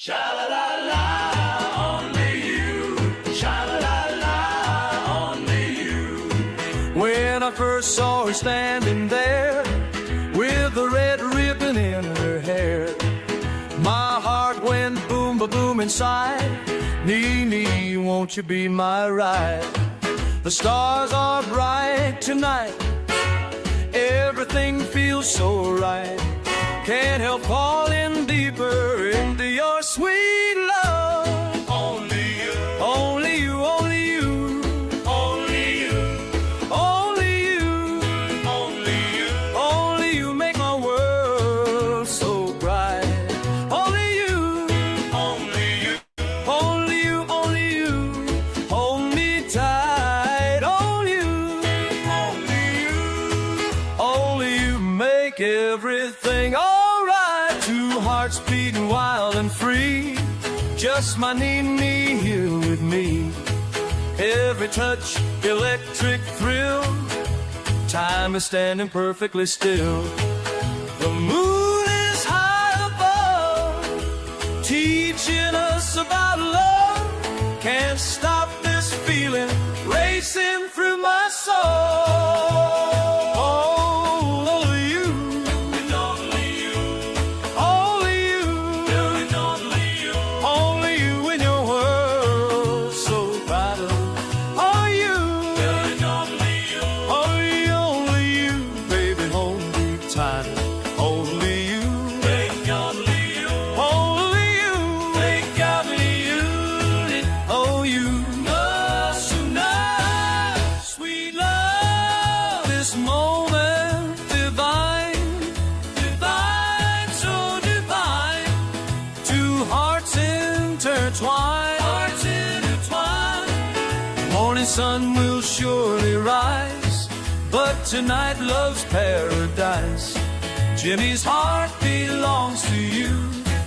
Sha-la-la-la, only you. Sha-la-la-la, only you. When I first saw her standing there with the red ribbon in her hair, my heart went boom, ba-boom inside. Nee, won't you be my ride? The stars are bright tonight. Everything feels so right. Can't help falling deeper into your sweet love. Only you. Only you, only you. Only you. Only you. Only you. Only you make my world so bright. Only you. Only you. Only you, only you. Hold me tight. Only you. Only you. Only you make everything alright. Two hearts beating wild and free. Just my knee here with me. Every touch, electric thrill. Time is standing perfectly still. The moon is high above, teaching us about love. Can't stop this feeling racing through my soul. Only you, And only you. only you, And only you. only you in your world so bright. Only you, And only you. only you, baby, hold me tight. Only you, And only you. only you, And only you. oh you. Us tonight. Sweet love, this moment divine, Divine, so divine. two hearts intertwined. Hearts intertwined. Morning sun will surely rise, but tonight love's paradise. Jimmy's heart belongs to you.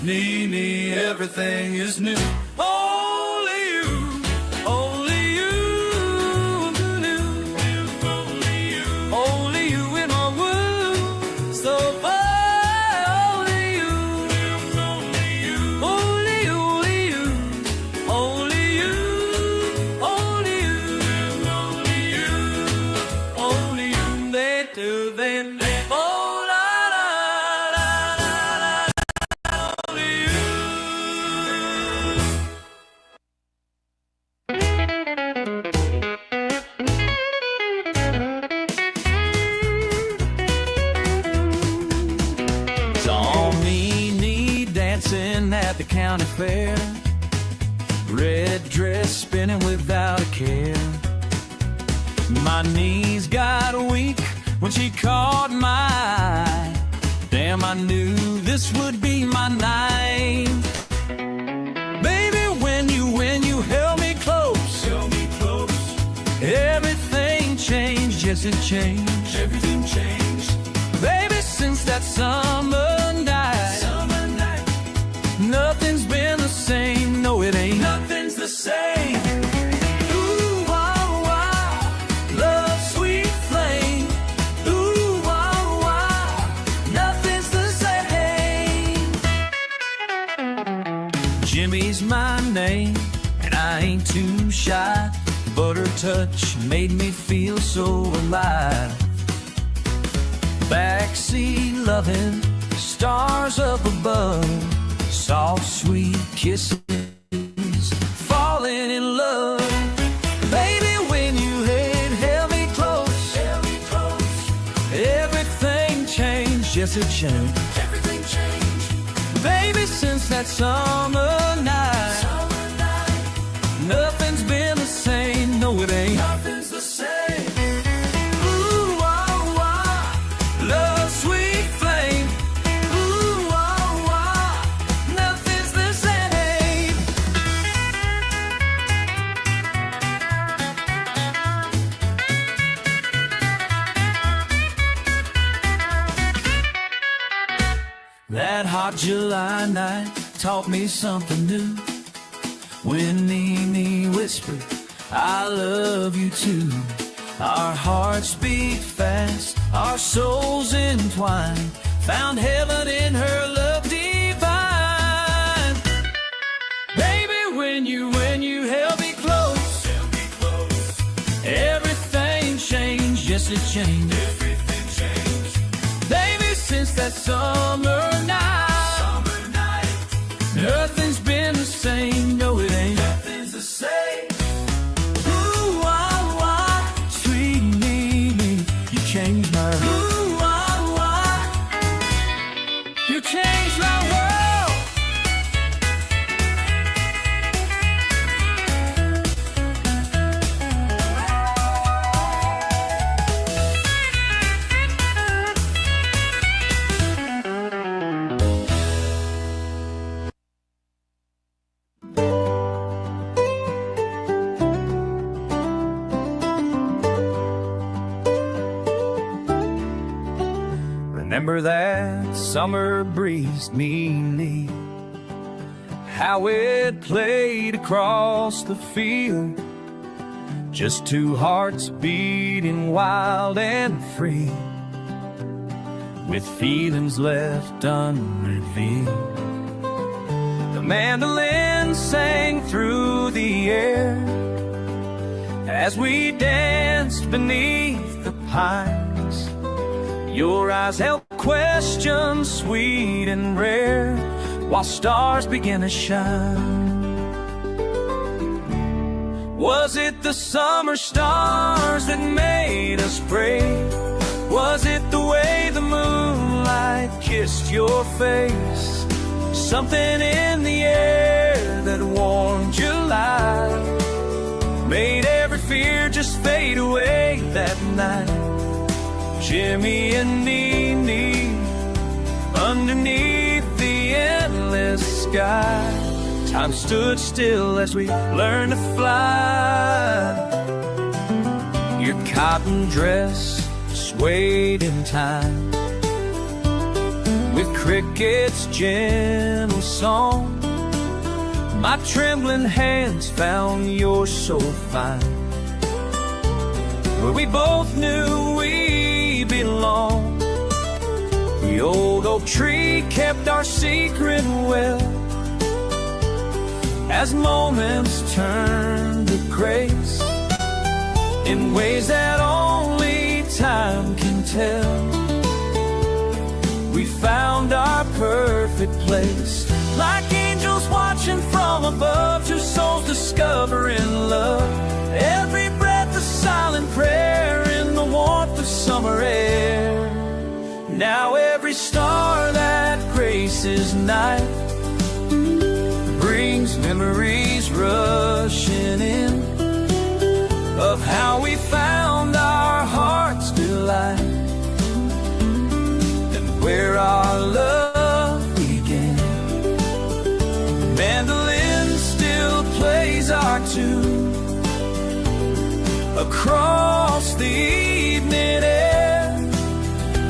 Nee, everything is new. Only you, only you, Only you. only you in my world so far. Only you, Only you. only you, only you, only you, only you, only you. They do, then they oh la la la la la. Only you. Saw me dancing at the county fair, red dress spinning without a care. My knees got weak when she caught my eye. Damn, I knew this would be my night. Baby, when you held me close, Held me close. everything changed, yes it changed. Everything changed. Baby, since that summer night, Summer night. nothing's been the same, no it ain't. Nothing's the same. Ooh, wow, wow, love's sweet flame. Ooh, wow, wow, nothing's the same. Jimmy's my name, and I ain't too shy, but her touch made me feel so alive. Backseat loving, stars up above, soft sweet kisses, falling in love. Baby, when you held me close, Held me close. everything changed, yes it changed. Everything changed. Baby, since that summer night, Summer night. nothing's been the same, no it ain't. Nothing's the same. Ooh, wow, wow, love's sweet flame. Ooh, wow, wow, nothing's the same. That hot July night taught me something new. When Nene whispered, I love you too. Our hearts beat fast, our souls entwined, found heaven in her love divine. it changed. Everything changed. Baby, since that summer night, nothing's been the same. No, it ain't. Nothing's the same. Ooh, sweet me, you changed my world. Ooh, you changed my world. Remember that summer breeze me knee, how it played across the field, just two hearts beating wild and free, with feelings left unrevealed. The mandolin sang through the air as we danced beneath the pines. Your eyes held questions sweet and rare, while stars began to shine. Was it the summer stars that made us brave? Was it the way the moonlight kissed your face? Something in the air that warmed your life, made every fear just fade away that night. Jimmy and Nene, underneath the endless sky, time stood still as we learned to fly. Your cotton dress swayed in time, with crickets' gentle song. My trembling hands found yours so fine, where we both knew we belonged. The old oak tree kept our secret well, as moments turned to grace in ways that only time can tell. We found our perfect place, like angels watching from above, two souls discovering love. Every breath a silent prayer in the warmth of summer air. Now every star that graces night brings memories rushing in, of how we found our heart's delight, and where our love began. Mandolin still plays our tune across the evening air,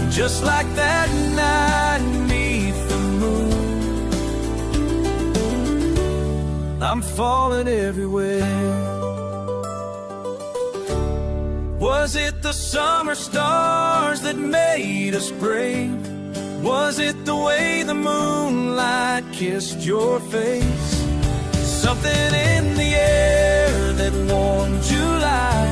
just like that night beneath the moon. I'm falling everywhere. Was it the summer stars that made us brave? Was it the way the moonlight kissed your face? Something in the air that warmed July,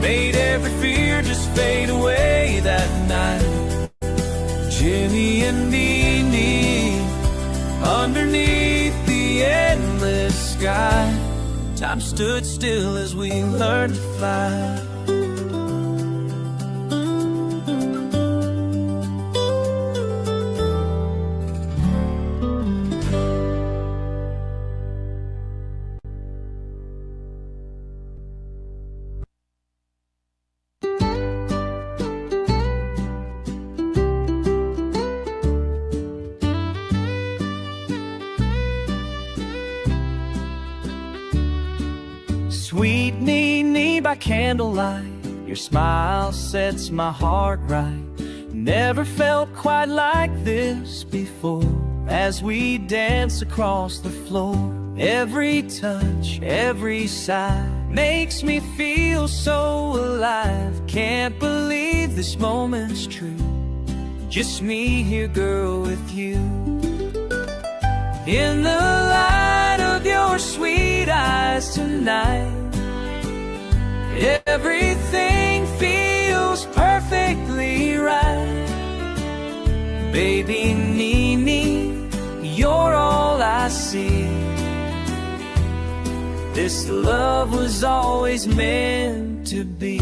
made every fear just fade away that night. Jimmy and Nene, underneath the endless sky, time stood still as we learned to fly. Sweet Nene by candlelight, your smile sets my heart right. Never felt quite like this before, as we dance across the floor. Every touch, every sigh makes me feel so alive. Can't believe this moment's true, just me here, girl, with you. In the light of your sweet eyes tonight, everything feels Baby Nene, you're all I see. This love was always meant to be.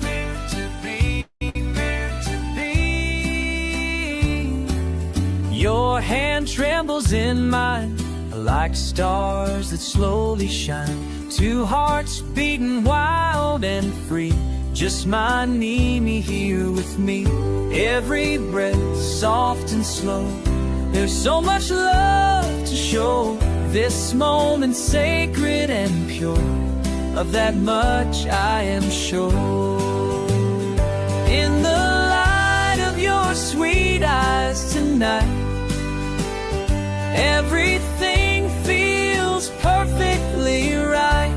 Meant to be, meant to be. Your hand trembles in mine like stars that slowly shine. Two hearts beating wild and free. Just my Nene here with me. Every breath soft and slow. There's so much love to show. This moment sacred and pure. Of that much I am sure. In the light of your sweet eyes tonight, everything feels perfectly right.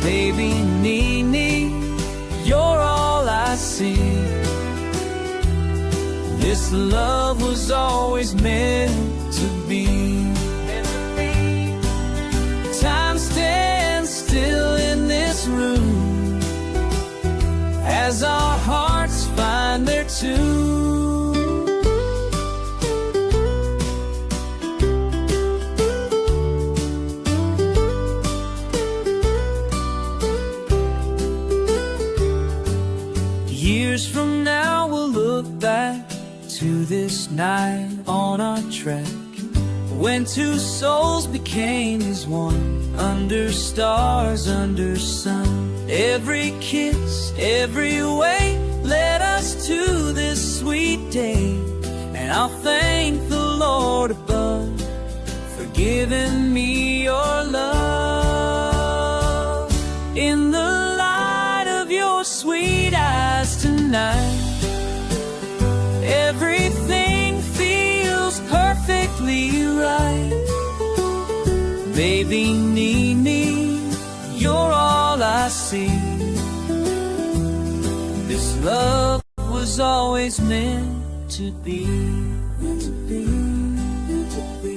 Baby Nene, you're all I see. This love was always meant to be. Time stands still in this room as our hearts find their tune. Years from now we'll look back to this night on our trek, when two souls became as one, under stars, under sun. Every kiss, every way led us to this sweet day. And I'll thank the Lord above for giving me your love. In the light of your sweet eyes tonight, everything feels perfectly right. Baby Nene, you're all I see. This love was always meant to be. Meant to be, meant to be.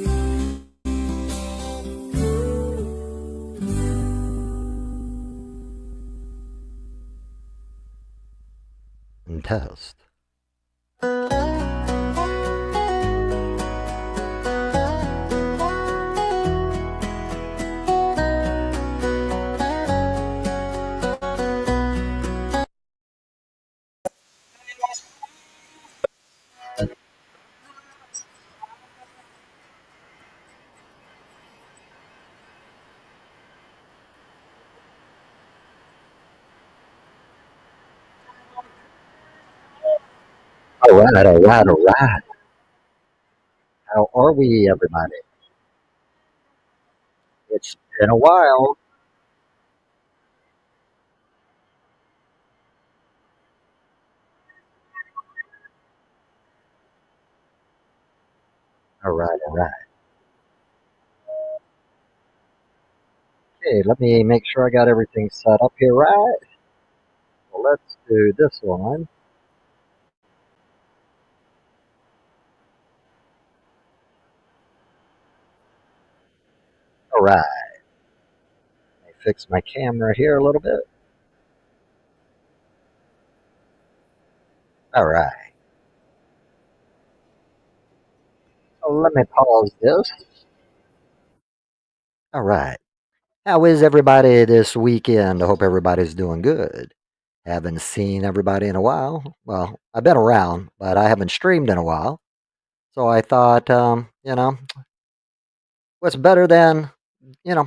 Test. All right, all right, all right. How are we, everybody? It's been a while. All right, all right. Okay, let me make sure I got everything set up here right. Well, let's do this one. All right. Let me fix my camera here a little bit. All right. So let me pause this. All right. How is everybody this weekend? I hope everybody's doing good. Haven't seen everybody in a while. Well, I've been around, but I haven't streamed in a while. So I thought, what's better than,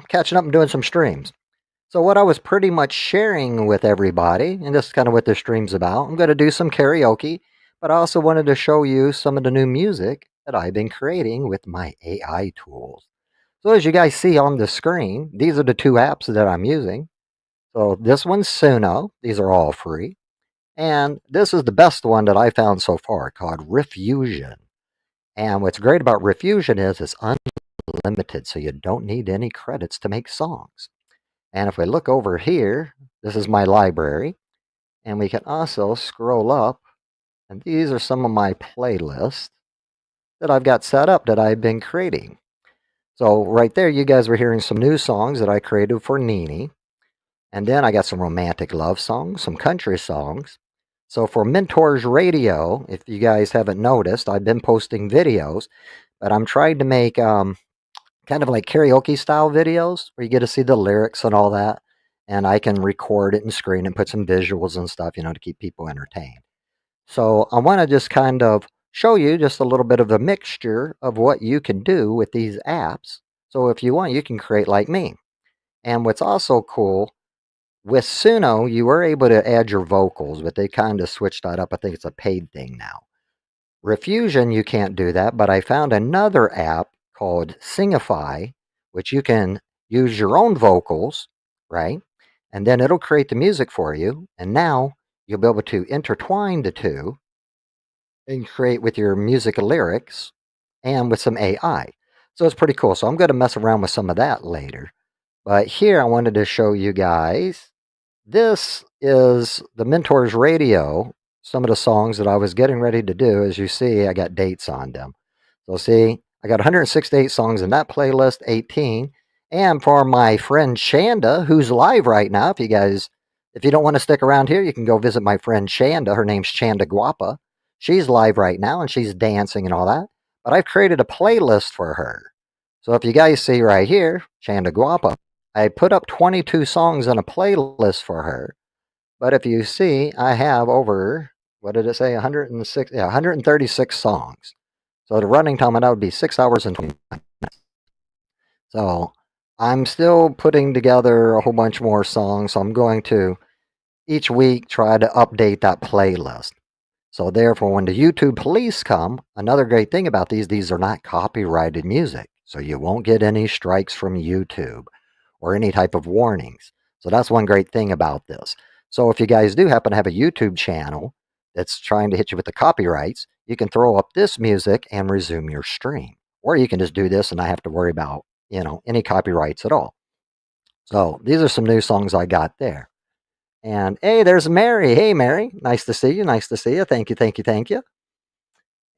catching up and doing some streams? So what I was pretty much sharing with everybody, and this is kind of what this stream's about, I'm going to do some karaoke, but I also wanted to show you some of the new music that I've been creating with my AI tools. So as you guys see on the screen, these are the two apps that I'm using. So this one's Suno. These are all free. And this is the best one that I found so far, called Refusion. And what's great about Refusion is it's unlimited, so you don't need any credits to make songs. And if we look over here, this is my library. And we can also scroll up, and these are some of my playlists that I've got set up that I've been creating. So right there, you guys were hearing some new songs that I created for Nene. And then I got some romantic love songs, some country songs, So for Mentors Radio, if you guys haven't noticed, I've been posting videos, but I'm trying to make kind of like karaoke style videos where you get to see the lyrics and all that. And I can record it and screen and put some visuals and stuff, to keep people entertained. So I want to just kind of show you just a little bit of a mixture of what you can do with these apps. So if you want, you can create like me. And what's also cool, with Suno, you were able to add your vocals, but they kind of switched that up. I think it's a paid thing now. Refusion, you can't do that, but I found another app called Singify, which you can use your own vocals, right? And then it'll create the music for you. And now you'll be able to intertwine the two and create with your music lyrics and with some AI. So it's pretty cool. So I'm going to mess around with some of that later. But here I wanted to show you guys. This is the Mentors Radio. Some of the songs that I was getting ready to do. As you see, I got dates on them. So see, I got 168 songs in that playlist, 18. And for my friend Shanda, who's live right now, if you don't want to stick around here, you can go visit my friend Shanda. Her name's Chanda Guapa. She's live right now and she's dancing and all that. But I've created a playlist for her. So if you guys see right here, Chanda Guapa, I put up 22 songs in a playlist for her. But if you see, I have over, what did it say, 106, 136 songs. So the running time on that would be 6 hours and 20 minutes. So I'm still putting together a whole bunch more songs. So I'm going to each week try to update that playlist. So therefore, when the YouTube police come, another great thing about these are not copyrighted music. So you won't get any strikes from YouTube or any type of warnings. So that's one great thing about this. So if you guys do happen to have a YouTube channel that's trying to hit you with the copyrights, you can throw up this music and resume your stream. Or you can just do this and not have to worry about, any copyrights at all. So these are some new songs I got there. And hey, there's Mary. Hey, Mary. Nice to see you. Nice to see you. Thank you. Thank you. Thank you.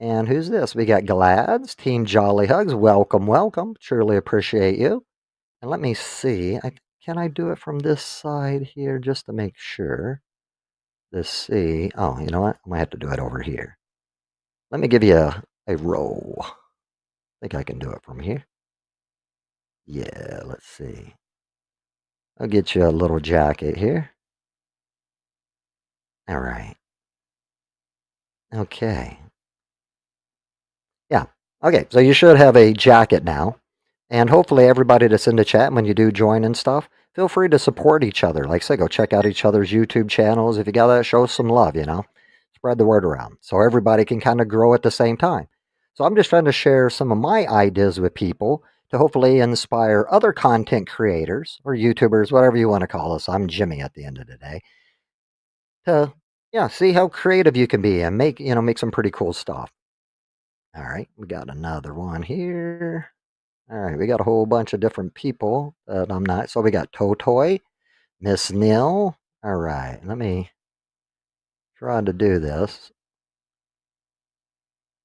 And who's this? We got Glads, Team Jolly Hugs. Welcome, welcome. Truly appreciate you. And let me see. Can I do it from this side here just to make sure? Let's see. Oh, you know what? I might have to do it over here. Let me give you a roll. I think I can do it from here. Yeah, let's see. I'll get you a little jacket here. All right. Okay. Yeah. Okay, so you should have a jacket now. And hopefully everybody that's in the chat, when you do join and stuff, feel free to support each other. Like I say, go check out each other's YouTube channels. If you got that, show some love, Spread the word around so everybody can kind of grow at the same time. So I'm just trying to share some of my ideas with people to hopefully inspire other content creators or YouTubers, whatever you want to call us. I'm Jimmy at the end of the day. To, see how creative you can be and make some pretty cool stuff. All right, we got another one here. All right, we got a whole bunch of different people that I'm not. So we got Totoy, Miss Neil. All right, let me try to do this.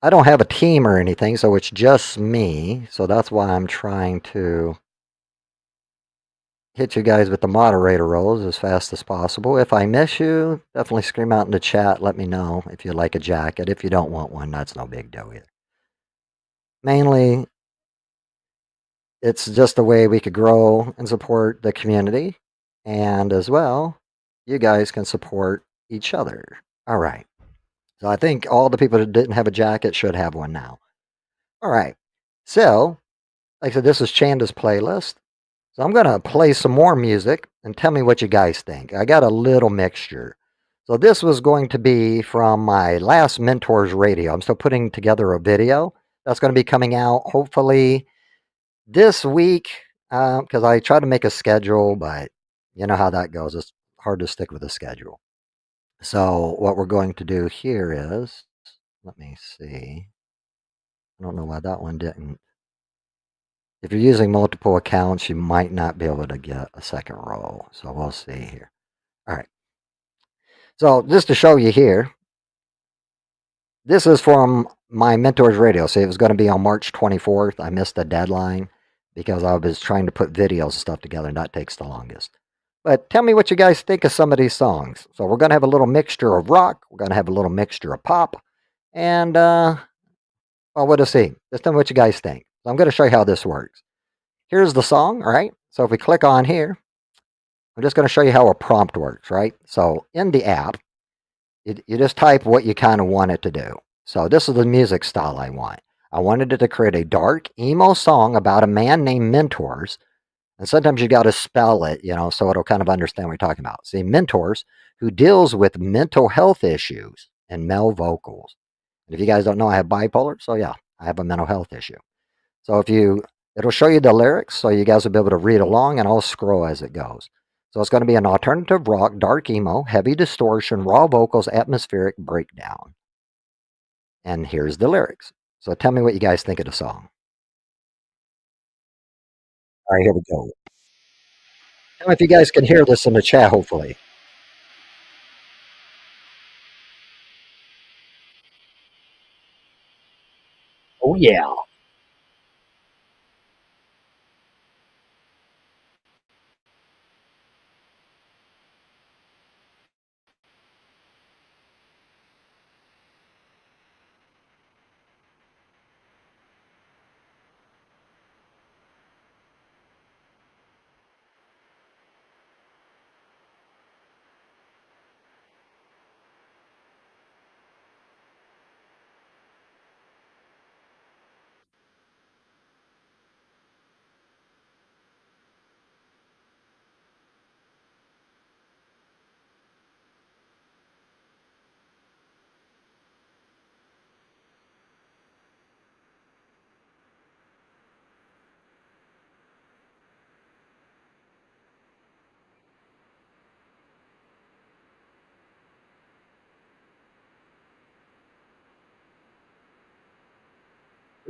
I don't have a team or anything, so it's just me. So that's why I'm trying to hit you guys with the moderator roles as fast as possible. If I miss you, definitely scream out in the chat. Let me know if you like a jacket. If you don't want one, that's no big deal either. Mainly, it's just a way we could grow and support the community. And as well, you guys can support each other. All right. So I think all the people that didn't have a jacket should have one now. All right. So, like I said, this is Chanda's playlist. So I'm going to play some more music and tell me what you guys think. I got a little mixture. So this was going to be from my last Mentors Radio. I'm still putting together a video that's going to be coming out hopefully this week because I try to make a schedule, but you know how that goes. It's hard to stick with a schedule. So what we're going to do here is, let me see. I don't know why that one didn't. If you're using multiple accounts, you might not be able to get a second roll. So we'll see here. All right. So just to show you here, this is from my Mentors Radio. See, it was going to be on March 24th. I missed the deadline because I was trying to put videos and stuff together, and that takes the longest. But tell me what you guys think of some of these songs. So we're going to have a little mixture of rock. We're going to have a little mixture of pop. And, well, we'll just see. Just tell me what you guys think. So I'm going to show you how this works. Here's the song, all right? So if we click on here, I'm just going to show you how a prompt works, right? So in the app, you just type what you kind of want it to do. So this is the music style I want. I wanted it to create a dark emo song about a man named Mentors. And sometimes you got to spell it, so it'll kind of understand what you're talking about. See, Mentors, who deals with mental health issues and male vocals. And if you guys don't know, I have bipolar. So yeah, I have a mental health issue. So it'll show you the lyrics so you guys will be able to read along and I'll scroll as it goes. So it's going to be an alternative rock, dark emo, heavy distortion, raw vocals, atmospheric breakdown. And here's the lyrics. So tell me what you guys think of the song. All right, here we go. Tell me if you guys can hear this in the chat, hopefully. Oh, yeah.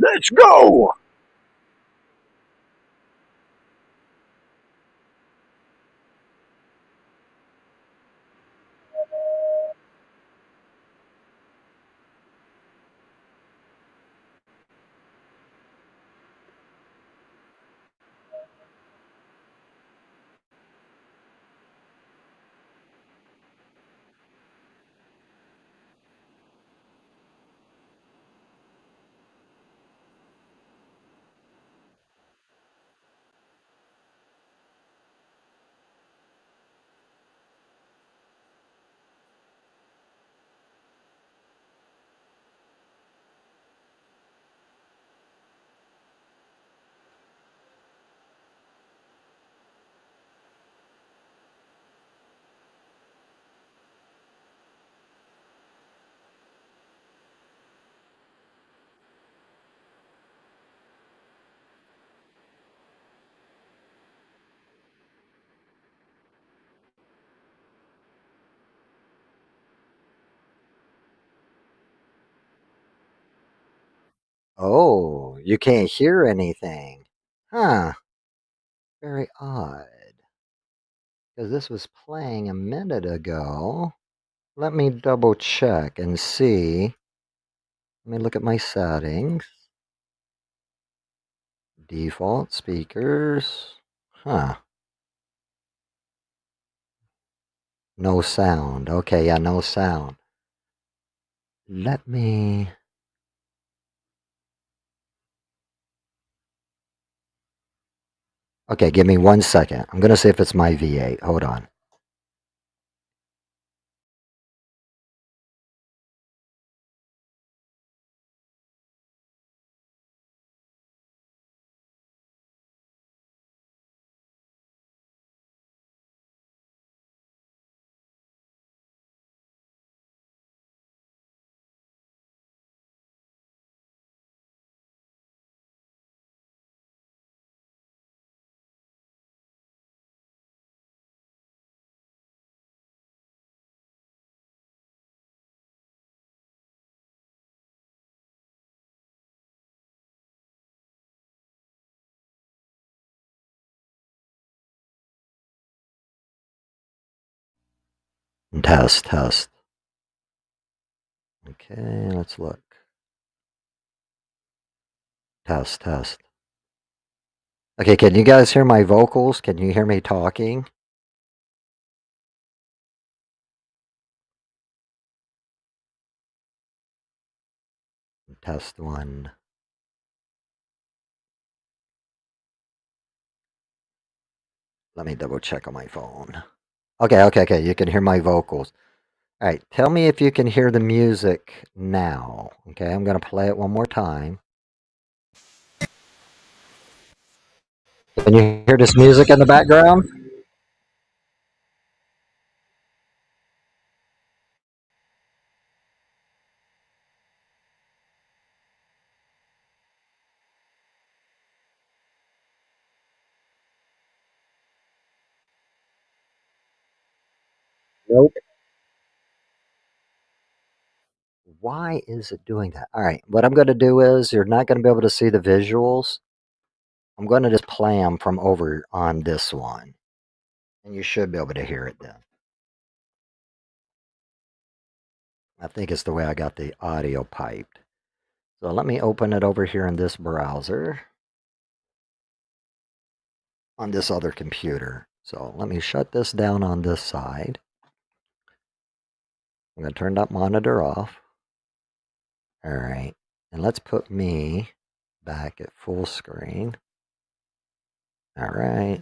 Let's go. Oh, you can't hear anything. Huh. Very odd. Because this was playing a minute ago. Let me double check and see. Let me look at my settings. Default speakers. Huh. No sound. Okay, yeah, no sound. Let me. Okay, give me 1 second. I'm going to see if it's my V8. Hold on. Test, test. Okay, let's look. Test, test. Okay, can you guys hear my vocals? Can you hear me talking? test one. Let me double check on my phone. Okay. You can hear my vocals. All right. Tell me if you can hear the music now. Okay. I'm going to play it one more time. Can you hear this music in the background? Nope. Why is it doing that? All right. What I'm going to do is you're not going to be able to see the visuals. I'm going to just play them from over on this one. And you should be able to hear it then. I think it's the way I got the audio piped. So let me open it over here in this browser on this other computer. So let me shut this down on this side. I'm going to turn that monitor off. All right. And let's put me back at full screen. All right.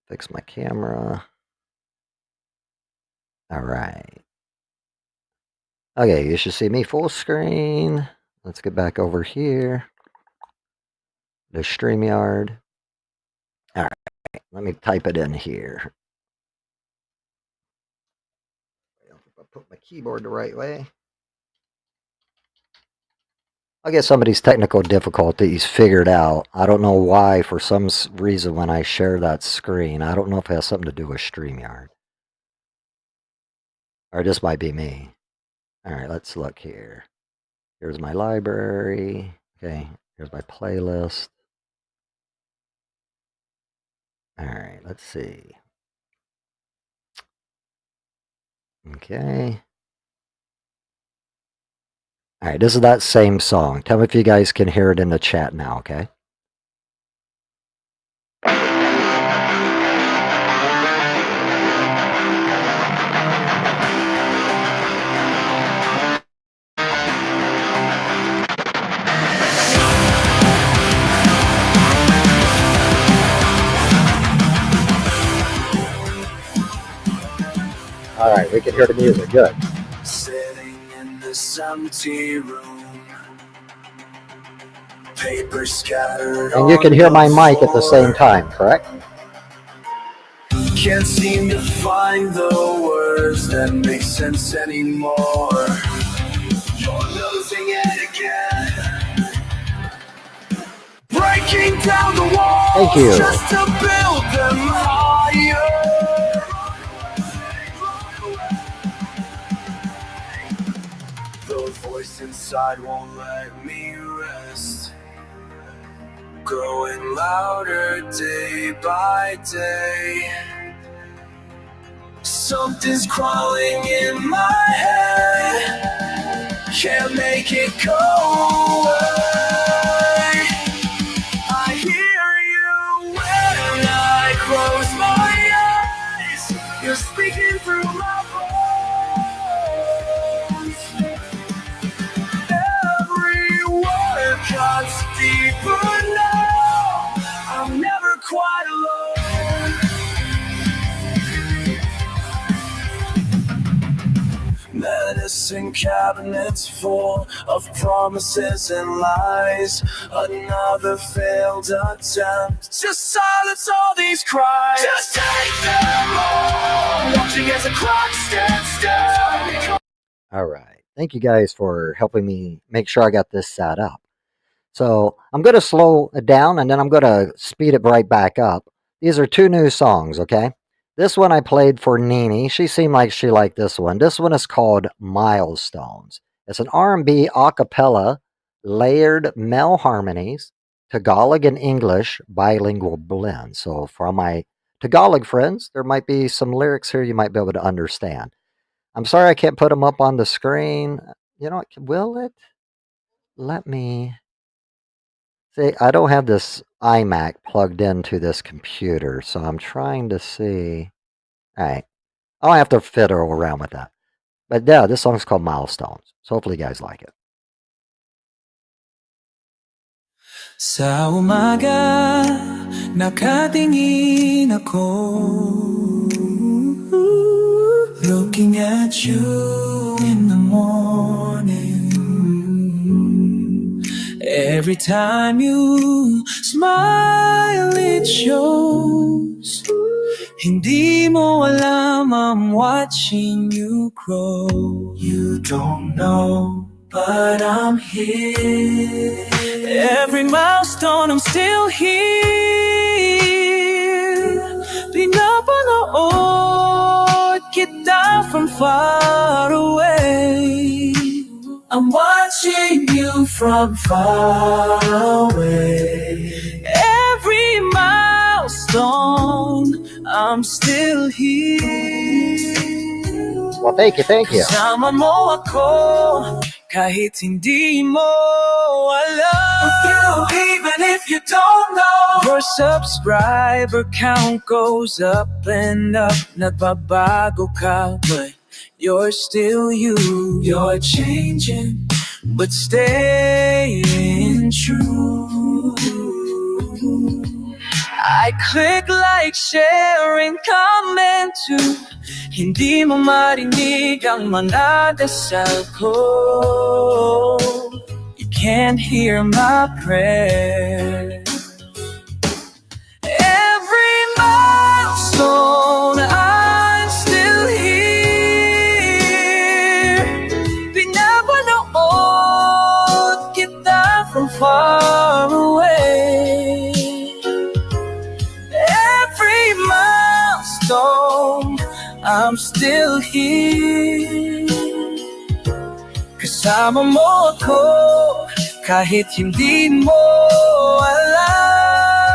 Fix my camera. All right. Okay, you should see me full screen. Let's get back over here. The StreamYard. All right, let me type it in here. I put my keyboard the right way. I guess somebody's technical difficulties figured out. I don't know why, for some reason, when I share that screen, I don't know if it has something to do with StreamYard. Or this might be me. All right, let's look here. Here's my library. Okay, here's my playlist. All right, let's see. Okay. All right, this is that same song. Tell me if you guys can hear it in the chat now, okay? All right, we can hear the music. Good. Sitting in this empty room, paper scattered And you can on hear the my mic at the same floor. time, correct? Can't seem to find the words that make sense anymore. You're losing it again, breaking down the walls. Thank you. Just to build them higher. The voice inside won't let me rest, growing louder day by day. Something's crawling in my head, can't make it go away. I hear you when I close my eyes. You're speaking through my bones. Every word cuts deeper now. I'm never quite alone. Medicine cabinets full of promises and lies. Another failed attempt to silence all these cries. Just take them all, watching as the clock stands still. All right. Thank you guys for helping me make sure I got this set up. So I'm going to slow it down and then I'm going to speed it right back up. These are two new songs, okay? This one I played for Nini. She seemed like she liked this one. This one is called Milestones. It's an R&B a cappella, layered male harmonies, Tagalog and English bilingual blend. So for my Tagalog friends, there might be some lyrics here you might be able to understand. I'm sorry I can't put them up on the screen. You know, will it? Let me... See, I don't have this iMac plugged into this computer, so I'm trying to see. All right. I'll have to fiddle around with that. But yeah, this song's called Milestones. So hopefully you guys like it. Sa umaga, nakatingin ako, looking at you in the morning. Every time you smile, it shows. Hindi mo alam I'm watching you grow. You don't know, but I'm here. Every milestone I'm still here. Pinapanood kita from far away. I'm watching you from far away. Every milestone, I'm still here. Well, thank you. Kasama mo ako, kahit hindi mo alam. With you, even if you don't know. Your subscriber count goes up and up. Nagbabago ka, but you're still you. You're changing, but staying true. I click like, share, and comment too. Hindi mo marinig ang mga dasal ko. You can't hear my prayer. Every milestone, I'm still here. Pinapanood kita from far away. Every milestone, I'm still here. Kasama mo ako, kahit hindi mo alam.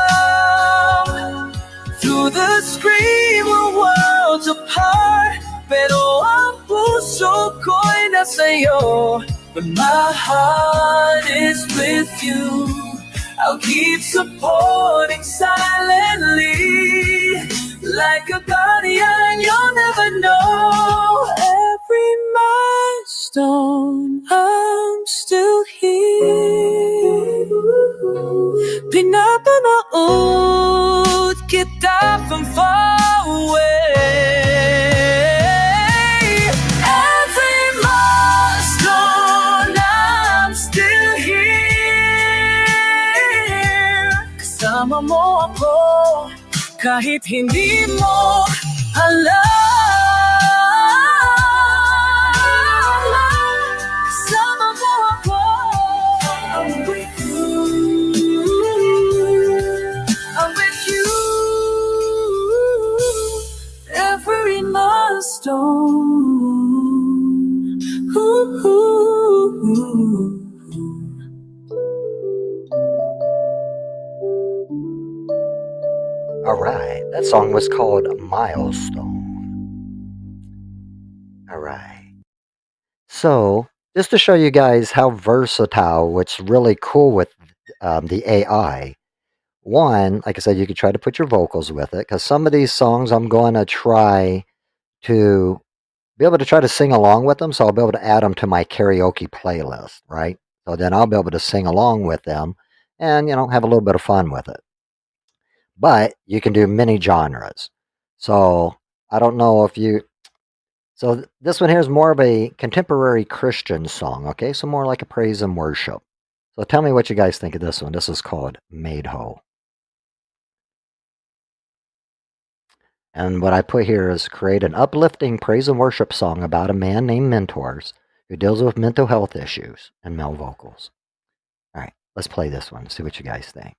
Through the screen, we're worlds apart, pero ang puso ko'y nasa'yo. But my heart is with you. I'll keep supporting silently. Like a guardian, you'll never know. Every milestone, I'm still here. Pinapanood kita from far away. Every milestone, I'm still here. Kasama mo ako, kahit hindi mo alam. Kasama mo ako, I'm with you. I'm with you. Every milestone. Ooh. Alright, that song was called Milestone. Alright. So, just to show you guys how versatile, what's really cool with the AI. One, like I said, you could try to put your vocals with it, because some of these songs I'm going to try to be able to try to sing along with them, so I'll be able to add them to my karaoke playlist, right? So then I'll be able to sing along with them and, have a little bit of fun with it. But you can do many genres. So I don't know if you... So this one here is more of a contemporary Christian song, okay? So more like a praise and worship. So tell me what you guys think of this one. This is called Made Whole. And what I put here is create an uplifting praise and worship song about a man named Mentors who deals with mental health issues and male vocals. All right, let's play this one. See what you guys think.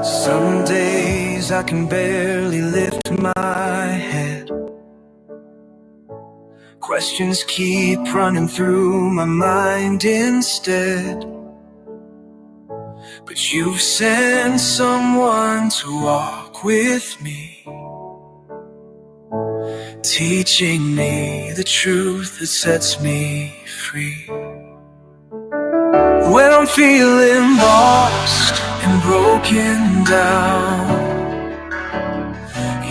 Some days I can barely lift my head. Questions keep running through my mind instead. But you've sent someone to walk with me, teaching me the truth that sets me free. When I'm feeling lost and broken down,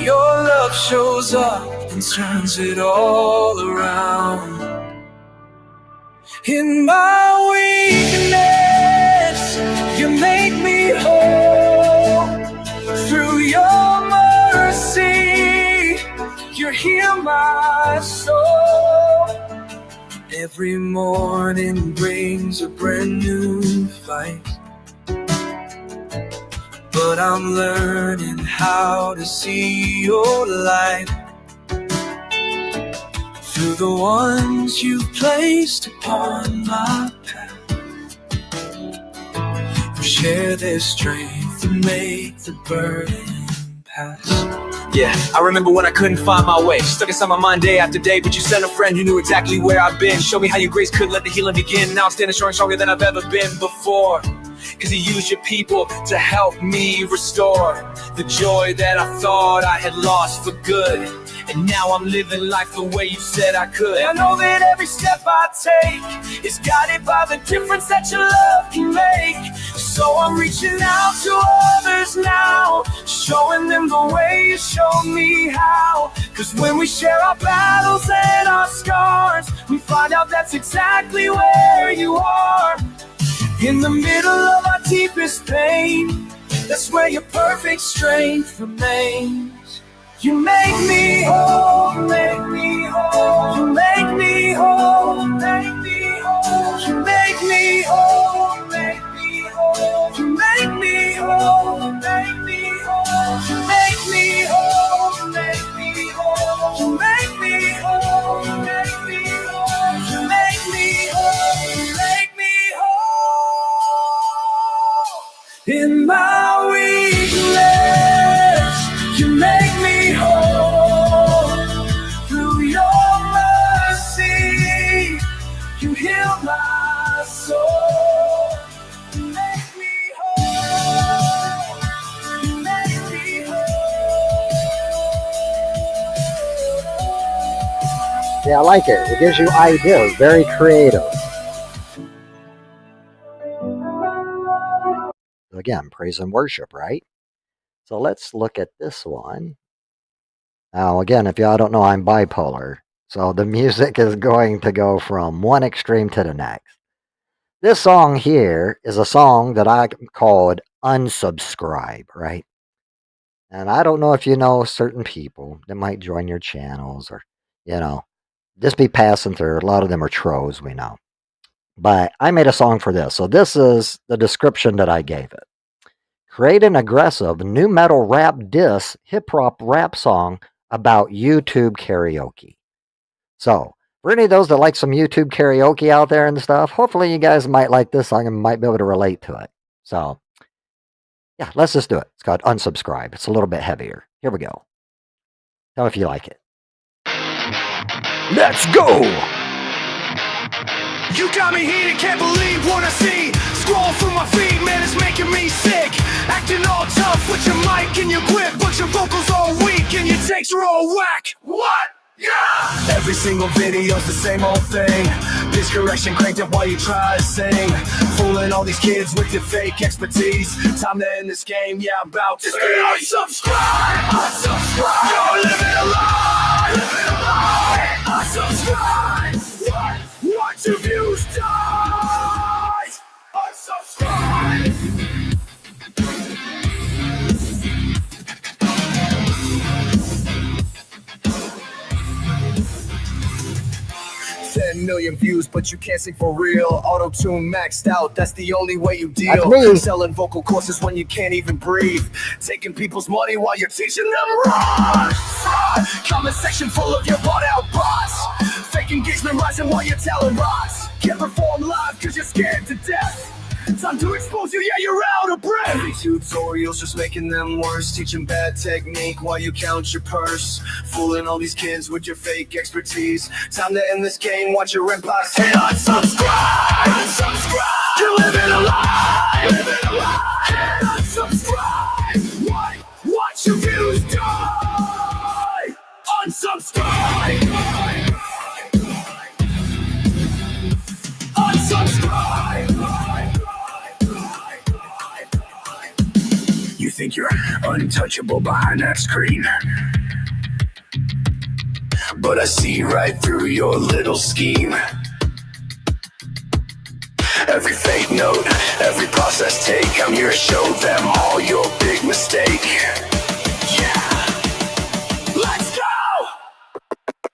your love shows up and turns it all around. In my weakness, you make me whole. Through your mercy, you heal my soul. Every morning brings a brand new fight, but I'm learning how to see your light through the ones you've placed upon my path, who share their strength and make the burden pass. Yeah, I remember when I couldn't find my way, stuck inside my mind day after day, but you sent a friend who knew exactly where I've been. Showed me how your grace could let the healing begin. Now I'm standing strong, stronger than I've ever been before, 'cause you used your people to help me restore the joy that I thought I had lost for good. And now I'm living life the way you said I could. I know that every step I take is guided by the difference that your love can make. So I'm reaching out to others now, showing them the way you showed me how. 'Cause when we share our battles and our scars, we find out that's exactly where you are. In the middle of our deepest pain, that's where your perfect strength remains. You make me whole, make me whole, you make me whole, make me whole, you make me whole, make me whole, you make me whole, make me whole, you make me whole, make me whole, you make me whole, make me whole, you make me whole, make me whole. In my weakness, you make me whole. Through your mercy, you heal my soul. You make me whole. You make me whole. Yeah, I like it. It gives you ideas. Very creative. Again, praise and worship, right? So let's look at this one. Now, again, if y'all don't know, I'm bipolar. So the music is going to go from one extreme to the next. This song here is a song that I called Unsubscribe, right? And I don't know if you know certain people that might join your channels or, just be passing through. A lot of them are trolls, we know. But I made a song for this. So this is the description that I gave it. Create an aggressive new metal rap diss hip hop rap song about YouTube karaoke. So, for any of those that like some YouTube karaoke out there and stuff, hopefully you guys might like this song and might be able to relate to it. So, yeah, let's just do it. It's called Unsubscribe. It's a little bit heavier. Here we go. Tell me if you like it. Let's go! You got me heated, can't believe what I see. Scroll through my feed, man, it's making me sick. Acting all tough with your mic and your grip, but your vocals all weak and your takes are all whack. What? Yeah! Every single video's the same old thing. This correction cranked up while you try to sing. Fooling all these kids with your fake expertise. Time to end this game, yeah, I'm about to unsubscribe! Unsubscribe! You're living a lie! Living a lie! Unsubscribe! Watch your views die! Unsubscribe! 10 million views, but you can't sing for real. Auto-tune maxed out, that's the only way you deal. Selling vocal courses when you can't even breathe. Taking people's money while you're teaching them run. Fraud. Comment section full of your bought-out bots. Fake engagement rising while you're telling lies. Can't perform live cause you're scared to death. Time to expose you, yeah, you're out of breath. Every tutorial's just making them worse. Teaching bad technique while you count your purse. Fooling all these kids with your fake expertise. Time to end this game, watch your empires. Hit unsubscribe! Unsubscribe! You're living a lie! Living a lie! Hit unsubscribe! Watch your views die! Unsubscribe! Unsubscribe! think you're untouchable behind that screen, but I see right through your little scheme. Every fake note, every process take, I'm here to show them all your big mistake. Yeah, let's go!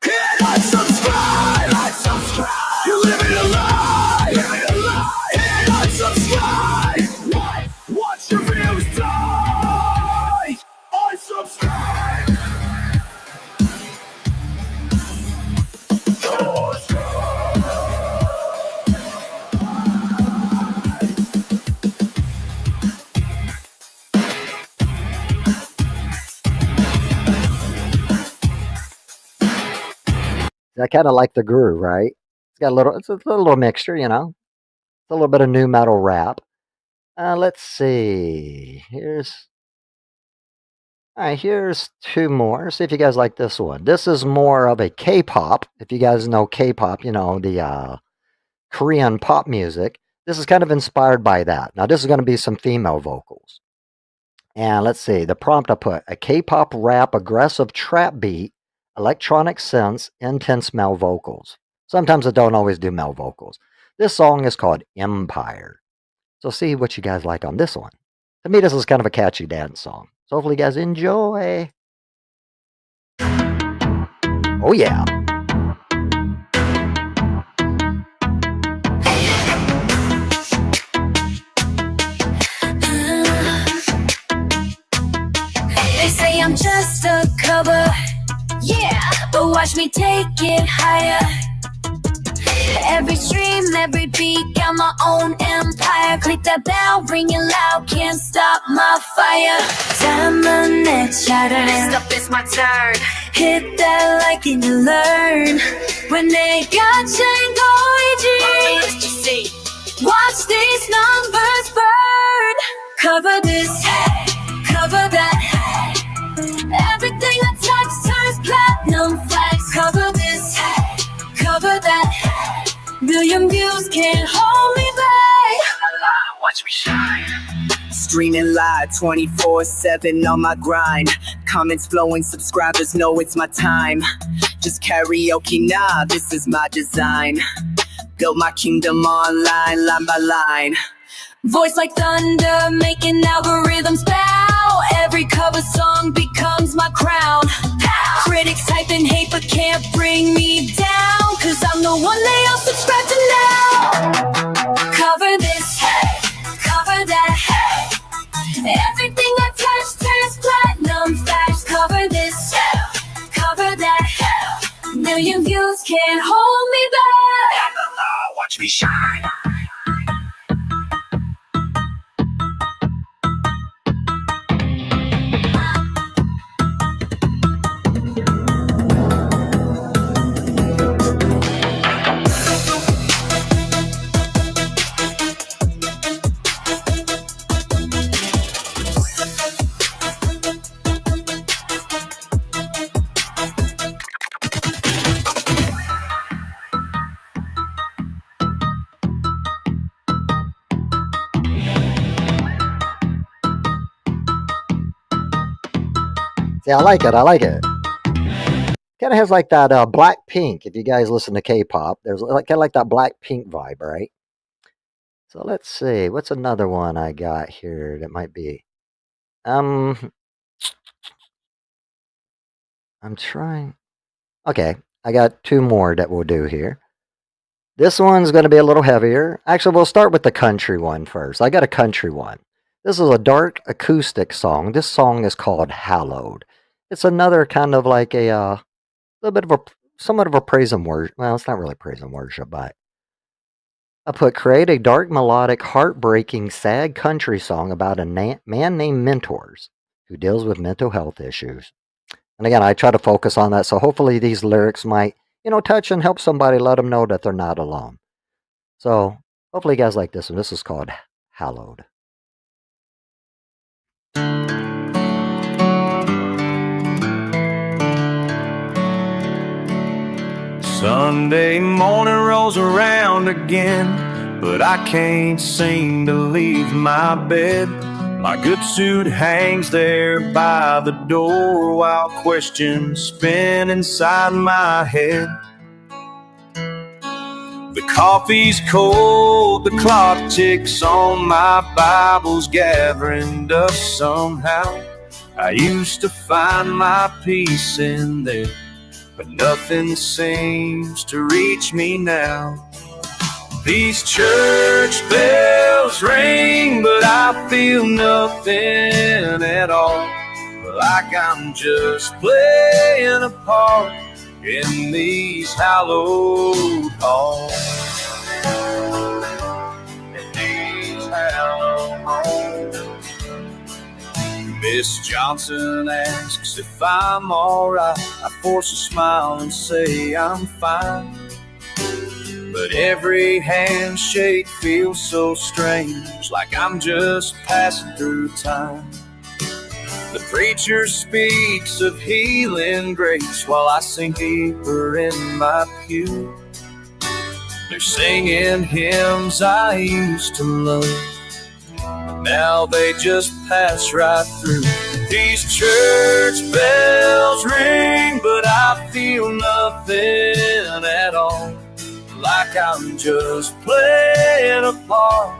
Hit unsubscribe! Unsubscribe! You're living a lie! Living a lie! Hit unsubscribe! Watch your views die! Unsubscribe! I kind of like the groove, right? It's got a little, it's a little mixture, you know. It's a little bit of new metal rap. Let's see. Here's two more. See if you guys like this one. This is more of a K-pop. If you guys know K-pop, you know, the Korean pop music. This is kind of inspired by that. Now, this is going to be some female vocals. And let's see. The prompt I put, a K-pop rap aggressive trap beat, electronic synths, intense male vocals. Sometimes I don't always do male vocals. This song is called Empire. So see what you guys like on this one. To me, this is kind of a catchy dance song. So hopefully you guys enjoy. Oh yeah. They say I'm just a cover, yeah, but watch me take it higher. Every stream, every beat, got my own empire. Click that bell, ring it loud, can't stop my fire. Diamond net shatter, next up is my turn. Hit that like and you learn. When they got Django EG, watch these numbers burn. Cover this, cover that. Everything I touch turns platinum flags. Cover this, cover that. Million views can't hold me back. Watch me shine. Streaming live 24/7 on my grind. Comments flowing, subscribers know it's my time. Just karaoke, nah, this is my design. Built my kingdom online, line by line. Voice like thunder, making algorithms bow. Every cover song becomes my crown. Critics type in hate but can't bring me down, cause I'm the one they all subscribe to now. Cover this, cover that. Everything I touch turns platinum flash. Cover this, cover that. Million views can't hold me back. Watch me shine. See, I like it. I like it. Kind of has like that Blackpink. If you guys listen to K-pop, there's like kind of like that Blackpink vibe, right? So let's see. What's another one I got here that might be? I'm trying. Okay, I got two more that we'll do here. This one's going to be a little heavier. Actually, we'll start with the country one first. I got a country one. This is a dark acoustic song. This song is called Hallowed. It's another kind of like a little bit of a, somewhat of a praise and worship. Well, it's not really praise and worship, but I put create a dark, melodic, heartbreaking, sad country song about a man named Mentors who deals with mental health issues. And again, I try to focus on that. So hopefully these lyrics might, you know, touch and help somebody, let them know that they're not alone. So hopefully you guys like this one. This is called Hallowed. Sunday morning rolls around again, but I can't seem to leave my bed. My good suit hangs there by the door while questions spin inside my head. The coffee's cold, the clock ticks on my Bible's gathering dust somehow. I used to find my peace in there, but nothing seems to reach me now. These church bells ring, but I feel nothing at all. Like I'm just playing a part in these hallowed halls. In these hallowed halls. Miss Johnson asks if I'm alright. I force a smile and say I'm fine. But every handshake feels so strange, like I'm just passing through time. The preacher speaks of healing grace while I sink deeper in my pew. They're singing hymns I used to love, but now they just pass right through. These church bells ring, but I feel nothing at all. Like I'm just playing a part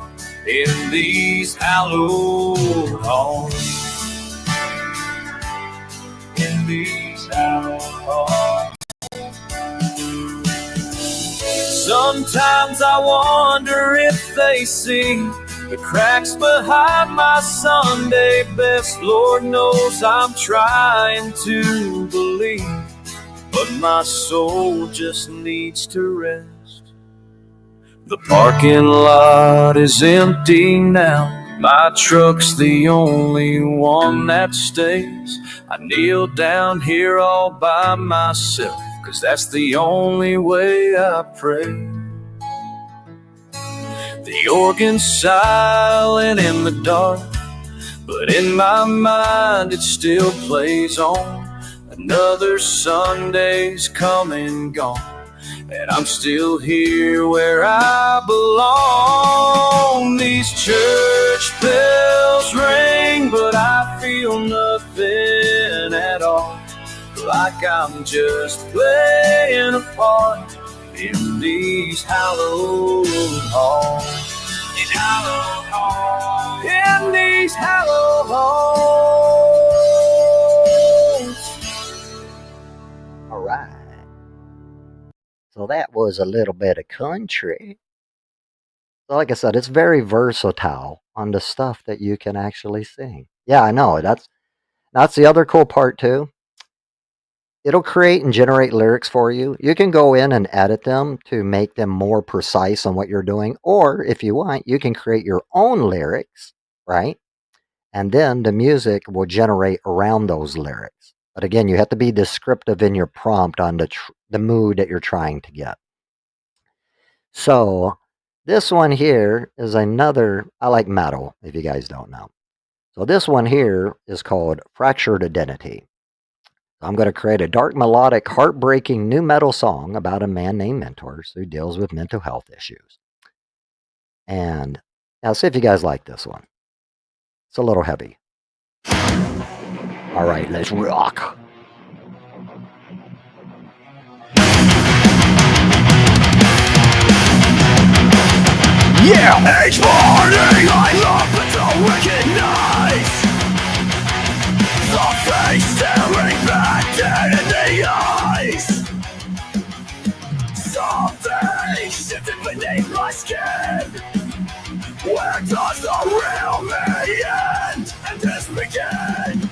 in these hallowed halls. In these hallowed halls. Sometimes I wonder if they see the cracks behind my Sunday best. Lord knows I'm trying to believe, but my soul just needs to rest. The parking lot is empty now. My truck's the only one that stays. I kneel down here all by myself, 'cause that's the only way I pray. The organ's silent in the dark, but in my mind it still plays on. Another Sunday's come and gone, and I'm still here where I belong. These church bells ring, but I feel nothing at all. Like I'm just playing a part in these hallowed halls. These hallowed halls. In these hallowed halls. All right. So that was a little bit of country. So like I said, it's very versatile on the stuff that you can actually sing. Yeah, I know. That's the other cool part too. It'll create and generate lyrics for you. You can go in and edit them to make them more precise on what you're doing. Or if you want, you can create your own lyrics, right? And then the music will generate around those lyrics. But again, you have to be descriptive in your prompt on the mood that you're trying to get. So this one here is another, I like metal, if you guys don't know. So this one here is called Fractured Identity. I'm going to create a dark, melodic, heartbreaking new metal song about a man named Mentors who deals with mental health issues. And now see if you guys like this one. It's a little heavy. All right, let's rock. Yeah, each morning I look but don't recognize the face staring back dead in the eyes. Something shifted beneath my skin. Where does the real me end and this begin?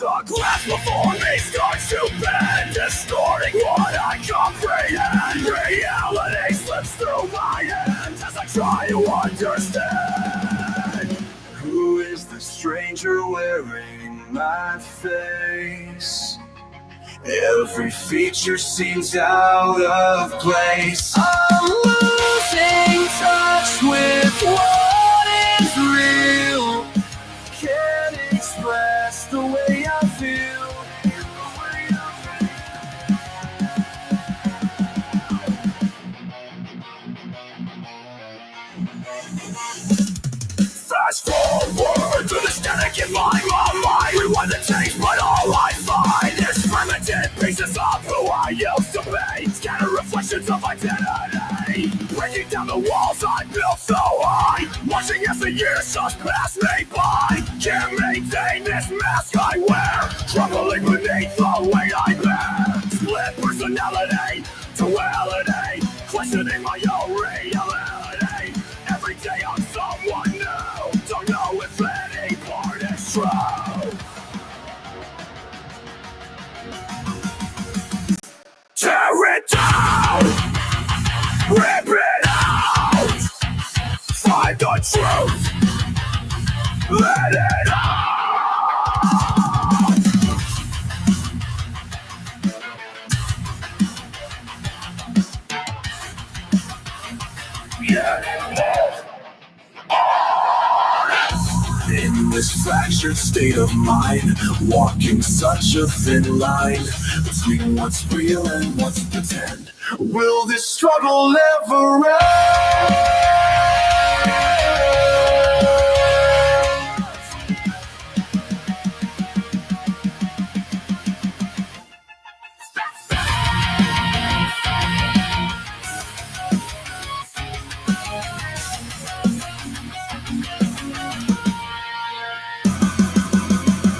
The glass before me starts to bend, distorting what I comprehend. Reality slips through my hands as I try to understand. Who is the stranger wearing my face? Every feature seems out of place. I'm losing touch with what is real. Can't express the way I feel. Fast forward. in my mind. Rewind the tapes, but all I find is primitive pieces of who I used to be. Scattered reflections of identity, breaking down the walls I built so high. Watching as the years just pass me by. Can't maintain this mask I wear, trembling beneath the weight I bear. Split personality, duality, questioning my own reality. Every day I'm someone new, don't know if any part is true. Tear it down, rip it out, find the truth, let it out. In this fractured state of mind, walking such a thin line between what's real and what's pretend. Will this struggle ever end?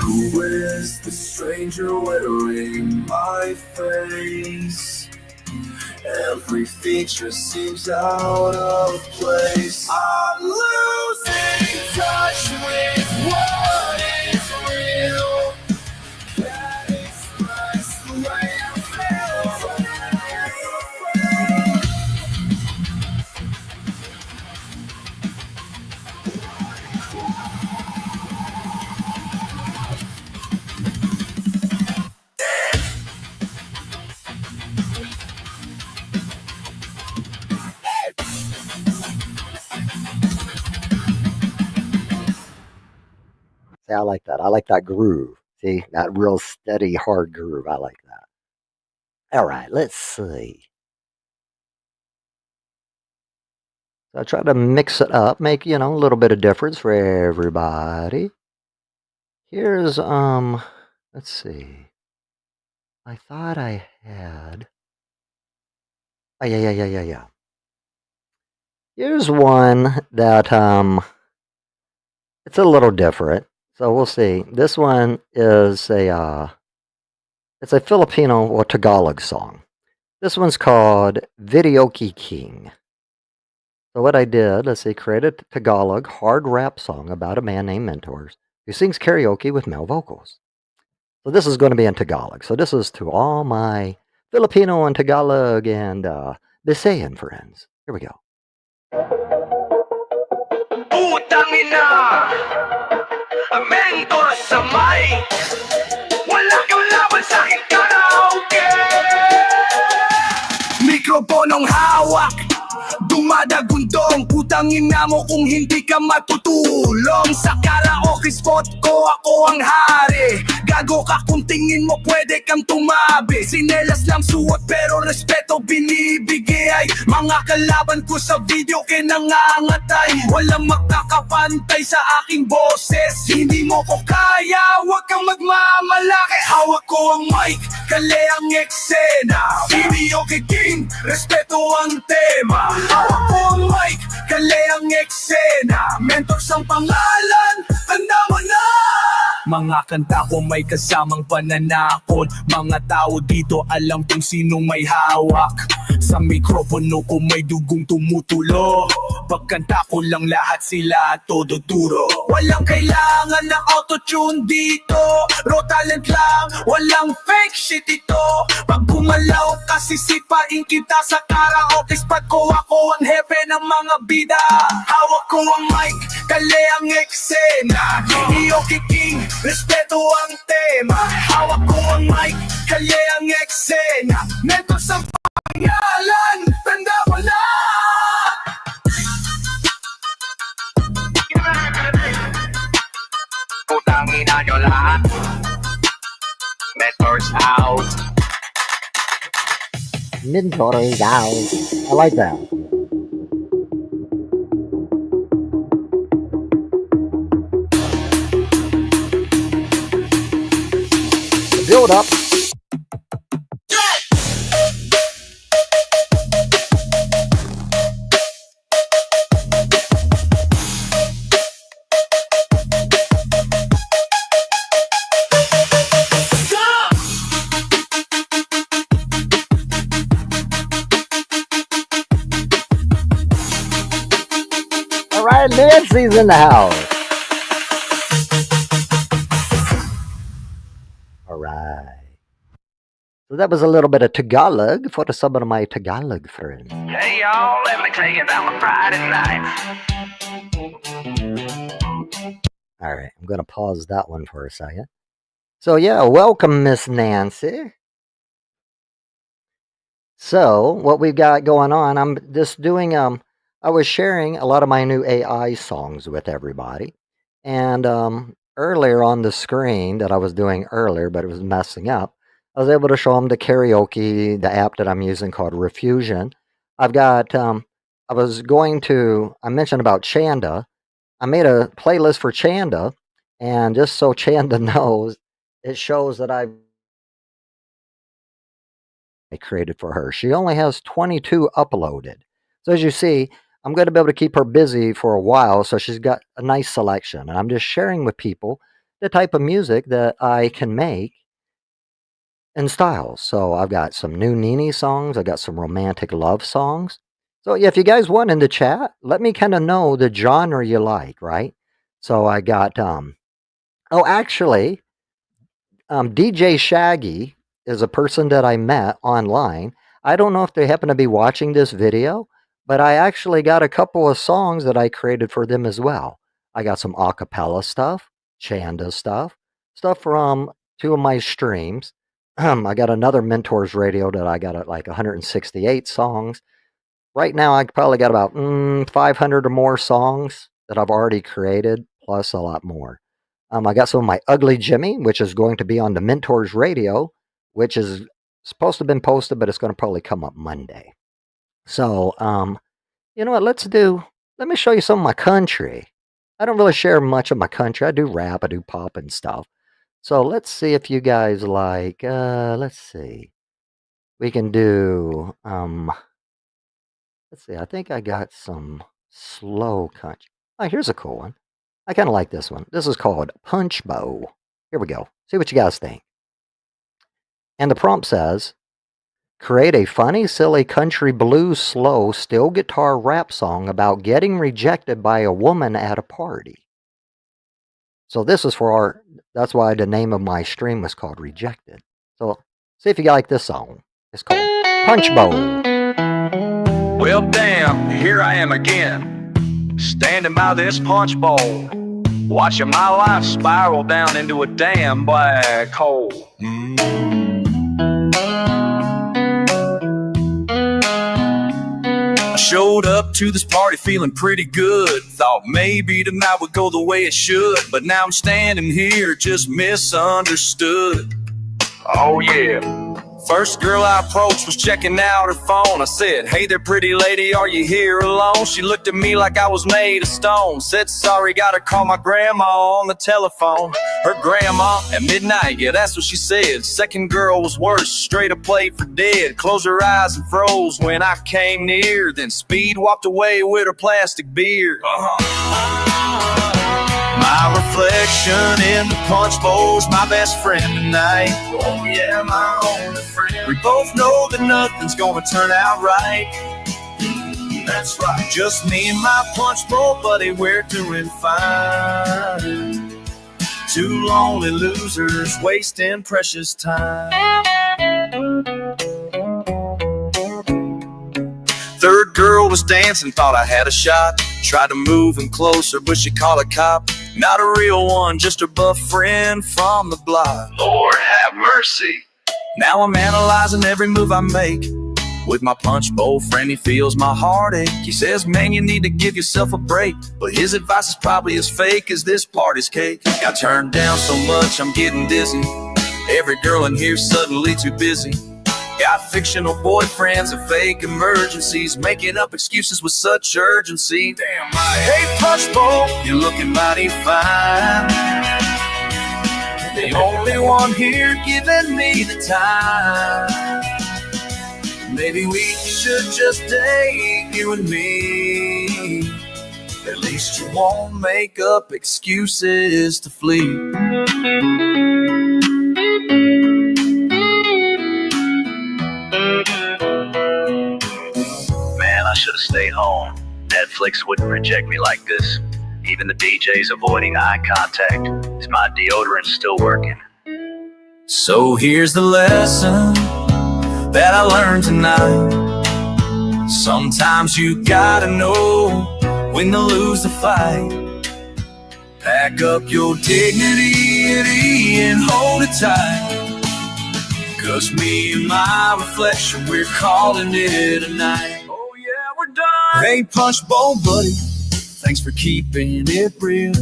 Who is the stranger wearing my face? Every feature seems out of place. I'm losing touch with what is real. Can't express the way I feel. See, I like that. I like that groove. See, that real steady, hard groove. I like that. All right, let's see. So I try to mix it up, make, a little bit of difference for everybody. Here's, let's see. I thought I had, oh, yeah. Here's one that, it's a little different. So we'll see. This one is it's a Filipino or Tagalog song. This one's called Karaoke King. So what I did, let's see, created a Tagalog hard rap song about a man named Mentors who sings karaoke with male vocals. So this is going to be in Tagalog. So this is to all my Filipino and Tagalog and Bisayan friends. Here we go. Putang ina, mentor sa mic. Wala kang laban sa aking karaoke. Mikroponong hawak, dumadagundong. Putang ina mo kung hindi ka matutulong. Sa karaoke spot ko, ako ang hari. Gago ka kung tingin mo pwede kang tumabi. Sinelas lang suot pero respeto binibigay. Mga kalaban ko sa video kinangangatay. Walang makakapantay sa aking boses. Hindi mo ko kaya, wag kang magmamalaki. Hawak ko ang mic, kale ang eksena. Karaoke King, respeto ang tema. Hawak ko ang mic, kale ang eksena. Mentors ang pangalan, tanda mo na. Mga kanta ko may kasamang pananakot. Mga tao dito alam kung sinong may hawak. Sa mikropono ko may dugong tumutulo. Pagkanta ko lang lahat sila todo duro. Walang kailangan ng autotune dito. Raw talent lang, walang fake shit ito. Pag gumalaw kasi sipain kita sa karaoke spot ko. Ako ang hepe ng mga bida. Hawak ko ang mic, kale ang eksena. Karaoke King, respeto ang tema. Hawak ko ang mic, kale ang eksena. Mentors ang pangalan, tanda mo na. Putangin na nyo lahat. Mentors out. Mentors out. I like that. Hold up. All right, Nancy's in the house. All right. So that was a little bit of Tagalog for some of my Tagalog friends. Hey y'all, let me take it down a Friday night. All right, I'm going to pause that one for a second. So yeah, welcome, Miss Nancy. So what we've got going on, I'm just doing, I was sharing a lot of my new AI songs with everybody. And earlier on the screen that I was doing earlier, but it was messing up, I was able to show them the Karaoke, the app that I'm using called Refusion. I've got, I mentioned about Chanda. I made a playlist for Chanda, and just so Chanda knows, it shows that I created for her. She only has 22 uploaded. So as you see, I'm going to be able to keep her busy for a while, so she's got a nice selection. And I'm just sharing with people the type of music that I can make in styles. So I've got some new Nini songs. I got some romantic love songs. So yeah, if you guys want in the chat, let me kind of know the genre you like, right? So I got, DJ Shaggy is a person that I met online. I don't know if they happen to be watching this video, but I actually got a couple of songs that I created for them as well. I got some acapella stuff, Chanda stuff from 2 of my streams. I got another Mentors Radio that I got at like 168 songs. Right now, I probably got about 500 or more songs that I've already created, plus a lot more. I got some of my Ugly Jimmy, which is going to be on the Mentors Radio, which is supposed to have been posted, but it's going to probably come up Monday. So, you know what? Let me show you some of my country. I don't really share much of my country. I do rap, I do pop and stuff. So let's see if you guys like, let's see. We can do, let's see. I think I got some slow country. Oh, here's a cool one. I kind of like this one. This is called Punch Bow. Here we go. See what you guys think. And the prompt says, create a funny, silly country blues slow steel guitar rap song about getting rejected by a woman at a party. So this is for that's why the name of my stream was called Rejected. So see if you like this song. It's called Punch Bowl. Well, damn, here I am again, standing by this punch bowl, watching my life spiral down into a damn black hole. I showed up to this party feeling pretty good. Thought maybe tonight would go the way it should, but now I'm standing here just misunderstood. Oh yeah. First girl I approached was checking out her phone. I said, hey there pretty lady, are you here alone? She looked at me like I was made of stone. Said sorry, gotta call my grandma on the telephone. Her grandma at midnight, yeah that's what she said. Second girl was worse, straight up played for dead. Closed her eyes and froze when I came near, then speed walked away with her plastic beer. My reflection in the punch bowl's my best friend tonight. Oh yeah, my only friend. We both know that nothing's gonna turn out right. That's right. Just me and my punch bowl buddy, we're doing fine. Two lonely losers wasting precious time. Third girl was dancing, thought I had a shot. Tried to move him closer, but she called a cop. Not a real one, just a buff friend from the block. Lord have mercy. Now I'm analyzing every move I make. With my punch bowl friend, he feels my heartache. He says, man, you need to give yourself a break. But his advice is probably as fake as this party's cake. Got turned down so much, I'm getting dizzy. Every girl in here's suddenly too busy. Got fictional boyfriends and fake emergencies, making up excuses with such urgency. Damn right. Hey, punch bowl, you're looking mighty fine. the only one here giving me the time. Maybe we should just date, you and me. At least you won't make up excuses to flee. Man, I should have stayed home. Netflix wouldn't reject me like this. Even the DJ's avoiding eye contact. Is my deodorant still working? So here's the lesson that I learned tonight. Sometimes you gotta know when to lose the fight. Pack up your dignity and hold it tight. 'Cause me and my reflection, we're calling it a night. Oh yeah, we're done. Hey, Punch Bowl buddy, thanks for keeping it real.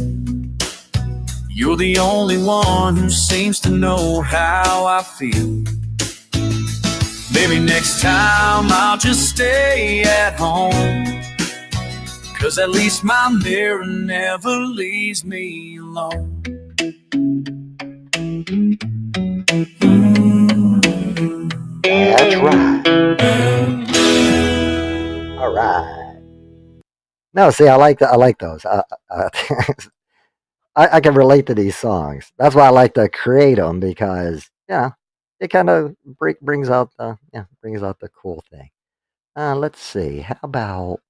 You're the only one who seems to know how I feel. Maybe next time I'll just stay at home, 'cause at least my mirror never leaves me alone. That's right. All right. No, see, I like those. I can relate to these songs. That's why I like to create them, because it kind of brings out the cool thing. Let's see. How about?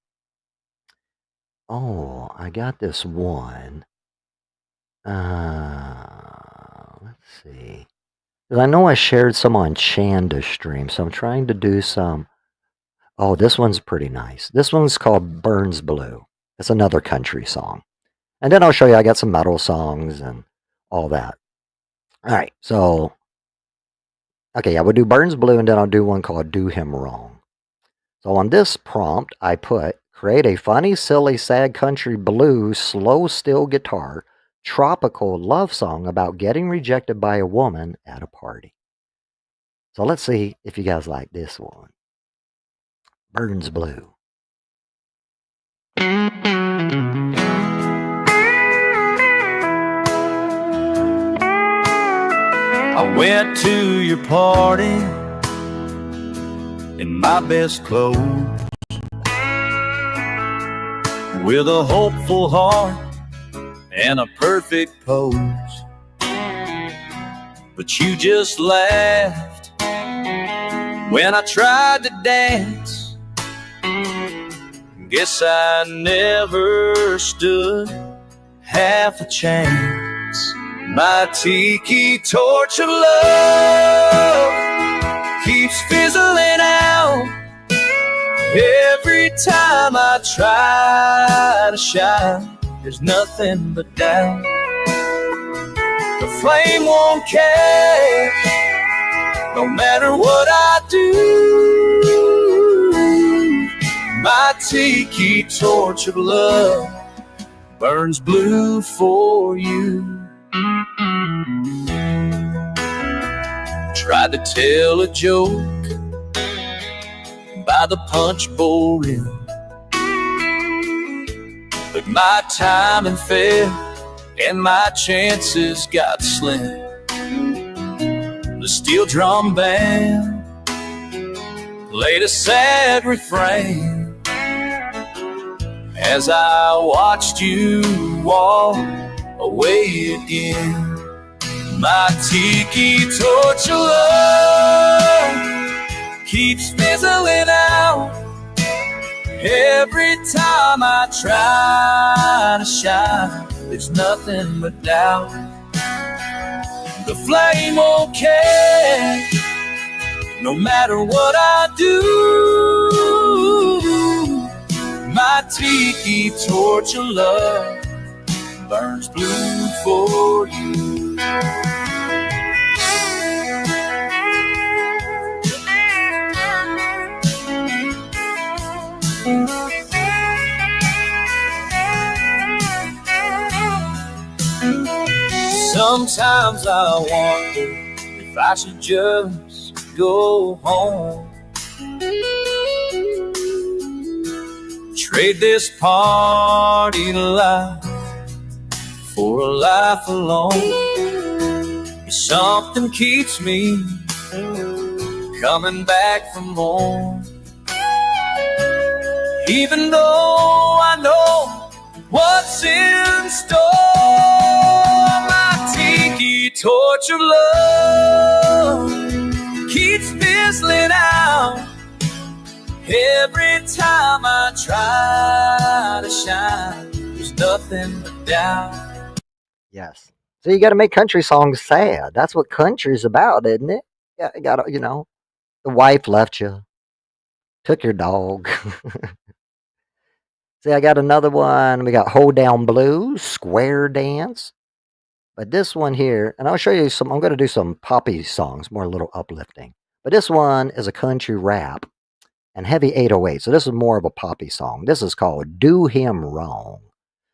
Oh, I got this one. Let's see. 'Cause I know I shared some on Chanda's stream, so I'm trying to do some. Oh, this one's pretty nice. This one's called Burns Blue. It's another country song. And then I'll show you I got some metal songs and all that. All right, so okay, I would do Burns Blue, and then I'll do one called Do Him Wrong. So on this prompt, I put create a funny, silly, sad country blues, slow, still guitar, tropical love song about getting rejected by a woman at a party. So let's see if you guys like this one. Burns Blue. I went to your party in my best clothes, with a hopeful heart and a perfect pose. But you just laughed when I tried to dance. Guess I never stood half a chance. My tiki torch of love keeps fizzling out. Every time I try to shine, there's nothing but doubt. The flame won't catch, no matter what I do. My tiki torch of love burns blue for you. Tried to tell a joke by the punch bowl rim, but my timing failed and my chances got slim. The steel drum band played a sad refrain as I watched you walk away again. My tiki torch of love keeps fizzling out. Every time I try to shine, there's nothing but doubt. The flame won't catch, no matter what I do. My tiki torch of love burns blue for you. Sometimes I wonder if I should just go home, trade this party life for a life alone. Something keeps me coming back for more. Even though I know what's in store, my tiki torch of love keeps fizzling out every time I try to shine. There's nothing but doubt. Yes. So you got to make country songs sad. That's what country's about, isn't it? Yeah, you got to, the wife left you, took your dog. See, I got another one. We got Hold Down Blues, Square Dance. But this one here, and I'll show you some, I'm going to do some poppy songs, more a little uplifting. But this one is a country rap and heavy 808. So this is more of a poppy song. This is called Do Him Wrong.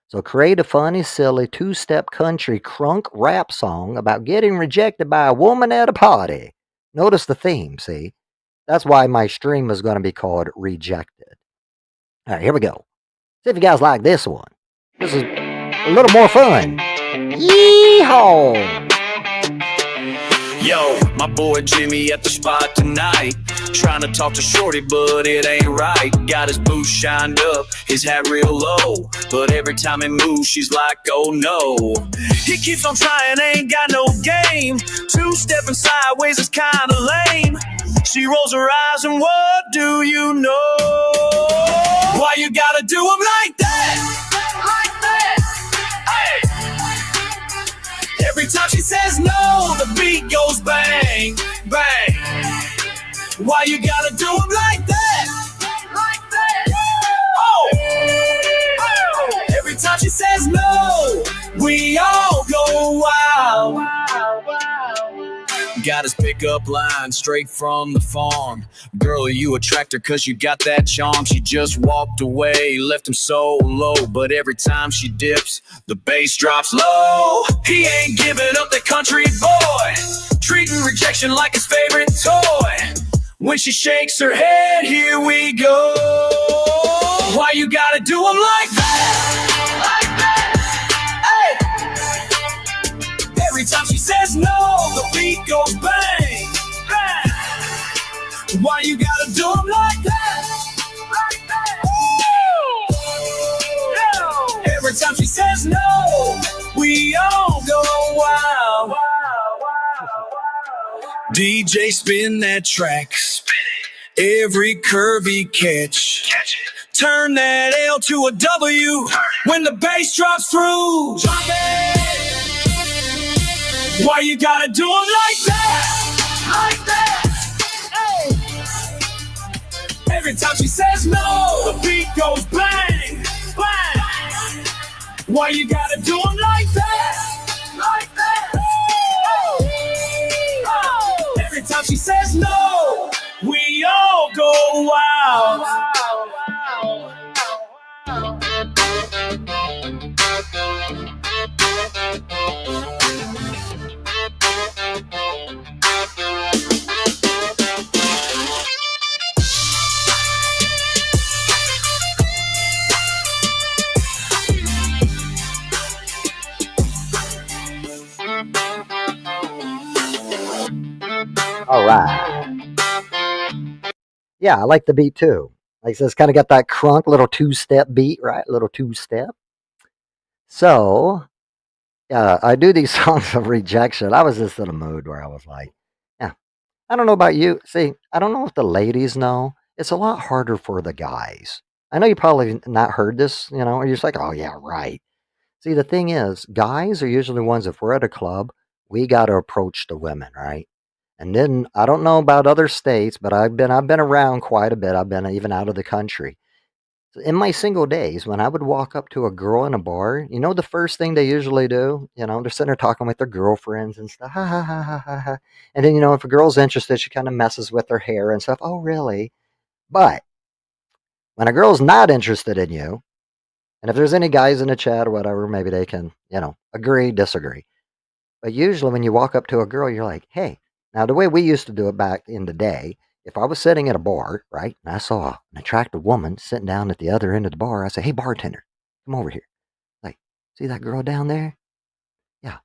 So create a funny, silly, two-step country crunk rap song about getting rejected by a woman at a party. Notice the theme, see? That's why my stream is going to be called Rejected. All right, here we go. See if you guys like this one. This is a little more fun. Yeehaw! Yo, my boy Jimmy at the spot tonight. Trying to talk to Shorty, but it ain't right. Got his boots shined up, his hat real low. But every time he moves, she's like, oh no. He keeps on trying, ain't got no game. Two-stepping sideways is kinda lame. She rolls her eyes and what do you know? Why you gotta do him like that? Like that? Hey! Every time she says no, the beat goes bang, bang. Why you gotta do him like that? Like that? Oh! Oh! Every time she says no, we all go wild. Got his pickup line straight from the farm. Girl, you attract her cause you got that charm. She just walked away, left him so low. But every time she dips, the bass drops low. He ain't giving up the country boy, treating rejection like his favorite toy. When she shakes her head, here we go. Why you gotta do him like that? Like that? Every time she says no, the beat goes bang, bang. Why you gotta do them like that? Like that? Every time she says no, we all go wild. DJ spin that track, every curve he catch it. Turn that L to a W when the bass drops through. Drop it. Why you gotta do 'em like that? Like that? Hey. Every time she says no, the beat goes bang, bang. Why you gotta do 'em like that? Like that? Oh. Every time she says no, we all go wild. All right. Yeah, I like the beat too. Like I said, it's kind of got that crunk little two-step beat, right? Little two-step. So, yeah, I do these songs of rejection. I was just in a mood where I was like, yeah, I don't know about you. See, I don't know if the ladies know. It's a lot harder for the guys. I know you probably not heard this, or you're just like, oh, yeah, right. See, the thing is, guys are usually ones, if we're at a club, we got to approach the women, right? And then I don't know about other states, but I've been around quite a bit. I've been even out of the country. In my single days, when I would walk up to a girl in a bar, the first thing they usually do, they're sitting there talking with their girlfriends and stuff, ha ha ha ha ha ha. And then, if a girl's interested, she kind of messes with her hair and stuff. Oh, really? But when a girl's not interested in you, and if there's any guys in the chat or whatever, maybe they can, agree, disagree. But usually when you walk up to a girl, you're like, hey, now the way we used to do it back in the day, if I was sitting at a bar, right, and I saw an attractive woman sitting down at the other end of the bar, I say, hey, bartender, come over here. Like, see that girl down there? Yeah.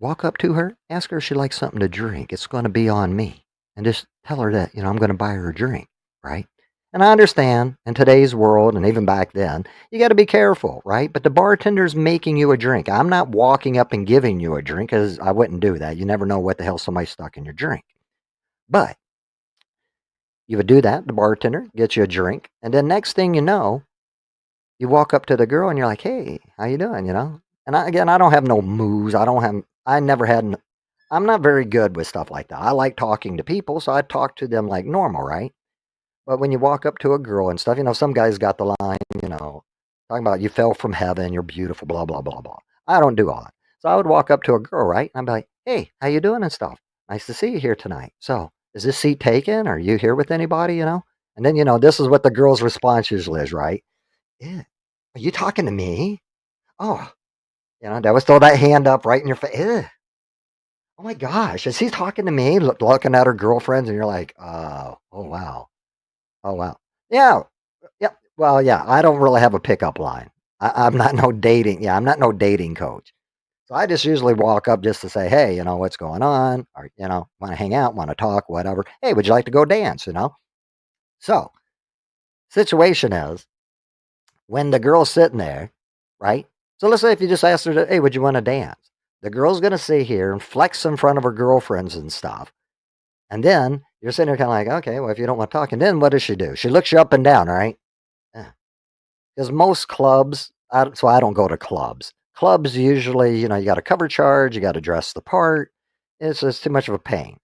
walk up to her, ask her if she likes something to drink. It's going to be on me. And just tell her that, I'm going to buy her a drink, right? And I understand in today's world, and even back then, you got to be careful, right? But the bartender's making you a drink. I'm not walking up and giving you a drink because I wouldn't do that. You never know what the hell somebody stuck in your drink. But you would do that. The bartender gets you a drink. And then next thing you know, you walk up to the girl and you're like, hey, how you doing? And again, I don't have no moves. I never had, I'm not very good with stuff like that. I like talking to people. So I talk to them like normal, right? But when you walk up to a girl and stuff, some guys got the line, talking about you fell from heaven, you're beautiful, blah, blah, blah, blah. I don't do all that. So I would walk up to a girl, right? And I'd be like, hey, how you doing and stuff? Nice to see you here tonight. So is this seat taken? Are you here with anybody, And then, this is what the girl's response usually is, right? Yeah. Are you talking to me? Oh, they always throw that hand up right in your face. Ew. Oh my gosh, is he talking to me? Looking at her girlfriends, and you're like, oh wow. Oh, wow. Yeah. Yeah. Well, yeah, I don't really have a pickup line. I'm not no dating. Yeah, I'm not no dating coach. So I just usually walk up just to say, hey, what's going on? Or, want to hang out, want to talk, whatever. Hey, would you like to go dance? So, situation is when the girl's sitting there, right? So let's say if you just asked her, hey, would you want to dance? The girl's going to sit here and flex in front of her girlfriends and stuff. And then you're sitting there kind of like, okay, well, if you don't want to talk, and then what does she do? She looks you up and down, right? Because most clubs, so I don't go to clubs. Clubs usually, you got a cover charge, you got to dress the part. It's just too much of a pain.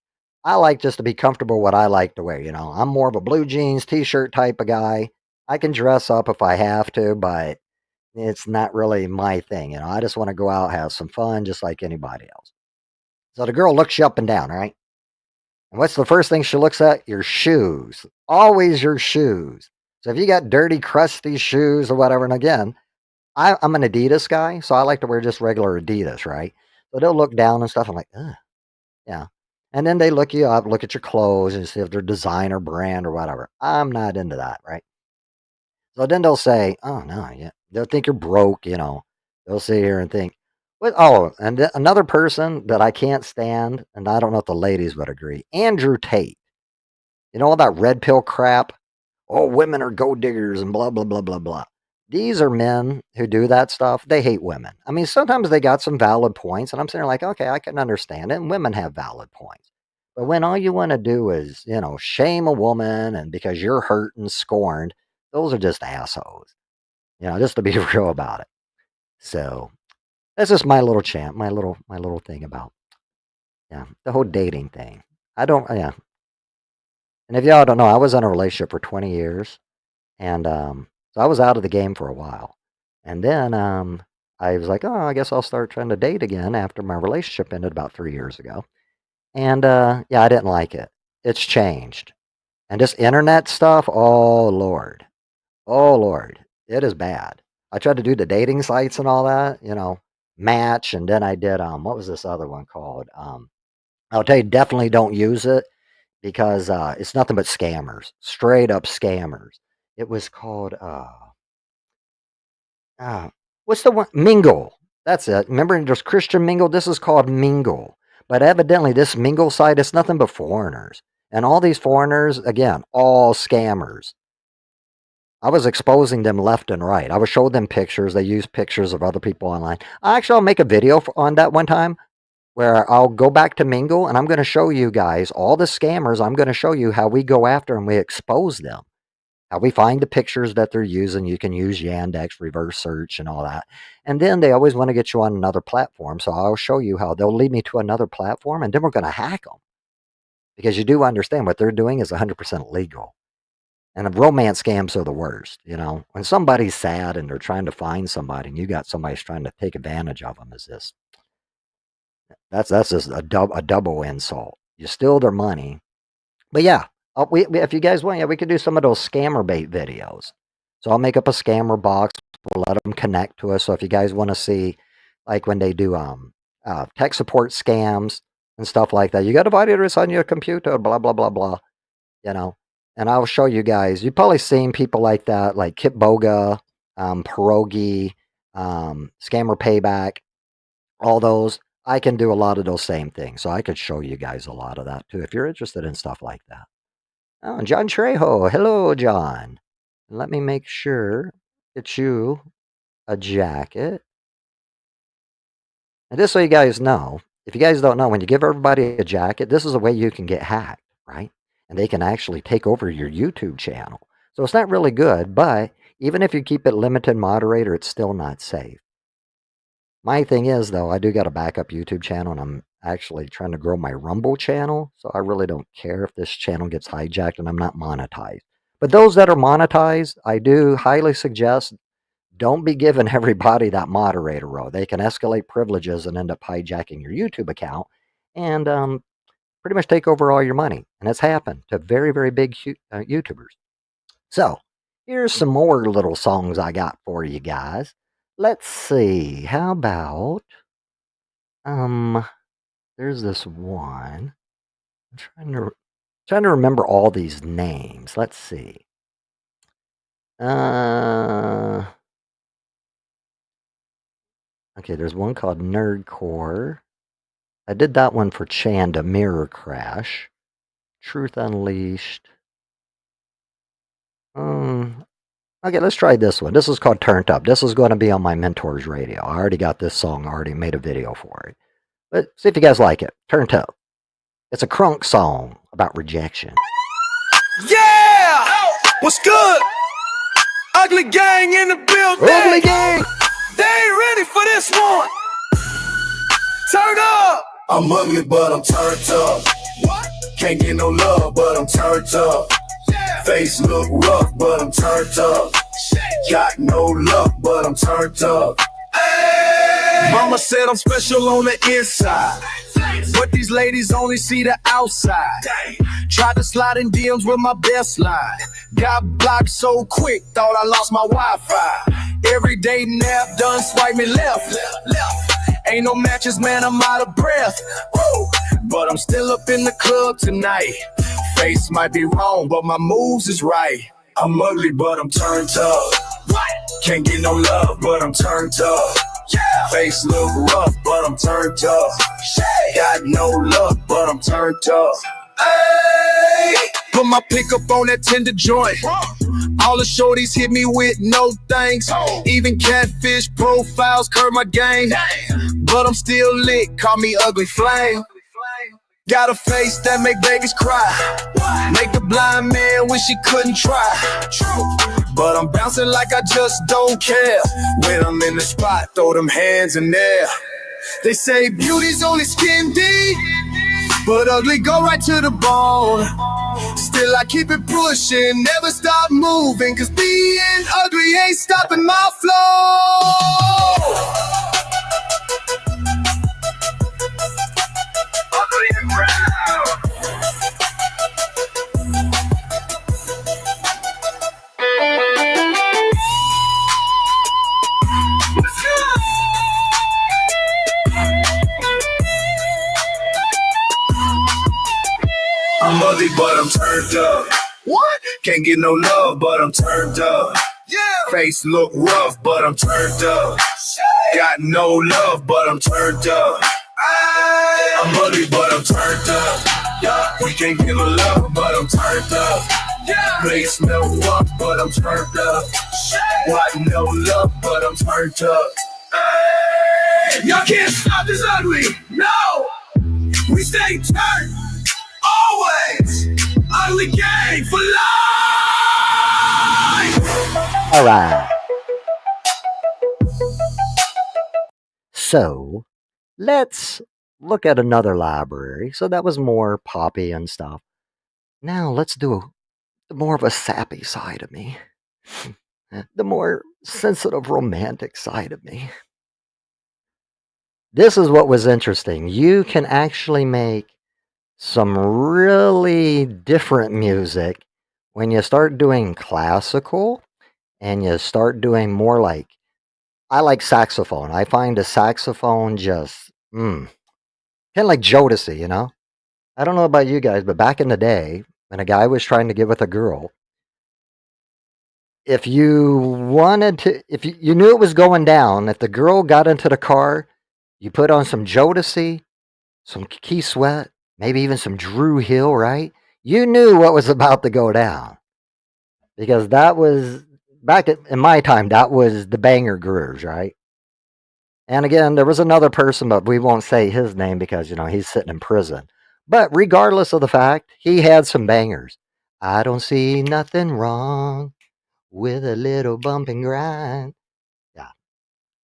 I like just to be comfortable what I like to wear. I'm more of a blue jeans, t-shirt type of guy. I can dress up if I have to, but it's not really my thing. I just want to go out, have some fun, just like anybody else. So the girl looks you up and down, right? And what's the first thing she looks at? Your shoes. Always your shoes. So if you got dirty, crusty shoes or whatever, and again, I'm an Adidas guy, so I like to wear just regular Adidas, right? So they'll look down and stuff. I'm like, ugh, yeah. And then they look you up, look at your clothes, and see if they're designer brand or whatever. I'm not into that, right? So then they'll say, oh, no, yeah. They'll think you're broke, They'll sit here and think, what? Oh, and another person that I can't stand, and I don't know if the ladies would agree, Andrew Tate. All that red pill crap? Oh, women are gold diggers and blah, blah, blah, blah, blah. These are men who do that stuff. They hate women. I mean, sometimes they got some valid points, and I'm sitting there like, okay, I can understand it, and women have valid points. But when all you want to do is, shame a woman and because you're hurt and scorned, those are just assholes. Just to be real about it. So that's just my little chant, my little thing about the whole dating thing. I don't And if y'all don't know, I was in a relationship for 20 years. And so I was out of the game for a while. And then I was like, oh, I guess I'll start trying to date again after my relationship ended about 3 years ago. And yeah, I didn't like it. It's changed. And this internet stuff, oh, Lord. Oh, Lord. It is bad. I tried to do the dating sites and all that, Match. And then I did, what was this other one called? I'll tell you, definitely don't use it because it's nothing but scammers, straight up scammers. It was called uh what's the one? Mingle. That's it. Remember there's Christian Mingle? This is called Mingle. But evidently this Mingle site is nothing but foreigners. And all these foreigners, again, all scammers. I was exposing them left and right. I would show them pictures. They use pictures of other people online. I'll make a video on that one time where I'll go back to Mingle and I'm going to show you guys all the scammers. I'm going to show you how we go after and we expose them. How we find the pictures that they're using. You can use Yandex, reverse search, and all that. And then they always want to get you on another platform. So I'll show you how they'll lead me to another platform, and then we're going to hack them. Because you do understand what they're doing is 100% legal. And the romance scams are the worst. When somebody's sad and they're trying to find somebody, and you got somebody trying to take advantage of them, that's just a double insult. You steal their money. But yeah, if you guys want, yeah, we could do some of those scammer bait videos. So I'll make up a scammer box. We'll let them connect to us. So if you guys want to see, like when they do tech support scams and stuff like that, you got a virus on your computer, blah, blah, blah, blah, And I'll show you guys. You've probably seen people like that, like Kip Boga, Pierogi, Scammer Payback, all those. I can do a lot of those same things. So I could show you guys a lot of that too if you're interested in stuff like that. Oh, John Trejo. Hello, John. Let me make sure get you a jacket. And just so you guys know, if you guys don't know, when you give everybody a jacket, this is a way you can get hacked, right? And they can actually take over your YouTube channel. So it's not really good, but even if you keep it limited moderator, it's still not safe. My thing is, though, I do got a backup YouTube channel, and I'm actually trying to grow my Rumble channel. So I really don't care if this channel gets hijacked and I'm not monetized. But those that are monetized, I do highly suggest don't be giving everybody that moderator role. They can escalate privileges and end up hijacking your YouTube account and pretty much take over all your money. And it's happened to very, very big YouTubers. So here's some more little songs I got for you guys. Let's see. How about there's this one. I'm trying to remember all these names. Let's see. Okay, there's one called Nerdcore. I did that one for Chanda, Mirror Crash. Truth Unleashed. Okay, let's try this one. This is called Turned Up. This is going to be on my Mentors Radio. I already got this song. I already made a video for it. But see if you guys like it. Turned Up. It's a crunk song about rejection. Yeah! What's good? Ugly gang in the building. Ugly gang! They ain't ready for this one. Turn up. I'm ugly, but I'm turned up. What? Can't get no love, but I'm turned up. Yeah. Face look rough, but I'm turned up. Got no luck, but I'm turned up. Hey. Mama said I'm special on the inside, but these ladies only see the outside. Tried to slide in DMs with my best line. Got blocked so quick, thought I lost my Wi-Fi. Everyday nap done, swipe me left. Ain't no matches, man, I'm out of breath. Woo. But I'm still up in the club tonight. Face might be wrong, but my moves is right. I'm ugly, but I'm turned up. Can't get no love, but I'm turned up. Face look rough, but I'm turned up. Got no luck, but I'm turned up. Hey, put my pickup on that tender joint. All the shorties hit me with no thanks. Even catfish profiles curb my game. But I'm still lit, call me ugly flame. Got a face that make babies cry. Make a blind man wish he couldn't try. But I'm bouncing like I just don't care. When I'm in the spot, throw them hands in there. They say beauty's only skin deep, but ugly go right to the bone. Still I keep it pushing, never stop moving, cause being ugly ain't stopping my flow. Ugly and proud. I'm ugly, but I'm turned up. What? Can't get no love, but I'm turned up. Yeah. Face look rough, but I'm turned up. Got no love, but I'm turned up. I'm ugly, but I'm turned up. Yeah. We can't get no love, but I'm turned up. Yeah. Place smell rough, but I'm turned up. Got no love, but I'm turned up. Hey. Y'all can't stop this ugly. No. We stay turned. Always ugly gang for life. All right. So let's look at another library. So that was more poppy and stuff. Now let's do more of a sappy side of me. The more sensitive romantic side of me. This is what was interesting. You can actually make some really different music when you start doing classical and you start doing more like, I like saxophone. I find a saxophone just, kind of like Jodeci, you know? I don't know about you guys, but back in the day, when a guy was trying to get with a girl, if you wanted to, if you knew it was going down, if the girl got into the car, You put on some Jodeci, some Key Sweat, maybe even some Drew Hill, right? You knew what was about to go down because that was in my time. That was the banger grooves, right? And again, there was another person, but we won't say his name because he's sitting in prison. But regardless of the fact, he had some bangers. I don't see nothing wrong with a little bump and grind. Yeah.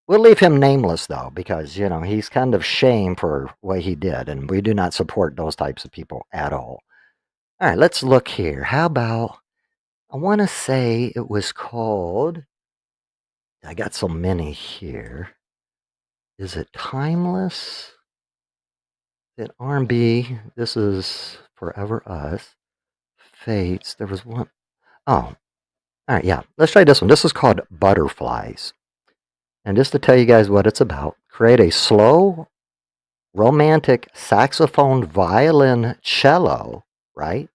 We'll leave him nameless though, because he's kind of shamed for what he did, and we do not support those types of people at all. All right, let's look here. How about I want to say it was called. I got so many here. Is it Timeless? Is it R&B? This is Forever Us. Fates. There was one. Oh, all right, yeah. Let's try this one. This is called Butterflies. And just to tell you guys what it's about, create a slow, romantic saxophone, violin, cello, right?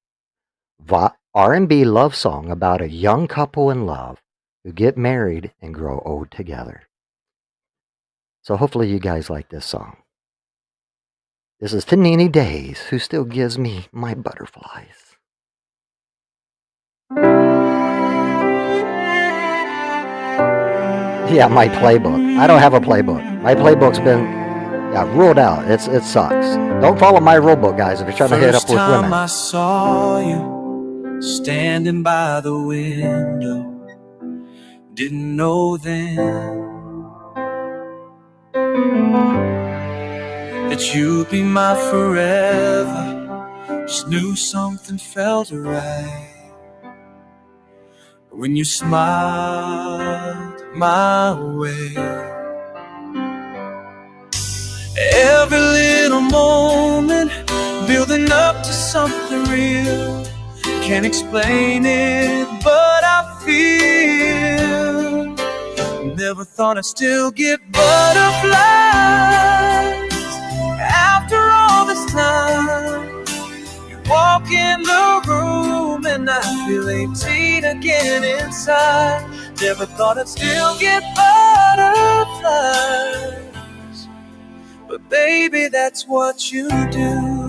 R&B love song about a young couple in love who get married and grow old together. So hopefully you guys like this song. This is Panini Days, who still gives me my butterflies. Yeah, my playbook. I don't have a playbook. My playbook's been ruled out. It sucks. Don't follow my rule book, guys, if you're trying to hit up with women. I saw you standing by the window. Didn't know then that you'd be my forever. Just knew something felt right when you smiled my way. Every little moment building up to something real. Can't explain it, but I feel. Never thought I'd still get butterflies after all this time. You walk in the room and I feel 18 again inside. Never thought I'd still get butterflies, but baby, that's what you do.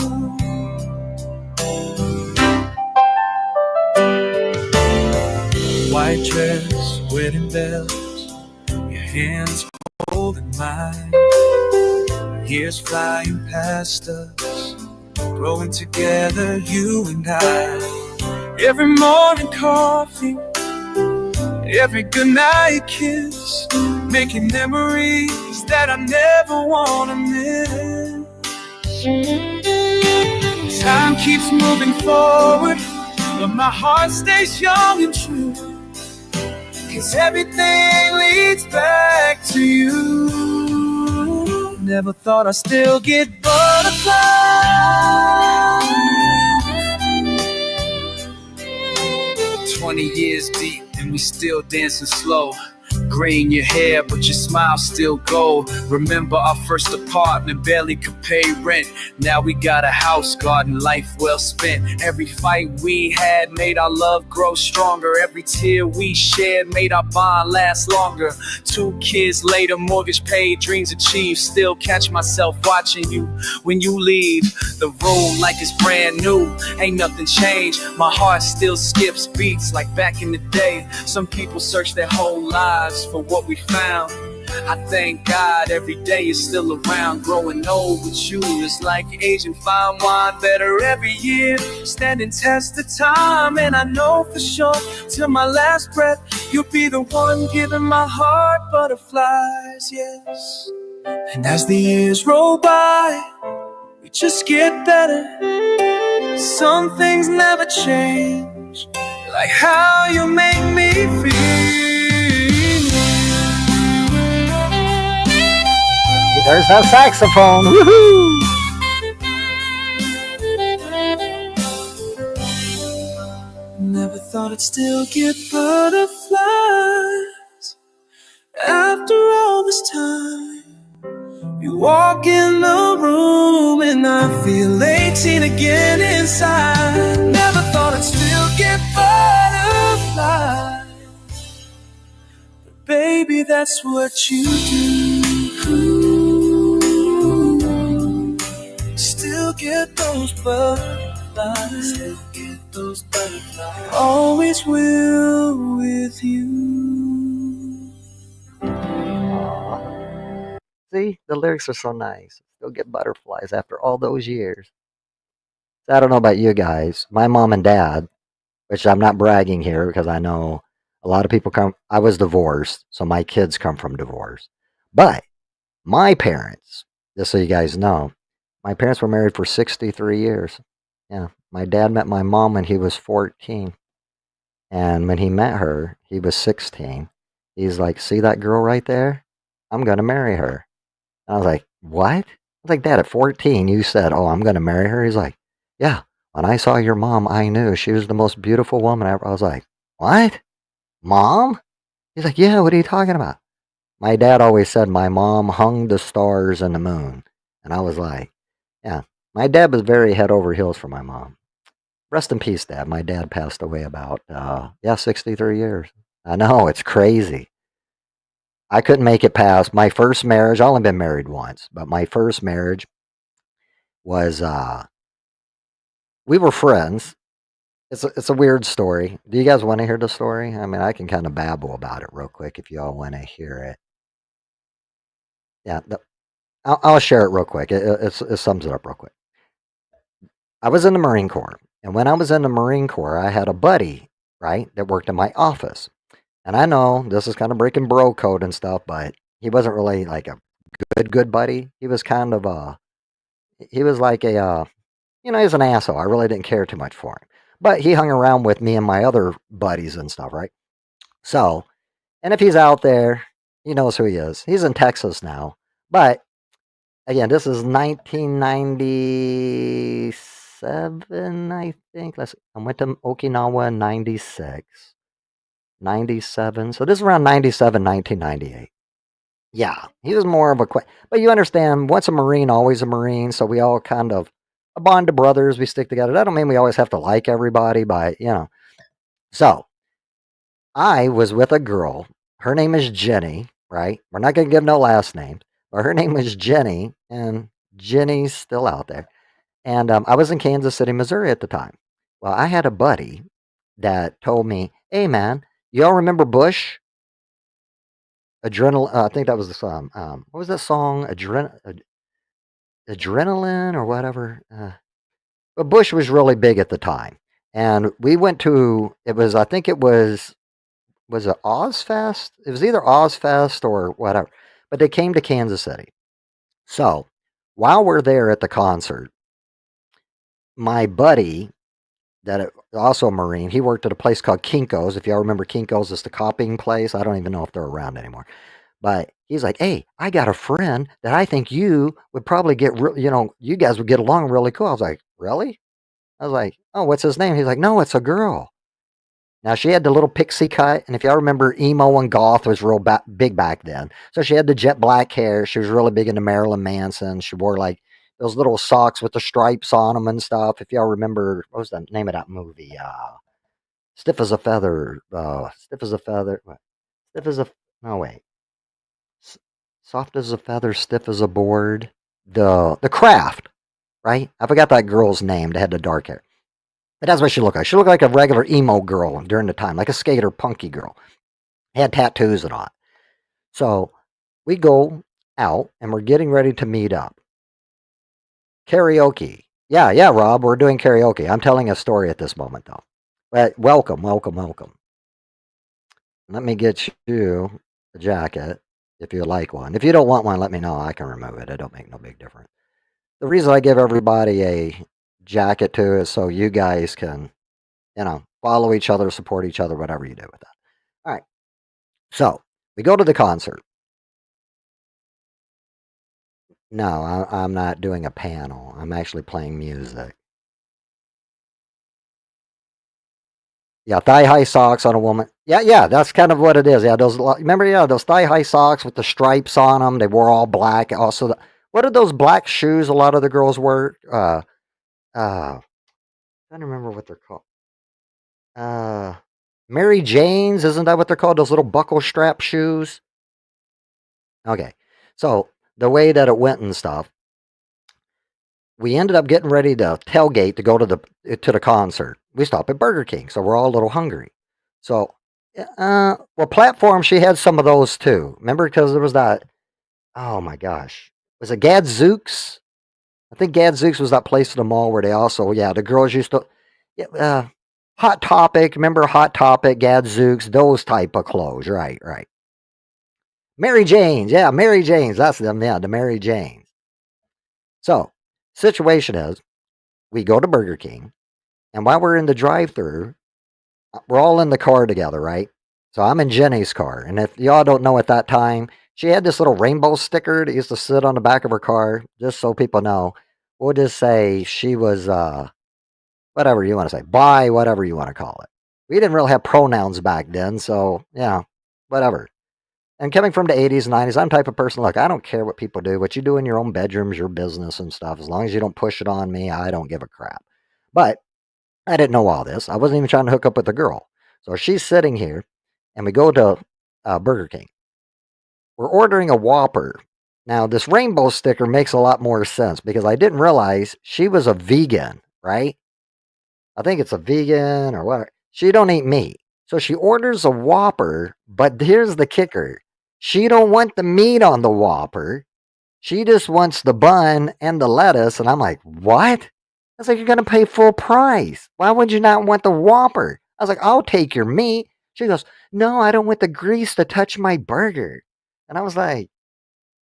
White dress, wedding bells, your hands holding mine. Years flying past us, growing together, you and I. Every morning coffee, every goodnight kiss, making memories that I never wanna miss. Time keeps moving forward, but my heart stays young and true. 'Cause everything leads back to you. Never thought I'd still get butterflies. 20 years deep and we still dancing slow. Gray in your hair, but your smile still gold. Remember our first apartment, barely could pay rent. Now we got a house, garden, life well spent. Every fight we had made our love grow stronger. Every tear we shared made our bond last longer. 2 kids later, mortgage paid, dreams achieved. Still catch myself watching you when you leave the room like it's brand new. Ain't nothing changed, my heart still skips beats like back in the day. Some people search their whole lives for what we found. I thank God every day is still around. Growing old with you is like aging fine wine, better every year, standing test of time. And I know for sure, till my last breath, you'll be the one giving my heart butterflies, yes. And as the years roll by, we just get better. Some things never change, like how you make me feel. There's that saxophone. Woohoo! Never thought I'd still get butterflies after all this time. You walk in the room and I feel 18 again inside. Never thought I'd still get butterflies, but baby, that's what you do. get those butterflies. Still get those butterflies. Always will with you. Aw. See, the lyrics are so nice. Still get butterflies after all those years. So I don't know about you guys. My mom and dad, which I'm not bragging here because I know a lot of people come. I was divorced, so my kids come from divorce. But my parents, just so you guys know, my parents were married for 63 years. Yeah, my dad met my mom when he was 14. And when he met her, he was 16. He's like, see that girl right there? I'm going to marry her. And I was like, what? I was like, Dad, at 14, you said, oh, I'm going to marry her? He's like, yeah. When I saw your mom, I knew she was the most beautiful woman ever. I was like, what? Mom? He's like, yeah, what are you talking about? My dad always said my mom hung the stars and the moon. And I was like, yeah. My dad was very head over heels for my mom. Rest in peace, Dad. My dad passed away about, 63 years. I know, it's crazy. I couldn't make it past my first marriage. I've only been married once, but my first marriage was, we were friends. It's a weird story. Do you guys want to hear the story? I mean, I can kind of babble about it real quick if y'all want to hear it. Yeah, I'll share it real quick. It sums it up real quick. I was in the Marine Corps, and when I was in the Marine Corps, I had a buddy, right, that worked in my office. And I know this is kind of breaking bro code and stuff, but he wasn't really like a good buddy. He was kind of he was like a, he's an asshole. I really didn't care too much for him. But he hung around with me and my other buddies and stuff, right? So, and if he's out there, he knows who he is. He's in Texas now. But again, this is 1997, I think. I went to Okinawa in 96, 97. So this is around 97, 1998. Yeah, he was more of a but you understand, once a Marine, always a Marine. So we all kind of a bond of brothers. We stick together. That don't mean we always have to like everybody, but So I was with a girl. Her name is Jenny, right? We're not going to give no last names, but her name was Jenny, and Jenny's still out there. And I was in Kansas City, Missouri at the time. Well, I had a buddy that told me, "Hey, man, you all remember Bush? Adrenaline." I think that was the song. What was that song? Adrenaline or whatever. But Bush was really big at the time, and we went to. It was. I think it was. Was it Ozfest? It was either Ozfest or whatever. But they came to Kansas City. So while we're there at the concert, my buddy, also a Marine, he worked at a place called Kinko's. If y'all remember Kinko's, it's the copying place. I don't even know if they're around anymore. But he's like, hey, I got a friend that I think you would probably you guys would get along really cool. I was like, really? I was like, oh, what's his name? He's like, no, it's a girl. Now, she had the little pixie cut, and if y'all remember, emo and goth was real big back then. So she had the jet black hair. She was really big into Marilyn Manson. She wore like those little socks with the stripes on them and stuff. If y'all remember, what was the name of that movie? Stiff as a Feather. Stiff as a Feather. What? Stiff as a. No, wait. Soft as a feather, stiff as a board. The Craft, right? I forgot that girl's name that had the dark hair. But that's what she looked like. She looked like a regular emo girl during the time, like a skater, punky girl. Had tattoos and all. So we go out and we're getting ready to meet up. Karaoke. Yeah, Rob, we're doing karaoke. I'm telling a story at this moment, though. But welcome. Let me get you a jacket if you like one. If you don't want one, let me know. I can remove it. It don't make no big difference. The reason I give everybody a jacket too is so you guys can, follow each other, support each other, whatever you do with that. All right. So we go to the concert. No, I'm not doing a panel. I'm actually playing music. Yeah, thigh-high socks on a woman. Yeah, that's kind of what it is. Yeah, remember, those thigh-high socks with the stripes on them. They were all black. Also, what are those black shoes a lot of the girls wear? I don't remember what they're called. Mary Jane's, isn't that what they're called? Those little buckle strap shoes? Okay, so the way that it went and stuff, we ended up getting ready to tailgate to go to the concert. We stopped at Burger King, so we're all a little hungry. So, well, platform, she had some of those too. Remember, because there was that. Oh my gosh, was it Gadzooks? I think Gadzooks was that place in the mall where they also, yeah, the girls used to. Yeah, Hot Topic, remember Hot Topic, Gadzooks, those type of clothes. Right, right. Mary Jane's, yeah, Mary Jane's. That's them, yeah, the Mary Jane's. So, situation is, we go to Burger King, and while we're in the drive-through, we're all in the car together, right? So I'm in Jenny's car, and if y'all don't know, at that time, she had this little rainbow sticker that used to sit on the back of her car. Just so people know, we'll just say she was whatever you want to say, bi, whatever you want to call it. We didn't really have pronouns back then, so yeah, whatever. And coming from the 80s, 90s, I'm the type of person, look, I don't care what people do. What you do in your own bedroom's your business and stuff. As long as you don't push it on me, I don't give a crap. But I didn't know all this. I wasn't even trying to hook up with a girl. So she's sitting here, and we go to Burger King. We're ordering a Whopper. Now, this rainbow sticker makes a lot more sense because I didn't realize she was a vegan, right? I think it's a vegan or what. She don't eat meat. So she orders a Whopper, but here's the kicker. She don't want the meat on the Whopper. She just wants the bun and the lettuce. And I'm like, what? I was like, you're going to pay full price. Why would you not want the Whopper? I was like, I'll take your meat. She goes, no, I don't want the grease to touch my burger. And I was like,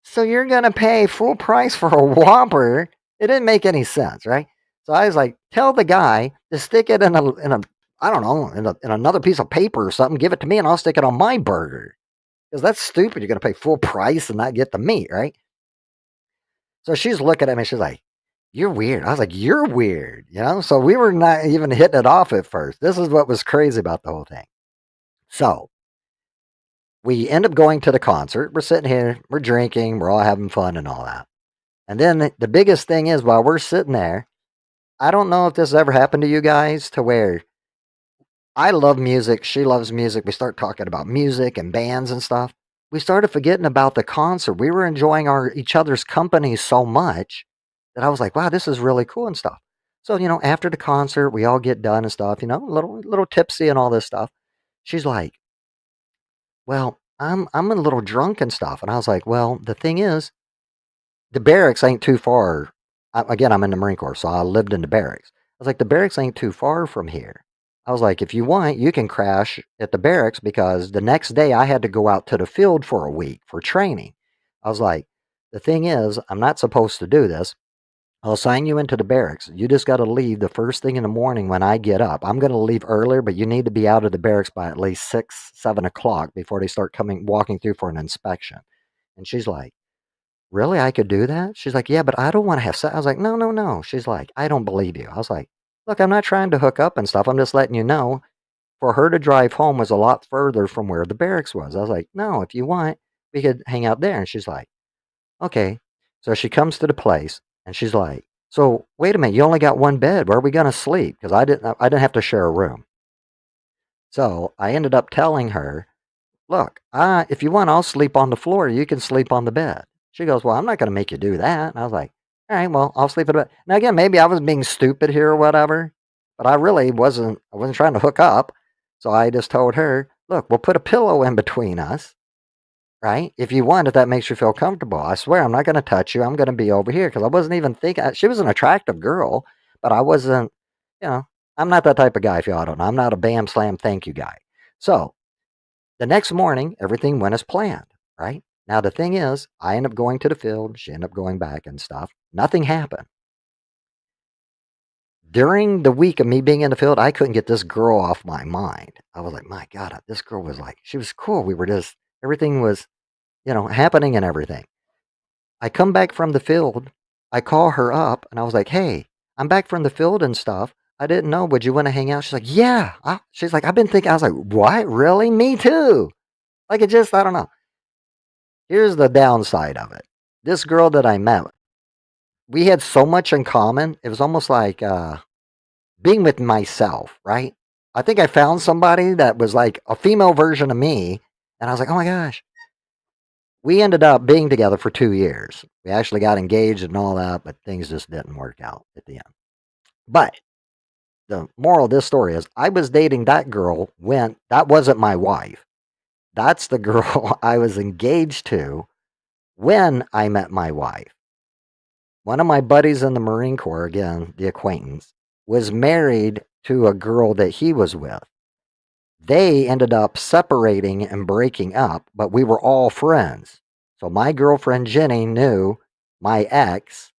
so you're going to pay full price for a Whopper? It didn't make any sense, right? So I was like, tell the guy to stick it in a I don't know, in another piece of paper or something. Give it to me and I'll stick it on my burger. Because that's stupid. You're going to pay full price and not get the meat, right? So she's looking at me. She's like, you're weird. I was like, you're weird. You know? So we were not even hitting it off at first. This is what was crazy about the whole thing. So we end up going to the concert. We're sitting here, we're drinking, we're all having fun and all that. And then the biggest thing is, while we're sitting there, I don't know if this has ever happened to you guys, to where I love music, she loves music. We start talking about music and bands and stuff. We started forgetting about the concert. We were enjoying each other's company so much that I was like, wow, this is really cool and stuff. So, after the concert, we all get done and stuff, a little tipsy and all this stuff. She's like, well, I'm a little drunk and stuff. And I was like, well, the thing is, the barracks ain't too far. Again, I'm in the Marine Corps, so I lived in the barracks. I was like, the barracks ain't too far from here. I was like, if you want, you can crash at the barracks, because the next day I had to go out to the field for a week for training. I was like, the thing is, I'm not supposed to do this. I'll sign you into the barracks. You just got to leave the first thing in the morning when I get up. I'm going to leave earlier, but you need to be out of the barracks by at least 6, 7 o'clock before they start walking through for an inspection. And she's like, really? I could do that? She's like, yeah, but I don't want to have sex. I was like, no, no, no. She's like, I don't believe you. I was like, look, I'm not trying to hook up and stuff. I'm just letting you know. For her to drive home was a lot further from where the barracks was. I was like, no, if you want, we could hang out there. And she's like, okay. So she comes to the place and she's like, so wait a minute, you only got one bed. Where are we going to sleep? Because I didn't have to share a room. So I ended up telling her, look, if you want, I'll sleep on the floor. You can sleep on the bed. She goes, well, I'm not going to make you do that. And I was like, all right, well, I'll sleep in the bed. Now, again, maybe I was being stupid here or whatever, but I really wasn't. I wasn't trying to hook up. So I just told her, look, we'll put a pillow in between us, right? If you want, if that makes you feel comfortable. I swear I'm not going to touch you. I'm going to be over here, because I wasn't even thinking. She was an attractive girl, but I wasn't, I'm not that type of guy, if y'all don't know. I'm not a bam, slam, thank you guy. So the next morning, everything went as planned, right? Now, the thing is, I ended up going to the field. She ended up going back and stuff. Nothing happened. During the week of me being in the field, I couldn't get this girl off my mind. I was like, my God, this girl was like, she was cool. We were just, everything was, happening and everything. I come back from the field. I call her up and I was like, hey, I'm back from the field and stuff. I didn't know. Would you want to hang out? She's like, yeah. She's like, I've been thinking. I was like, what? Really? Me too. Like, it just, I don't know. Here's the downside of it. This girl that I met, we had so much in common. It was almost like being with myself, right? I think I found somebody that was like a female version of me. And I was like, oh my gosh. We ended up being together for 2 years. We actually got engaged and all that, but things just didn't work out at the end. But the moral of this story is I was dating that girl when that wasn't my wife. That's the girl I was engaged to when I met my wife. One of my buddies in the Marine Corps, again, the acquaintance, was married to a girl that he was with. They ended up separating and breaking up, but we were all friends. So my girlfriend Jenny knew my ex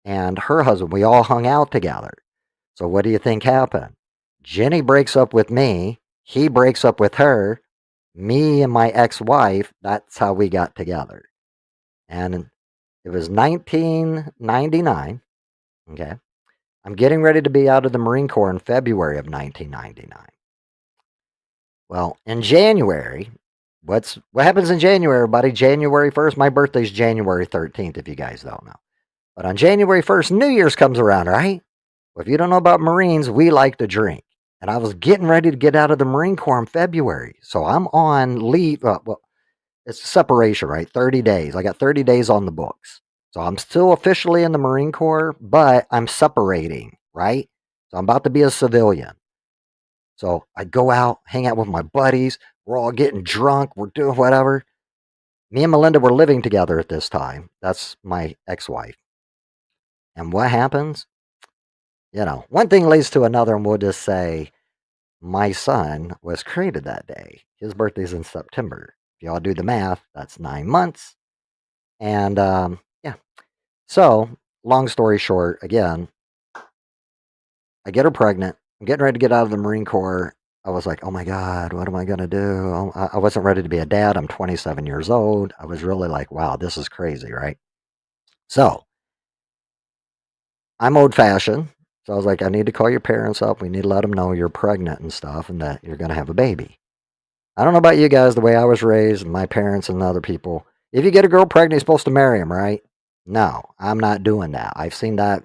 and her husband. We all hung out together. So what do you think happened? Jenny breaks up with me. He breaks up with her. Me and my ex-wife, that's how we got together. And it was 1999. Okay. I'm getting ready to be out of the Marine Corps in February of 1999. Well, in January, what happens in January, everybody? January 1st, my birthday's January 13th, if you guys don't know. But on January 1st, New Year's comes around, right? Well, if you don't know about Marines, we like to drink. And I was getting ready to get out of the Marine Corps in February. So I'm on leave. Well, it's a separation, right? 30 days. I got 30 days on the books. So I'm still officially in the Marine Corps, but I'm separating, right? So I'm about to be a civilian. So I go out, hang out with my buddies. We're all getting drunk. We're doing whatever. Me and Melinda were living together at this time. That's my ex-wife. And what happens? One thing leads to another, and we'll just say my son was created that day. His birthday's in September. If y'all do the math, that's 9 months. And yeah. So, long story short, again, I get her pregnant. I'm getting ready to get out of the Marine Corps. I was like, oh my God, what am I going to do? I wasn't ready to be a dad. I'm 27 years old. I was really like, wow, this is crazy, right? So, I'm old fashioned. So I was like, I need to call your parents up. We need to let them know you're pregnant and stuff and that you're going to have a baby. I don't know about you guys, the way I was raised, and my parents and other people. If you get a girl pregnant, you're supposed to marry them, right? No, I'm not doing that. I've seen that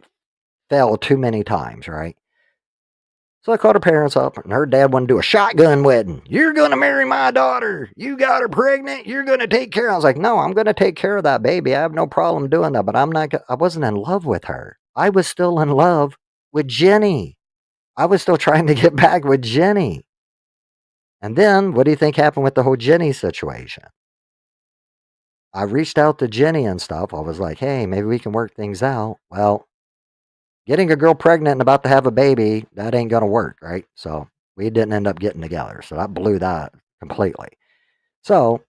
fail too many times, right? So I called her parents up, and her dad wanted to do a shotgun wedding. You're going to marry my daughter. You got her pregnant. You're going to take care of her. I was like, no, I'm going to take care of that baby. I have no problem doing that, but I wasn't in love with her. I was still in love with Jenny. I was still trying to get back with Jenny. And then, what do you think happened with the whole Jenny situation? I reached out to Jenny and stuff. I was like, hey, maybe we can work things out. Well, getting a girl pregnant and about to have a baby, that ain't going to work, right? So we didn't end up getting together. So that blew that completely. So,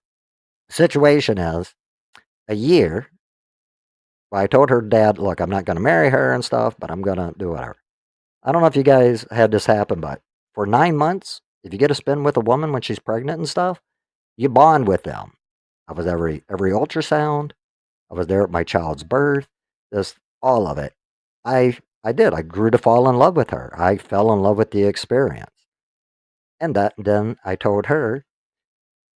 situation is a year. Well, I told her dad, look, I'm not going to marry her and stuff, but I'm going to do whatever. I don't know if you guys had this happen, but for 9 months, if you get to spend with a woman when she's pregnant and stuff, you bond with them. I was every ultrasound. I was there at my child's birth. Just all of it. I did. I grew to fall in love with her. I fell in love with the experience. And then I told her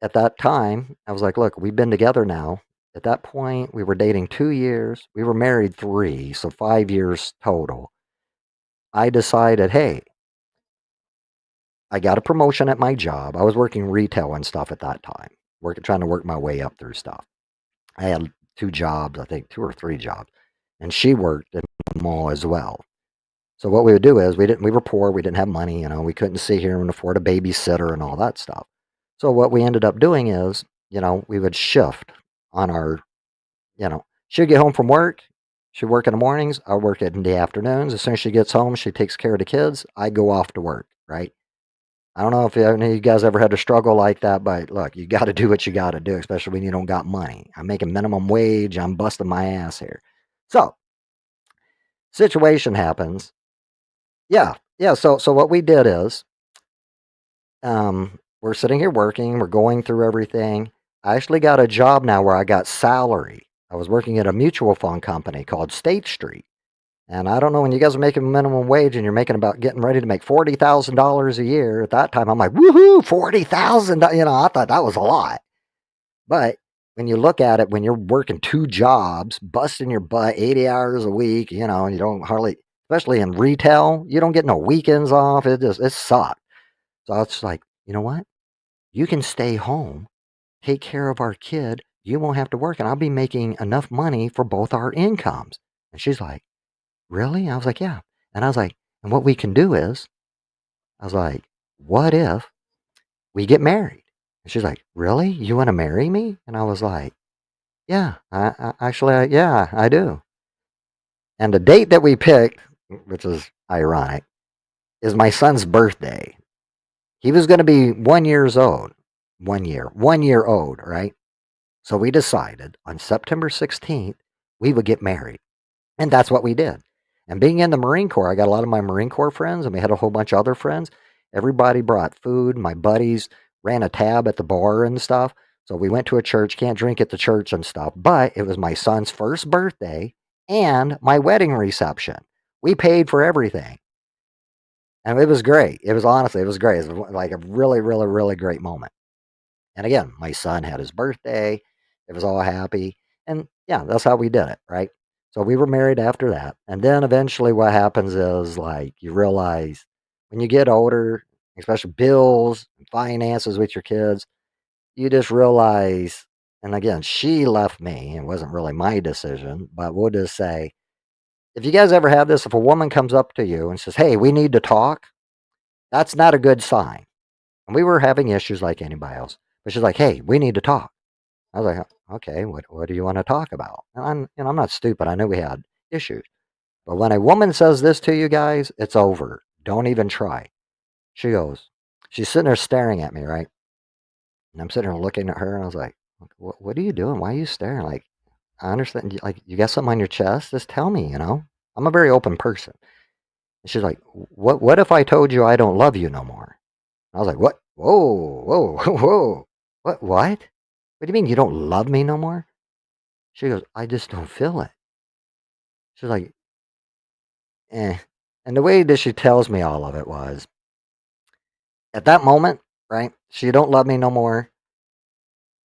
at that time, I was like, look, we've been together now. At that point, we were dating 2 years. We were married 3, so 5 years total. I decided, hey, I got a promotion at my job. I was working retail and stuff at that time, trying to work my way up through stuff. I had 2 jobs, I think 2 or 3 jobs, and she worked in the mall as well. So what we would do is we were poor, we didn't have money, we couldn't sit here and afford a babysitter and all that stuff. So what we ended up doing is, we would shift on our, she'd get home from work, she'd work in the mornings, I work in the afternoons. As soon as she gets home, she takes care of the kids, I go off to work, right? I don't know if any of you guys ever had to struggle like that, but look, you got to do what you got to do, especially when you don't got money. I'm making minimum wage. I'm busting my ass here. So, situation happens. Yeah. So what we did is, we're sitting here working. We're going through everything. I actually got a job now where I got salary. I was working at a mutual fund company called State Street. And I don't know, when you guys are making minimum wage and you're getting ready to make $40,000 a year, at that time, I'm like, woohoo, 40,000. I thought that was a lot. But when you look at it, when you're working 2 jobs, busting your butt 80 hours a week, and you don't hardly, especially in retail, you don't get no weekends off. It sucked. So I was like, you know what? You can stay home, take care of our kid. you won't have to work and I'll be making enough money for both our incomes. And she's like, really? I was like, yeah. And I was like, and what we can do is, I was like, what if we get married? And she's like, really? You want to marry me? And I was like, yeah, yeah, I do. And the date that we picked, which is ironic, is my son's birthday. He was going to be 1 year old, 1 year old, right? So we decided on September 16th, we would get married. And that's what we did. And being in the Marine Corps, I got a lot of my Marine Corps friends, and we had a whole bunch of other friends. Everybody brought food. My buddies ran a tab at the bar and stuff. So we went to a church, can't drink at the church and stuff. But it was my son's first birthday and my wedding reception. We paid for everything. And it was great. It was honestly, it was great. It was like a really, really, really great moment. And again, my son had his birthday. It was all happy. And yeah, that's how we did it, right? So we were married after that. And then eventually what happens is like you realize when you get older, especially bills and finances with your kids, you just realize, and again, she left me. It wasn't really my decision, but we'll just say, if you guys ever have this, if a woman comes up to you and says, hey, we need to talk, that's not a good sign. And we were having issues like anybody else. But she's like, hey, we need to talk. I was like, okay, what do you want to talk about? And I'm not stupid. I know we had issues. But when a woman says this to you guys, it's over. Don't even try. She goes, she's sitting there staring at me, right? And I'm sitting there looking at her, and I was like, what are you doing? Why are you staring? Like, I understand, like, you got something on your chest? Just tell me, you know? I'm a very open person. And she's like, what if I told you I don't love you no more? I was like, what? Whoa, whoa, whoa. What? What do you mean you don't love me no more? She goes, I just don't feel it. She's like, eh. And the way that she tells me all of it was, at that moment, right? She don't love me no more.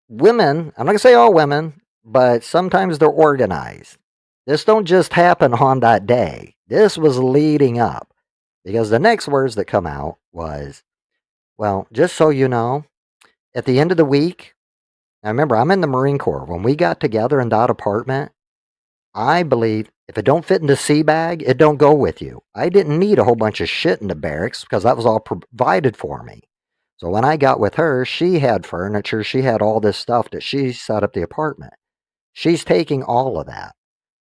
Women, I'm not gonna say all women, but sometimes they're organized. This don't just happen on that day. This was leading up. Because the next words that come out was, well, just so you know, at the end of the week, now remember, I'm in the Marine Corps. When we got together in that apartment, I believe if it don't fit in the sea bag, it don't go with you. I didn't need a whole bunch of shit in the barracks because that was all provided for me. So when I got with her, she had furniture. She had all this stuff that she set up the apartment. She's taking all of that.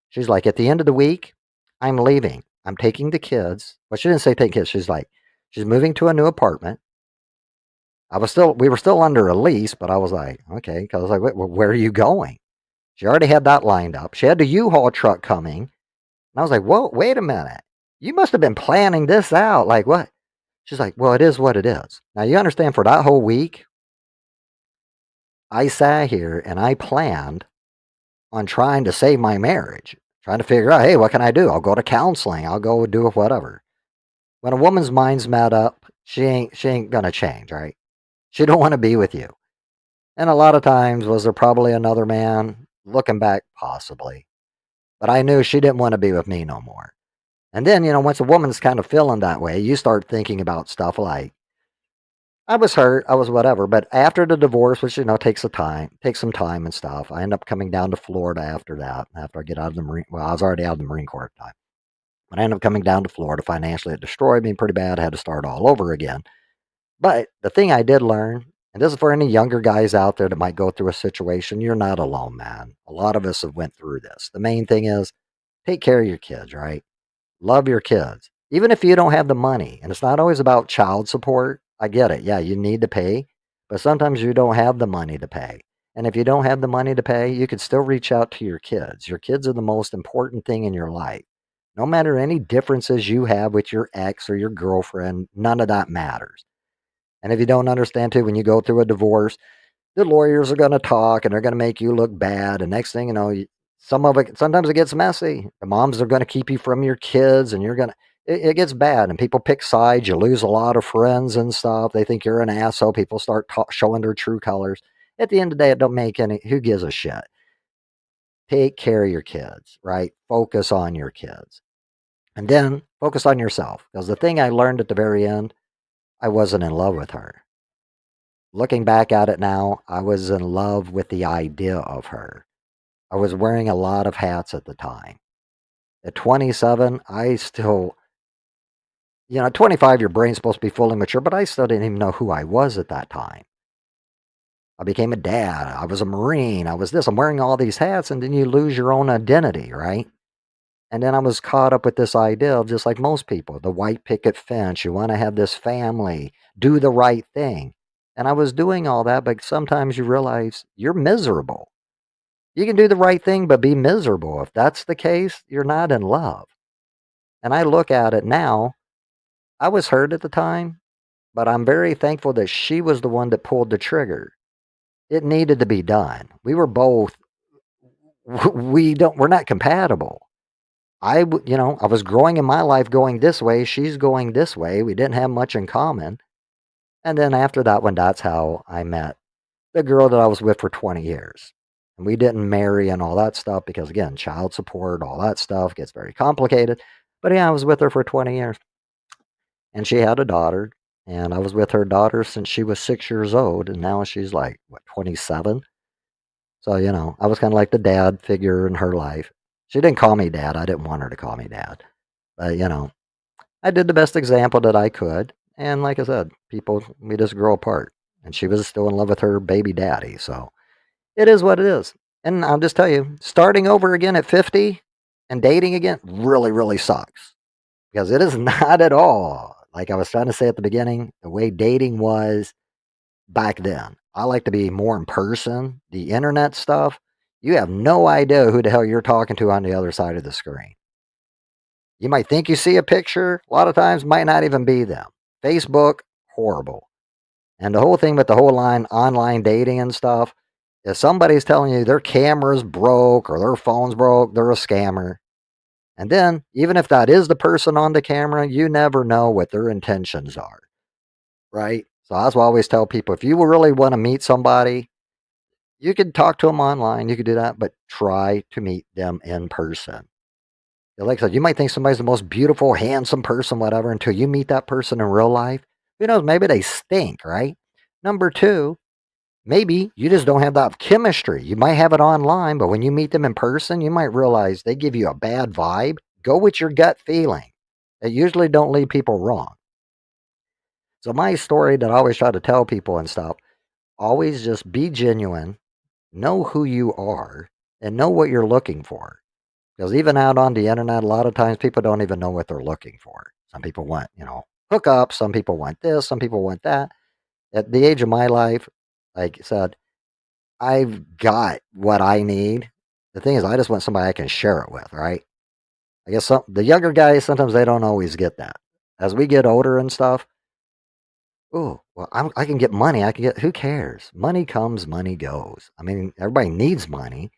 She's like, at the end of the week, I'm leaving. I'm taking the kids. Well, she didn't say take kids. She's like, she's moving to a new apartment. We were still under a lease, but I was like, okay, because I was like, where are you going? She already had that lined up. She had the U-Haul truck coming. And I was like, whoa, wait a minute. You must have been planning this out. Like what? She's like, well, it is what it is. Now you understand, for that whole week, I sat here and I planned on trying to save my marriage, trying to figure out, hey, what can I do? I'll go to counseling. I'll go do whatever. When a woman's mind's made up, she ain't gonna change, right? She don't want to be with you. And a lot of times, was there probably another man? Looking back, possibly. But I knew she didn't want to be with me no more. And then, once a woman's kind of feeling that way, you start thinking about stuff like, I was hurt, I was whatever. But after the divorce, which, takes some time and stuff, I end up coming down to Florida after that, after I get out of the Marine. Well, I was already out of the Marine Corps at the time. But I ended up coming down to Florida. Financially, it destroyed me pretty bad. I had to start all over again. But the thing I did learn, and this is for any younger guys out there that might go through a situation, you're not alone, man. A lot of us have went through this. The main thing is take care of your kids, right? Love your kids. Even if you don't have the money, and it's not always about child support. I get it. Yeah, you need to pay, but sometimes you don't have the money to pay. And if you don't have the money to pay, you could still reach out to your kids. Your kids are the most important thing in your life. No matter any differences you have with your ex or your girlfriend, none of that matters. And if you don't understand too, when you go through a divorce, the lawyers are going to talk and they're going to make you look bad. And next thing you know, sometimes it gets messy. The moms are going to keep you from your kids and it gets bad and people pick sides. You lose a lot of friends and stuff. They think you're an asshole. People start showing their true colors. At the end of the day, it don't make who gives a shit? Take care of your kids, right? Focus on your kids. And then focus on yourself. Because the thing I learned at the very end, I wasn't in love with her. Looking back at it now, I was in love with the idea of her. I was wearing a lot of hats at the time. At 27, I still, at 25, your brain's supposed to be fully mature, but I still didn't even know who I was at that time. I became a dad. I was a Marine. I was this. I'm wearing all these hats, and then you lose your own identity, right? And then I was caught up with this idea of just like most people, the white picket fence. You want to have this family, do the right thing. And I was doing all that, but sometimes you realize you're miserable. You can do the right thing, but be miserable. If that's the case, you're not in love. And I look at it now, I was hurt at the time, but I'm very thankful that she was the one that pulled the trigger. It needed to be done. We were both, we're not compatible. I was growing in my life going this way. She's going this way. We didn't have much in common. And then after that one, that's how I met the girl that I was with for 20 years. And we didn't marry and all that stuff because, again, child support, all that stuff gets very complicated. But yeah, I was with her for 20 years. And she had a daughter. And I was with her daughter since she was 6 years old. And now she's like, 27? So, I was kind of like the dad figure in her life. She didn't call me dad. I didn't want her to call me dad. But, I did the best example that I could. And like I said, people, we just grow apart. And she was still in love with her baby daddy. So it is what it is. And I'll just tell you, starting over again at 50 and dating again really, really sucks. Because it is not at all, like I was trying to say at the beginning, the way dating was back then. I like to be more in person. The internet stuff, you have no idea who the hell you're talking to on the other side of the screen. You might think you see a picture, a lot of times might not even be them. Facebook, horrible. And the whole thing with the whole online dating and stuff, if somebody's telling you their camera's broke or their phone's broke, they're a scammer. And then, even if that is the person on the camera, you never know what their intentions are, right? So that's why I always tell people, if you really want to meet somebody, you can talk to them online, you can do that, but try to meet them in person. Like I said, you might think somebody's the most beautiful, handsome person, whatever, until you meet that person in real life. Who knows? Maybe they stink, right? Number two, maybe you just don't have that chemistry. You might have it online, but when you meet them in person, you might realize they give you a bad vibe. Go with your gut feeling. It usually don't lead people wrong. So my story that I always try to tell people and stuff, always just be genuine, know who you are, and know what you're looking for. Because even out on the internet, a lot of times people don't even know what they're looking for. Some people want, hookups. Some people want this. Some people want that. At the age of my life, like I said, I've got what I need. The thing is, I just want somebody I can share it with, right? I guess the younger guys, sometimes they don't always get that. As we get older and stuff, oh, well, I can get money. Who cares? Money comes, money goes. I mean, everybody needs money.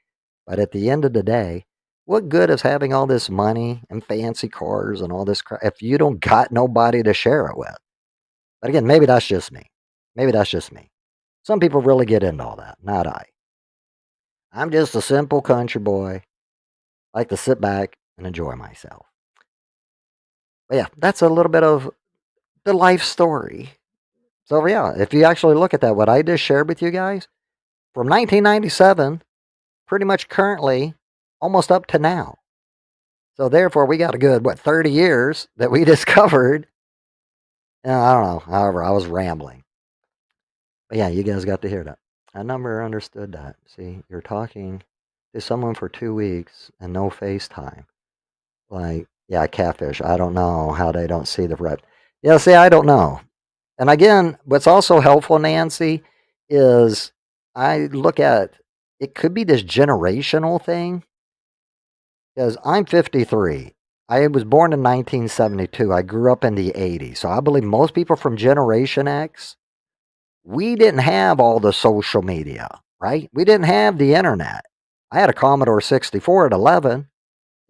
But at the end of the day, what good is having all this money and fancy cars and all this crap if you don't got nobody to share it with? But again, maybe that's just me. Maybe that's just me. Some people really get into all that, not I. I'm just a simple country boy. Like to sit back and enjoy myself. But yeah, that's a little bit of the life story. So yeah, if you actually look at that, what I just shared with you guys, from 1997, pretty much currently, almost up to now. So therefore, we got a good, 30 years that we discovered. I don't know. However, I was rambling. But yeah, you guys got to hear that. I never understood that. See, you're talking to someone for 2 weeks and no FaceTime. Like, yeah, catfish. I don't know how they don't see the red. Yeah, see, I don't know. And again, what's also helpful, Nancy, is I look at it could be this generational thing. Because I'm 53. I was born in 1972. I grew up in the 80s. So I believe most people from Generation X, we didn't have all the social media, right? We didn't have the internet. I had a Commodore 64 at 11,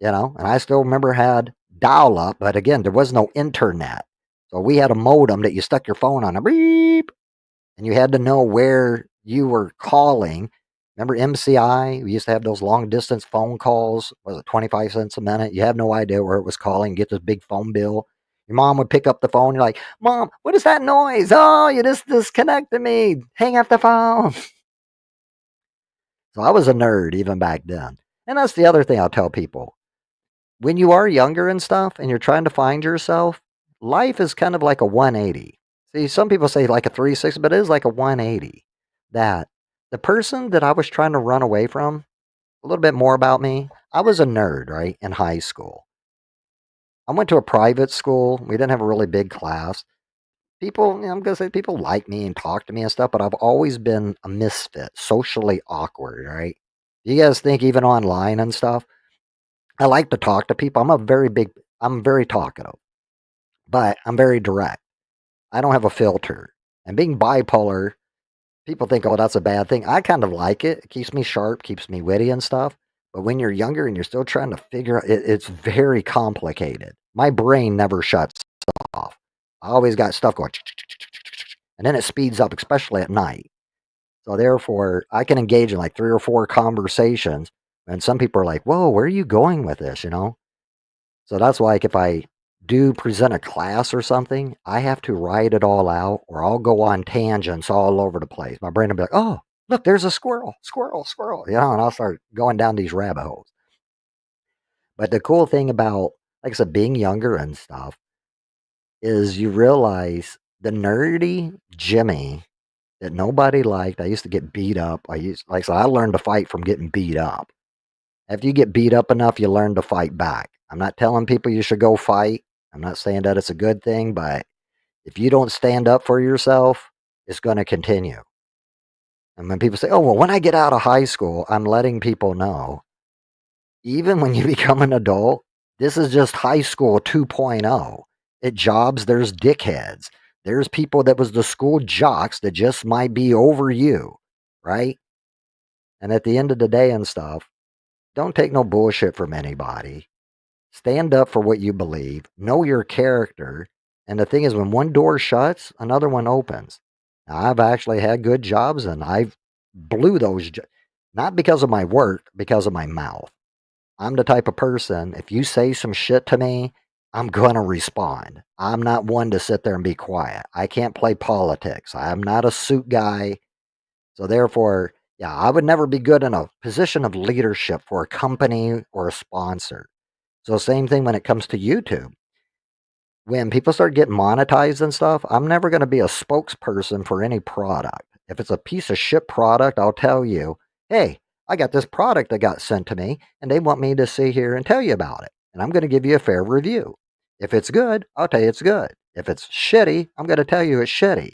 and I still remember had dial up, but again, there was no internet. So we had a modem that you stuck your phone on a beep, and you had to know where you were calling. Remember MCI? We used to have those long distance phone calls. Was it 25 cents a minute? You have no idea where it was calling. Get this big phone bill. Your mom would pick up the phone. You're like, Mom, what is that noise? Oh, you just disconnected me. Hang up the phone. So I was a nerd even back then. And that's the other thing I'll tell people. When you are younger and stuff and you're trying to find yourself, life is kind of like a 180. See, some people say like a 360, but it is like a 180. That the person that I was trying to run away from, a little bit more about me, I was a nerd, right, in high school. I went to a private school. We didn't have a really big class. People, I'm going to say people like me and talk to me and stuff, but I've always been a misfit, socially awkward, right? You guys think even online and stuff? I like to talk to people. I'm very talkative, but I'm very direct. I don't have a filter. And being bipolar, people think, oh, that's a bad thing. I kind of like it. It keeps me sharp, keeps me witty and stuff. But when you're younger and you're still trying to figure out, it's very complicated. My brain never shuts off. I always got stuff going, and then it speeds up, especially at night. So therefore, I can engage in like 3 or 4 conversations, and some people are like, "Whoa, where are you going with this?" You know. So that's why, like, if I do present a class or something, I have to write it all out, or I'll go on tangents all over the place. My brain will be like, "Oh, look, there's a squirrel, squirrel, squirrel," you know, and I'll start going down these rabbit holes. But the cool thing about, like I said, being younger and stuff is you realize the nerdy Jimmy that nobody liked. I used to get beat up. Like I said, I learned to fight from getting beat up. After you get beat up enough, you learn to fight back. I'm not telling people you should go fight. I'm not saying that it's a good thing, but if you don't stand up for yourself, it's going to continue. And when people say, oh, well, when I get out of high school, I'm letting people know, even when you become an adult, this is just high school 2.0. At jobs, there's dickheads. There's people that was the school jocks that just might be over you, right? And at the end of the day and stuff, don't take no bullshit from anybody. Stand up for what you believe. Know your character. And the thing is, when one door shuts, another one opens. Now, I've actually had good jobs, and I've blew those, not because of my work, because of my mouth. I'm the type of person, if you say some shit to me, I'm going to respond. I'm not one to sit there and be quiet. I can't play politics. I'm not a suit guy. So therefore, yeah, I would never be good in a position of leadership for a company or a sponsor. So same thing when it comes to YouTube. When people start getting monetized and stuff, I'm never going to be a spokesperson for any product. If it's a piece of shit product, I'll tell you, hey, I got this product that got sent to me, and they want me to sit here and tell you about it. And I'm going to give you a fair review. If it's good, I'll tell you it's good. If it's shitty, I'm going to tell you it's shitty.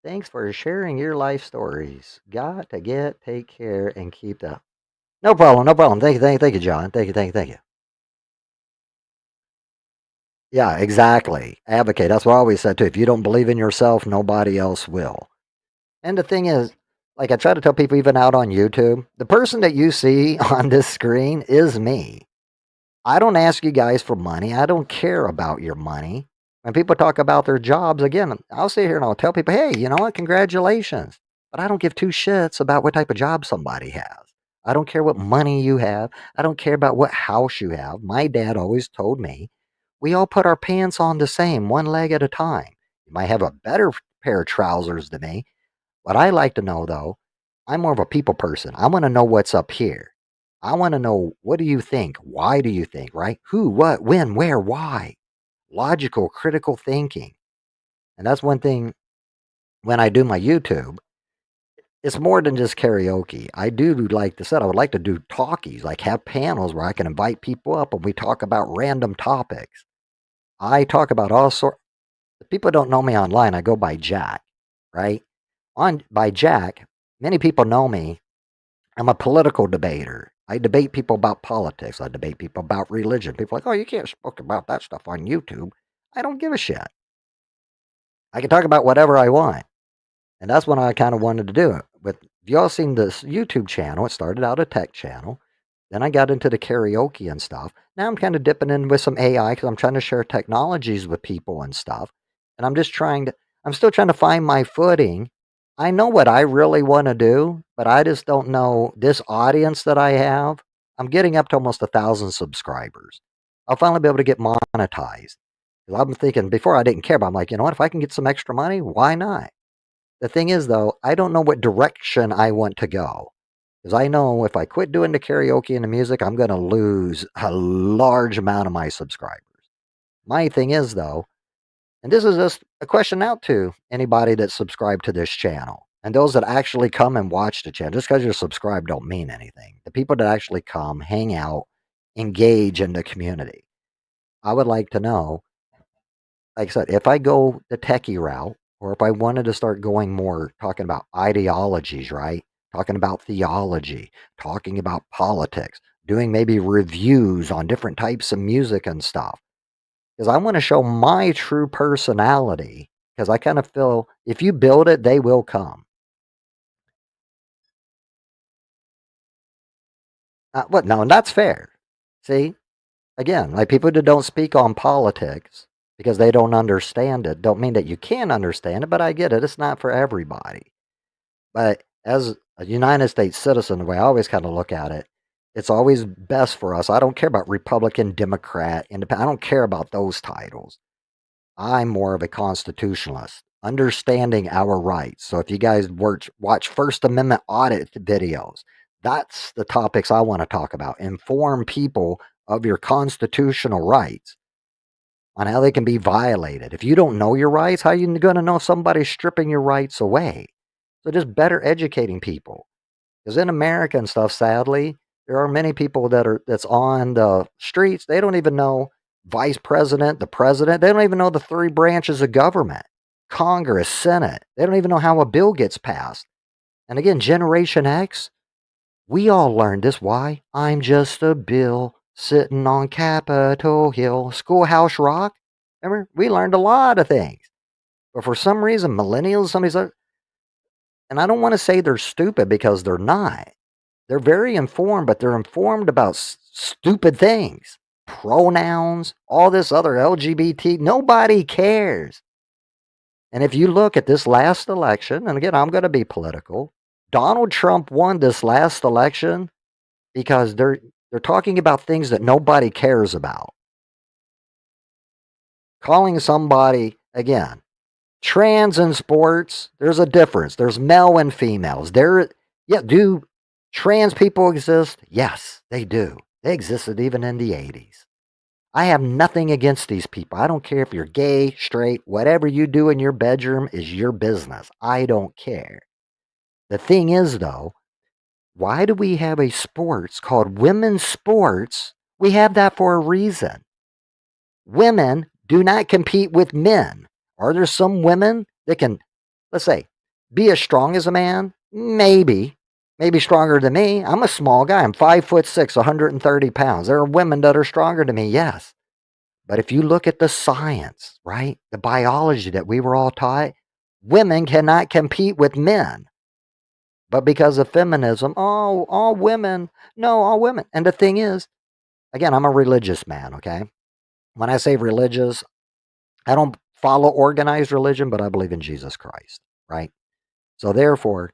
Thanks for sharing your life stories. Got to take care, and keep the. No problem, no problem. Thank you, John. Thank you. Yeah, exactly. Advocate. That's what I always said too. If you don't believe in yourself, nobody else will. And the thing is, like I try to tell people even out on YouTube, the person that you see on this screen is me. I don't ask you guys for money. I don't care about your money. When people talk about their jobs, again, I'll sit here and I'll tell people, hey, you know what? Congratulations. But I don't give 2 shits about what type of job somebody has. I don't care what money you have. I don't care about what house you have. My dad always told me, we all put our pants on the same, one leg at a time. You might have a better pair of trousers than me. What I like to know, though, I'm more of a people person. I want to know what's up here. I want to know, what do you think? Why do you think, right? Who, what, when, where, why? Logical, critical thinking. And that's one thing when I do my YouTube. It's more than just karaoke. I do like to said, I would like to do talkies, like have panels where I can invite people up and we talk about random topics. I talk about all sorts. If people don't know me online, I go by Jack, right? By Jack, many people know me. I'm a political debater. I debate people about politics. I debate people about religion. People are like, oh, you can't speak about that stuff on YouTube. I don't give a shit. I can talk about whatever I want. And that's when I kind of wanted to do it. But y'all seen this YouTube channel. It started out a tech channel. Then I got into the karaoke and stuff. Now I'm kind of dipping in with some AI because I'm trying to share technologies with people and stuff. And I'm still trying to find my footing. I know what I really want to do, but I just don't know this audience that I have. I'm getting up to almost 1,000 subscribers. I'll finally be able to get monetized. Because I'm thinking before I didn't care, but I'm like, you know what? If I can get some extra money, why not? The thing is, though, I don't know what direction I want to go. Because I know if I quit doing the karaoke and the music, I'm going to lose a large amount of my subscribers. My thing is, though, and this is just a question out to anybody that's subscribed to this channel and those that actually come and watch the channel. Just because you're subscribed don't mean anything. The people that actually come, hang out, engage in the community. I would like to know, like I said, if I go the techie route, or if I wanted to start going more talking about ideologies, right? Talking about theology, talking about politics, doing maybe reviews on different types of music and stuff. Because I want to show my true personality. Because I kind of feel if you build it, they will come. What? No, and that's fair. See, again, like people that don't speak on politics because they don't understand it, don't mean that you can't understand it, but I get it. It's not for everybody. But as a United States citizen, the way I always kind of look at it, it's always best for us. I don't care about Republican, Democrat, Independent. I don't care about those titles. I'm more of a constitutionalist, understanding our rights. So if you guys watch First Amendment audit videos, that's the topics I want to talk about. Inform people of your constitutional rights on how they can be violated. If you don't know your rights, how are you going to know somebody's stripping your rights away? So just better educating people. Because in America and stuff, sadly, there are many people that's on the streets. They don't even know vice president, the president. They don't even know the three branches of government, Congress, Senate. They don't even know how a bill gets passed. And again, Generation X, we all learned this. Why? I'm just a bill sitting on Capitol Hill. Schoolhouse Rock. Remember, we learned a lot of things. But for some reason, millennials, and I don't want to say they're stupid because they're not. They're very informed, but they're informed about stupid things. Pronouns, all this other LGBT. Nobody cares. And if you look at this last election, and again, I'm going to be political, Donald Trump won this last election because they're talking about things that nobody cares about. Calling somebody, again, trans in sports, there's a difference. There's male and females. Do trans people exist? Yes, they do. They existed even in the 80s. I have nothing against these people. I don't care if you're gay, straight, whatever you do in your bedroom is your business. I don't care. The thing is, though, why do we have a sports called women's sports? We have that for a reason. Women do not compete with men. Are there some women that can, let's say, be as strong as a man? Maybe stronger than me. I'm a small guy. I'm 5'6", 130 pounds. There are women that are stronger than me, yes. But if you look at the science, right, the biology that we were all taught, women cannot compete with men. But because of feminism, all women. And the thing is, again, I'm a religious man, okay? When I say religious, I don't follow organized religion, but I believe in Jesus Christ, right? So therefore,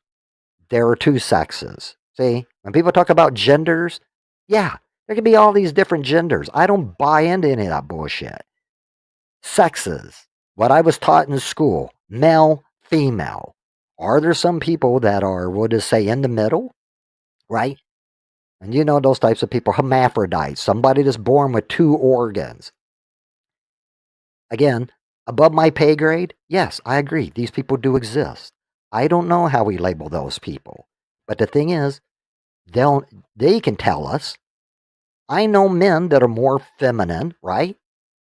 there are two sexes. See, when people talk about genders, yeah, there can be all these different genders. I don't buy into any of that bullshit. Sexes, what I was taught in school, male, female. Are there some people that are, we'll just say, in the middle, right? And you know those types of people, hermaphrodites, somebody that's born with two organs. Again, above my pay grade, yes, I agree. These people do exist. I don't know how we label those people. But the thing is, they can tell us. I know men that are more feminine, right?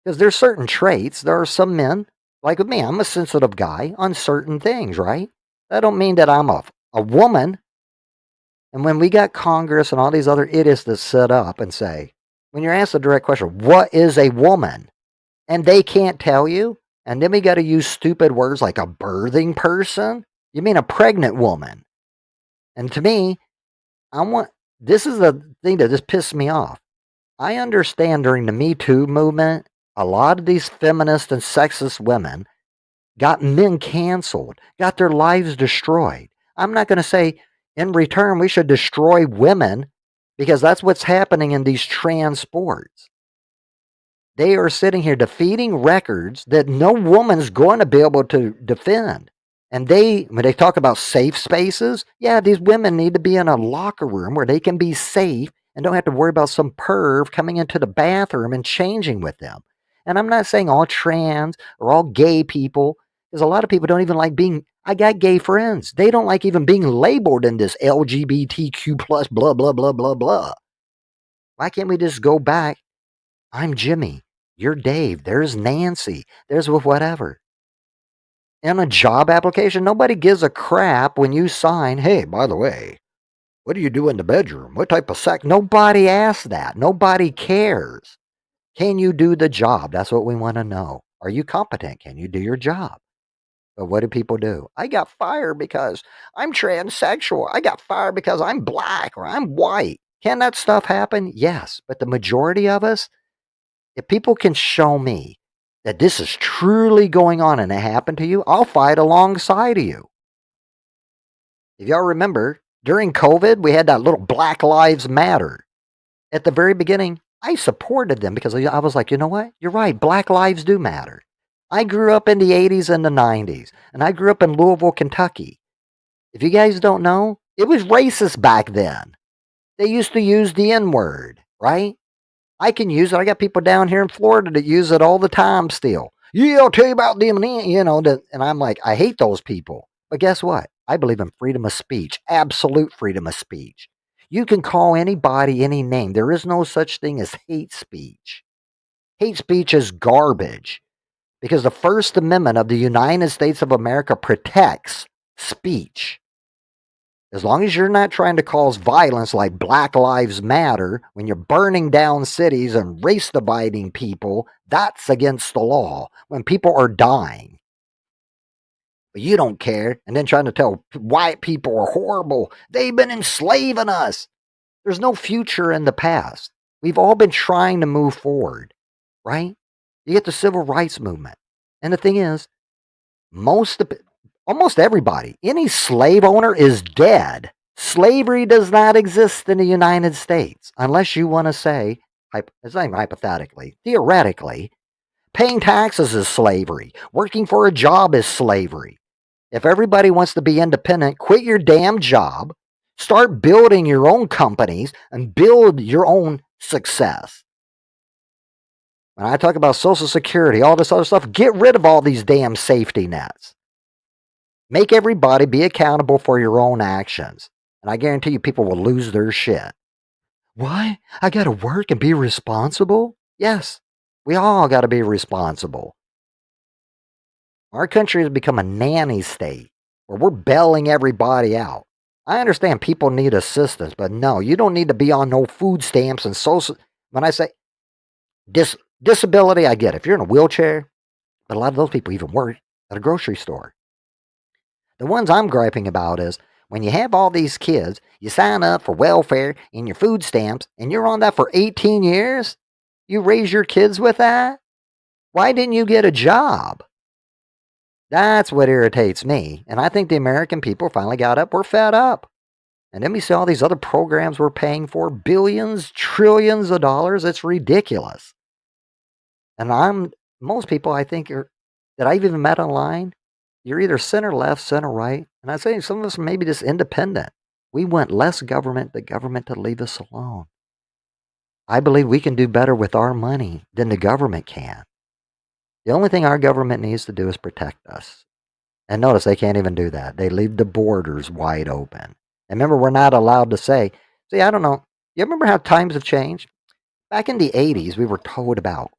Because there's certain traits. There are some men, like with me, I'm a sensitive guy on certain things, right? That don't mean that I'm a woman. And when we got Congress and all these other idiots that sit up and say, when you're asked a direct question, what is a woman? And they can't tell you. And then we got to use stupid words like a birthing person. You mean a pregnant woman? And to me, this is the thing that just pissed me off. I understand during the Me Too movement, a lot of these feminist and sexist women got men canceled, got their lives destroyed. I'm not going to say in return we should destroy women because that's what's happening in these trans sports. They are sitting here defeating records that no woman's going to be able to defend. And when they talk about safe spaces, yeah, these women need to be in a locker room where they can be safe and don't have to worry about some perv coming into the bathroom and changing with them. And I'm not saying all trans or all gay people, because a lot of people don't even like being. I got gay friends. They don't like even being labeled in this LGBTQ plus blah blah blah blah blah. Why can't we just go back? I'm Jimmy. You're Dave. There's Nancy. There's whatever. In a job application, nobody gives a crap when you sign, hey, by the way, what do you do in the bedroom? What type of sex? Nobody asks that. Nobody cares. Can you do the job? That's what we want to know. Are you competent? Can you do your job? But what do people do? I got fired because I'm transsexual. I got fired because I'm black or I'm white. Can that stuff happen? Yes. But the majority of us, if people can show me that this is truly going on and it happened to you, I'll fight alongside of you. If y'all remember, during COVID, we had that little Black Lives Matter. At the very beginning, I supported them because I was like, you know what? You're right. Black lives do matter. I grew up in the 80s and the 90s, and I grew up in Louisville, Kentucky. If you guys don't know, it was racist back then. They used to use the N-word, right? I can use it. I got people down here in Florida that use it all the time still. Yeah, I'll tell you about them, and I'm like, I hate those people. But guess what? I believe in freedom of speech, absolute freedom of speech. You can call anybody any name. There is no such thing as hate speech. Hate speech is garbage because the First Amendment of the United States of America protects speech. As long as you're not trying to cause violence like Black Lives Matter, when you're burning down cities and race dividing people, that's against the law when people are dying. But you don't care, and then trying to tell white people are horrible. They've been enslaving us. There's no future in the past. We've all been trying to move forward, right? You get the civil rights movement. And the thing is, almost everybody, any slave owner is dead. Slavery does not exist in the United States unless you want to say, it's not even hypothetically, theoretically, paying taxes is slavery. Working for a job is slavery. If everybody wants to be independent, quit your damn job, start building your own companies, and build your own success. When I talk about Social Security, all this other stuff, get rid of all these damn safety nets. Make everybody be accountable for your own actions. And I guarantee you people will lose their shit. Why? I got to work and be responsible? Yes, we all got to be responsible. Our country has become a nanny state where we're bailing everybody out. I understand people need assistance, but no, you don't need to be on no food stamps and social. When I say disability, I get it. If you're in a wheelchair, but a lot of those people even work at a grocery store. The ones I'm griping about is when you have all these kids, you sign up for welfare and your food stamps, and you're on that for 18 years. You raise your kids with that? Why didn't you get a job? That's what irritates me. And I think the American people finally got up. We're fed up. And then we see all these other programs we're paying for, billions, trillions of dollars. It's ridiculous. And most people I think that I've even met online, you're either center left, center right. And I say some of us are maybe just independent. We want less government, the government to leave us alone. I believe we can do better with our money than the government can. The only thing our government needs to do is protect us. And notice they can't even do that. They leave the borders wide open. And remember, we're not allowed to say, see, I don't know. You remember how times have changed? Back in the 80s, we were told about,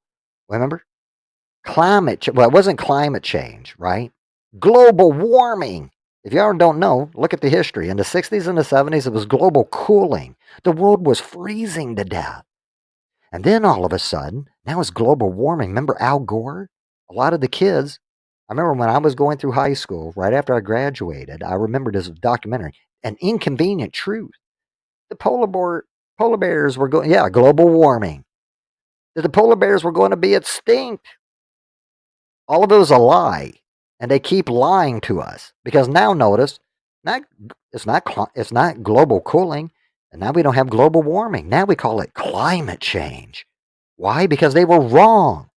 remember? Well, it wasn't climate change, right? Global warming. If y'all don't know, look at the history. In the 60s and the 70s, it was global cooling. The world was freezing to death. And then all of a sudden, now it's global warming. Remember Al Gore? A lot of the kids, I remember when I was going through high school, right after I graduated, I remember this documentary, An Inconvenient Truth. The polar bears were going, global warming. That the polar bears were going to be extinct. All of it was a lie. And they keep lying to us. Because now notice, it's not global cooling. And now we don't have global warming. Now we call it climate change. Why? Because they were wrong.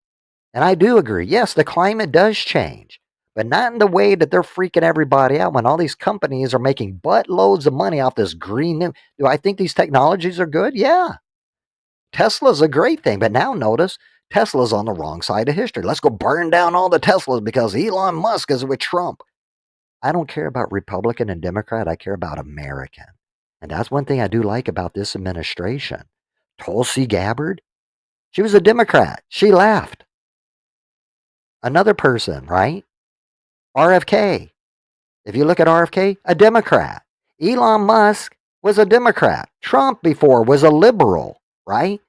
And I do agree. Yes, the climate does change, but not in the way that they're freaking everybody out when all these companies are making buttloads of money off this green new. Do I think these technologies are good? Yeah. Tesla's a great thing, but now notice Tesla's on the wrong side of history. Let's go burn down all the Teslas because Elon Musk is with Trump. I don't care about Republican and Democrat. I care about American. And that's one thing I do like about this administration. Tulsi Gabbard, she was a Democrat. She left. Another person, right? RFK. If you look at RFK, a Democrat. Elon Musk was a Democrat. Trump before was a liberal, right?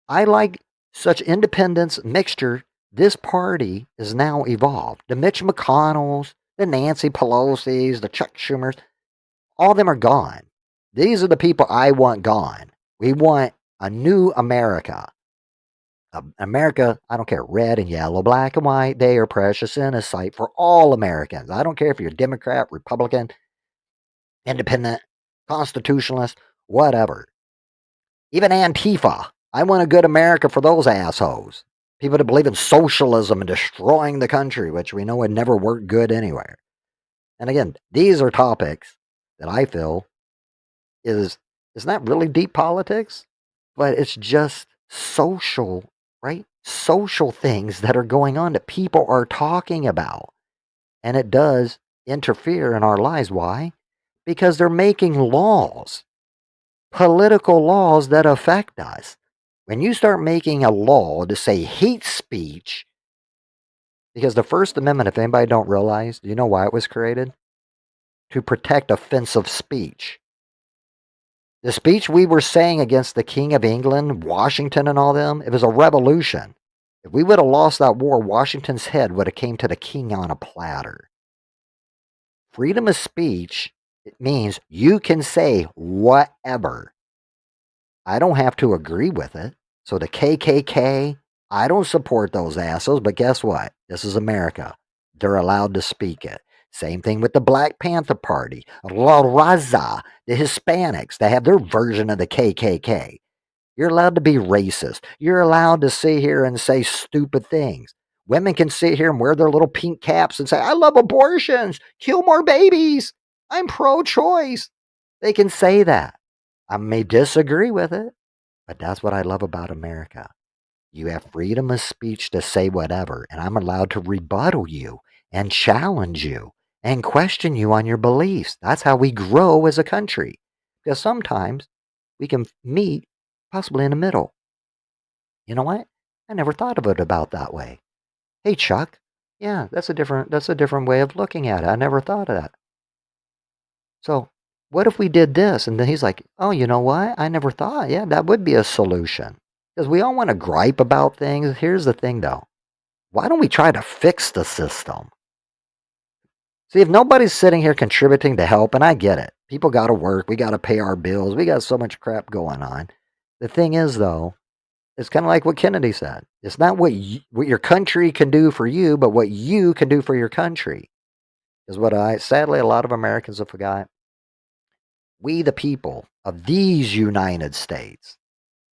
I like such independence mixture. This party is now evolved. The Mitch McConnells, the Nancy Pelosi's, the Chuck Schumers, all of them are gone. These are the people I want gone. We want a new America. America, I don't care, red and yellow, black and white, they are precious in a sight for all Americans. I don't care if you're Democrat, Republican, independent, constitutionalist, whatever. Even Antifa. I want a good America for those assholes. People that believe in socialism and destroying the country, which we know would never work good anywhere. And again, these are topics that I feel is not really deep politics, but it's just social, right? Social things that are going on that people are talking about. And it does interfere in our lives. Why? Because they're making laws, political laws that affect us. When you start making a law to say hate speech, because the First Amendment, if anybody don't realize, do you know why it was created? To protect offensive speech. The speech we were saying against the King of England, Washington and all them, it was a revolution. If we would have lost that war, Washington's head would have came to the king on a platter. Freedom of speech, it means you can say whatever. I don't have to agree with it. So the KKK, I don't support those assholes, but guess what? This is America. They're allowed to speak it. Same thing with the Black Panther Party, La Raza, the Hispanics. They have their version of the KKK. You're allowed to be racist. You're allowed to sit here and say stupid things. Women can sit here and wear their little pink caps and say, I love abortions. Kill more babies. I'm pro-choice. They can say that. I may disagree with it, but that's what I love about America. You have freedom of speech to say whatever, and I'm allowed to rebuttal you and challenge you and question you on your beliefs. That's how we grow as a country. Because sometimes we can meet possibly in the middle. You know what? I never thought of it about that way. Hey, Chuck. Yeah, that's a different way of looking at it. I never thought of that. So, what if we did this? And then he's like, oh, you know what? I never thought. Yeah, that would be a solution. Because we all want to gripe about things. Here's the thing, though. Why don't we try to fix the system? See, if nobody's sitting here contributing to help, and I get it. People got to work. We got to pay our bills. We got so much crap going on. The thing is, though, it's kind of like what Kennedy said. It's not what your country can do for you, but what you can do for your country. Is what sadly, a lot of Americans have forgot. We, the people of these United States,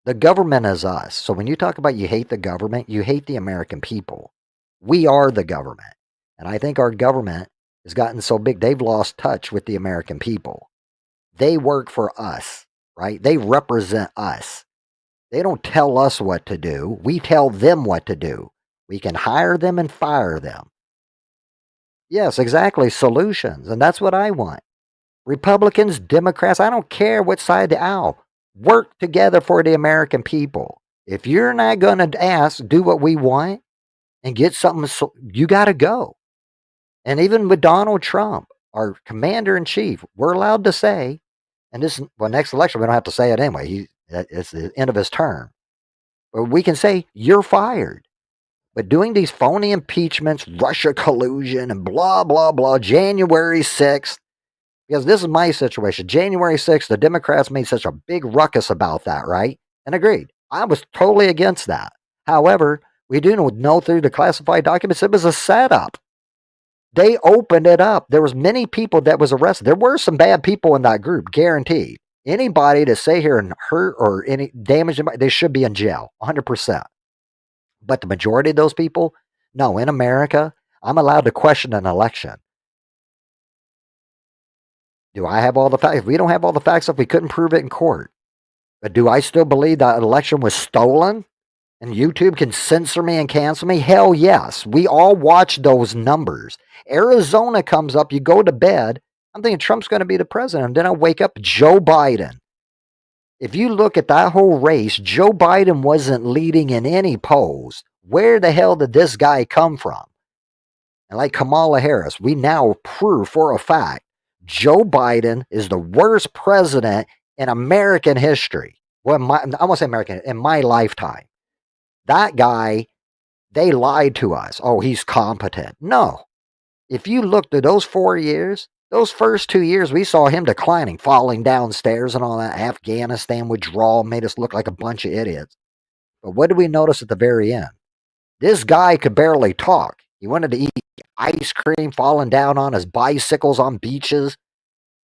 the government is us. So when you talk about you hate the government, you hate the American people. We are the government. And I think our government has gotten so big, they've lost touch with the American people. They work for us, right? They represent us. They don't tell us what to do. We tell them what to do. We can hire them and fire them. Yes, exactly. Solutions. And that's what I want. Republicans, Democrats, I don't care what side of the aisle. Work together for the American people. If you're not going to do what we want and get something, you got to go. And even with Donald Trump, our commander in chief, we're allowed to say, and next election, we don't have to say it anyway. It's the end of his term. But we can say, you're fired. But doing these phony impeachments, Russia collusion, and blah, blah, blah, January 6th, because this is my situation. January 6th, the Democrats made such a big ruckus about that, right? And agreed. I was totally against that. However, we do know through the classified documents, it was a setup. They opened it up. There was many people that was arrested. There were some bad people in that group, guaranteed. Anybody to say here and hurt or any damage, they should be in jail, 100%. But the majority of those people, no, in America, I'm allowed to question an election. Do I have all the facts? If we don't have all the facts, if we couldn't prove it in court. But do I still believe that election was stolen and YouTube can censor me and cancel me? Hell yes. We all watch those numbers. Arizona comes up, you go to bed. I'm thinking Trump's going to be the president. And then I wake up, Joe Biden. If you look at that whole race, Joe Biden wasn't leading in any polls. Where the hell did this guy come from? And like Kamala Harris, we now prove for a fact Joe Biden is the worst president in American history. Well, I won't say American, in my lifetime. That guy, they lied to us. Oh, he's competent. No. If you looked at those 4 years, those first 2 years, we saw him declining, falling downstairs and all that. Afghanistan withdrawal made us look like a bunch of idiots. But what did we notice at the very end? This guy could barely talk. He wanted to eat ice cream, falling down on his bicycles on beaches.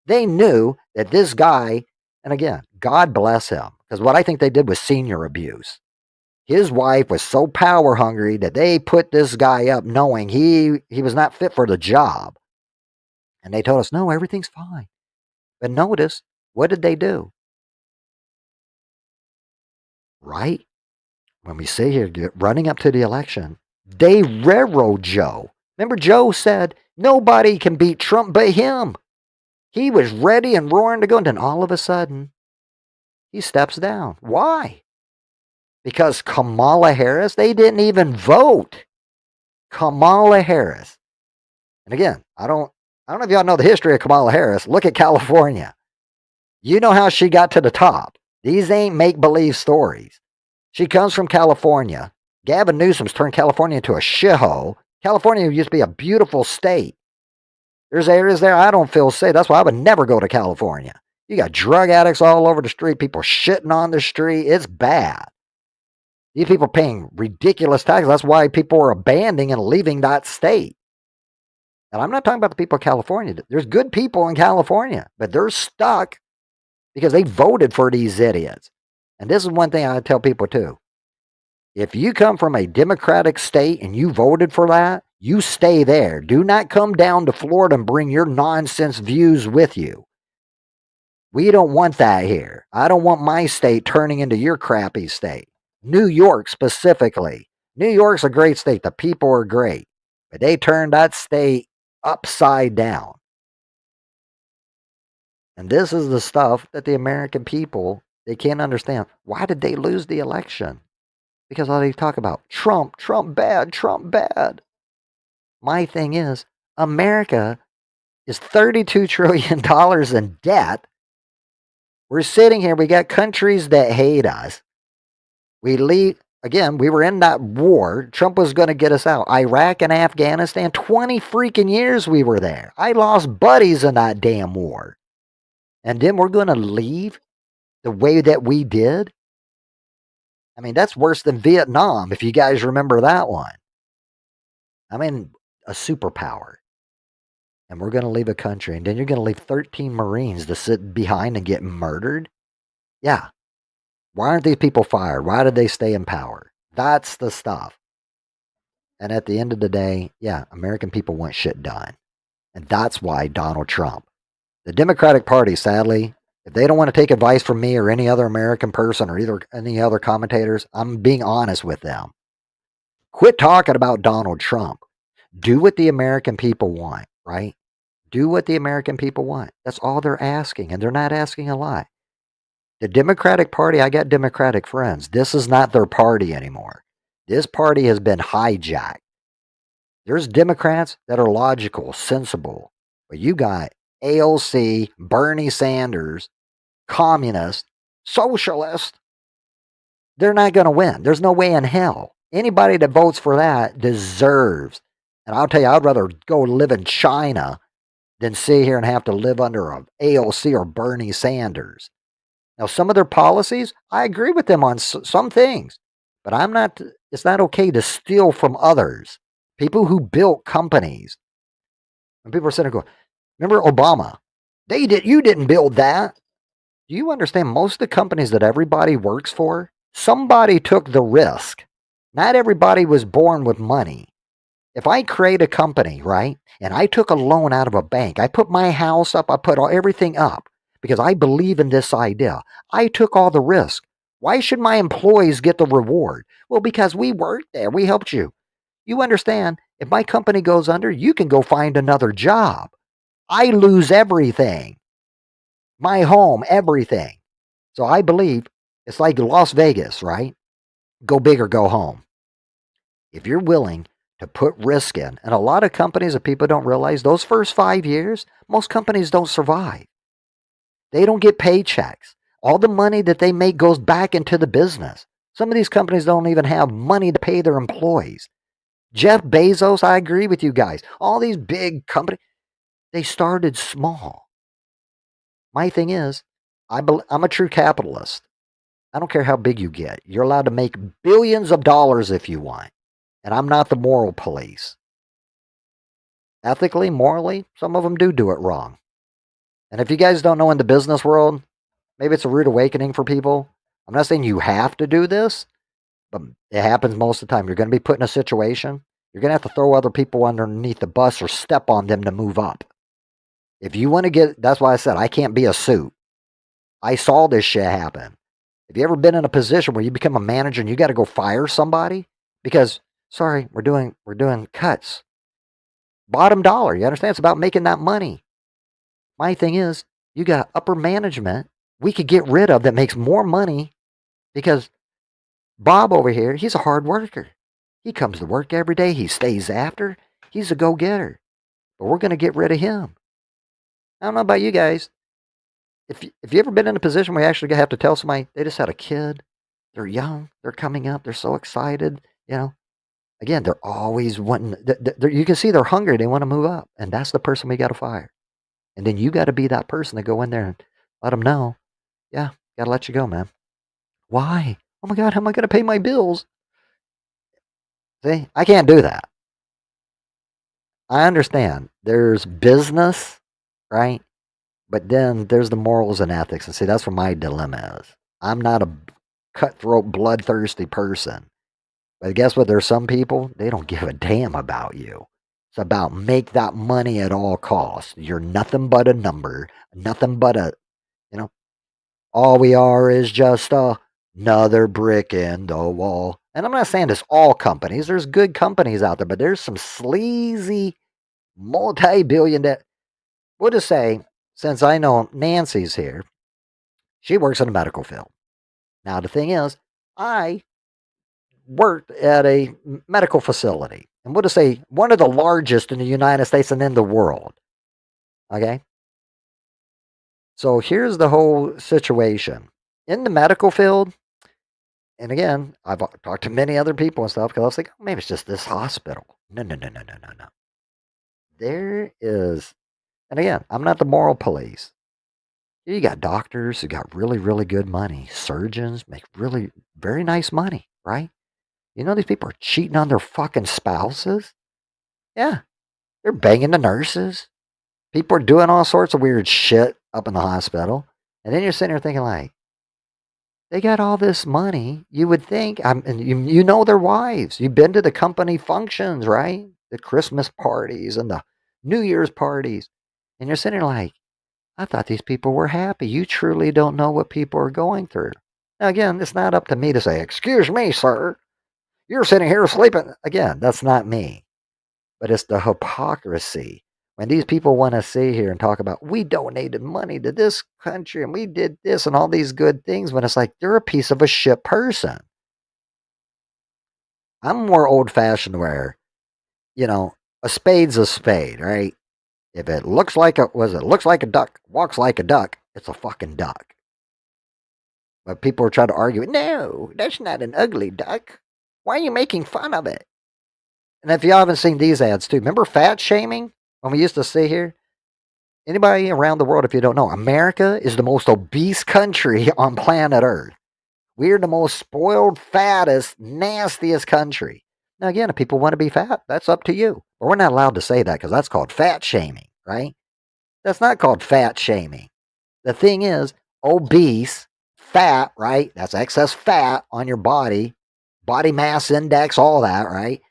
They knew that this guy, and again, God bless him, because what I think they did was senior abuse. His wife was so power hungry that they put this guy up knowing he was not fit for the job. And they told us, no, everything's fine. But notice, what did they do? Right? When we sit here running up to the election, they railroad Joe. Remember, Joe said, nobody can beat Trump but him. He was ready and roaring to go. And then all of a sudden, he steps down. Why? Because Kamala Harris, they didn't even vote. Kamala Harris. And again, I don't know if y'all know the history of Kamala Harris. Look at California. You know how she got to the top. These ain't make-believe stories. She comes from California. Gavin Newsom's turned California into a shithole. California used to be a beautiful state. There's areas there I don't feel safe. That's why I would never go to California. You got drug addicts all over the street, people shitting on the street. It's bad. These people paying ridiculous taxes. That's why people are abandoning and leaving that state. And I'm not talking about the people of California. There's good people in California, but they're stuck because they voted for these idiots. And this is one thing I tell people too. If you come from a Democratic state and you voted for that, you stay there. Do not come down to Florida and bring your nonsense views with you. We don't want that here. I don't want my state turning into your crappy state. New York specifically. New York's a great state. The people are great. But they turned that state upside down. And this is the stuff that the American people, they can't understand. Why did they lose the election? Because all they talk about, Trump bad, Trump bad. My thing is, America is $32 trillion in debt. We're sitting here, we got countries that hate us. We leave, again, we were in that war. Trump was going to get us out. Iraq and Afghanistan, 20 freaking years we were there. I lost buddies in that damn war. And then we're going to leave the way that we did? I mean, that's worse than Vietnam, if you guys remember that one. I mean, a superpower. And we're going to leave a country, and then you're going to leave 13 Marines to sit behind and get murdered? Yeah. Why aren't these people fired? Why did they stay in power? That's the stuff. And at the end of the day, yeah, American people want shit done. And that's why Donald Trump. The Democratic Party, sadly, if they don't want to take advice from me or any other American person or either any other commentators, I'm being honest with them. Quit talking about Donald Trump. Do what the American people want, right? Do what the American people want. That's all they're asking, and they're not asking a lot. The Democratic Party, I got Democratic friends. This is not their party anymore. This party has been hijacked. There's Democrats that are logical, sensible, but you got AOC, Bernie Sanders, communist, socialist. They're not going to win. There's no way in hell. Anybody that votes for that deserves. And I'll tell you, I'd rather go live in China than sit here and have to live under a AOC or Bernie Sanders. Now, some of their policies, I agree with them on some things, but it's not okay to steal from others. People who built companies. And people are sitting there going, remember Obama? You didn't build that. Do you understand most of the companies that everybody works for? Somebody took the risk. Not everybody was born with money. If I create a company, right, and I took a loan out of a bank, I put my house up, I put everything up because I believe in this idea. I took all the risk. Why should my employees get the reward? Well, because we worked there, we helped you. You understand, if my company goes under, you can go find another job. I lose everything, my home, everything. So I believe it's like Las Vegas, right? Go big or go home. If you're willing to put risk in, and a lot of companies that people don't realize, those first 5 years, most companies don't survive. They don't get paychecks. All the money that they make goes back into the business. Some of these companies don't even have money to pay their employees. Jeff Bezos, I agree with you guys. All these big companies, they started small. My thing is, I'm a true capitalist. I don't care how big you get. You're allowed to make billions of dollars if you want. And I'm not the moral police. Ethically, morally, some of them do it wrong. And if you guys don't know in the business world, maybe it's a rude awakening for people. I'm not saying you have to do this, but it happens most of the time. You're going to be put in a situation. You're going to have to throw other people underneath the bus or step on them to move up. If you want to get, that's why I said I can't be a suit. I saw this shit happen. Have you ever been in a position where you become a manager and you got to go fire somebody because, sorry, we're doing cuts. Bottom dollar, you understand? It's about making that money. My thing is, you got upper management we could get rid of that makes more money because Bob over here, he's a hard worker. He comes to work every day. He stays after. He's a go-getter. But we're going to get rid of him. I don't know about you guys. If you ever been in a position where you actually have to tell somebody they just had a kid, they're young, they're coming up, they're so excited, again, they're always wanting, you can see they're hungry, they want to move up, and that's the person we got to fire. And then you got to be that person to go in there and let them know, yeah, got to let you go, man. Why? Oh my God, how am I going to pay my bills? See, I can't do that. I understand there's business, right? But then there's the morals and ethics. And see, that's where my dilemma is. I'm not a cutthroat, bloodthirsty person. But guess what? There's some people, they don't give a damn about you. It's about make that money at all costs. You're nothing but a number, nothing but all we are is just another brick in the wall. And I'm not saying it's all companies. There's good companies out there, but there's some sleazy multi-billion we'll just say, since I know Nancy's here, she works in the medical field. Now, the thing is, I worked at a medical facility, and we'll just say one of the largest in the United States and in the world. Okay? So here's the whole situation. In the medical field, and again, I've talked to many other people and stuff because I was like, oh, maybe it's just this hospital. No, no, no, no, no, no, no. There is, and again, I'm not the moral police. You got doctors who got really, really good money. Surgeons make really very nice money, right? You know these people are cheating on their fucking spouses? Yeah. They're banging the nurses. People are doing all sorts of weird shit up in the hospital. And then you're sitting there thinking like, they got all this money. You would think, and you know their wives. You've been to the company functions, right? The Christmas parties and the New Year's parties. And you're sitting there like, I thought these people were happy. You truly don't know what people are going through. Now, again, it's not up to me to say, excuse me, sir. You're sitting here sleeping. Again, that's not me. But it's the hypocrisy. When these people want to sit here and talk about, we donated money to this country and we did this and all these good things, when it's like, they're a piece of a shit person. I'm more old fashioned where, a spade's a spade, right? If it looks like looks like a duck, walks like a duck, it's a fucking duck. But people are trying to argue, no, that's not an ugly duck. Why are you making fun of it? And if you haven't seen these ads too, remember fat shaming when we used to see here? Anybody around the world, if you don't know, America is the most obese country on planet Earth. We're the most spoiled, fattest, nastiest country. Now, again, if people want to be fat, that's up to you. But we're not allowed to say that because that's called fat shaming, right? That's not called fat shaming. The thing is, obese, fat, right? That's excess fat on your body mass index, all that, right?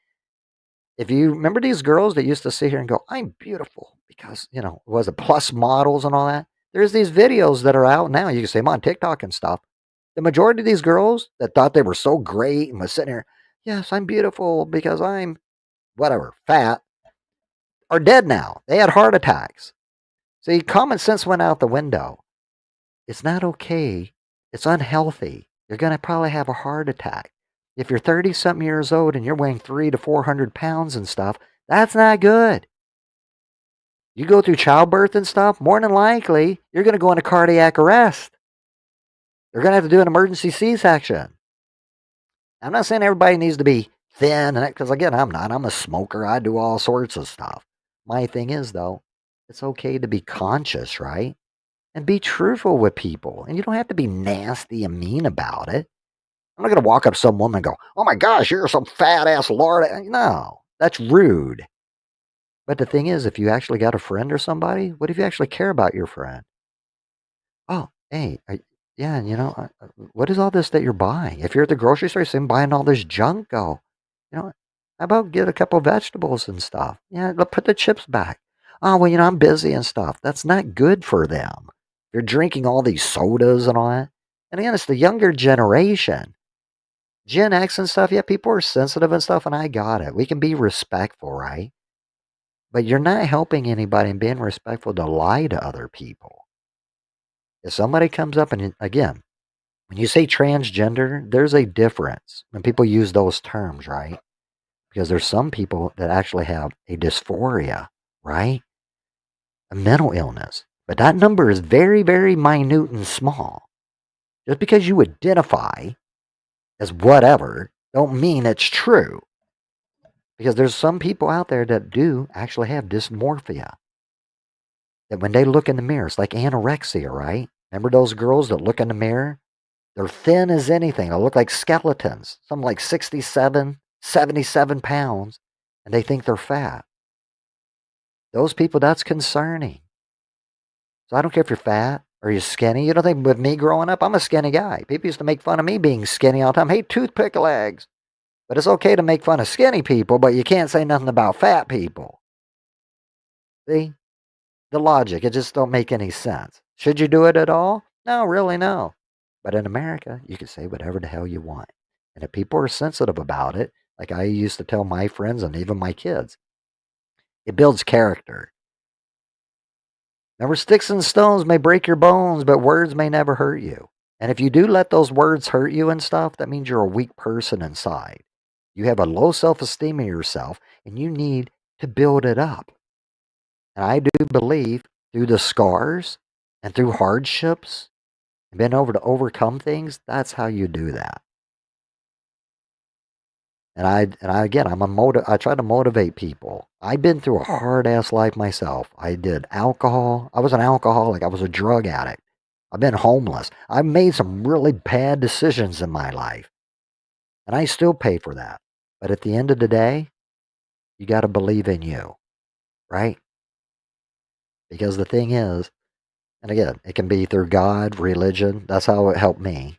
If you remember these girls that used to sit here and go, I'm beautiful because, was it plus models and all that? There's these videos that are out now. You can see them on TikTok and stuff. The majority of these girls that thought they were so great and was sitting here, yes, I'm beautiful because I'm whatever, fat, are dead now. They had heart attacks. See, common sense went out the window. It's not okay. It's unhealthy. You're going to probably have a heart attack. If you're 30 something years old and you're weighing 300 to 400 pounds and stuff, that's not good. You go through childbirth and stuff, more than likely, you're going to go into cardiac arrest. They're going to have to do an emergency C-section. I'm not saying everybody needs to be thin, because again, I'm not. I'm a smoker. I do all sorts of stuff. My thing is, though, it's okay to be conscious, right? And be truthful with people. And you don't have to be nasty and mean about it. I'm not going to walk up to some woman and go, oh my gosh, you're some fat ass lord. No, that's rude. But the thing is, if you actually got a friend or somebody, what if you actually care about your friend? Oh, hey, yeah, what is all this that you're buying? If you're at the grocery store, you're buying all this junk, go, how about get a couple of vegetables and stuff? Yeah, put the chips back. Oh, well, I'm busy and stuff. That's not good for them. You're drinking all these sodas and all that. And again, it's the younger generation. Gen X and stuff, yeah, people are sensitive and stuff, and I got it. We can be respectful, right? But you're not helping anybody and being respectful to lie to other people. If somebody comes up and, again, when you say transgender, there's a difference when people use those terms, right? Because there's some people that actually have a dysphoria, right? A mental illness. But that number is very, very minute and small. Just because you identify as whatever don't mean it's true. Because there's some people out there that do actually have dysmorphia. That when they look in the mirror, it's like anorexia, right? Remember those girls that look in the mirror? They're thin as anything. They look like skeletons. Some like 67, 77 pounds, and they think they're fat. Those people, that's concerning. So I don't care if you're fat or you're skinny. You don't think with me growing up, I'm a skinny guy. People used to make fun of me being skinny all the time. Hey, toothpick legs. But it's okay to make fun of skinny people, but you can't say nothing about fat people. See? The logic, it just don't make any sense. Should you do it at all? No, really, no. But in America, you can say whatever the hell you want. And if people are sensitive about it, like I used to tell my friends and even my kids, it builds character. Remember, sticks and stones may break your bones, but words may never hurt you. And if you do let those words hurt you and stuff, that means you're a weak person inside. You have a low self-esteem of yourself, and you need to build it up. And I do believe through the scars and through hardships and being able to overcome things, that's how you do that. And I again, I try to motivate people. I've been through a hard ass life myself. I did alcohol. I was an alcoholic. I was a drug addict. I've been homeless. I've made some really bad decisions in my life. And I still pay for that. But at the end of the day, you got to believe in you, right? Because the thing is, and again, it can be through God, religion. That's how it helped me.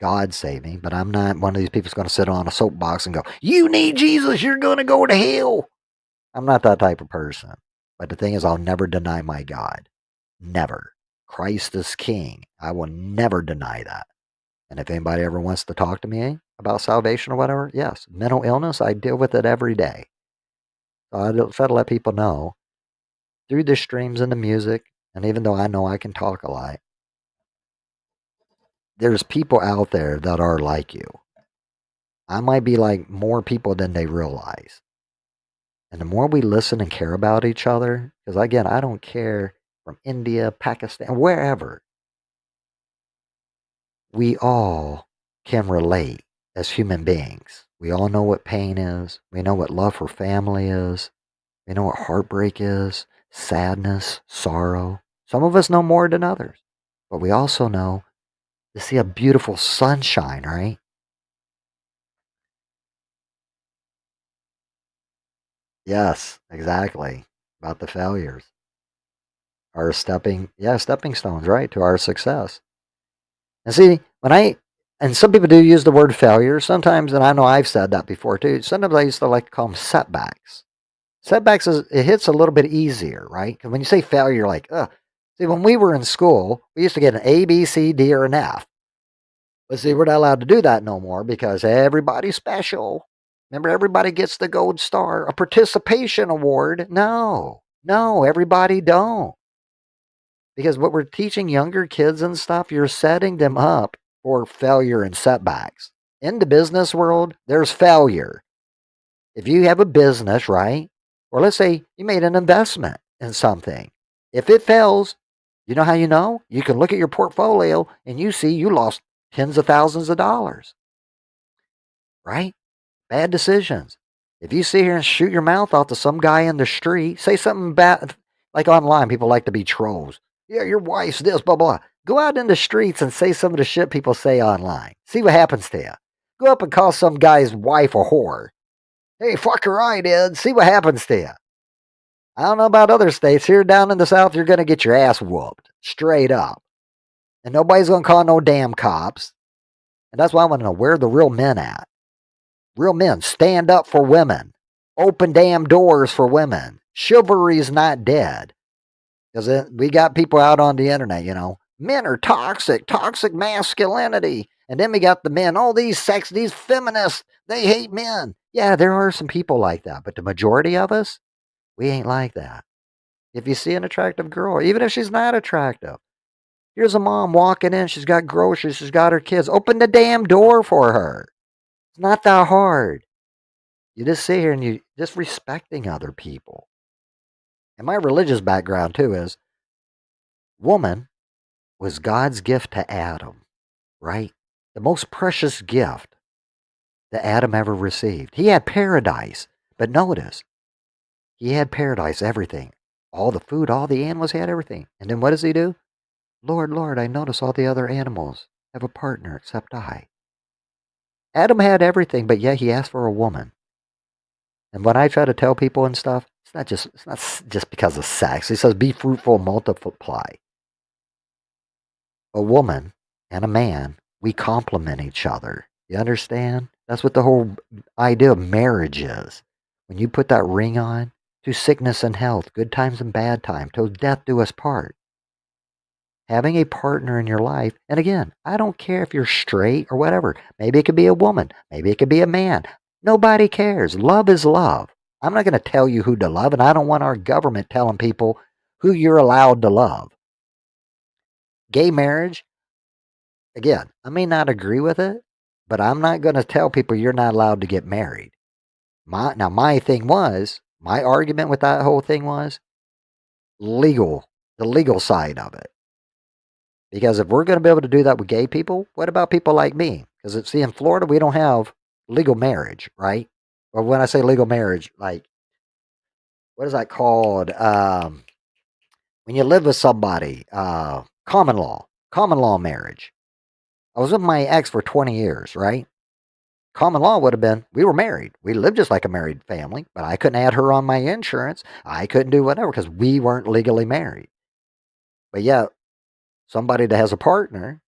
God saved me. But I'm not one of these people who's going to sit on a soapbox and go, you need Jesus, you're going to go to hell. I'm not that type of person. But the thing is, I'll never deny my God. Never. Christ is king. I will never deny that. And if anybody ever wants to talk to me about salvation or whatever, yes. Mental illness, I deal with it every day. So I try to let people know through the streams and the music, and even though I know I can talk a lot, there's people out there that are like you. I might be like more people than they realize. And the more we listen and care about each other, because again, I don't care from India, Pakistan, wherever, we all can relate as human beings. We all know what pain is. We know what love for family is. We know what heartbreak is, sadness, sorrow. Some of us know more than others. But we also know to see a beautiful sunshine, right? Yes, exactly. About the failures. Our stepping stones, right, to our success. And see, and some people do use the word failure sometimes, and I know I've said that before too. Sometimes I used to like to call them setbacks. Setbacks it hits a little bit easier, right? Because when you say failure, you're like, ugh. See, when we were in school, we used to get an A, B, C, D, or an F. But see, we're not allowed to do that no more because everybody's special. Remember, everybody gets the gold star, a participation award. No, everybody don't. Because what we're teaching younger kids and stuff, you're setting them up for failure and setbacks. In the business world, there's failure. If you have a business, right? Or let's say you made an investment in something. If it fails, you know how you know? You can look at your portfolio and you see you lost tens of thousands of dollars, right? Bad decisions. If you sit here and shoot your mouth off to some guy in the street, say something bad, like online, people like to be trolls. Yeah, your wife's this, blah, blah. Go out in the streets and say some of the shit people say online. See what happens to you. Go up and call some guy's wife a whore. Hey, fuck her, I did. See what happens to you. I don't know about other states. Here down in the South, you're going to get your ass whooped. Straight up. And nobody's going to call no damn cops. And that's why I want to know, where are the real men at? Real men, stand up for women. Open damn doors for women. Chivalry's not dead. Because we got people out on the internet, men are toxic masculinity. And then we got the men, these feminists, they hate men. Yeah, there are some people like that. But the majority of us, we ain't like that. If you see an attractive girl, even if she's not attractive, here's a mom walking in, she's got groceries, she's got her kids. Open the damn door for her. It's not that hard. You just sit here and you just respecting other people. And my religious background too is woman was God's gift to Adam, right? The most precious gift that Adam ever received. He had paradise, but notice, he had paradise, everything. All the food, all the animals, he had everything. And then what does he do? Lord, Lord, I notice all the other animals have a partner except I. Adam had everything, but yet he asked for a woman. And when I try to tell people and stuff, it's not just because of sex. He says, be fruitful, multiply. A woman and a man, we complement each other. You understand? That's what the whole idea of marriage is. When you put that ring on, to sickness and health, good times and bad times, till death do us part. Having a partner in your life, and again, I don't care if you're straight or whatever. Maybe it could be a woman. Maybe it could be a man. Nobody cares. Love is love. I'm not going to tell you who to love, and I don't want our government telling people who you're allowed to love. Gay marriage, again, I may not agree with it, but I'm not going to tell people you're not allowed to get married. My argument with that whole thing was the legal side of it. Because if we're going to be able to do that with gay people, what about people like me? Because see, in Florida, we don't have legal marriage, right? Or when I say legal marriage, like, what is that called? When you live with somebody, common law marriage. I was with my ex for 20 years, right? Common law would have been, we were married. We lived just like a married family, but I couldn't add her on my insurance. I couldn't do whatever because we weren't legally married. But yeah, somebody that has a partner,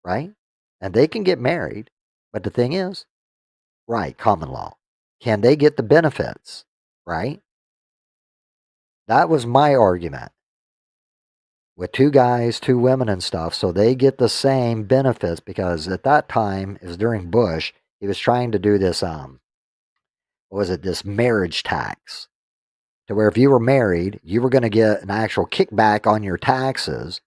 right? And they can get married. But the thing is, right, common law. Can they get the benefits, right? That was my argument. With two guys, two women and stuff, so they get the same benefits because at that time, it was during Bush, he was trying to do this, this marriage tax. To where if you were married, you were going to get an actual kickback on your taxes,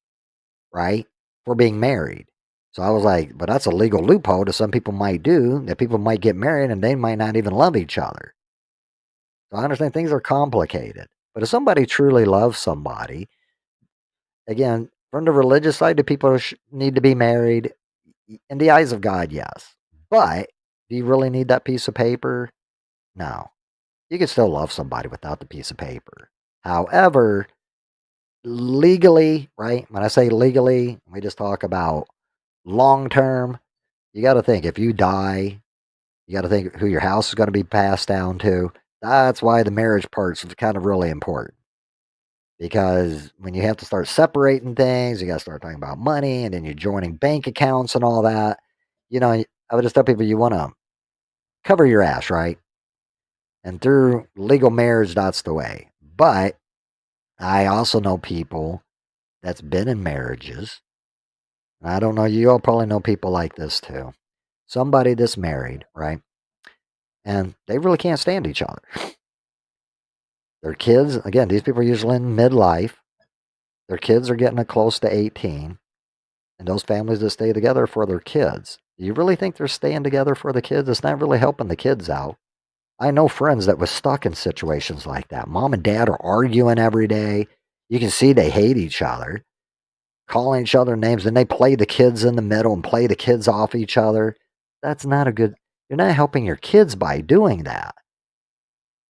right, for being married. So I was like, but that's a legal loophole that some people might do, that people might get married and they might not even love each other. So I understand things are complicated. But if somebody truly loves somebody, again, from the religious side, do people need to be married? In the eyes of God, yes. But do you really need that piece of paper? No. You can still love somebody without the piece of paper. However, legally, right? When I say legally, we just talk about long term. You got to think, if you die, you got to think who your house is going to be passed down to. That's why the marriage part's kind of really important. Because when you have to start separating things, you got to start talking about money, and then you're joining bank accounts and all that. I would just tell people you want to cover your ass, right? And through legal marriage, that's the way. But I also know people that's been in marriages. And I don't know, you all probably know people like this too. Somebody that's married, right? And they really can't stand each other. Their kids, again, these people are usually in midlife. Their kids are getting close to 18. And those families that stay together for their kids. Do you really think they're staying together for the kids? It's not really helping the kids out. I know friends that was stuck in situations like that. Mom and dad are arguing every day. You can see they hate each other, calling each other names, and they play the kids in the middle and play the kids off each other. That's not a good, you're not helping your kids by doing that.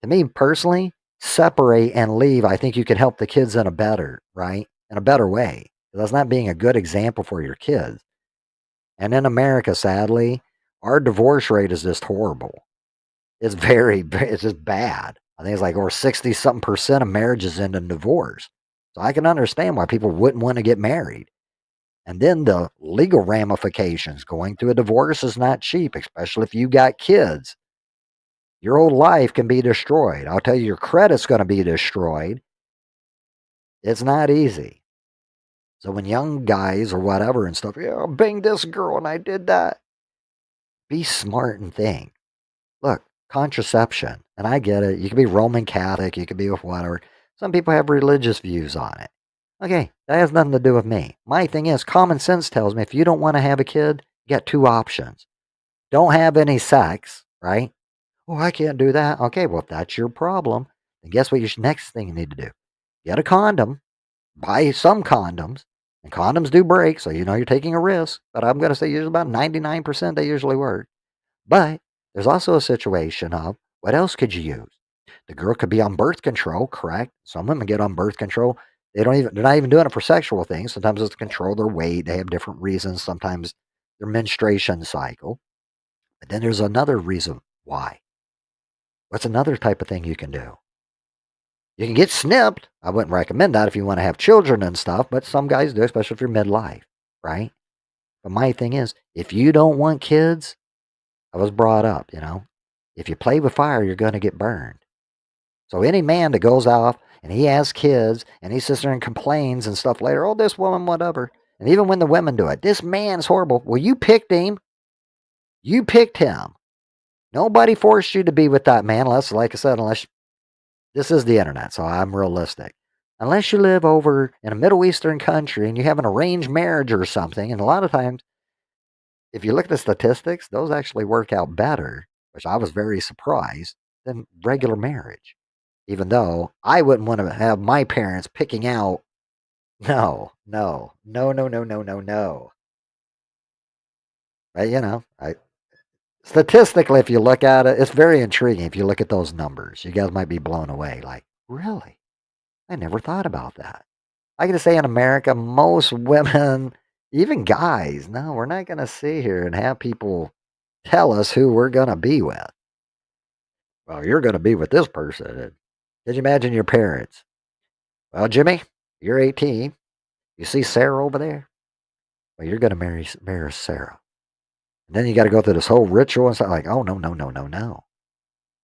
To me personally, separate and leave. I think you can help the kids in a better, right? In a better way. That's not being a good example for your kids. And in America, sadly, our divorce rate is just horrible. It's it's just bad. I think it's like over 60 something percent of marriages end in divorce. So I can understand why people wouldn't want to get married. And then the legal ramifications. Going through a divorce is not cheap, especially if you got kids. Your whole life can be destroyed. I'll tell you, your credit's going to be destroyed. It's not easy. So when young guys or whatever and stuff, yeah, I banged this girl and I did that. Be smart and think. Look, contraception, and I get it. You can be Roman Catholic, you can be with whatever. Some people have religious views on it. Okay, that has nothing to do with me. My thing is, common sense tells me if you don't want to have a kid, you got two options. Don't have any sex, right? Oh, I can't do that. Okay, well, if that's your problem, then guess what? Your next thing you need to do: get a condom, buy some condoms, and condoms do break, so you know you're taking a risk. But I'm going to say usually about 99% they usually work. But there's also a situation of what else could you use? The girl could be on birth control, correct? Some women get on birth control. They're not even doing it for sexual things. Sometimes it's to control their weight. They have different reasons. Sometimes their menstruation cycle. But then there's another reason why. What's another type of thing you can do? You can get snipped. I wouldn't recommend that if you want to have children and stuff, but some guys do, especially if you're midlife, right? But my thing is, if you don't want kids, I was brought up, if you play with fire, you're going to get burned. So any man that goes off and he has kids and he sits there and complains and stuff later, oh, this woman, whatever. And even when the women do it, this man's horrible. Well, you picked him. You picked him. Nobody forced you to be with that man unless, like I said, this is the internet, so I'm realistic. Unless you live over in a Middle Eastern country and you have an arranged marriage or something, and a lot of times, if you look at the statistics, those actually work out better, which I was very surprised, than regular marriage. Even though I wouldn't want to have my parents picking out, no, no, no, no, no, no, no, no. But, statistically, if you look at it, it's very intriguing if you look at those numbers. You guys might be blown away. Like, really? I never thought about that. I can say in America, most women, even guys, no, we're not going to sit here and have people tell us who we're going to be with. Well, you're going to be with this person. Could you imagine your parents? Well, Jimmy, you're 18. You see Sarah over there? Well, you're going to marry Sarah. And then you got to go through this whole ritual and stuff like, oh, no, no, no, no, no.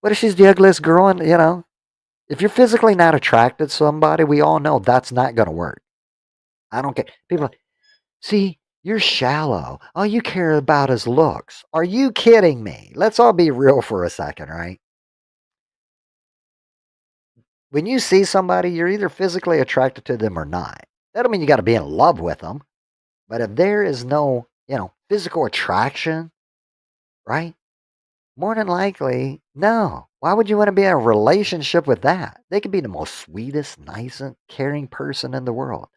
What if she's the ugliest girl? And, if you're physically not attracted to somebody, we all know that's not going to work. I don't care. People are like, see, you're shallow. All you care about is looks. Are you kidding me? Let's all be real for a second, right? When you see somebody, you're either physically attracted to them or not. That don't mean you got to be in love with them. But if there is no, physical attraction, right? More than likely, no. Why would you want to be in a relationship with that? They could be the most sweetest, nicest, caring person in the world.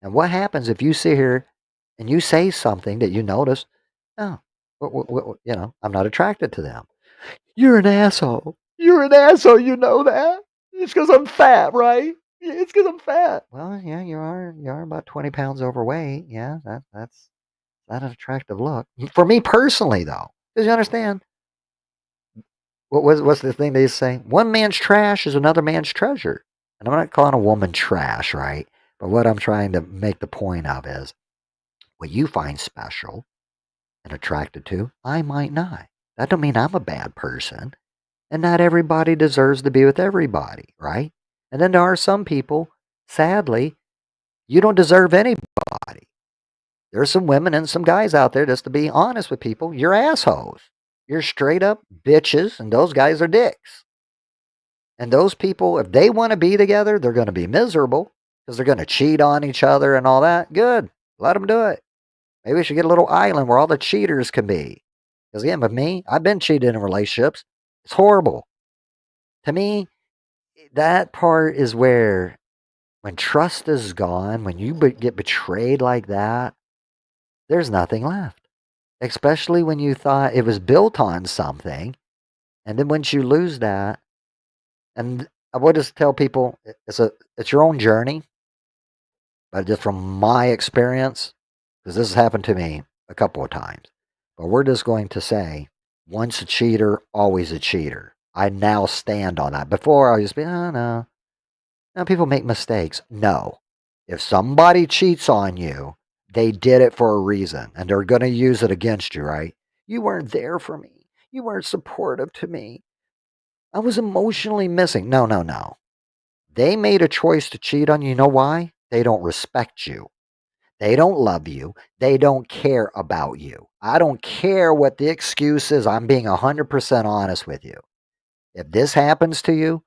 And what happens if you sit here and you say something that you notice, oh, I'm not attracted to them. You're an asshole. You're an asshole. You know that? It's because I'm fat, right? Yeah, it's because I'm fat. Well, yeah, you are. You are about 20 pounds overweight. Yeah, that's not an attractive look for me personally, though. Because you understand, what's the thing they say? One man's trash is another man's treasure. and I'm not calling a woman trash, right? But what I'm trying to make the point of is what you find special and attracted to, I might not. That don't mean I'm a bad person. And not everybody deserves to be with everybody, right? And then there are some people, sadly, you don't deserve anybody. There's some women and some guys out there, just to be honest with people, you're assholes. You're straight up bitches, and those guys are dicks. And those people, if they want to be together, they're going to be miserable because they're going to cheat on each other and all that. Good. Let them do it. Maybe we should get a little island where all the cheaters can be. Because again, with me, I've been cheated in relationships. It's horrible. To me, that part is where, when trust is gone, when you get betrayed like that, there's nothing left. Especially when you thought it was built on something. And then once you lose that, and I would just tell people it's your own journey. But just from my experience, because this has happened to me a couple of times, but we're just going to say, once a cheater, always a cheater. I now stand on that. Before, I used to be, oh, no. Now, people make mistakes. No. If somebody cheats on you, they did it for a reason, and they're going to use it against you, right? You weren't there for me. You weren't supportive to me. I was emotionally missing. No, no, no. They made a choice to cheat on you. You know why? They don't respect you. They don't love you. They don't care about you. I don't care what the excuse is. I'm being 100% honest with you. If this happens to you,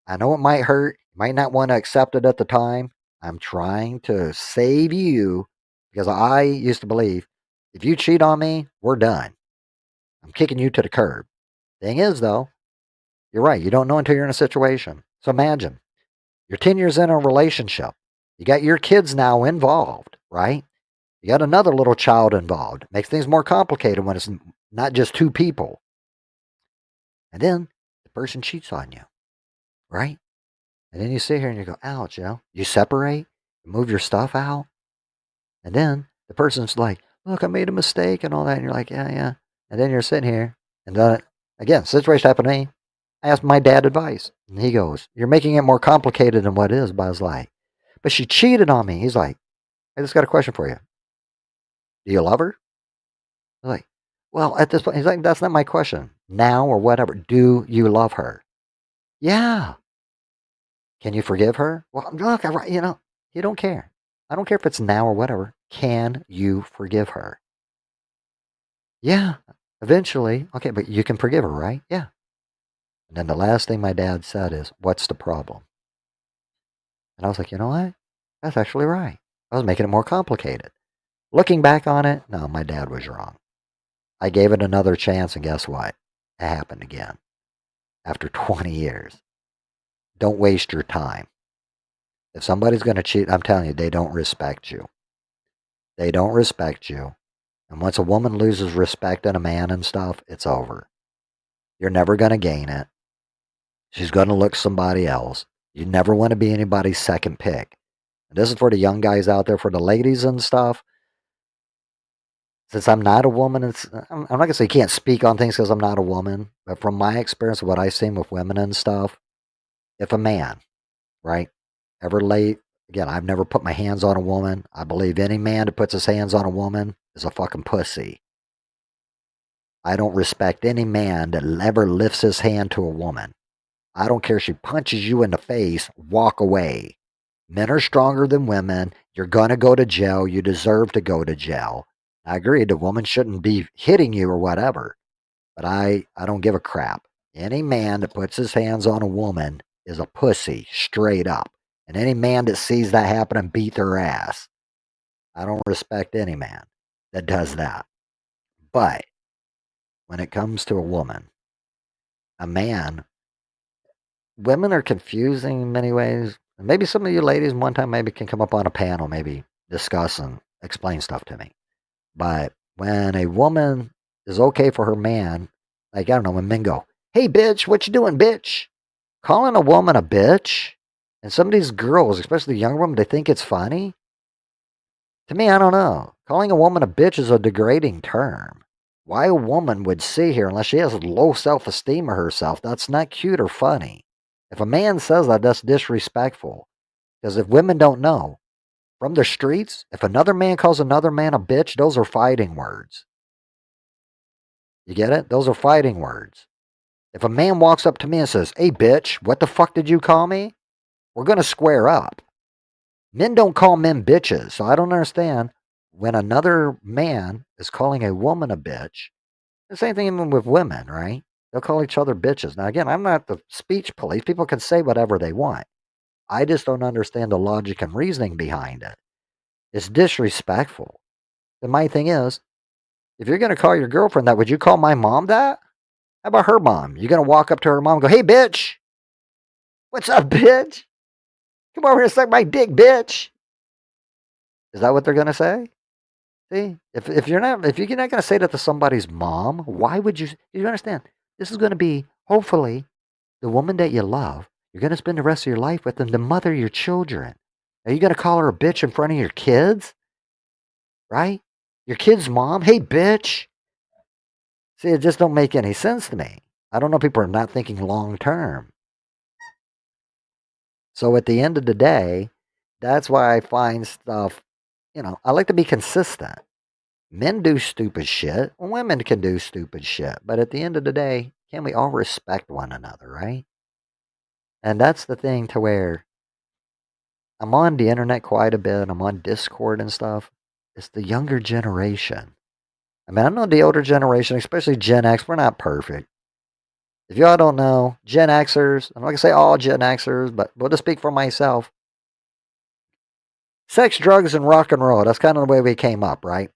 I know it might hurt. You might not want to accept it at the time. I'm trying to save you because I used to believe if you cheat on me, we're done. I'm kicking you to the curb. Thing is, though, you're right. You don't know until you're in a situation. So imagine you're 10 years in a relationship. You got your kids now involved, right? You got another little child involved. Makes things more complicated when it's not just two people. And then the person cheats on you, right? And then you sit here and you go, ouch, you separate, you move your stuff out. And then the person's like, look, I made a mistake and all that. And you're like, yeah, yeah. And then you're sitting here and then again, situation happened to me. I asked my dad advice. And he goes, you're making it more complicated than what it is. But I was like, but she cheated on me. He's like, I just got a question for you. Do you love her? I'm like, well, at this point, he's like, that's not my question. Now or whatever. Do you love her? Yeah. Can you forgive her? Well, look, you don't care. I don't care if it's now or whatever. Can you forgive her? Yeah. Eventually. Okay, but you can forgive her, right? Yeah. And then the last thing my dad said is, what's the problem? And I was like, you know what? That's actually right. I was making it more complicated. Looking back on it, no, my dad was wrong. I gave it another chance, and guess what? It happened again. After 20 years. Don't waste your time. If somebody's going to cheat, I'm telling you, they don't respect you. They don't respect you. And once a woman loses respect in a man and stuff, it's over. You're never going to gain it. She's going to look somebody else. You never want to be anybody's second pick. And this is for the young guys out there, for the ladies and stuff. Since I'm not a woman, I'm not going to say you can't speak on things because I'm not a woman. But from my experience of what I've seen with women and stuff, if a man, right, ever late, again, I've never put my hands on a woman. I believe any man that puts his hands on a woman is a fucking pussy. I don't respect any man that ever lifts his hand to a woman. I don't care if she punches you in the face, walk away. Men are stronger than women. You're going to go to jail. You deserve to go to jail. I agree, the woman shouldn't be hitting you or whatever. But I don't give a crap. Any man that puts his hands on a woman is a pussy, straight up. And any man that sees that happen and beat their ass, I don't respect any man that does that. But when it comes to a woman, a man, women are confusing in many ways. And maybe some of you ladies one time maybe can come up on a panel, maybe discuss and explain stuff to me. But when a woman is okay for her man, like, I don't know, when men go, hey, bitch, what you doing, bitch? Calling a woman a bitch, and some of these girls, especially the younger women, they think it's funny. To me, I don't know. Calling a woman a bitch is a degrading term. Why a woman would sit here, unless she has low self-esteem of herself, that's not cute or funny. If a man says that, that's disrespectful. Because if women don't know, from the streets, if another man calls another man a bitch, those are fighting words. You get it? Those are fighting words. If a man walks up to me and says, "Hey, bitch, what the fuck did you call me?" We're going to square up. Men don't call men bitches, so I don't understand when another man is calling a woman a bitch. The same thing even with women, right? They'll call each other bitches. Now, again, I'm not the speech police. People can say whatever they want. I just don't understand the logic and reasoning behind it. It's disrespectful. And my thing is, if you're going to call your girlfriend that, would you call my mom that? How about her mom? You're going to walk up to her mom and go, "Hey, bitch. What's up, bitch? Come over here and suck my dick, bitch." Is that what they're going to say? See, if you're not going to say that to somebody's mom, why would you? You understand? This is going to be hopefully the woman that you love. You're going to spend the rest of your life with, and the mother of your children. Are you going to call her a bitch in front of your kids? Right? Your kid's mom? "Hey, bitch." See, it just don't make any sense to me. I don't know. People are not thinking long term. So at the end of the day, that's why I find stuff. I like to be consistent. Men do stupid shit. Women can do stupid shit. But at the end of the day, can we all respect one another, right? And that's the thing to where I'm on the internet quite a bit. I'm on Discord and stuff. It's the younger generation. I mean, I know the older generation, especially Gen X, we're not perfect. If y'all don't know, Gen Xers, I'm not going to say all Gen Xers, but we'll just speak for myself. Sex, drugs, and rock and roll. That's kind of the way we came up, right?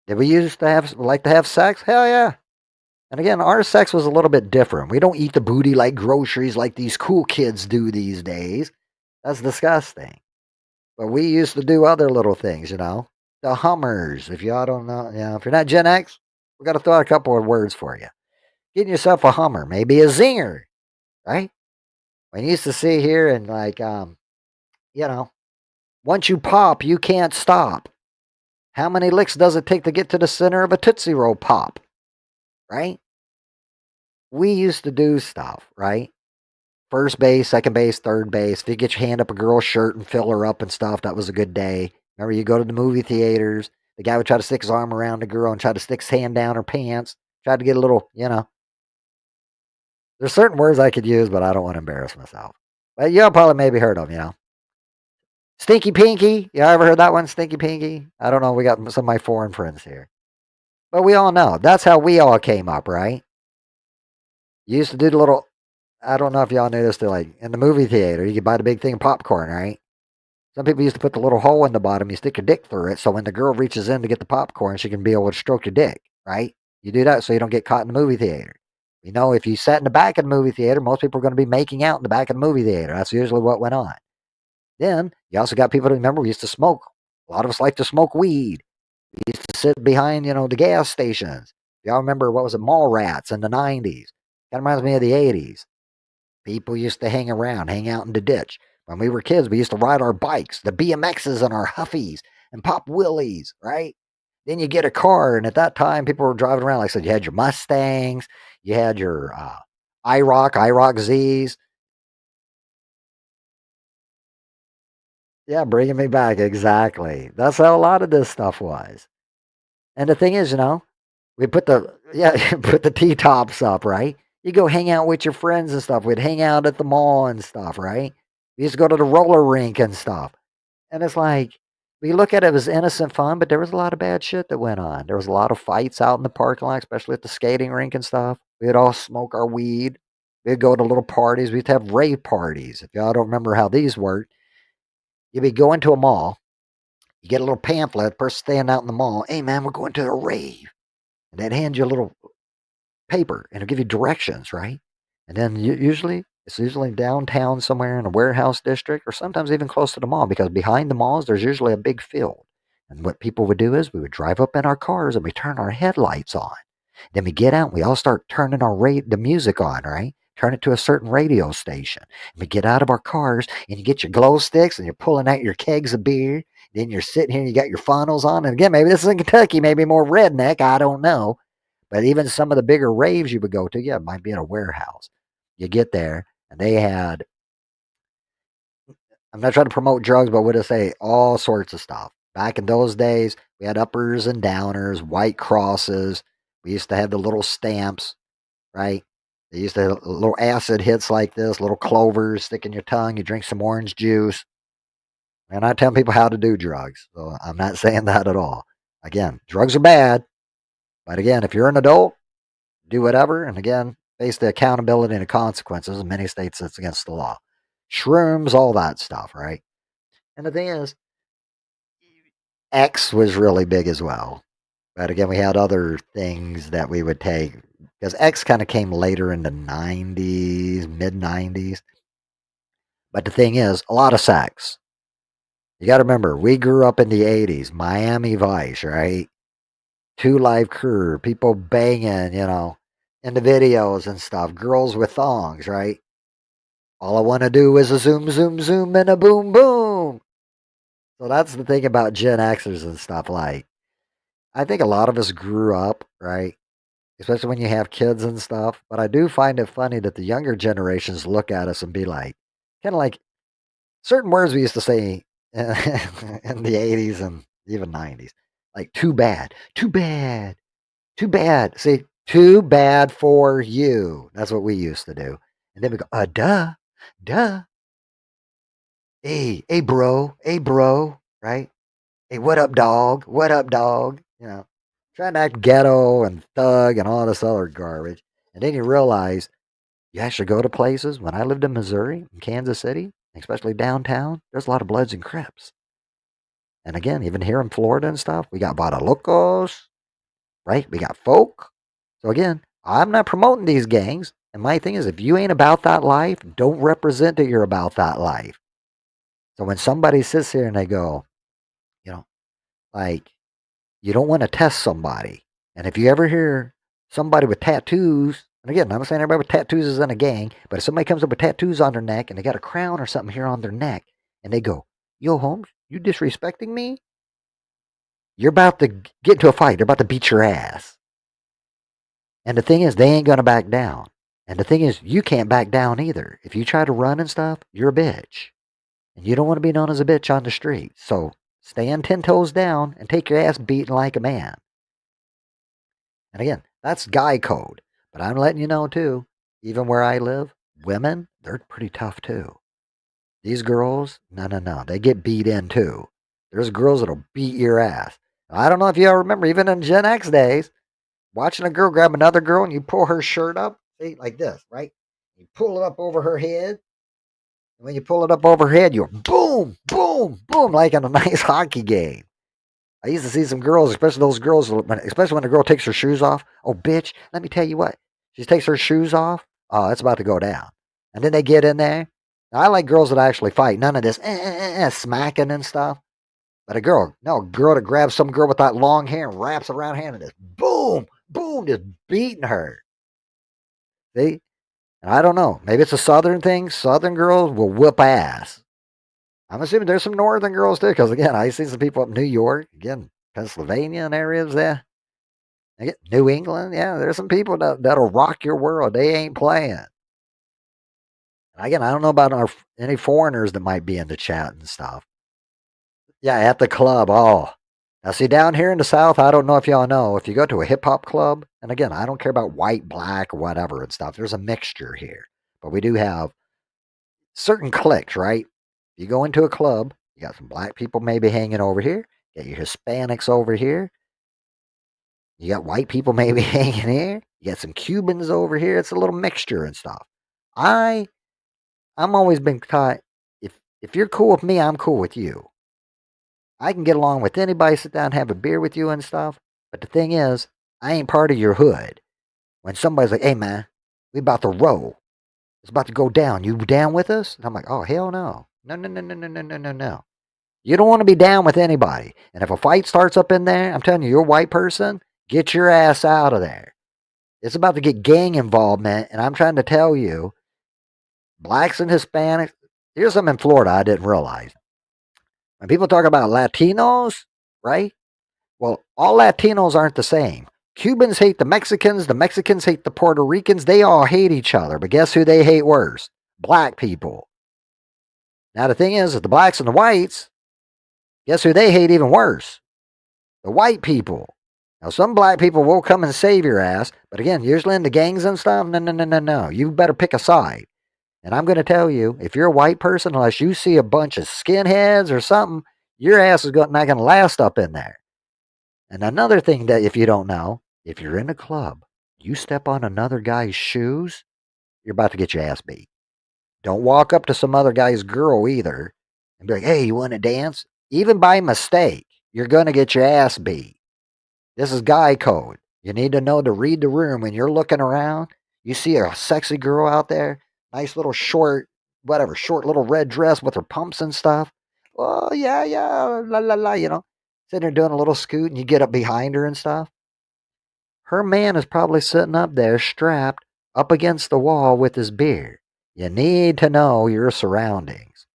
Did we used to like to have sex? Hell yeah. And again, our sex was a little bit different. We don't eat the booty like groceries like these cool kids do these days. That's disgusting. But we used to do other little things, The Hummers. If y'all don't know, if you're not Gen X, we got to throw out a couple of words for you. Getting yourself a Hummer, maybe a Zinger, right? We used to sit here and once you pop, you can't stop. How many licks does it take to get to the center of a Tootsie Roll pop, right? We used to do stuff, right? First base, second base, third base. If you get your hand up a girl's shirt and fill her up and stuff, that was a good day. Remember, you go to the movie theaters. The guy would try to stick his arm around the girl and try to stick his hand down her pants. Try to get a little, There's certain words I could use, but I don't want to embarrass myself. But y'all probably maybe heard them, Stinky Pinky. You ever heard that one, Stinky Pinky? I don't know. We got some of my foreign friends here. But we all know. That's how we all came up, right? You used to do the little, I don't know if y'all knew this, in the movie theater, you could buy the big thing of popcorn, right? Some people used to put the little hole in the bottom, you stick your dick through it, so when the girl reaches in to get the popcorn, she can be able to stroke your dick, right? You do that so you don't get caught in the movie theater. If you sat in the back of the movie theater, most people are going to be making out in the back of the movie theater. That's usually what went on. Then, you also got people to remember we used to smoke. A lot of us like to smoke weed. We used to sit behind, the gas stations. Y'all remember, what was it, mall rats in the 90s? That reminds me of the 80s. People used to hang out in the ditch. When we were kids, we used to ride our bikes, the BMXs and our Huffies and pop Willies, right? Then you get a car, and at that time, people were driving around. Like I said, you had your Mustangs, you had your IROC Zs. Yeah, bringing me back, exactly. That's how a lot of this stuff was. And the thing is, we put put the T-tops up, right? You go hang out with your friends and stuff. We'd hang out at the mall and stuff, right? We used to go to the roller rink and stuff. And it's like, we look at it as innocent fun, but there was a lot of bad shit that went on. There was a lot of fights out in the parking lot, especially at the skating rink and stuff. We'd all smoke our weed. We'd go to little parties. We'd have rave parties. If y'all don't remember how these worked, you'd be going to a mall. You get a little pamphlet, person standing out in the mall. "Hey, man, we're going to a rave." And they'd hand you a little paper and it'll give you directions, right? And then it's usually downtown somewhere in a warehouse district or sometimes even close to the mall, because behind the malls, there's usually a big field. And what people would do is we would drive up in our cars and we turn our headlights on. Then we get out and we all start turning the music on, right? Turn it to a certain radio station. And we get out of our cars and you get your glow sticks and you're pulling out your kegs of beer. Then you're sitting here and you got your funnels on. And again, maybe this is in Kentucky, maybe more redneck, I don't know. But even some of the bigger raves you would go to, it might be in a warehouse. You get there And they had, I'm not trying to promote drugs, but what to say, all sorts of stuff. Back in those days, we had uppers and downers, white crosses. We used to have the little stamps, right? They used to have little acid hits like this, little clovers stick in your tongue. You drink some orange juice. I'm not telling people how to do drugs. So I'm not saying that at all. Again, drugs are bad. But again, if you're an adult, do whatever. And again, face the accountability and the consequences. In many states, it's against the law. Shrooms, all that stuff, right? And the thing is, X was really big as well. But again, we had other things that we would take because X kind of came later in the 90s, mid 90s. But the thing is, a lot of sex. You got to remember, we grew up in the 80s, Miami Vice, right? Two Live Crew, people banging, in the videos and stuff, girls with thongs, right? All I want to do is a zoom, zoom, zoom, and a boom, boom. So that's the thing about Gen Xers and stuff. Like, I think a lot of us grew up, right? Especially when you have kids and stuff. But I do find it funny that the younger generations look at us and be like, kind of like certain words we used to say in the 80s and even 90s. Like, too bad, too bad, too bad. See, too bad for you. That's what we used to do. And then we go, duh, duh. Hey, hey, bro, right? Hey, what up, dog? What up, dog? Trying to act ghetto and thug and all this other garbage. And then you realize you actually go to places. When I lived in Missouri, in Kansas City, especially downtown, there's a lot of Bloods and Crips. And again, even here in Florida and stuff, we got Bada Locos, right? We got folk. So again, I'm not promoting these gangs. And my thing is, if you ain't about that life, don't represent that you're about that life. So when somebody sits here and they go, you know, like, you don't want to test somebody. And if you ever hear somebody with tattoos, and again, I'm not saying everybody with tattoos is in a gang, but if somebody comes up with tattoos on their neck and they got a crown or something here on their neck, and they go, yo, Holmes, you disrespecting me? You're about to get into a fight. They're about to beat your ass. And the thing is, they ain't going to back down. And the thing is, you can't back down either. If you try to run and stuff, you're a bitch. And you don't want to be known as a bitch on the street. So stand 10 toes down and take your ass beaten like a man. And again, that's guy code. But I'm letting you know too, even where I live, women, they're pretty tough too. These girls, no. They get beat in too. There's girls that'll beat your ass. I don't know if you all remember, even in Gen X days, watching a girl grab another girl and you pull her shirt up, see, like this, right? You pull it up over her head. And when you pull it up over her head, you're boom, boom, boom, like in a nice hockey game. I used to see some girls, especially those girls, especially when the girl takes her shoes off. Oh, bitch, let me tell you what. She takes her shoes off. Oh, it's about to go down. And then they get in there. Now, I like girls that actually fight. None of this smacking and stuff. But a girl that grabs some girl with that long hair and wraps around her hand and just boom, boom, just beating her. See? And I don't know. Maybe it's a southern thing. Southern girls will whoop ass. I'm assuming there's some northern girls too, because again, I see some people up in New York, again, Pennsylvania and areas there. Again, New England, yeah, there's some people that'll rock your world. They ain't playing. And again, I don't know about any foreigners that might be in the chat and stuff. Yeah, at the club. Oh, now see, down here in the South, I don't know if y'all know, if you go to a hip hop club, and again, I don't care about white, black, or whatever and stuff. There's a mixture here, but we do have certain cliques, right? You go into a club, you got some black people maybe hanging over here, you got your Hispanics over here, you got white people maybe hanging here, you got some Cubans over here. It's a little mixture and stuff. I'm always been taught, if you're cool with me, I'm cool with you. I can get along with anybody, sit down and have a beer with you and stuff. But the thing is, I ain't part of your hood. When somebody's like, hey man, we about to roll. It's about to go down. You down with us? And I'm like, oh hell no. No. You don't want to be down with anybody. And if a fight starts up in there, I'm telling you, you're a white person, get your ass out of there. It's about to get gang involvement. And I'm trying to tell you, blacks and Hispanics, here's something in Florida I didn't realize. When people talk about Latinos, right? Well, all Latinos aren't the same. Cubans hate the Mexicans hate the Puerto Ricans, they all hate each other. But guess who they hate worse? Black people. Now, the thing is, that the blacks and the whites, guess who they hate even worse? The white people. Now, some black people will come and save your ass, but again, usually in the gangs and stuff, no, no, no, no, no. You better pick a side. And I'm going to tell you, if you're a white person, unless you see a bunch of skinheads or something, your ass is not going to last up in there. And another thing that if you don't know, if you're in a club, you step on another guy's shoes, you're about to get your ass beat. Don't walk up to some other guy's girl either and be like, hey, you want to dance? Even by mistake, you're going to get your ass beat. This is guy code. You need to know to read the room when you're looking around. You see a sexy girl out there, nice little short, whatever, short little red dress with her pumps and stuff. Oh, yeah, la, la, la, sitting there doing a little scoot and you get up behind her and stuff. Her man is probably sitting up there strapped up against the wall with his beer. You need to know your surroundings.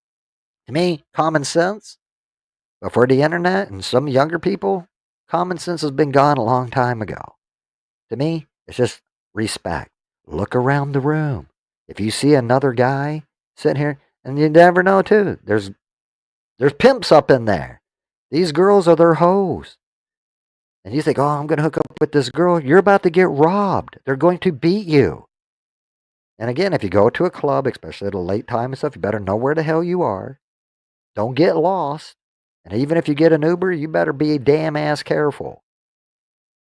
To me, common sense. Before the internet and some younger people, common sense has been gone a long time ago. To me, it's just respect. Look around the room. If you see another guy sitting here, and you never know too, there's pimps up in there. These girls are their hoes. And you think, oh, I'm going to hook up with this girl. You're about to get robbed. They're going to beat you. And again, if you go to a club, especially at a late time and stuff, you better know where the hell you are. Don't get lost. And even if you get an Uber, you better be damn ass careful.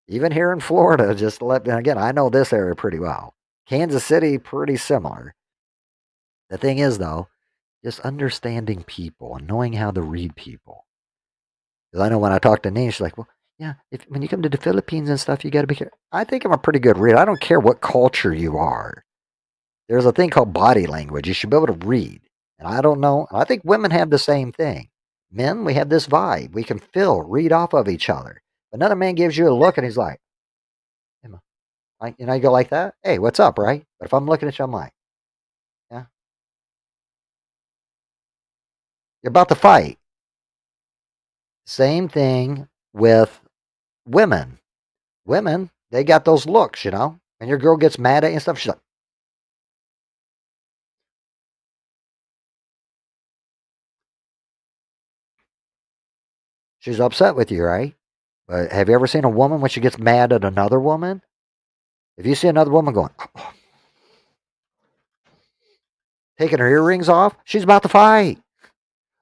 Even here in Florida, just again, I know this area pretty well. Kansas City, pretty similar. The thing is, though, just understanding people and knowing how to read people. Because I know when I talk to Nina, she's like, well, yeah, when you come to the Philippines and stuff, you got to be careful. I think I'm a pretty good reader. I don't care what culture you are. There's a thing called body language. You should be able to read. And I don't know. I think women have the same thing. Men, we have this vibe. We can read off of each other. Another man gives you a look and he's like, you go like that. Hey, what's up, right? But if I'm looking at you, I'm like, yeah, you're about to fight. Same thing with women. Women, they got those looks, and your girl gets mad at you and stuff. She's like, she's upset with you, right? But have you ever seen a woman when she gets mad at another woman? If you see another woman going, taking her earrings off, she's about to fight.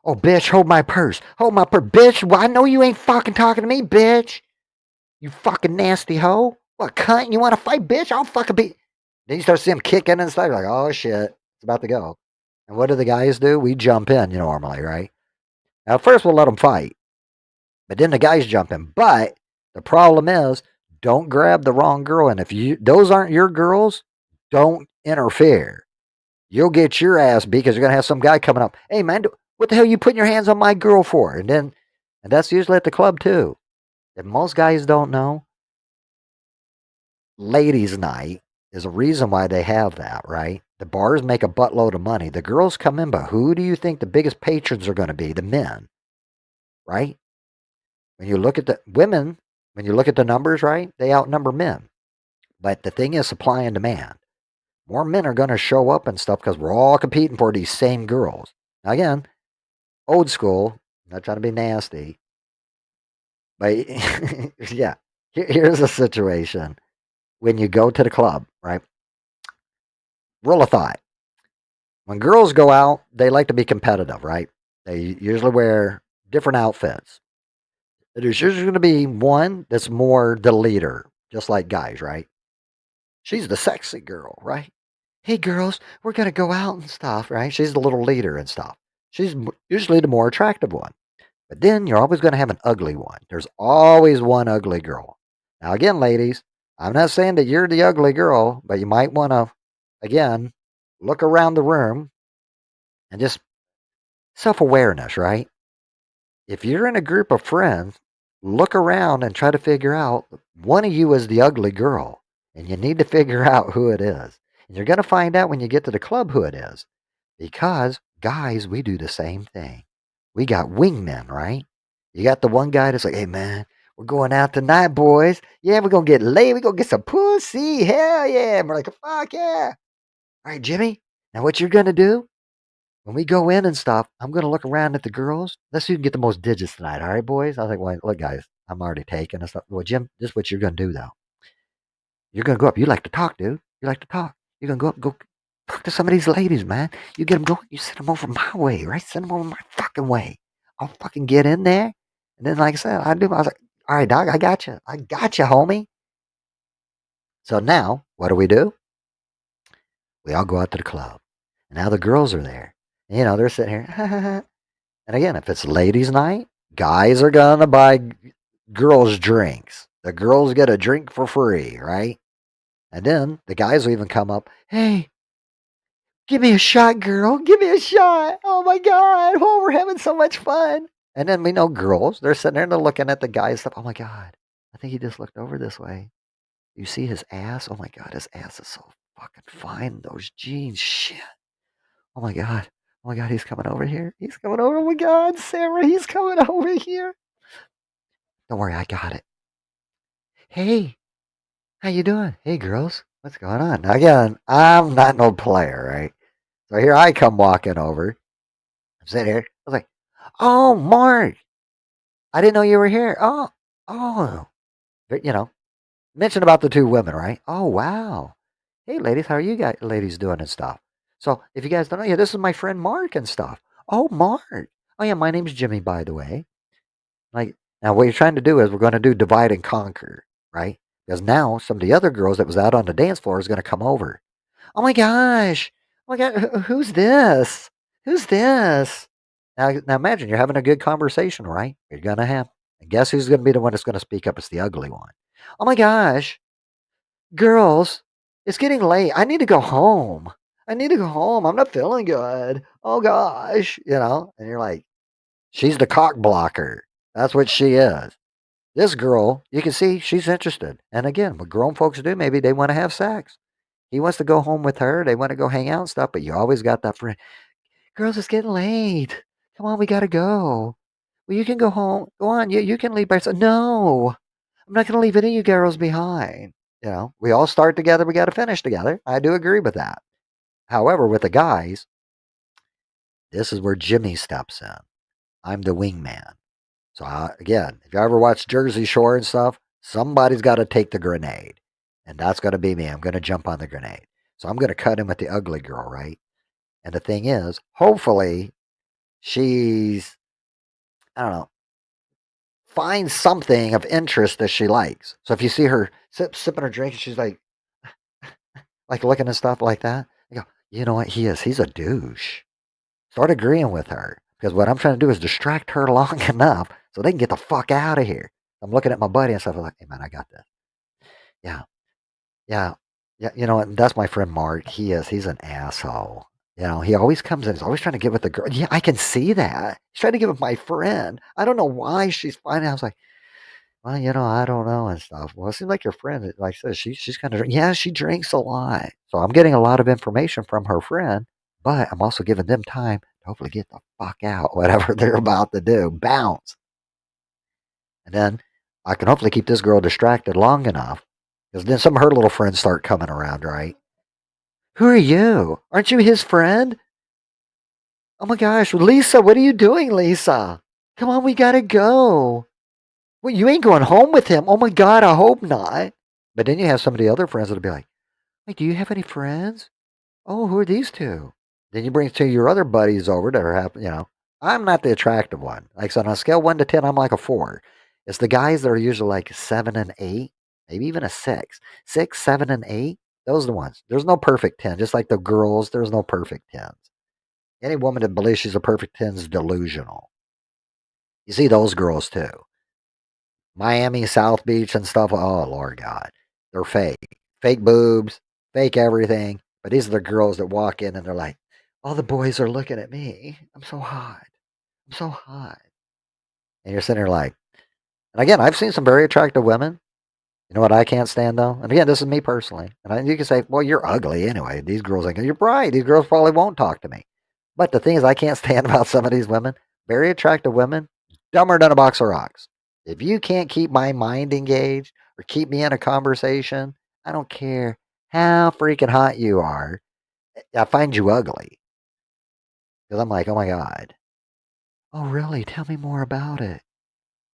Oh, bitch, hold my purse. Hold my purse. Bitch, well, I know you ain't fucking talking to me, bitch. You fucking nasty hoe. What, cunt? You want to fight, bitch? I'll fucking be. Then you start seeing them kicking and stuff. You're like, oh, shit. It's about to go. And what do the guys do? We jump in, normally, right? Now, first we'll let them fight. But then the guys jump in. But the problem is, don't grab the wrong girl. And if those aren't your girls, don't interfere. You'll get your ass beat because you're going to have some guy coming up. Hey, man, what the hell are you putting your hands on my girl for? And that's usually at the club, too. If most guys don't know, ladies' night is a reason why they have that, right? The bars make a buttload of money. The girls come in, but who do you think the biggest patrons are going to be? The men, right? When you look at the women, when you look at the numbers, right, they outnumber men. But the thing is supply and demand. More men are going to show up and stuff because we're all competing for these same girls. Now, again, old school, not trying to be nasty, but yeah, here's a situation. When you go to the club, right? Rule of thought. When girls go out, they like to be competitive, right? They usually wear different outfits. There's usually going to be one that's more the leader, just like guys, right? She's the sexy girl, right? Hey, girls, we're going to go out and stuff, right? She's the little leader and stuff. She's usually the more attractive one. But then you're always going to have an ugly one. There's always one ugly girl. Now, again, ladies, I'm not saying that you're the ugly girl, but you might want to, again, look around the room and just self-awareness, right? If you're in a group of friends, look around and try to figure out one of you is the ugly girl, and you need to figure out who it is. And you're going to find out when you get to the club who it is, because guys, we do the same thing. We got wingmen, right? You got the one guy that's like, hey, man, we're going out tonight, boys. Yeah, we're going to get laid. We're going to get some pussy. Hell yeah. And we're like, fuck yeah. All right, Jimmy, Now, what you're going to do when we go in and stuff, I'm going to look around at the girls. Let's see who can get the most digits tonight. All right, boys? I was like, well, look, guys, I'm already taken and stuff. Well, Jim, this is what you're going to do, though. You're going to go up. You like to talk, dude. You like to talk. You're going to go up and go talk to some of these ladies, man. You get them going. You send them over my way, right? Send them over my fucking way. I'll fucking get in there. And then, like I said, I was like, all right, dog, I got you. I got you, homie. So now, what do? We all go out to the club. And now the girls are there. You know, they're sitting here. And again, if it's ladies' night, guys are going to buy girls drinks. The girls get a drink for free, right? And then the guys will even come up, hey, give me a shot, girl. Give me a shot. Oh my God. Oh, we're having so much fun. And then we know girls, they're sitting there and they're looking at the guys. Oh my God. I think he just looked over this way. You see his ass? Oh my God. His ass is so fucking fine. Those jeans. Shit. Oh my God. Oh my God. He's coming over here. He's coming over. Oh my God. Sarah, he's coming over here. Don't worry. I got it. Hey, how you doing? Hey, girls. What's going on? Now, again, I'm not no player, right? So here I come walking over. I'm sitting here. I was like, oh, Mark, I didn't know you were here. Oh. But, you know, mention about the two women, right? Oh, wow. Hey, ladies, how are you guys, ladies doing and stuff? So if you guys don't know, yeah, this is my friend Mark and stuff. Oh, Mark. Oh, yeah, my name's Jimmy, by the way. Like, now what you're trying to do is we're going to do divide and conquer, right? Because now some of the other girls that was out on the dance floor is going to come over. Oh my gosh. Oh my God. Who's this? Who's this? Now imagine you're having a good conversation, right? You're going to have. And guess who's going to be the one that's going to speak up? It's the ugly one. Oh my gosh. Girls, it's getting late. I need to go home. I need to go home. I'm not feeling good. Oh gosh. You know, and you're like, she's the cock blocker. That's what she is. This girl, you can see she's interested. And again, what grown folks do, maybe they want to have sex. He wants to go home with her. They want to go hang out and stuff, but you always got that friend. Girls, it's getting late. Come on, we got to go. Well, you can go home. Go on. You can leave by yourself. No, I'm not going to leave any of you girls behind. You know, we all start together. We got to finish together. I do agree with that. However, with the guys, this is where Jimmy steps in. I'm the wingman. So again, if you ever watch Jersey Shore and stuff, somebody's got to take the grenade. And that's going to be me. I'm going to jump on the grenade. So I'm going to cut in with the ugly girl, right? And the thing is, hopefully she's, I don't know, finds something of interest that she likes. So if you see her sipping her drink, she's like looking at stuff like that, you go, you know what he is? He's a douche. Start agreeing with her. Because what I'm trying to do is distract her long enough so they can get the fuck out of here. I'm looking at my buddy and stuff. I'm like, hey, man, I got this. Yeah. Yeah. Yeah. You know what? That's my friend Mark. He's an asshole. You know, he always comes in. He's always trying to get with the girl. Yeah, I can see that. He's trying to get with my friend. I don't know why she's fine. I was like, well, you know, I don't know and stuff. Well, it seems like your friend, like I said, she's kind of, yeah, she drinks a lot. So I'm getting a lot of information from her friend, but I'm also giving them time to hopefully get the fuck out, whatever they're about to do. Bounce. And then I can hopefully keep this girl distracted long enough because then some of her little friends start coming around, right? Who are you? Aren't you his friend? Oh my gosh, Lisa, what are you doing, Lisa? Come on, we gotta go. Well, you ain't going home with him. Oh my God, I hope not. But then you have some of the other friends that'll be like, hey, do you have any friends? Oh, who are these two? Then you bring two of your other buddies over that are happy, you know. I'm not the attractive one. Like, so on a scale 1 to 10, I'm like a 4. It's the guys that are usually like 7 and 8, maybe even a 6. 6, 7, and 8, those are the ones. There's no perfect 10. Just like the girls, there's no perfect 10s. Any woman that believes she's a perfect 10 is delusional. You see those girls too. Miami, South Beach, and stuff. Oh, Lord God. They're fake. Fake boobs, fake everything. But these are the girls that walk in and they're like, all the boys are looking at me. I'm so hot. I'm so hot. And you're sitting there like, and again, I've seen some very attractive women. You know what I can't stand though? And again, this is me personally. And you can say, well, you're ugly anyway. These girls, you're right. These girls probably won't talk to me. But the thing is, I can't stand about some of these women. Very attractive women, dumber than a box of rocks. If you can't keep my mind engaged or keep me in a conversation, I don't care how freaking hot you are. I find you ugly. Because I'm like, oh my God. Oh, really? Tell me more about it.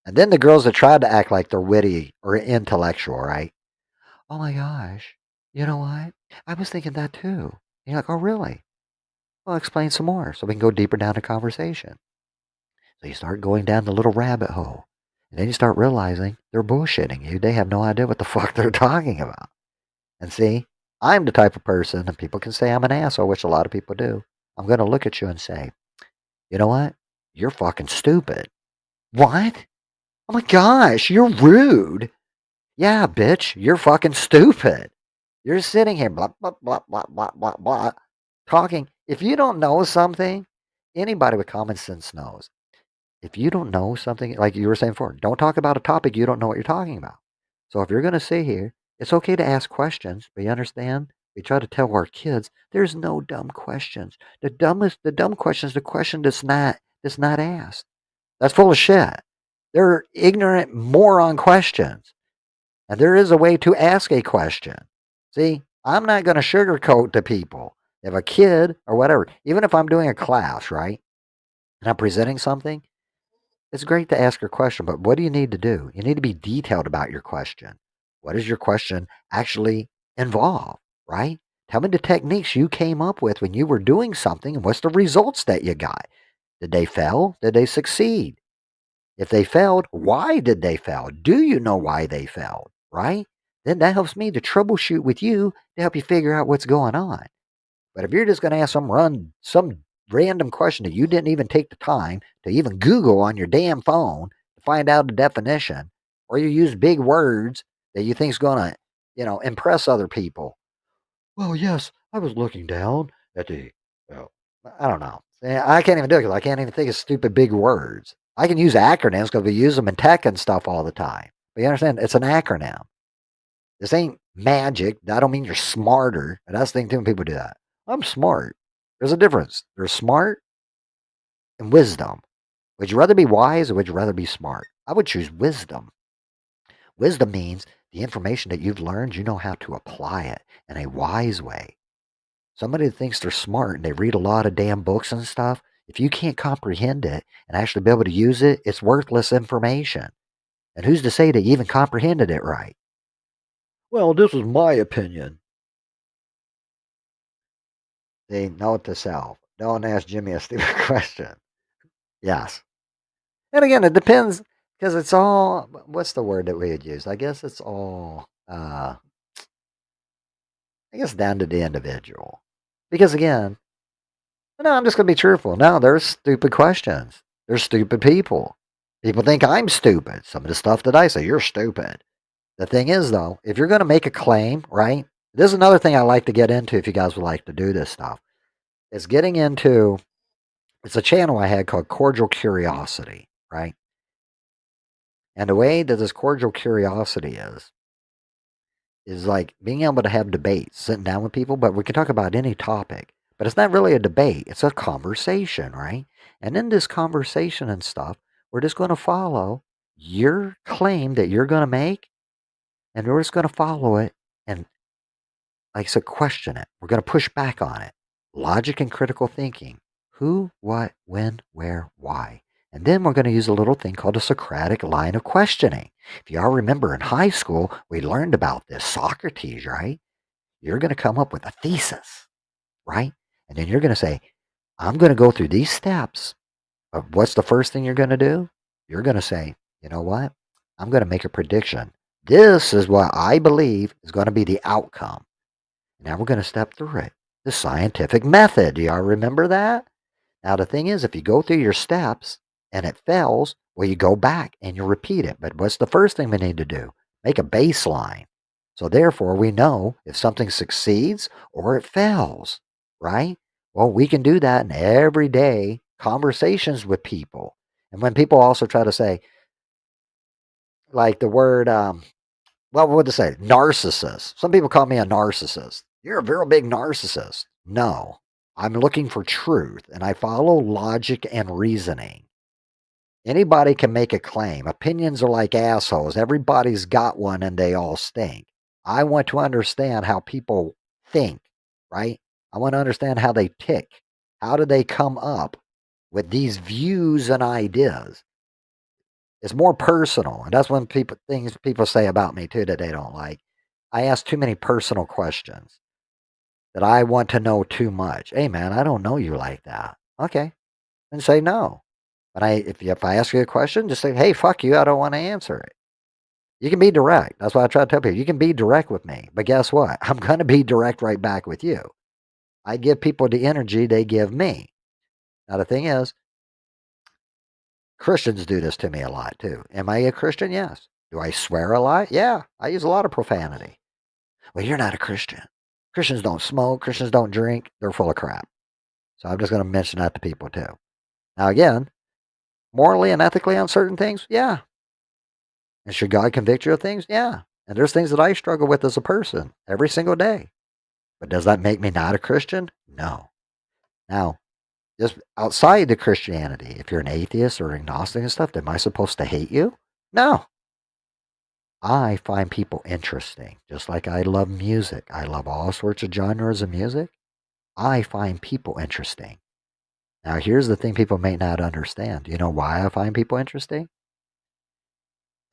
And then the girls that tried to act like they're witty or intellectual, right? Oh my gosh. You know what? I was thinking that too. And you're like, oh, really? Well, explain some more so we can go deeper down the conversation. So you start going down the little rabbit hole. And then you start realizing they're bullshitting you. They have no idea what the fuck they're talking about. And see, I'm the type of person, and people can say I'm an asshole, which a lot of people do. I'm going to look at you and say, you know what? You're fucking stupid. What? Oh my gosh, you're rude. Yeah, bitch, you're fucking stupid. You're sitting here, blah, blah, blah, blah, blah, blah, blah, talking. If you don't know something, anybody with common sense knows. If you don't know something, like you were saying before, don't talk about a topic you don't know what you're talking about. So if you're going to sit here, it's okay to ask questions, but you understand? We try to tell our kids there's no dumb questions. The dumb question is the question that's not asked. That's full of shit. They're ignorant moron questions. And there is a way to ask a question. See, I'm not going to sugarcoat to people. If a kid or whatever, even if I'm doing a class, right, and I'm presenting something, it's great to ask your question, but what do you need to do? You need to be detailed about your question. What does your question actually involve, right? Tell me the techniques you came up with when you were doing something and what's the results that you got. Did they fail? Did they succeed? If they failed, why did they fail? Do you know why they failed, right? Then that helps me to troubleshoot with you to help you figure out what's going on. But if you're just going to ask some random question that you didn't even take the time to even Google on your damn phone to find out the definition, or you use big words that you think is going to, impress other people. Well, yes, I was looking down at the. Well, I don't know. I can't even do it because I can't even think of stupid big words. I can use acronyms because we use them in tech and stuff all the time. But you understand, it's an acronym. This ain't magic. I don't mean you're smarter. And that's the thing too when people do that. I'm smart. There's a difference. There's smart and wisdom. Would you rather be wise or would you rather be smart? I would choose wisdom. Wisdom means the information that you've learned, you know how to apply it in a wise way. Somebody that thinks they're smart and they read a lot of damn books and stuff, if you can't comprehend it and actually be able to use it, it's worthless information. And who's to say they even comprehended it right? Well, this is my opinion. They note to self. Don't ask Jimmy a stupid question. Yes. And again, it depends because it's all, what's the word that we would use? I guess it's all, I guess down to the individual. Because again, no, I'm just going to be truthful. No, there's stupid questions. There's stupid people. People think I'm stupid. Some of the stuff that I say, you're stupid. The thing is, though, if you're going to make a claim, right? This is another thing I like to get into if you guys would like to do this stuff. It's getting into, it's a channel I had called Cordial Curiosity, right? And the way that this cordial curiosity is like being able to have debates, sitting down with people, but we can talk about any topic. But it's not really a debate, it's a conversation, right? And in this conversation and stuff, we're just going to follow your claim that you're going to make, and we're just going to follow it and, like I said, question it. We're going to push back on it. Logic and critical thinking. Who, what, when, where, why. And then we're going to use a little thing called a Socratic line of questioning. If you all remember in high school, we learned about this. Socrates, right? You're going to come up with a thesis, right? And then you're going to say, I'm going to go through these steps. But what's the first thing you're going to do? You're going to say, you know what? I'm going to make a prediction. This is what I believe is going to be the outcome. Now we're going to step through it. The scientific method. Do y'all remember that? Now, the thing is, if you go through your steps and it fails, well, you go back and you repeat it. But what's the first thing we need to do? Make a baseline. So therefore, we know if something succeeds or it fails, right? Well, we can do that in everyday conversations with people. And when people also try to say, like the word, what would they say? Narcissist. Some people call me a narcissist. You're a very big narcissist. No, I'm looking for truth and I follow logic and reasoning. Anybody can make a claim. Opinions are like assholes. Everybody's got one and they all stink. I want to understand how people think, right? I want to understand how they tick. How do they come up with these views and ideas? It's more personal, and that's when things people say about me too that they don't like. I ask too many personal questions that I want to know too much. Hey man, I don't know you like that. Okay, then say no. But if I ask you a question, just say, hey, fuck you, I don't want to answer it. You can be direct. That's why I try to tell people. You can be direct with me, but guess what? I'm gonna be direct right back with you. I give people the energy they give me. Now the thing is, Christians do this to me a lot too. Am I a Christian? Yes. Do I swear a lot? Yeah. I use a lot of profanity. Well, you're not a Christian. Christians don't smoke. Christians don't drink. They're full of crap. So I'm just going to mention that to people too. Now, again, morally and ethically on certain things, yeah. And should God convict you of things? Yeah. And there's things that I struggle with as a person every single day. But does that make me not a Christian? No. Now, just outside the Christianity, if you're an atheist or agnostic and stuff, am I supposed to hate you? No. I find people interesting, just like I love music. I love all sorts of genres of music. I find people interesting. Now, here's the thing people may not understand. Do you know why I find people interesting?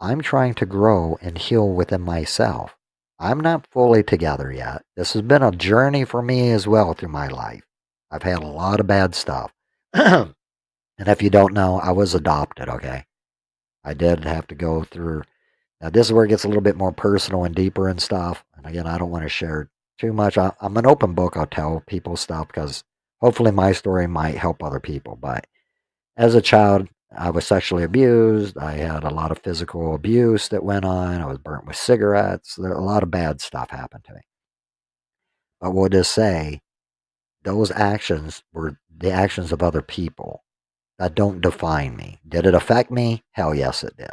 I'm trying to grow and heal within myself. I'm not fully together yet. This has been a journey for me as well through my life. I've had a lot of bad stuff. And if you don't know, I was adopted, okay? I did have to go through. Now, this is where it gets a little bit more personal and deeper and stuff. And again, I don't want to share too much. I'm an open book. I'll tell people stuff because hopefully my story might help other people. But as a child, I was sexually abused. I had a lot of physical abuse that went on. I was burnt with cigarettes. A lot of bad stuff happened to me. But we'll just say those actions were the actions of other people that don't define me. Did it affect me? Hell yes, it did.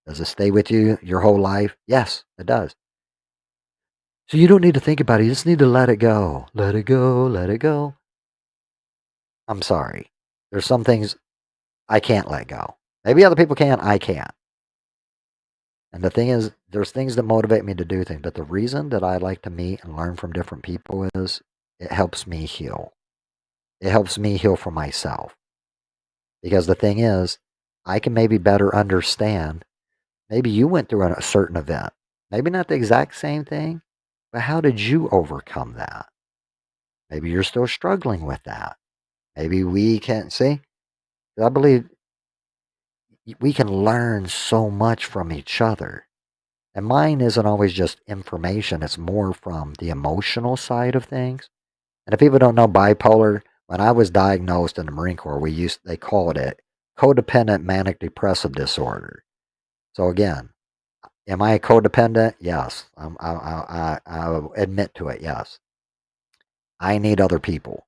Does it stay with you your whole life? Yes, it does. So you don't need to think about it. You just need to let it go. Let it go. Let it go. I'm sorry. There's some things I can't let go. Maybe other people can. I can't. And the thing is, there's things that motivate me to do things. But the reason that I like to meet and learn from different people is it helps me heal. It helps me heal for myself. Because the thing is, I can maybe better understand. Maybe you went through a certain event. Maybe not the exact same thing, but how did you overcome that? Maybe you're still struggling with that. Maybe we can see. I believe we can learn so much from each other. And mine isn't always just information, it's more from the emotional side of things. And if people don't know bipolar, when I was diagnosed in the Marine Corps, they called it codependent manic depressive disorder. So again, am I a codependent? Yes. I'll admit to it, yes. I need other people.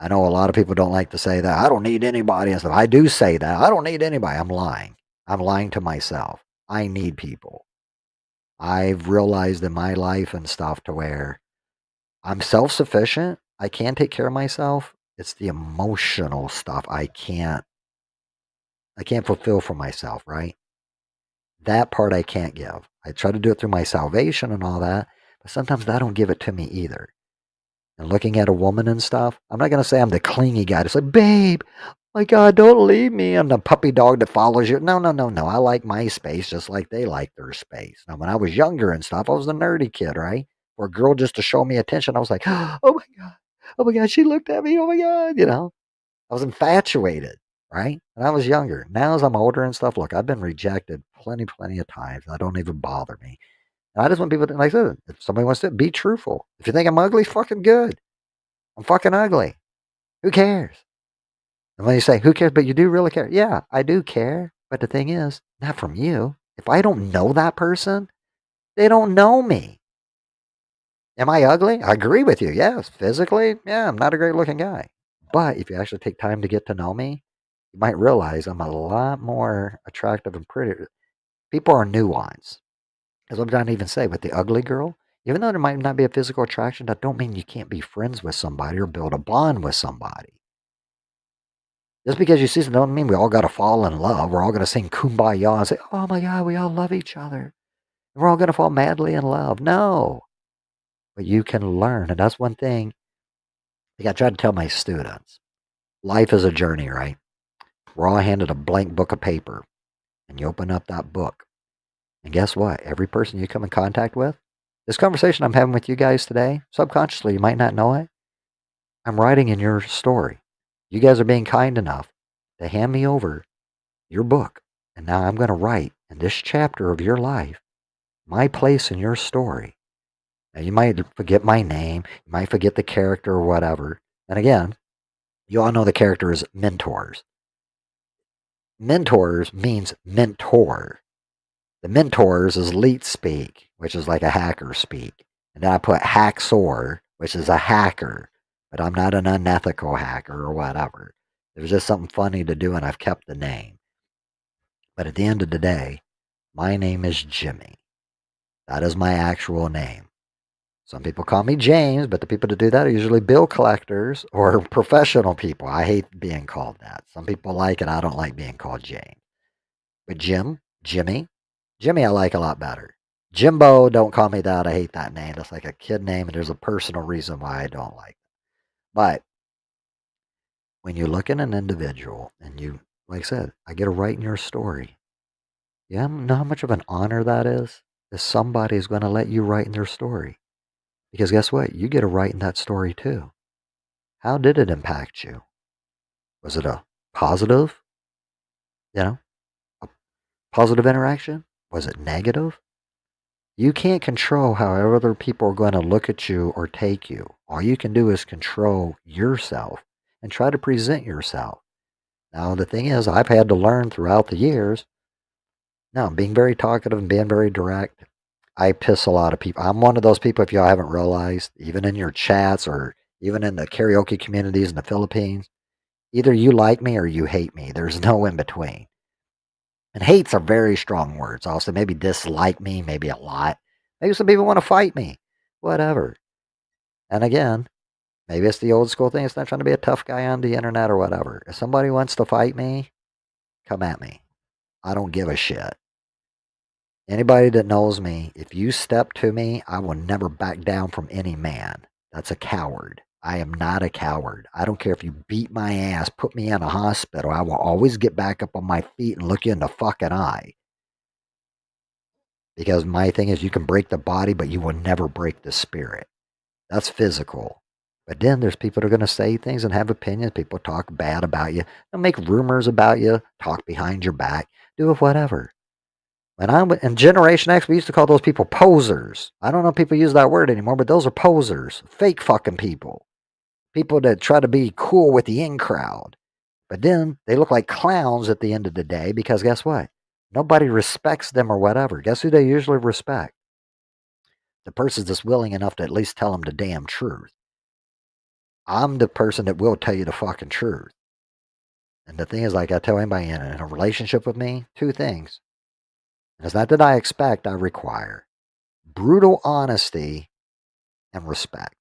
I know a lot of people don't like to say that. I don't need anybody and stuff. I do say that. I don't need anybody. I'm lying. I'm lying to myself. I need people. I've realized in my life and stuff to where I'm self-sufficient. I can take care of myself. It's the emotional stuff I can't fulfill for myself, right? That part I can't give. I try to do it through my salvation and all that, but sometimes that don't give it to me either. And looking at a woman and stuff, I'm not going to say I'm the clingy guy to say, babe, my God, don't leave me. I'm the puppy dog that follows you. No, no, no, no. I like my space just like they like their space. Now, when I was younger and stuff, I was the nerdy kid, right? For a girl just to show me attention, I was like, oh my God. Oh my God, she looked at me. Oh my God. I was infatuated, right? When I was younger. Now, as I'm older and stuff, look, I've been rejected plenty of times. That don't even bother me. And I just want people to, like I said, if somebody wants to be truthful. If you think I'm ugly, fucking good. I'm fucking ugly. Who cares? And when you say, who cares? But you do really care. Yeah, I do care. But the thing is, not from you. If I don't know that person, they don't know me. Am I ugly? I agree with you. Yes. Physically, yeah, I'm not a great looking guy. But if you actually take time to get to know me, you might realize I'm a lot more attractive and pretty. People are nuanced. As I'm trying to even say, with the ugly girl, even though there might not be a physical attraction, that don't mean you can't be friends with somebody or build a bond with somebody. Just because you see something don't mean we all got to fall in love. We're all going to sing Kumbaya and say, oh my God, we all love each other. We're all going to fall madly in love. No. But you can learn. And that's one thing Like I try to tell my students, life is a journey, right? We're all handed a blank book of paper, and you open up that book. And guess what? Every person you come in contact with, this conversation I'm having with you guys today, subconsciously, you might not know it, I'm writing in your story. You guys are being kind enough to hand me over your book. And now I'm going to write in this chapter of your life my place in your story. Now, you might forget my name, you might forget the character or whatever. And again, you all know the character is mentors. Mentors means mentor. The mentors is leet speak, which is like a hacker speak. And then I put hacksaw, which is a hacker, but I'm not an unethical hacker or whatever. It was just something funny to do, and I've kept the name. But at the end of the day, my name is Jimmy. That is my actual name. Some people call me James, but the people that do that are usually bill collectors or professional people. I hate being called that. Some people like it. I don't like being called James. But Jimmy, I like a lot better. Jimbo, don't call me that. I hate that name. That's like a kid name, and there's a personal reason why I don't like it. But when you look at an individual and you, like I said, I get to write in your story. You know how much of an honor that is? That somebody's going to let you write in their story. Because guess what? You get to write in that story too. How did it impact you? Was it a positive, a positive interaction? Was it negative? You can't control how other people are going to look at you or take you. All you can do is control yourself and try to present yourself. Now, the thing is, I've had to learn throughout the years. Now, being very talkative and being very direct, I piss a lot of people. I'm one of those people, if y'all haven't realized, even in your chats or even in the karaoke communities in the Philippines, either you like me or you hate me. There's no in between. And hate's are very strong words. Also, maybe dislike me, maybe a lot. Maybe some people want to fight me. Whatever. And again, maybe it's the old school thing. It's not trying to be a tough guy on the internet or whatever. If somebody wants to fight me, come at me. I don't give a shit. Anybody that knows me, if you step to me, I will never back down from any man. That's a coward. I am not a coward. I don't care if you beat my ass, put me in a hospital. I will always get back up on my feet and look you in the fucking eye. Because my thing is, you can break the body, but you will never break the spirit. That's physical. But then there's people that are going to say things and have opinions. People talk bad about you. They'll make rumors about you, talk behind your back, do whatever. When I'm in Generation X, we used to call those people posers. I don't know if people use that word anymore, but those are posers. Fake fucking people. People that try to be cool with the in crowd. But then they look like clowns at the end of the day because guess what? Nobody respects them or whatever. Guess who they usually respect? The person that's willing enough to at least tell them the damn truth. I'm the person that will tell you the fucking truth. And the thing is, like I tell anybody in a relationship with me, two things. And it's not that I expect, I require. Brutal honesty and respect.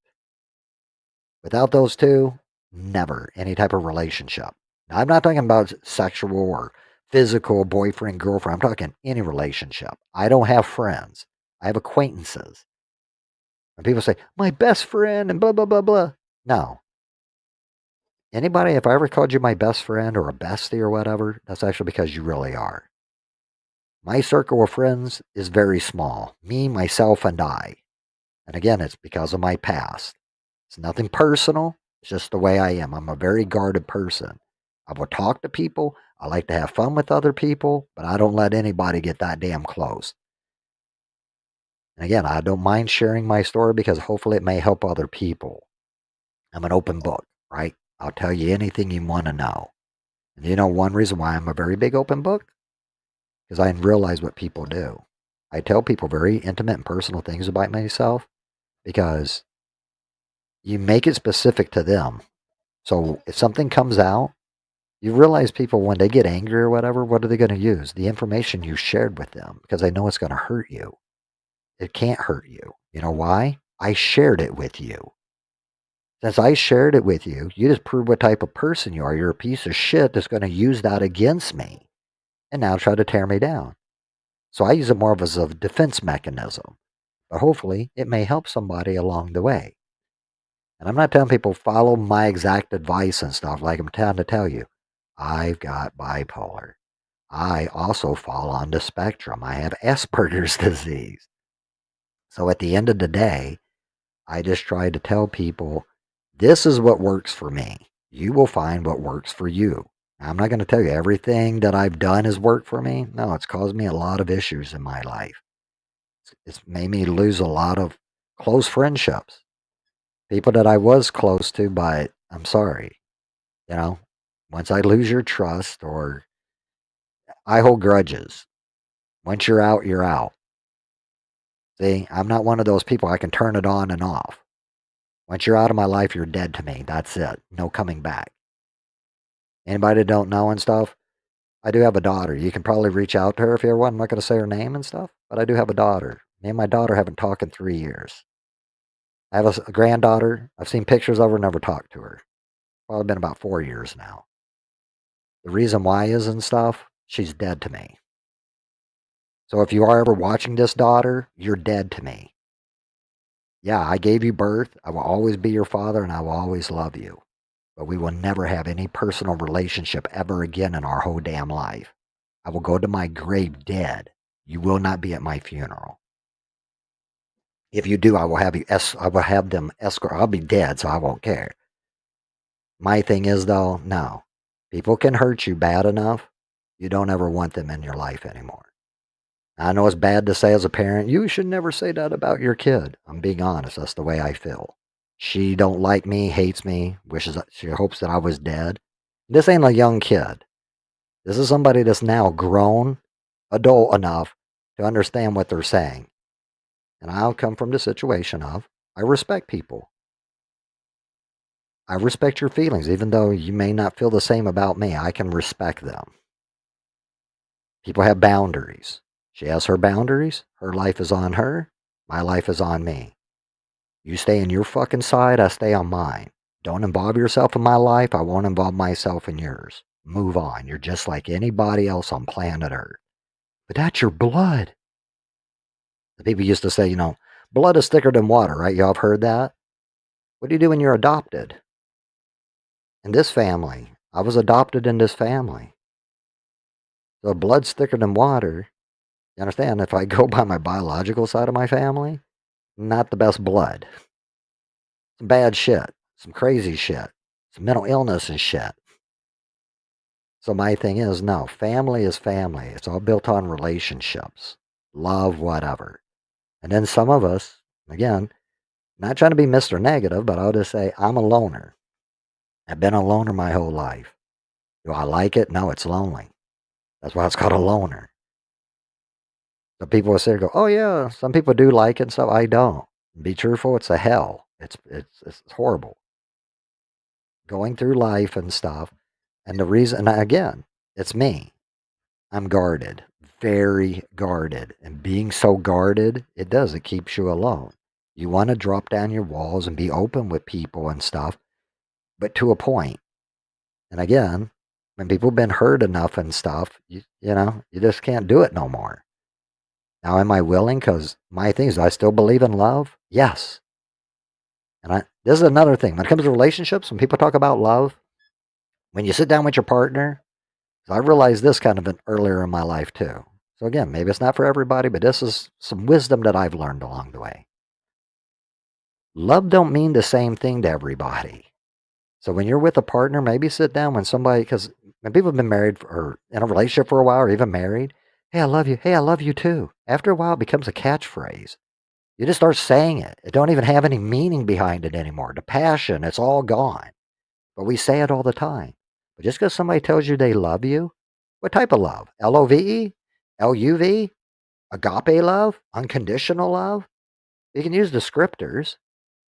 Without those two, never any type of relationship. Now, I'm not talking about sexual or physical boyfriend, girlfriend. I'm talking any relationship. I don't have friends. I have acquaintances. And people say, my best friend and blah, blah, blah, blah. No. Anybody, if I ever called you my best friend or a bestie or whatever, that's actually because you really are. My circle of friends is very small. Me, myself, and I. And again, it's because of my past. It's nothing personal. It's just the way I am. I'm a very guarded person. I will talk to people. I like to have fun with other people, but I don't let anybody get that damn close. And again, I don't mind sharing my story because hopefully it may help other people. I'm an open book, right? I'll tell you anything you want to know. And you know one reason why I'm a very big open book? Because I realize what people do. I tell people very intimate and personal things about myself because you make it specific to them. So if something comes out, you realize people, when they get angry or whatever, what are they going to use? The information you shared with them because they know it's going to hurt you. It can't hurt you. You know why? I shared it with you. Since I shared it with you, you just proved what type of person you are. You're a piece of shit that's going to use that against me and now try to tear me down. So I use it more of as a defense mechanism. But hopefully it may help somebody along the way. And I'm not telling people follow my exact advice and stuff. Like I'm trying to tell you, I've got bipolar. I also fall on the spectrum. I have Asperger's disease. So at the end of the day, I just try to tell people this is what works for me. You will find what works for you. Now, I'm not going to tell you everything that I've done has worked for me. No, it's caused me a lot of issues in my life. It's made me lose a lot of close friendships. People that I was close to, but I'm sorry. You know, once I lose your trust or I hold grudges. Once you're out, you're out. See, I'm not one of those people I can turn it on and off. Once you're out of my life, you're dead to me. That's it. No coming back. Anybody that don't know and stuff, I do have a daughter. You can probably reach out to her if you ever want. I'm not going to say her name and stuff, but I do have a daughter. Me and my daughter haven't talked in 3 years. I have a granddaughter. I've seen pictures of her, never talked to her. Probably been about 4 years now. The reason why is and stuff, she's dead to me. So if you are ever watching this, daughter, you're dead to me. Yeah, I gave you birth. I will always be your father and I will always love you. But we will never have any personal relationship ever again in our whole damn life. I will go to my grave dead. You will not be at my funeral. If you do, I will have them escort. I'll be dead, so I won't care. My thing is though, no. People can hurt you bad enough. You don't ever want them in your life anymore. I know it's bad to say as a parent, you should never say that about your kid. I'm being honest. That's the way I feel. She don't like me, hates me, she hopes that I was dead. This ain't a young kid. This is somebody that's now grown, adult enough to understand what they're saying. And I'll come from the situation of, I respect people. I respect your feelings, even though you may not feel the same about me. I can respect them. People have boundaries. She has her boundaries. Her life is on her. My life is on me. You stay in your fucking side, I stay on mine. Don't involve yourself in my life. I won't involve myself in yours. Move on. You're just like anybody else on planet Earth. But that's your blood. The people used to say, you know, blood is thicker than water, right? Y'all have heard that? What do you do when you're adopted? In this family, I was adopted in this family. So blood's thicker than water. You understand? If I go by my biological side of my family, not the best blood. Some bad shit. Some crazy shit. Some mental illness and shit. So my thing is, no, family is family. It's all built on relationships. Love, whatever. And then some of us, again, not trying to be Mr. Negative, but I'll just say I'm a loner. I've been a loner my whole life. Do I like it? No, it's lonely. That's why it's called a loner. So people will say, go, oh yeah, some people do like it, so I don't. Be truthful, it's a hell. It's horrible. Going through life and stuff. And the reason, and again, it's me. I'm guarded, very guarded. And being so guarded, it keeps you alone. You want to drop down your walls and be open with people and stuff, but to a point. And again, when people have been hurt enough and stuff, you just can't do it no more. Now, am I willing? Because my thing is, I still believe in love. Yes. And this is another thing. When it comes to relationships, when people talk about love, when you sit down with your partner, I realized this kind of earlier in my life too. So again, maybe it's not for everybody, but this is some wisdom that I've learned along the way. Love don't mean the same thing to everybody. So when you're with a partner, maybe sit down because when people have been married or in a relationship for a while or even married, hey, I love you. Hey, I love you too. After a while, it becomes a catchphrase. You just start saying it. It don't even have any meaning behind it anymore. The passion, it's all gone. But we say it all the time. But just because somebody tells you they love you, what type of love? Love? Luv? Agape love? Unconditional love? You can use descriptors.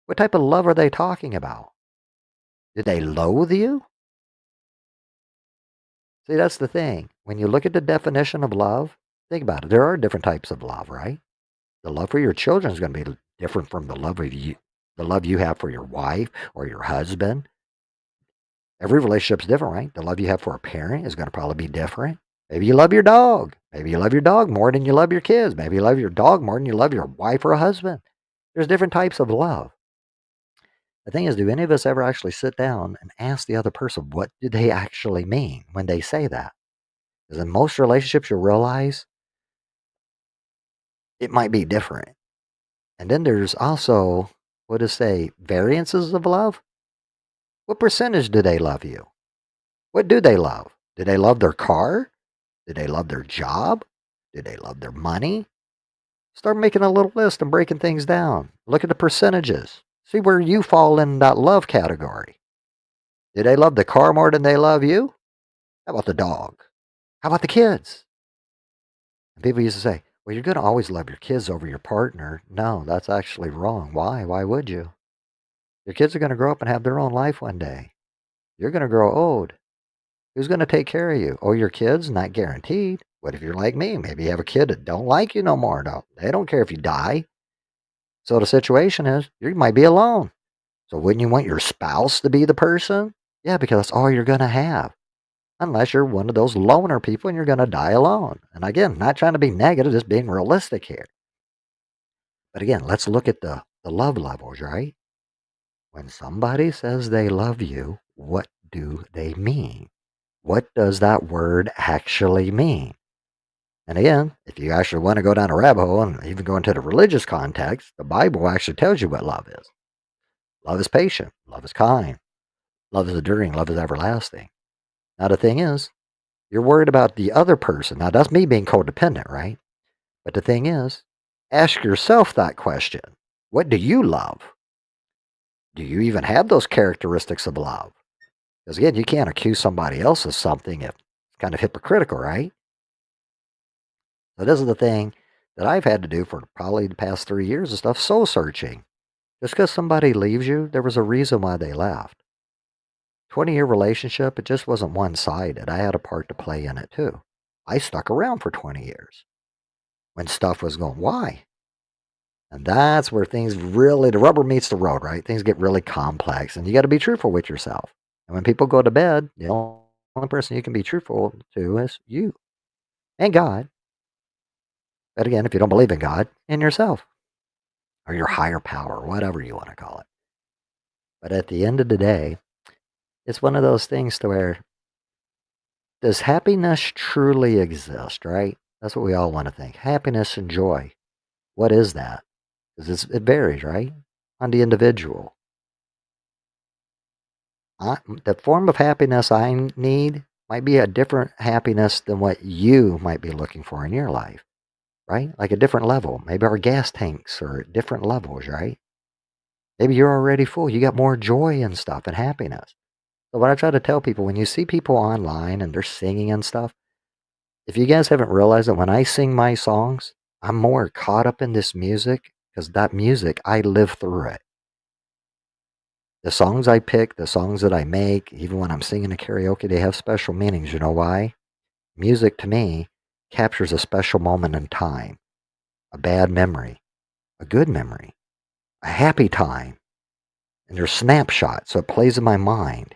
What type of love are they talking about? Do they loathe you? See, that's the thing. When you look at the definition of love, think about it. There are different types of love, right? The love for your children is going to be different from the love you have for your wife or your husband. Every relationship's different, right? The love you have for a parent is going to probably be different. Maybe you love your dog. Maybe you love your dog more than you love your kids. Maybe you love your dog more than you love your wife or husband. There's different types of love. The thing is, do any of us ever actually sit down and ask the other person what do they actually mean when they say that? Because in most relationships, you'll realize it might be different. And then there's also, what to say, variances of love. What percentage do they love you? What do they love? Do they love their car? Do they love their job? Do they love their money? Start making a little list and breaking things down. Look at the percentages. See where you fall in that love category. Do they love the car more than they love you? How about the dog? How about the kids? And people used to say, well, you're going to always love your kids over your partner. No, that's actually wrong. Why? Why would you? Your kids are going to grow up and have their own life one day. You're going to grow old. Who's going to take care of you? Oh, your kids? Not guaranteed. What if you're like me? Maybe you have a kid that don't like you no more. No, they don't care if you die. So the situation is, you might be alone. So wouldn't you want your spouse to be the person? Yeah, because that's all you're going to have. Unless you're one of those loner people and you're going to die alone. And again, not trying to be negative, just being realistic here. But again, let's look at the love levels, right? When somebody says they love you, what do they mean? What does that word actually mean? And again, if you actually want to go down a rabbit hole and even go into the religious context, the Bible actually tells you what love is. Love is patient. Love is kind. Love is enduring. Love is everlasting. Now, the thing is, you're worried about the other person. Now, that's me being codependent, right? But the thing is, ask yourself that question. What do you love? Do you even have those characteristics of love? Because again, you can't accuse somebody else of something if it's kind of hypocritical, right? So this is the thing that I've had to do for probably the past 3 years of stuff, soul searching. Just because somebody leaves you, there was a reason why they left. 20-year relationship, it just wasn't one-sided. I had a part to play in it too. I stuck around for 20 years when stuff was going, why? And that's where things really, the rubber meets the road, right? Things get really complex and you got to be truthful with yourself. And when people go to bed, the only person you can be truthful to is you and God. But again, if you don't believe in God, in yourself or your higher power, whatever you want to call it. But at the end of the day, it's one of those things to where, does happiness truly exist, right? That's what we all want to think. Happiness and joy. What is that? Because it varies, right? On the individual. The form of happiness I need might be a different happiness than what you might be looking for in your life, right? Like a different level. Maybe our gas tanks are at different levels, right? Maybe you're already full. You got more joy and stuff and happiness. So what I try to tell people, when you see people online and they're singing and stuff, if you guys haven't realized that when I sing my songs, I'm more caught up in this music because that music, I live through it. The songs I pick, the songs that I make, even when I'm singing a karaoke, they have special meanings. You know why? Music to me captures a special moment in time, a bad memory, a good memory, a happy time, and they're snapshots, so it plays in my mind.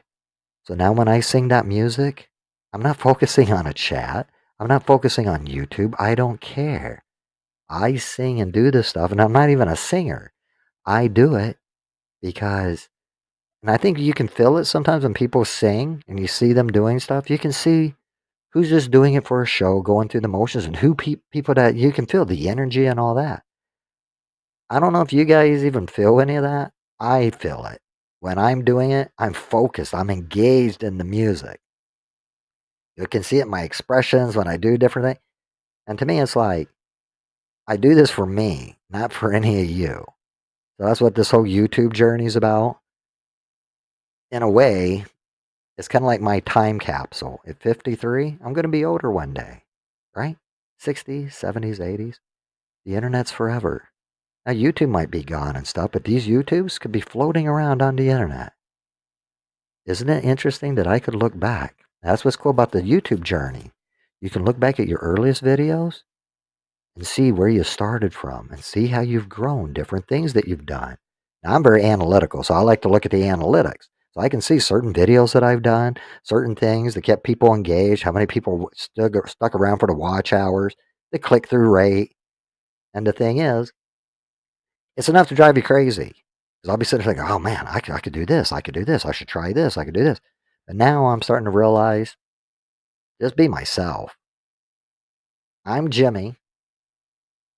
So now when I sing that music, I'm not focusing on a chat. I'm not focusing on YouTube. I don't care. I sing and do this stuff, and I'm not even a singer. I do it because, and I think you can feel it sometimes when people sing and you see them doing stuff. You can see who's just doing it for a show, going through the motions, and who people that you can feel the energy and all that. I don't know if you guys even feel any of that. I feel it. When I'm doing it, I'm focused. I'm engaged in the music. You can see it in my expressions when I do different things. And to me, it's like, I do this for me, not for any of you. So that's what this whole YouTube journey is about. In a way, it's kind of like my time capsule. At 53, I'm going to be older one day, right? 60s, 70s, 80s. The internet's forever. Now, YouTube might be gone and stuff, but these YouTubes could be floating around on the internet. Isn't it interesting that I could look back? That's what's cool about the YouTube journey. You can look back at your earliest videos and see where you started from and see how you've grown, different things that you've done. Now, I'm very analytical, so I like to look at the analytics. So I can see certain videos that I've done, certain things that kept people engaged, how many people stuck around for the watch hours, the click-through rate. And the thing is, it's enough to drive you crazy. Because I'll be sitting there thinking, oh man, I could do this. I could do this. I should try this. I could do this. But now I'm starting to realize just be myself. I'm Jimmy.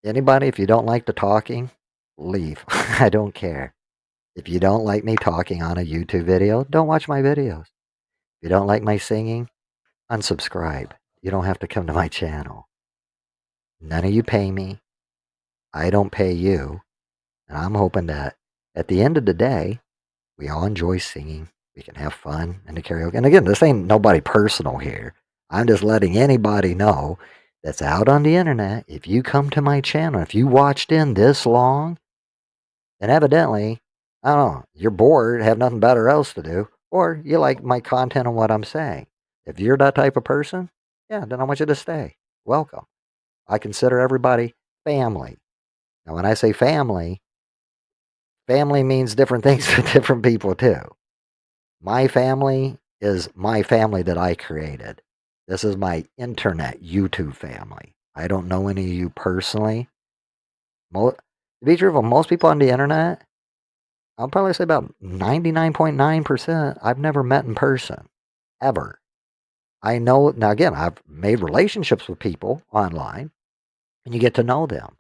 Anybody, if you don't like the talking, leave. I don't care. If you don't like me talking on a YouTube video, don't watch my videos. If you don't like my singing, unsubscribe. You don't have to come to my channel. None of you pay me. I don't pay you. And I'm hoping that at the end of the day, we all enjoy singing. We can have fun in the karaoke. And again, this ain't nobody personal here. I'm just letting anybody know that's out on the internet. If you come to my channel, if you watched in this long, then evidently, I don't know, you're bored, have nothing better else to do, or you like my content and what I'm saying. If you're that type of person, yeah, then I want you to stay. Welcome. I consider everybody family. Now, when I say family, family means different things to different people too. My family is my family that I created. This is my internet YouTube family. I don't know any of you personally. To be truthful, most people on the internet, I'll probably say about 99.9%, I've never met in person, ever. I know, now again, I've made relationships with people online, and you get to know them.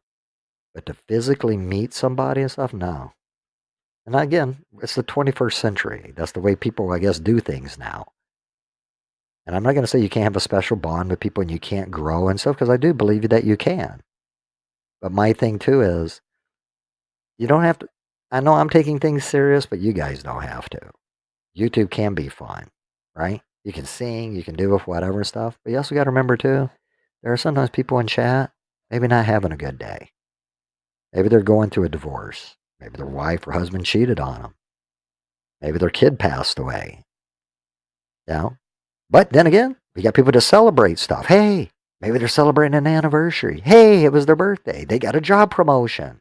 But to physically meet somebody and stuff, no. And again, it's the 21st century. That's the way people, I guess, do things now. And I'm not going to say you can't have a special bond with people and you can't grow and stuff, because I do believe that you can. But my thing too is, you don't have to. I know I'm taking things serious, but you guys don't have to. YouTube can be fun, right? You can sing, you can do whatever and stuff. But you also got to remember too, there are sometimes people in chat maybe not having a good day. Maybe they're going through a divorce. Maybe their wife or husband cheated on them. Maybe their kid passed away. You know? But then again, we got people to celebrate stuff. Hey, maybe they're celebrating an anniversary. Hey, it was their birthday. They got a job promotion.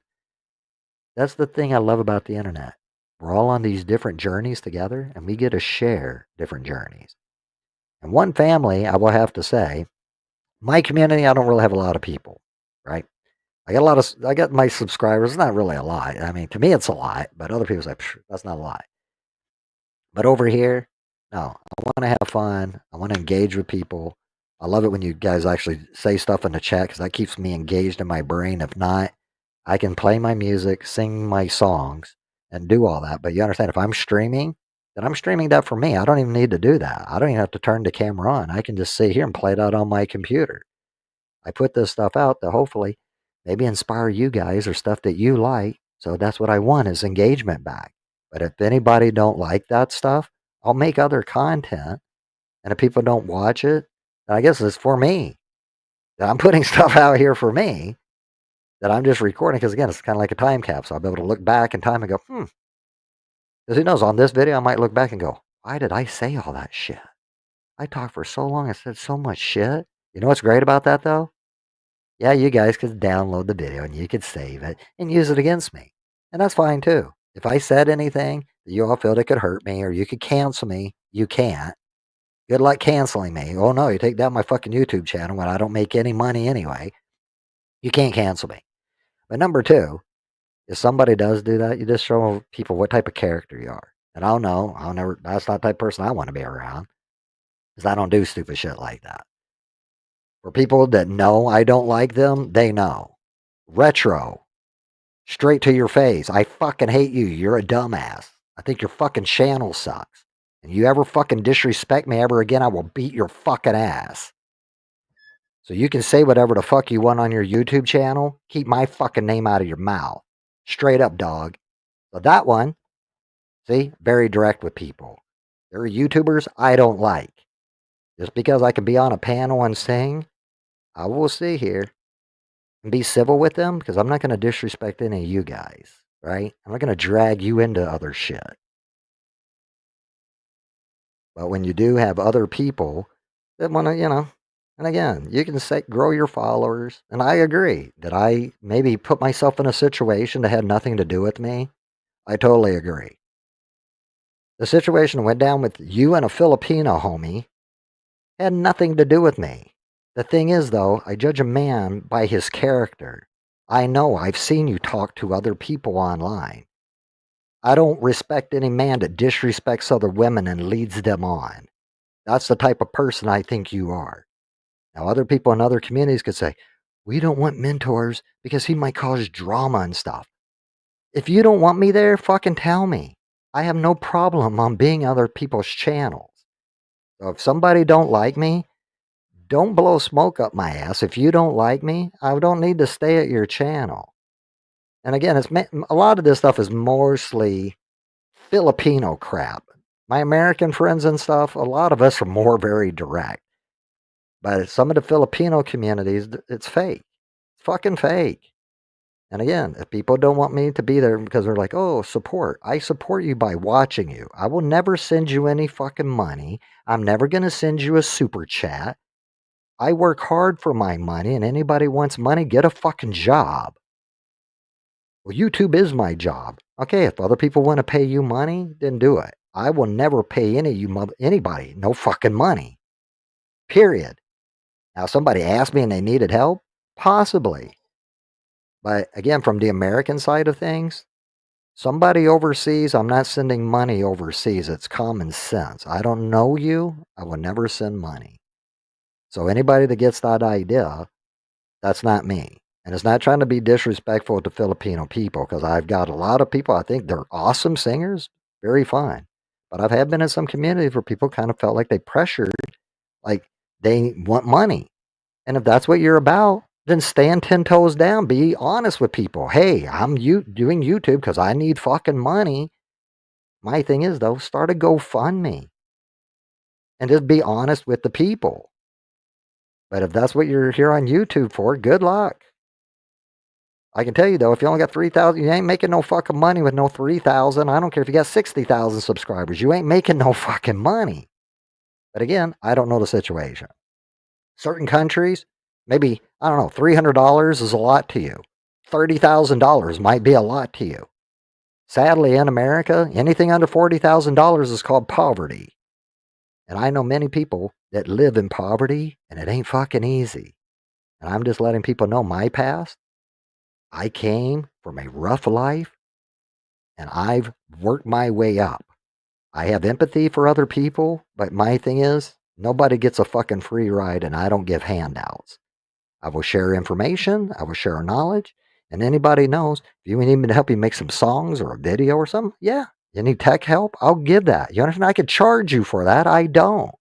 That's the thing I love about the internet. We're all on these different journeys together, and we get to share different journeys. And one family, I will have to say, my community, I don't really have a lot of people, right? I got my subscribers. It's not really a lot. I mean, to me, it's a lot, but other people say, that's not a lot. But over here, no, I want to have fun. I want to engage with people. I love it when you guys actually say stuff in the chat, because that keeps me engaged in my brain. If not, I can play my music, sing my songs, and do all that. But you understand, if I'm streaming, then I'm streaming that for me. I don't even need to do that. I don't even have to turn the camera on. I can just sit here and play it out on my computer. I put this stuff out to hopefully maybe inspire you guys or stuff that you like. So that's what I want, is engagement back. But if anybody don't like that stuff, I'll make other content. And if people don't watch it, then I guess it's for me. That I'm putting stuff out here for me, that I'm just recording. Because again, it's kind of like a time capsule. I'll be able to look back in time and go, Because who knows, on this video, I might look back and go, why did I say all that shit? I talked for so long. I said so much shit. You know what's great about that, though? Yeah, you guys could download the video and you could save it and use it against me. And that's fine too. If I said anything that you all feel that could hurt me or you could cancel me, you can't. Good luck canceling me. Oh no, you take down my fucking YouTube channel when I don't make any money anyway. You can't cancel me. But number two, if somebody does do that, you just show people what type of character you are. And I'll know, that's not the type of person I want to be around. Because I don't do stupid shit like that. For people that know I don't like them, they know. Retro. Straight to your face. I fucking hate you. You're a dumbass. I think your fucking channel sucks. And you ever fucking disrespect me ever again, I will beat your fucking ass. So you can say whatever the fuck you want on your YouTube channel. Keep my fucking name out of your mouth. Straight up, dog. So that one, see, very direct with people. There are YouTubers I don't like. Just because I can be on a panel and sing, I will sit here and be civil with them, because I'm not going to disrespect any of you guys, right? I'm not going to drag you into other shit. But when you do have other people that want to, and again, you can say, grow your followers. And I agree that I maybe put myself in a situation that had nothing to do with me. I totally agree. The situation went down with you and a Filipino homie had nothing to do with me. The thing is, though, I judge a man by his character. I know I've seen you talk to other people online. I don't respect any man that disrespects other women and leads them on. That's the type of person I think you are. Now, other people in other communities could say, we don't want mentors because he might cause drama and stuff. If you don't want me there, fucking tell me. I have no problem on being other people's channels. So if somebody don't like me, don't blow smoke up my ass. If you don't like me, I don't need to stay at your channel. And again, a lot of this stuff is mostly Filipino crap. My American friends and stuff, a lot of us are more very direct. But some of the Filipino communities, it's fake. It's fucking fake. And again, if people don't want me to be there because they're like, oh, support. I support you by watching you. I will never send you any fucking money. I'm never going to send you a super chat. I work hard for my money, and anybody wants money, get a fucking job. Well, YouTube is my job. Okay, if other people want to pay you money, then do it. I will never pay anybody no fucking money. Period. Now, somebody asked me and they needed help? Possibly. But again, from the American side of things, somebody overseas, I'm not sending money overseas. It's common sense. I don't know you. I will never send money. So anybody that gets that idea, that's not me. And it's not trying to be disrespectful to Filipino people, because I've got a lot of people, I think they're awesome singers, very fine. But I've had been in some communities where people kind of felt like they pressured, like they want money. And if that's what you're about, then stand 10 toes down. Be honest with people. Hey, I'm doing YouTube because I need fucking money. My thing is, though, start a GoFundMe and just be honest with the people. But if that's what you're here on YouTube for, good luck. I can tell you, though, if you only got 3,000, you ain't making no fucking money with no 3,000. I don't care if you got 60,000 subscribers. You ain't making no fucking money. But again, I don't know the situation. Certain countries, maybe, I don't know, $300 is a lot to you. $30,000 might be a lot to you. Sadly, in America, anything under $40,000 is called poverty. And I know many people that live in poverty, and it ain't fucking easy. And I'm just letting people know my past. I came from a rough life, and I've worked my way up. I have empathy for other people, but my thing is, nobody gets a fucking free ride, and I don't give handouts. I will share information, I will share knowledge, and anybody knows, if you need me to help you make some songs or a video or something, yeah. You need tech help? I'll give that. You understand? I could charge you for that. I don't.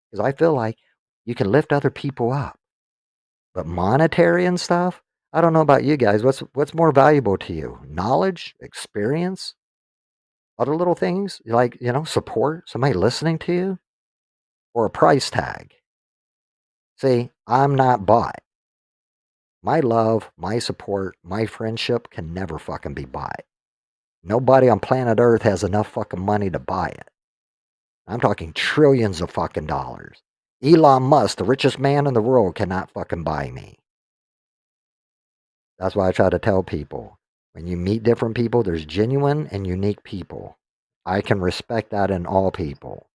Because I feel like you can lift other people up. But monetary and stuff, I don't know about you guys. What's more valuable to you? Knowledge, experience, other little things like, support, somebody listening to you, or a price tag? See, I'm not bought. My love, my support, my friendship can never fucking be bought. Nobody on planet Earth has enough fucking money to buy it. I'm talking trillions of fucking dollars. Elon Musk, the richest man in the world, cannot fucking buy me. That's why I try to tell people, when you meet different people, there's genuine and unique people. I can respect that in all people.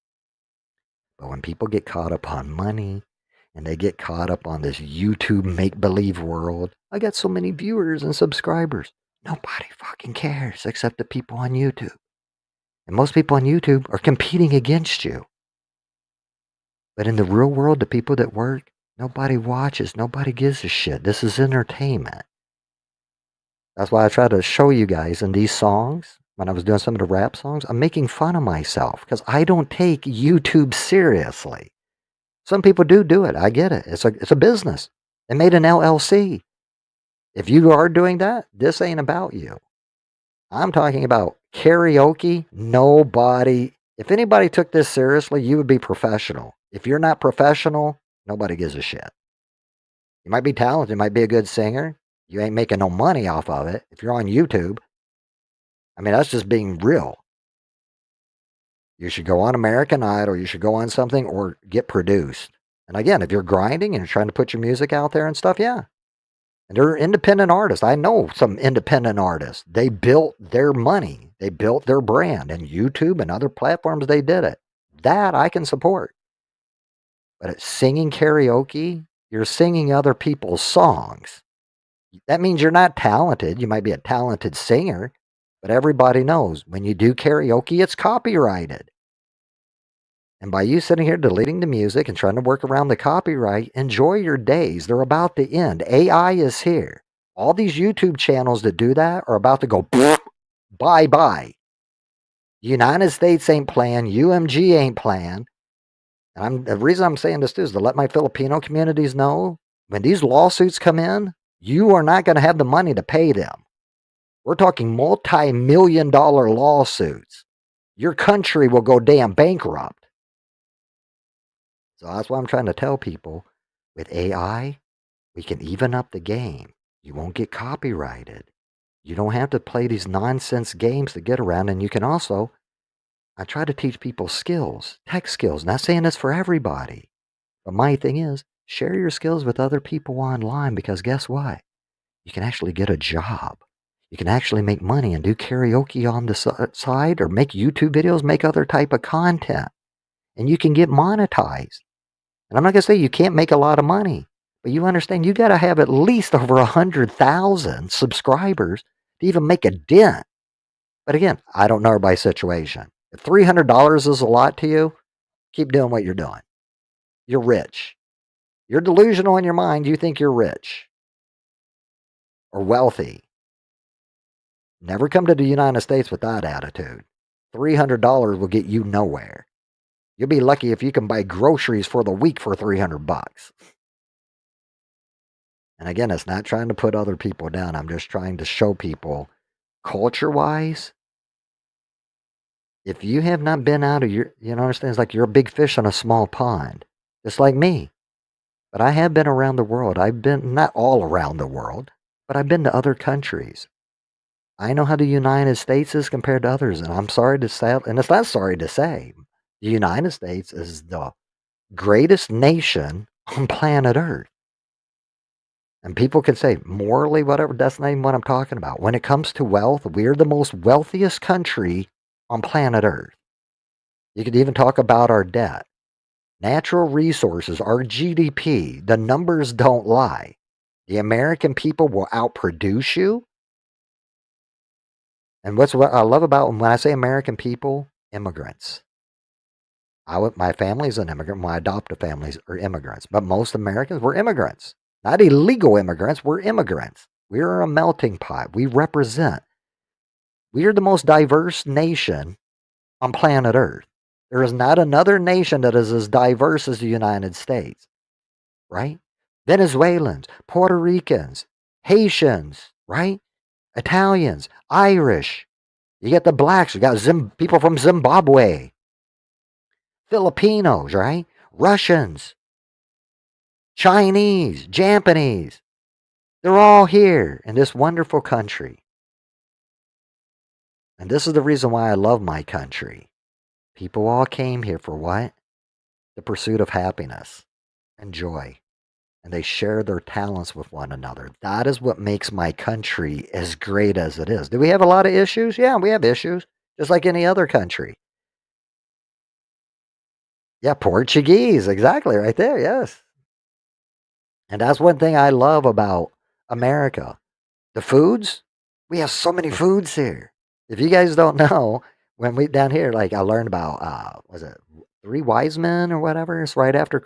But when people get caught up on money, and they get caught up on this YouTube make-believe world, I got so many viewers and subscribers. Nobody fucking cares except the people on YouTube. And most people on YouTube are competing against you. But in the real world, the people that work, nobody watches, nobody gives a shit. This is entertainment. That's why I try to show you guys in these songs, when I was doing some of the rap songs, I'm making fun of myself because I don't take YouTube seriously. Some people do it. I get it. It's a business. They made an LLC. If you are doing that, this ain't about you. I'm talking about karaoke. Nobody, if anybody took this seriously, you would be professional. If you're not professional, nobody gives a shit. You might be talented, you might be a good singer. You ain't making no money off of it. If you're on YouTube, I mean, that's just being real. You should go on American Idol, you should go on something or get produced. And again, if you're grinding and you're trying to put your music out there and stuff, yeah. And they're independent artists. I know some independent artists. They built their money. They built their brand. And YouTube and other platforms, they did it. That I can support. But it's singing karaoke, you're singing other people's songs. That means you're not talented. You might be a talented singer, But everybody knows when you do karaoke, it's copyrighted. And by you sitting here deleting the music and trying to work around the copyright, enjoy your days. They're about to end. AI is here. All these YouTube channels that do that are about to go bye bye. United States ain't playing. UMG ain't playing. And the reason I'm saying this too is to let my Filipino communities know when these lawsuits come in, you are not going to have the money to pay them. We're talking multi-million-dollar lawsuits. Your country will go damn bankrupt. So that's why I'm trying to tell people with AI, we can even up the game. You won't get copyrighted. You don't have to play these nonsense games to get around. And you can also, I try to teach people skills, tech skills. Not saying this for everybody. But my thing is, share your skills with other people online because guess what? You can actually get a job. You can actually make money and do karaoke on the side or make YouTube videos, make other type of content. And you can get monetized. And I'm not going to say you can't make a lot of money, but you understand you got to have at least over 100,000 subscribers to even make a dent. But again, I don't know everybody's situation. If $300 is a lot to you, keep doing what you're doing. You're rich. You're delusional in your mind. You think you're rich or wealthy. Never come to the United States with that attitude. $300 will get you nowhere. You'll be lucky if you can buy groceries for the week for $300. And again, it's not trying to put other people down. I'm just trying to show people, culture-wise, if you have not been out of your, understand, it's like you're a big fish in a small pond, just like me. But I have been around the world. I've been, not all around the world, but I've been to other countries. I know how the United States is compared to others, and I'm sorry to say, and it's not sorry to say, the United States is the greatest nation on planet Earth. And people can say, morally, whatever, that's not even what I'm talking about. When it comes to wealth, we're the most wealthiest country on planet Earth. You could even talk about our debt. Natural resources, our GDP, the numbers don't lie. The American people will outproduce you. And what I love about when I say American people, immigrants. My family's an immigrant. My adoptive families are immigrants. But most Americans, we're immigrants. Not illegal immigrants, we're immigrants. We're a melting pot. We represent. We are the most diverse nation on planet Earth. There is not another nation that is as diverse as the United States, right? Venezuelans, Puerto Ricans, Haitians, right? Italians, Irish. You get the blacks. You got people from Zimbabwe, Filipinos, right? Russians, Chinese, Japanese. They're all here in this wonderful country. And this is the reason why I love my country. People all came here for what? The pursuit of happiness and joy. And they share their talents with one another. That is what makes my country as great as it is. Do we have a lot of issues? Yeah, we have issues, just like any other country. Yeah, Portuguese, exactly, right there, yes. And that's one thing I love about America. The foods, we have so many foods here. If you guys don't know, when we down here, like I learned about, was it Three Wise Men or whatever? It's right after,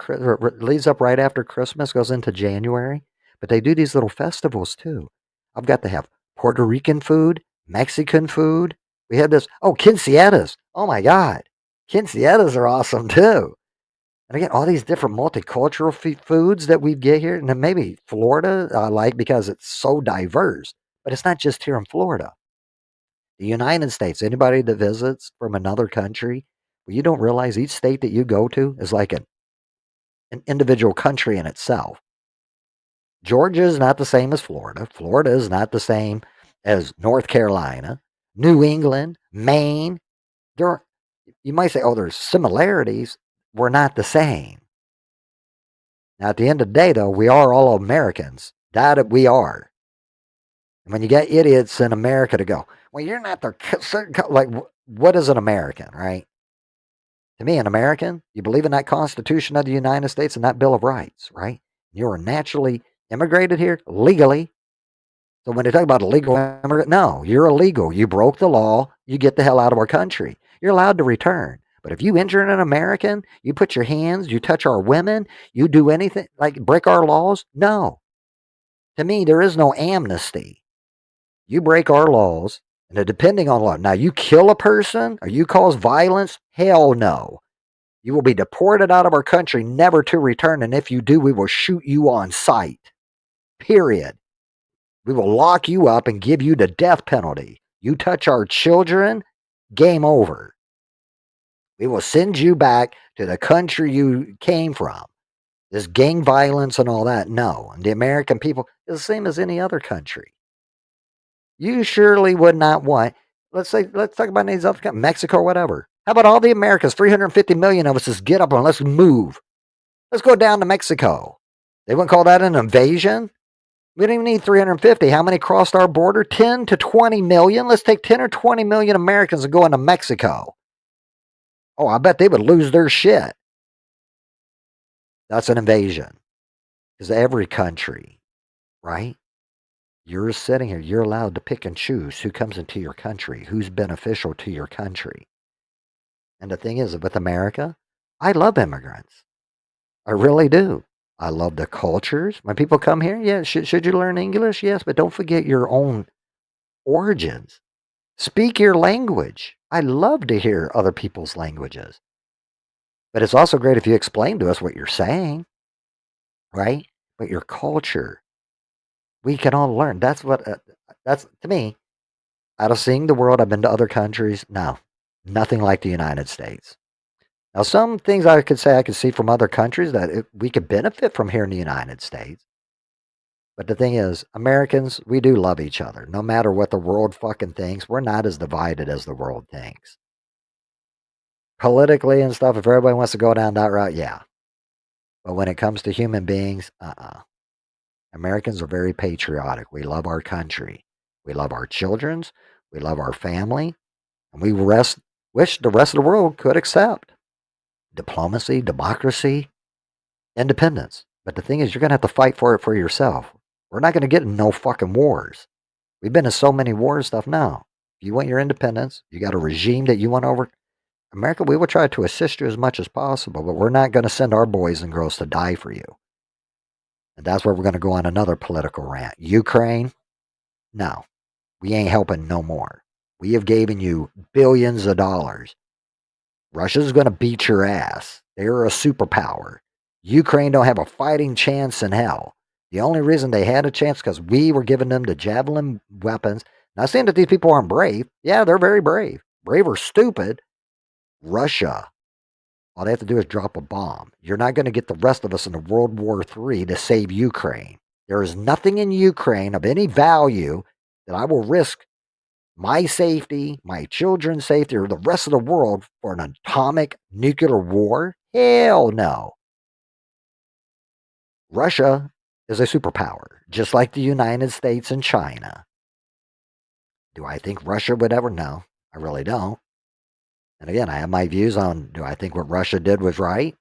leads up right after Christmas, goes into January. But they do these little festivals too. I've got to have Puerto Rican food, Mexican food. We had this, quinceañeras. Oh my God. Quinceañeras are awesome too. And again, all these different multicultural foods that we get here. And then maybe Florida, I like because it's so diverse. But it's not just here in Florida. The United States, anybody that visits from another country, well, you don't realize each state that you go to is like an individual country in itself. Georgia is not the same as Florida. Florida is not the same as North Carolina, New England, Maine. You might say, there's similarities. We're not the same. Now, at the end of the day, though, we are all Americans. That we are. And when you get idiots in America to go, well, you're not the certain, like, what is an American, right? To me, an American, you believe in that Constitution of the United States and that Bill of Rights, right? You are naturally immigrated here legally. So when they talk about illegal immigrant, no, you're illegal. You broke the law. You get the hell out of our country. You're allowed to return. But if you injure an American, you put your hands, you touch our women, you do anything like break our laws, no. To me, there is no amnesty. You break our laws, and depending on law. Now, you kill a person or you cause violence, hell no. You will be deported out of our country, never to return. And if you do, we will shoot you on sight. Period. We will lock you up and give you the death penalty. You touch our children, game over. We will send you back to the country you came from. This gang violence and all that, no. And the American people is the same as any other country. You surely would not want, let's talk about these other countries, Mexico or whatever. How about all the Americans, 350 million of us, just get up and let's move. Let's go down to Mexico. They wouldn't call that an invasion? We don't even need 350. How many crossed our border? 10 to 20 million. Let's take 10 or 20 million Americans and go into Mexico. Oh, I bet they would lose their shit. That's an invasion. Because every country, right? You're sitting here, you're allowed to pick and choose who comes into your country, who's beneficial to your country. And the thing is, with America, I love immigrants. I really do. I love the cultures. When people come here, yeah, should you learn English? Yes, but don't forget your own origins. Speak your language. I love to hear other people's languages. But it's also great if you explain to us what you're saying, right? But your culture, we can all learn. That's to me, out of seeing the world, I've been to other countries. No, nothing like the United States. Now, some things I could say I could see from other countries that we could benefit from here in the United States. But the thing is, Americans, we do love each other. No matter what the world fucking thinks, we're not as divided as the world thinks. Politically and stuff, if everybody wants to go down that route, yeah. But when it comes to human beings, Americans are very patriotic. We love our country. We love our children's. We love our family. And we wish the rest of the world could accept diplomacy, democracy, independence. But the thing is, you're going to have to fight for it for yourself. We're not going to get in no fucking wars. We've been in so many wars stuff now. If you want your independence, you got a regime that you want over. America, we will try to assist you as much as possible, but we're not going to send our boys and girls to die for you. And that's where we're going to go on another political rant. Ukraine, no, we ain't helping no more. We have given you billions of dollars. Russia's going to beat your ass. They're a superpower. Ukraine don't have a fighting chance in hell. The only reason they had a chance because we were giving them the javelin weapons. Not saying that these people aren't brave. Yeah, they're very brave. Brave or stupid. Russia, all they have to do is drop a bomb. You're not going to get the rest of us into World War III to save Ukraine. There is nothing in Ukraine of any value that I will risk my safety, my children's safety, or the rest of the world for an atomic nuclear war. Hell no. Russia is a superpower, just like the United States and China. Do I think Russia would ever? No, I really don't. And again, I have my views on, do I think what Russia did was right?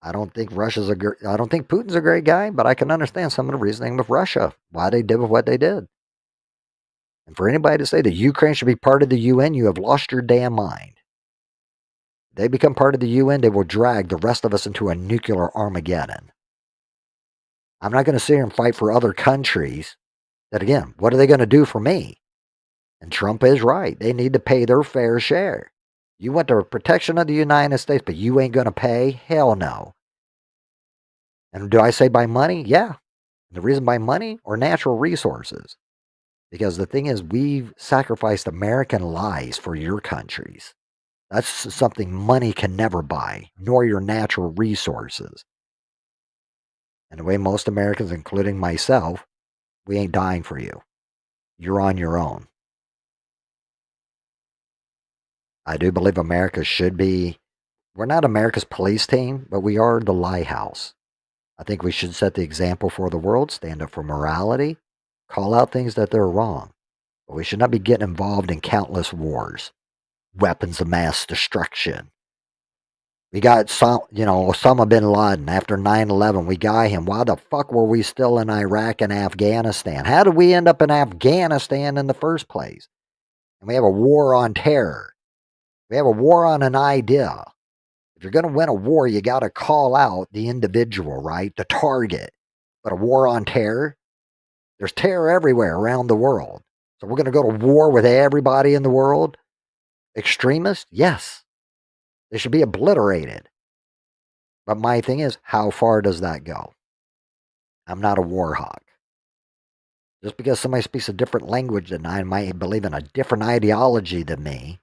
I don't think I don't think Putin's a great guy, but I can understand some of the reasoning with Russia, why they did what they did. And for anybody to say that Ukraine should be part of the UN, you have lost your damn mind. They become part of the UN, they will drag the rest of us into a nuclear Armageddon. I'm not going to sit here and fight for other countries that, again, what are they going to do for me? And Trump is right. They need to pay their fair share. You want the protection of the United States, but you ain't going to pay? Hell no. And do I say by money? Yeah. The reason by money or natural resources. Because the thing is, we've sacrificed American lives for your countries. That's something money can never buy, nor your natural resources. And the way most Americans, including myself, we ain't dying for you. You're on your own. I do believe America should be, we're not America's police team, but we are the lighthouse. I think we should set the example for the world, stand up for morality, call out things that they're wrong. But we should not be getting involved in countless wars, weapons of mass destruction. We got some, Osama bin Laden after 9/11. We got him. Why the fuck were we still in Iraq and Afghanistan? How did we end up in Afghanistan in the first place? And we have a war on terror. We have a war on an idea. If you're going to win a war, you got to call out the individual, right? The target. But a war on terror, there's terror everywhere around the world. So we're going to go to war with everybody in the world? Extremists? Yes. They should be obliterated. But my thing is, how far does that go? I'm not a war hawk. Just because somebody speaks a different language than I might believe in a different ideology than me.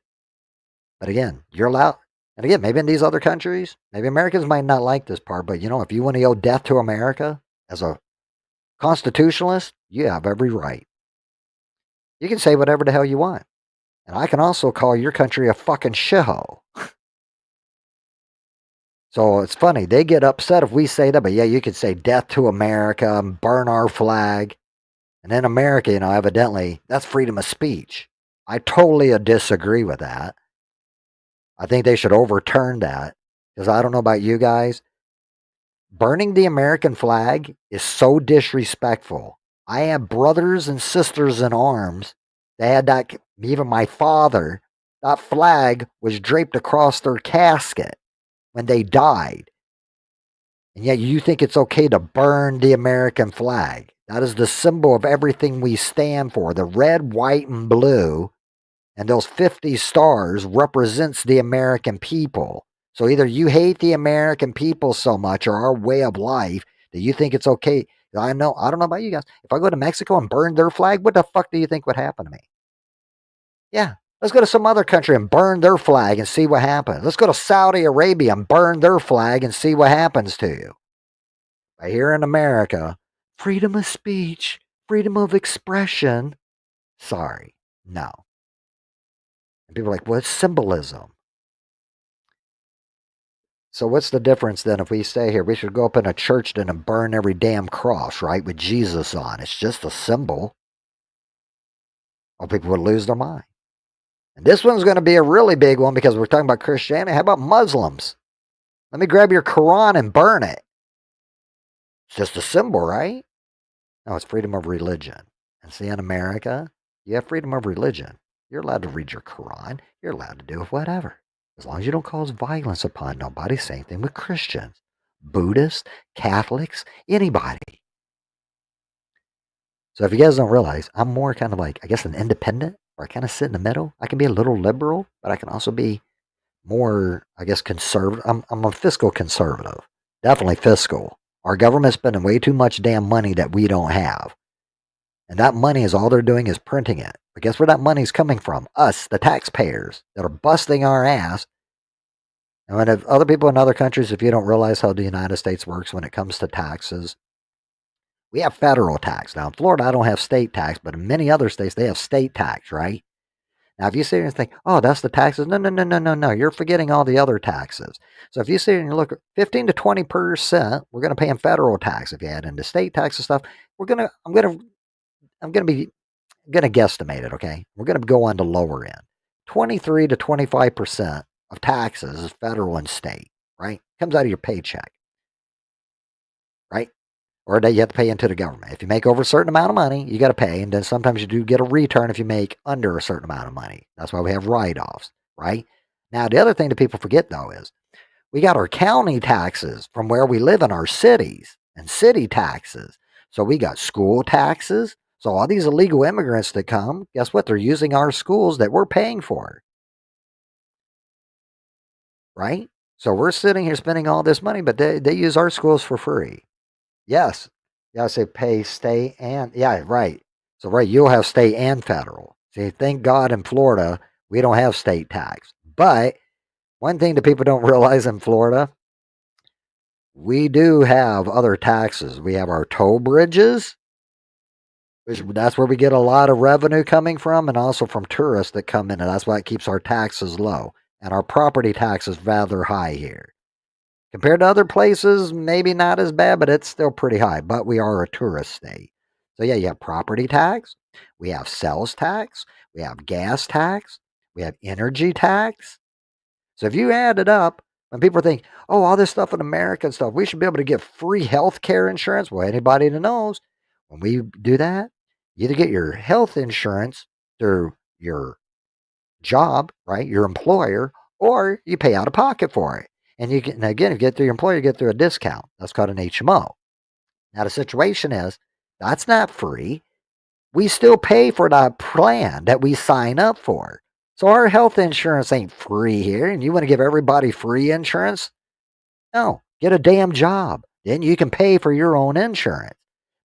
But again, you're allowed. And again, maybe in these other countries, maybe Americans might not like this part, but if you want to owe death to America as a constitutionalist, you have every right. You can say whatever the hell you want. And I can also call your country a fucking shithole. So it's funny, they get upset if we say that, but yeah, you could say death to America and burn our flag. And in America, evidently, that's freedom of speech. I totally disagree with that. I think they should overturn that. Because I don't know about you guys. Burning the American flag is so disrespectful. I have brothers and sisters in arms. They had that, even my father, that flag was draped across their casket when they died. And yet you think it's okay to burn the American flag. That is the symbol of everything we stand for. The red, white, and blue, and those 50 stars represents the American people. So either you hate the American people so much or our way of life that you think it's okay. I don't know about you guys. If I go to Mexico and burn their flag, what the fuck do you think would happen to me? Yeah, let's go to some other country and burn their flag and see what happens. Let's go to Saudi Arabia and burn their flag and see what happens to you. But here in America, freedom of speech, freedom of expression. Sorry, no. And people are like, what's symbolism? So what's the difference then if we stay here? We should go up in a church then and burn every damn cross, right, with Jesus on. It's just a symbol. Or people would lose their mind. And this one's going to be a really big one because we're talking about Christianity. How about Muslims? Let me grab your Quran and burn it. It's just a symbol, right? No, it's freedom of religion. And see, in America, you have freedom of religion. You're allowed to read your Quran. You're allowed to do whatever. As long as you don't cause violence upon nobody. Same thing with Christians, Buddhists, Catholics, anybody. So if you guys don't realize, I'm more kind of like, I guess, an independent, or I kind of sit in the middle. I can be a little liberal, but I can also be more, I guess, conservative. I'm a fiscal conservative. Definitely fiscal. Our government's spending way too much damn money that we don't have. And that money is all they're doing is printing it. But guess where that money's coming from? Us, the taxpayers, that are busting our ass. And when other people in other countries, if you don't realize how the United States works when it comes to taxes, we have federal tax. Now, in Florida, I don't have state tax, but in many other states, they have state tax, right? Now, if you sit here and think, oh, that's the taxes. No, no, no, no, no, no. You're forgetting all the other taxes. So if you sit here and you look at 15 to 20%, we're going to pay in federal tax. If you add into state tax and stuff, I'm going to guesstimate it, okay? We're going to go on the lower end. 23 to 25% of taxes is federal and state, right? Comes out of your paycheck, right? Or that you have to pay into the government. If you make over a certain amount of money, you got to pay. And then sometimes you do get a return if you make under a certain amount of money. That's why we have write-offs, right? Now, the other thing that people forget, though, is we got our county taxes from where we live in our cities and city taxes. So we got school taxes. So all these illegal immigrants that come, guess what? They're using our schools that we're paying for, right? So we're sitting here spending all this money, but they use our schools for free. Yes. Yeah, I say pay state and, yeah, right. So, right, you'll have state and federal. See, thank God in Florida, we don't have state tax. But one thing that people don't realize in Florida, we do have other taxes. We have our toll bridges, which that's where we get a lot of revenue coming from, and also from tourists that come in, and that's why it keeps our taxes low. And our property tax is rather high here. Compared to other places, maybe not as bad, but it's still pretty high. But we are a tourist state. So yeah, you have property tax, we have sales tax, we have gas tax, we have energy tax. So if you add it up, When people think, oh, all this stuff in America and stuff, we should be able to get free health care insurance. Well, anybody that knows, when we do that, you either get your health insurance through your job, right? Your employer, or you pay out of pocket for it. And you get, and again, if you get through your employer, you get through a discount. That's called an HMO. Now, the situation is that's not free. We still pay for that plan that we sign up for. So our health insurance ain't free here. And you want to give everybody free insurance? No, get a damn job. Then you can pay for your own insurance.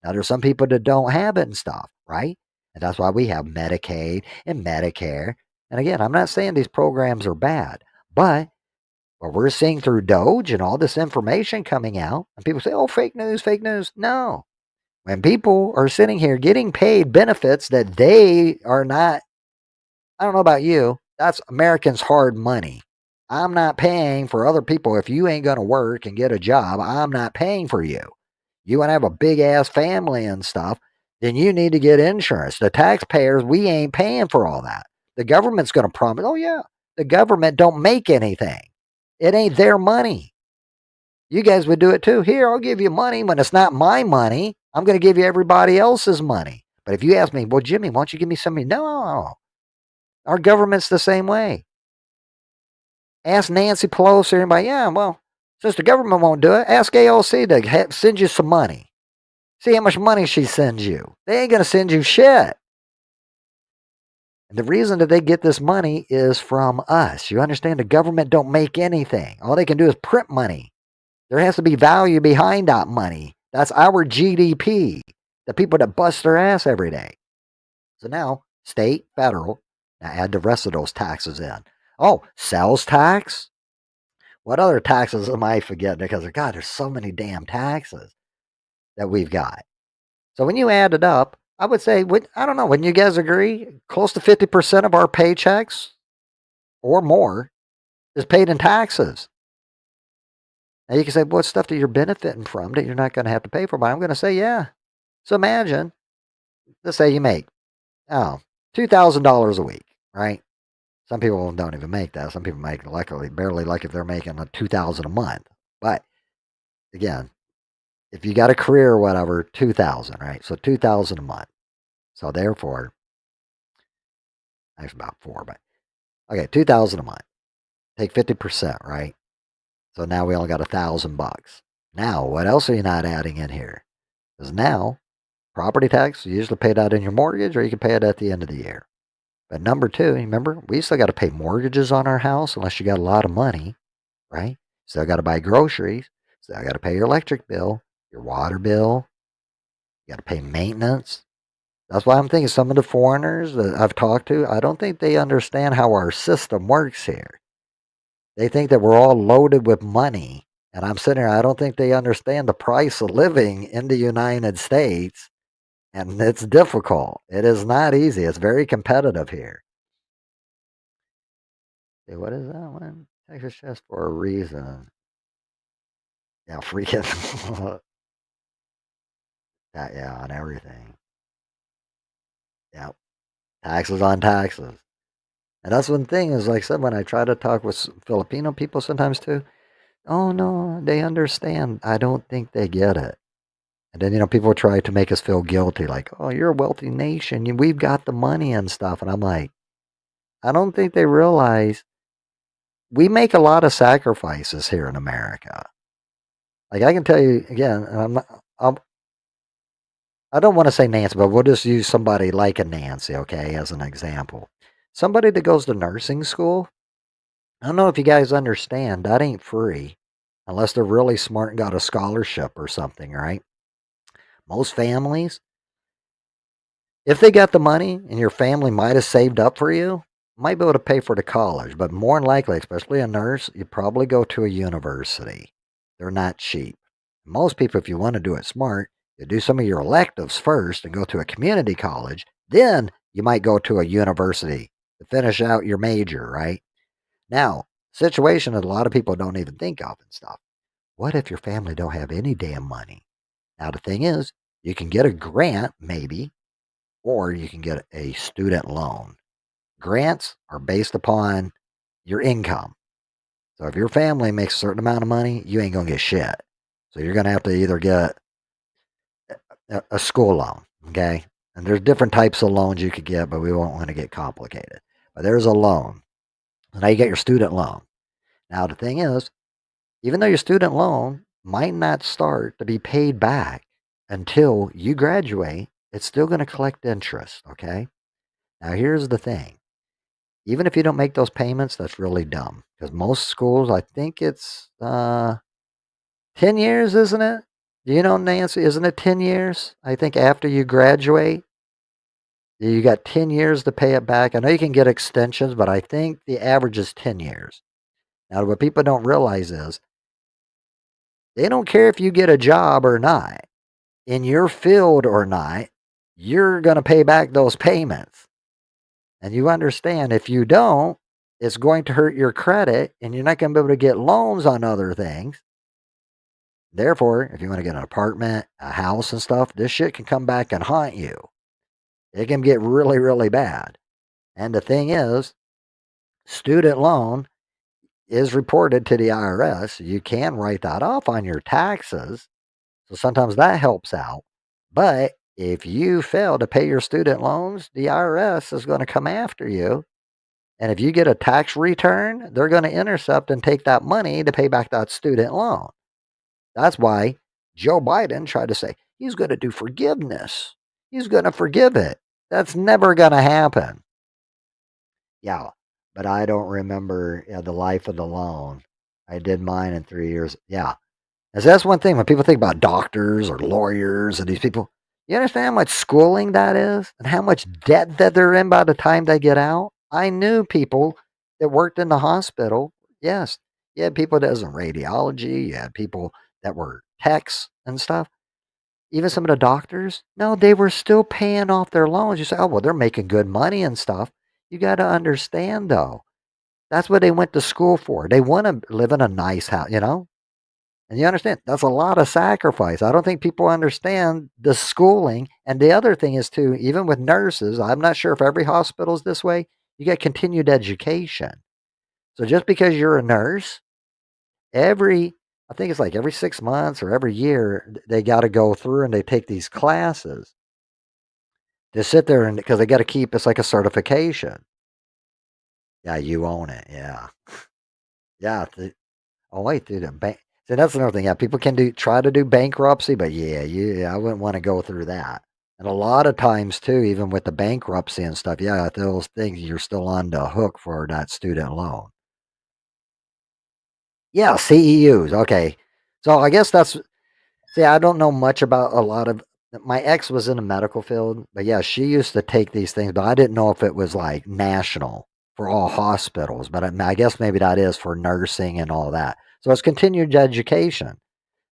Now, there's some people that don't have it and stuff, right? And that's why we have Medicaid and Medicare. And again, I'm not saying these programs are bad, but what we're seeing through Doge and all this information coming out, and people say, oh, fake news, fake news. No. When people are sitting here getting paid benefits that they are not, I don't know about you, that's Americans' hard money. I'm not paying for other people. If you ain't going to work and get a job, I'm not paying for you. You want to have a big ass family and stuff, then you need to get insurance. The taxpayers, we ain't paying for all that. The government's going to promise, oh yeah, the government don't make anything. It ain't their money. You guys would do it too. Here, I'll give you money when it's not my money. I'm going to give you everybody else's money. But if you ask me, well, Jimmy, why don't you give me some money? No, our government's the same way. Ask Nancy Pelosi or anybody, yeah, well, since the government won't do it, ask AOC to send you some money. See how much money she sends you. They ain't going to send you shit. And the reason that they get this money is from us. You understand? The government don't make anything. All they can do is print money. There has to be value behind that money. That's our GDP. The people that bust their ass every day. So now, state, federal, now add the rest of those taxes in. Oh, sales tax? What other taxes am I forgetting? Because, God, there's so many damn taxes that we've got. So when you add it up, I would say, I don't know, wouldn't you guys agree? Close to 50% of our paychecks or more is paid in taxes. Now you can say, what stuff that you're benefiting from that you're not going to have to pay for? But I'm going to say, yeah. So imagine, let's say you make, $2,000 a week, right? Some people don't even make that. Some people make, luckily, barely, like if they're making $2,000 a month. But again, if you got a career or whatever, 2,000, right? So 2,000 a month. So therefore, actually about 4, but okay, 2,000 a month. Take 50%, right? So now we only got $1,000. Now, what else are you not adding in here? Because now, property tax, you usually pay that in your mortgage, or you can pay it at the end of the year. But number 2, remember, we still got to pay mortgages on our house unless you got a lot of money, right? Still got to buy groceries. Still got to pay your electric bill, your water bill. You got to pay maintenance. That's why I'm thinking some of the foreigners that I've talked to, I don't think they understand how our system works here. They think that we're all loaded with money. And I'm sitting here, I don't think they understand the price of living in the United States. And it's difficult. It is not easy. It's very competitive here. Okay, what is that one? Texas just for a reason. Yeah, freaking. Yeah, on everything. Yeah. Taxes on taxes. And that's one thing is, like I said, when I try to talk with Filipino people sometimes too, oh no, they understand. I don't think they get it. And then, people try to make us feel guilty, like, oh, you're a wealthy nation. We've got the money and stuff. And I'm like, I don't think they realize we make a lot of sacrifices here in America. Like I can tell you again, and I don't want to say Nancy, but we'll just use somebody like a Nancy, okay, as an example. Somebody that goes to nursing school, I don't know if you guys understand, that ain't free unless they're really smart and got a scholarship or something, right? Most families, if they got the money and your family might have saved up for you, might be able to pay for the college. But more than likely, especially a nurse, you probably go to a university. They're not cheap. Most people, if you want to do it smart, you do some of your electives first and go to a community college. Then you might go to a university to finish out your major, right? Now, situation that a lot of people don't even think of and stuff. What if your family don't have any damn money? Now, the thing is, you can get a grant, maybe, or you can get a student loan. Grants are based upon your income. So if your family makes a certain amount of money, you ain't going to get shit. So you're going to have to either get a school loan, okay? And there's different types of loans you could get, but we won't want to get complicated. But there's a loan. And now you get your student loan. Now the thing is, even though your student loan might not start to be paid back until you graduate, it's still going to collect interest, okay? Now here's the thing. Even if you don't make those payments, that's really dumb. Because most schools, I think it's 10 years, isn't it? Do you know, Nancy, isn't it 10 years? I think after you graduate, you got 10 years to pay it back. I know you can get extensions, but I think the average is 10 years. Now, what people don't realize is they don't care if you get a job or not, in your field or not, you're going to pay back those payments. And you understand if you don't, it's going to hurt your credit and you're not going to be able to get loans on other things. Therefore, if you want to get an apartment, a house and stuff, this shit can come back and haunt you. It can get really, really bad. And the thing is, student loan is reported to the IRS. You can write that off on your taxes. So sometimes that helps out. But if you fail to pay your student loans, the IRS is going to come after you. And if you get a tax return, they're going to intercept and take that money to pay back that student loan. That's why Joe Biden tried to say he's going to do forgiveness. He's going to forgive it. That's never going to happen. Yeah, but I don't remember the life of the loan. I did mine in 3 years. Yeah. And so that's one thing when people think about doctors or lawyers and these people, you understand how much schooling that is and how much debt that they're in by the time they get out? I knew people that worked in the hospital. Yes. You had people that was in radiology. You had people that were techs and stuff. Even some of the doctors, no, they were still paying off their loans. You say, oh, well, they're making good money and stuff. You got to understand, though, that's what they went to school for. They want to live in a nice house, you know? And you understand, that's a lot of sacrifice. I don't think people understand the schooling. And the other thing is, too, even with nurses, I'm not sure if every hospital is this way, you get continued education. So just because you're a nurse, I think it's like every 6 months or every year, they got to go through and they take these classes to sit there and because they got to keep it's like a certification. Yeah, you own it. Yeah. Yeah. Oh, wait, dude, the bank. See, that's another thing. Yeah, people can try to do bankruptcy, but I wouldn't want to go through that. And a lot of times too, even with the bankruptcy and stuff, yeah, those things you're still on the hook for that student loan. Yeah, CEUs. Okay, so I guess that's. See, I don't know much about a lot of. My ex was in the medical field, but yeah, she used to take these things, but I didn't know if it was like national for all hospitals. But I guess maybe that is for nursing and all that. So it's continued education.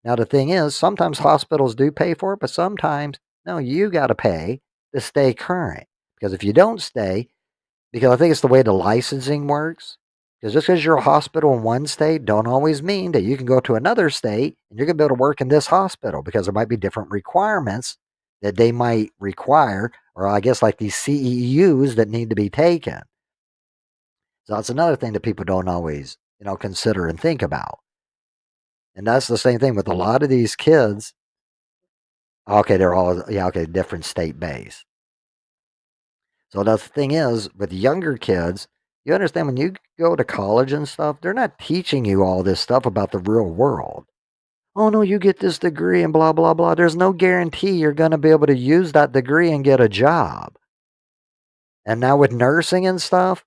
Now, the thing is, sometimes hospitals do pay for it, but sometimes, no, you got to pay to stay current. Because if you don't stay, because I think it's the way the licensing works, because just because you're a hospital in one state don't always mean that you can go to another state and you're going to be able to work in this hospital because there might be different requirements that they might require, or I guess like these CEUs that need to be taken. So that's another thing that people don't always, consider and think about. And that's the same thing with a lot of these kids. Okay, they're all, yeah, okay, different state based. So the thing is, with younger kids, you understand when you go to college and stuff, they're not teaching you all this stuff about the real world. Oh, no, you get this degree and blah, blah, blah. There's no guarantee you're going to be able to use that degree and get a job. And now with nursing and stuff,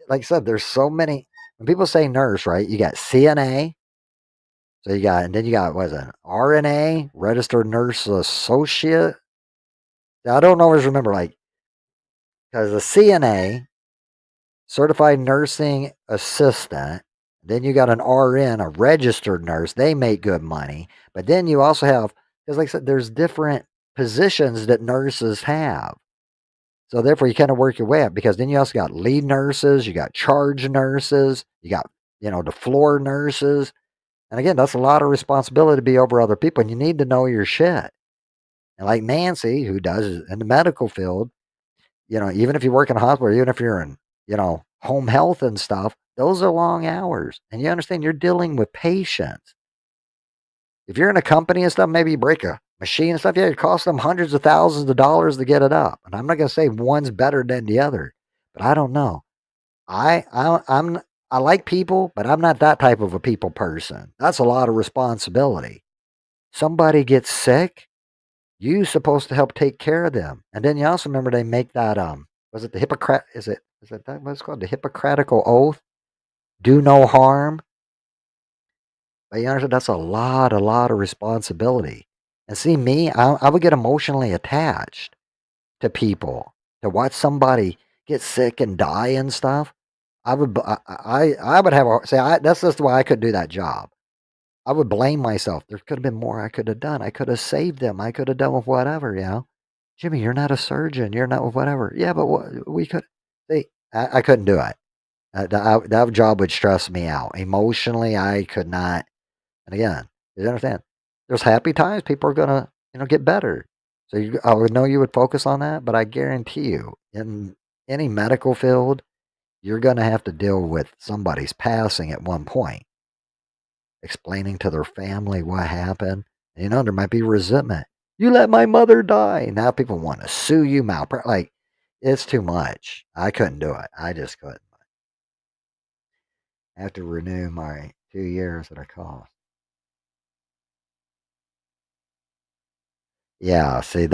like I said, there's so many. When people say nurse, right, you got CNA. So and then you got, what is it, RNA, registered nurse associate. I don't always remember, like, because the CNA, certified nursing assistant, then you got an RN, a registered nurse. They make good money. But then you also have, because like I said, there's different positions that nurses have. So therefore, you kind of work your way up because then you also got lead nurses, you got charge nurses, you got, the floor nurses. And again, that's a lot of responsibility to be over other people, and you need to know your shit. And like Nancy, who does in the medical field, even if you work in a hospital, even if you're in, home health and stuff, Those are long hours. And you understand you're dealing with patients. If you're in a company and stuff, maybe you break a machine and stuff, yeah, it costs them hundreds of thousands of dollars to get it up. And I'm not going to say one's better than the other, but I don't know. I like people, but I'm not that type of a people person. That's a lot of responsibility. Somebody gets sick, you supposed to help take care of them. And then you also remember they make that was it the Hippocrat is it that what it's called? The Hippocratical oath? Do no harm. But you understand that's a lot of responsibility. And see me, I would get emotionally attached to people. To watch somebody get sick and die and stuff. I would have a say that's just why I couldn't do that job. I would blame myself. There could have been more I could have done. I could have saved them. I could have done with whatever, you know. Jimmy, you're not a surgeon. You're not with whatever. Yeah, but what, we could. See, I couldn't do it. That job would stress me out emotionally. I could not. And again, you understand? There's happy times. People are gonna, get better. So I would know you would focus on that, but I guarantee you, in any medical field, you're gonna have to deal with somebody's passing at one point, explaining to their family what happened. There might be resentment. You let my mother die. Now people want to sue you, like it's too much. I couldn't do it. I just couldn't. I have to renew my 2 years at a cost. Yeah, and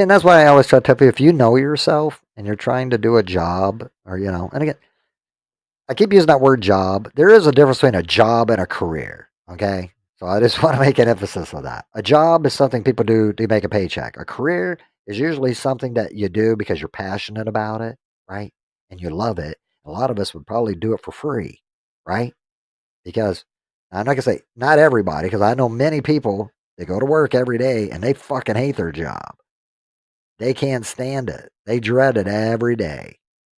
that's why I always try to tell people if you know yourself and you're trying to do a job or and again, I keep using that word job. There is a difference between a job and a career. Okay. So I just want to make an emphasis on that. A job is something people do to make a paycheck. A career is usually something that you do because you're passionate about it, right? And you love it. A lot of us would probably do it for free, right? Because I'm not gonna say not everybody, because I know many people they go to work every day and they fucking hate their job. They can't stand it. They dread it every day.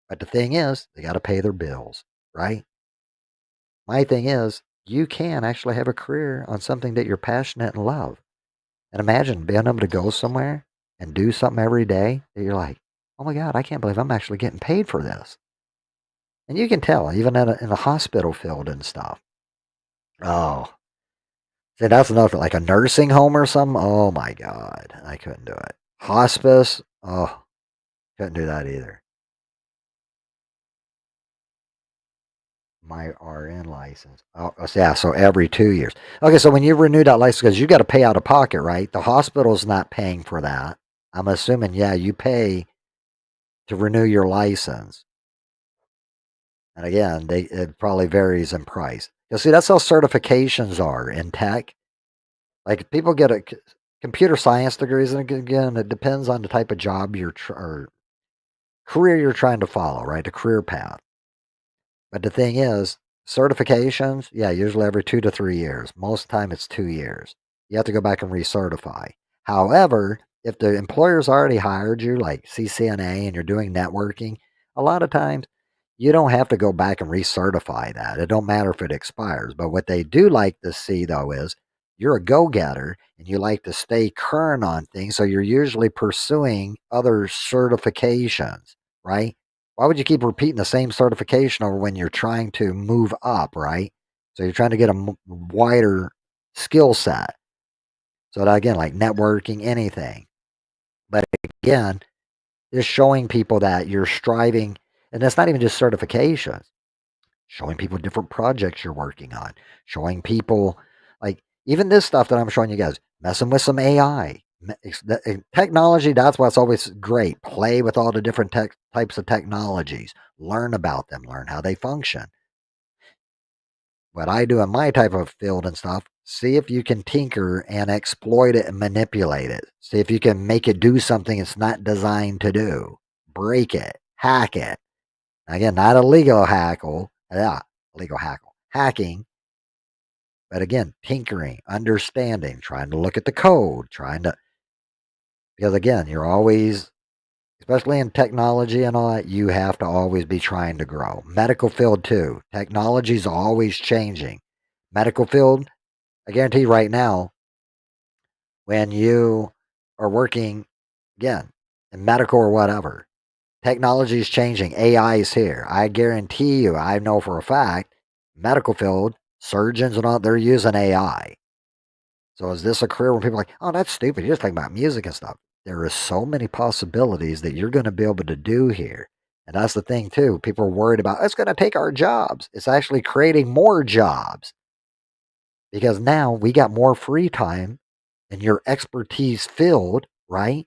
But the thing is, they got to pay their bills, right? My thing is, you can actually have a career on something that you're passionate and love. And imagine being able to go somewhere and do something every day that you're like, oh my God, I can't believe I'm actually getting paid for this. And you can tell, even in the hospital field and stuff. Oh, see, that's another like a nursing home or something. Oh my God, I couldn't do it. Hospice, oh, couldn't do that either. My RN license. Yeah, so every 2 years. Okay, so when you renew that license, because you got to pay out of pocket, right? The hospital's not paying for that. I'm assuming, yeah, you pay to renew your license. And again, it probably varies in price. You see, that's how certifications are in tech. Like people get computer science degrees, and again, it depends on the type of job or career you're trying to follow, right? The career path. But the thing is, certifications, yeah, usually every 2 to 3 years. Most of the time it's 2 years. You have to go back and recertify. However, if the employer's already hired you, like CCNA, and you're doing networking, a lot of times you don't have to go back and recertify that. It don't matter if it expires. But what they do like to see though is you're a go-getter and you like to stay current on things. So you're usually pursuing other certifications, right? Why would you keep repeating the same certification over when you're trying to move up, right? So you're trying to get a wider skill set. So that again, like networking, anything. But again, just showing people that you're striving, and that's not even just certifications. Showing people different projects you're working on. Showing people, like even this stuff that I'm showing you guys, messing with some AI. Technology, that's why it's always great. Play with all the different types of technologies. Learn about them. Learn how they function. What I do in my type of field and stuff, see if you can tinker and exploit it and manipulate it. See if you can make it do something it's not designed to do. Break it. Hack it. Again, not illegal hackle. Yeah, illegal hackle. Hacking. But again, tinkering, understanding, trying to look at the code, because again, you're always, especially in technology and all that, you have to always be trying to grow. Medical field too. Technology's always changing. Medical field, I guarantee right now, when you are working again in medical or whatever, Technology is changing. AI is here. I guarantee you, I know for a fact, medical field, surgeons and all, they're using AI. So is this a career where people are like, oh, that's stupid. You're just talking about music and stuff. There is so many possibilities that you're going to be able to do here. And that's the thing, too. People are worried about it's going to take our jobs. It's actually creating more jobs because now we got more free time in your expertise field, right?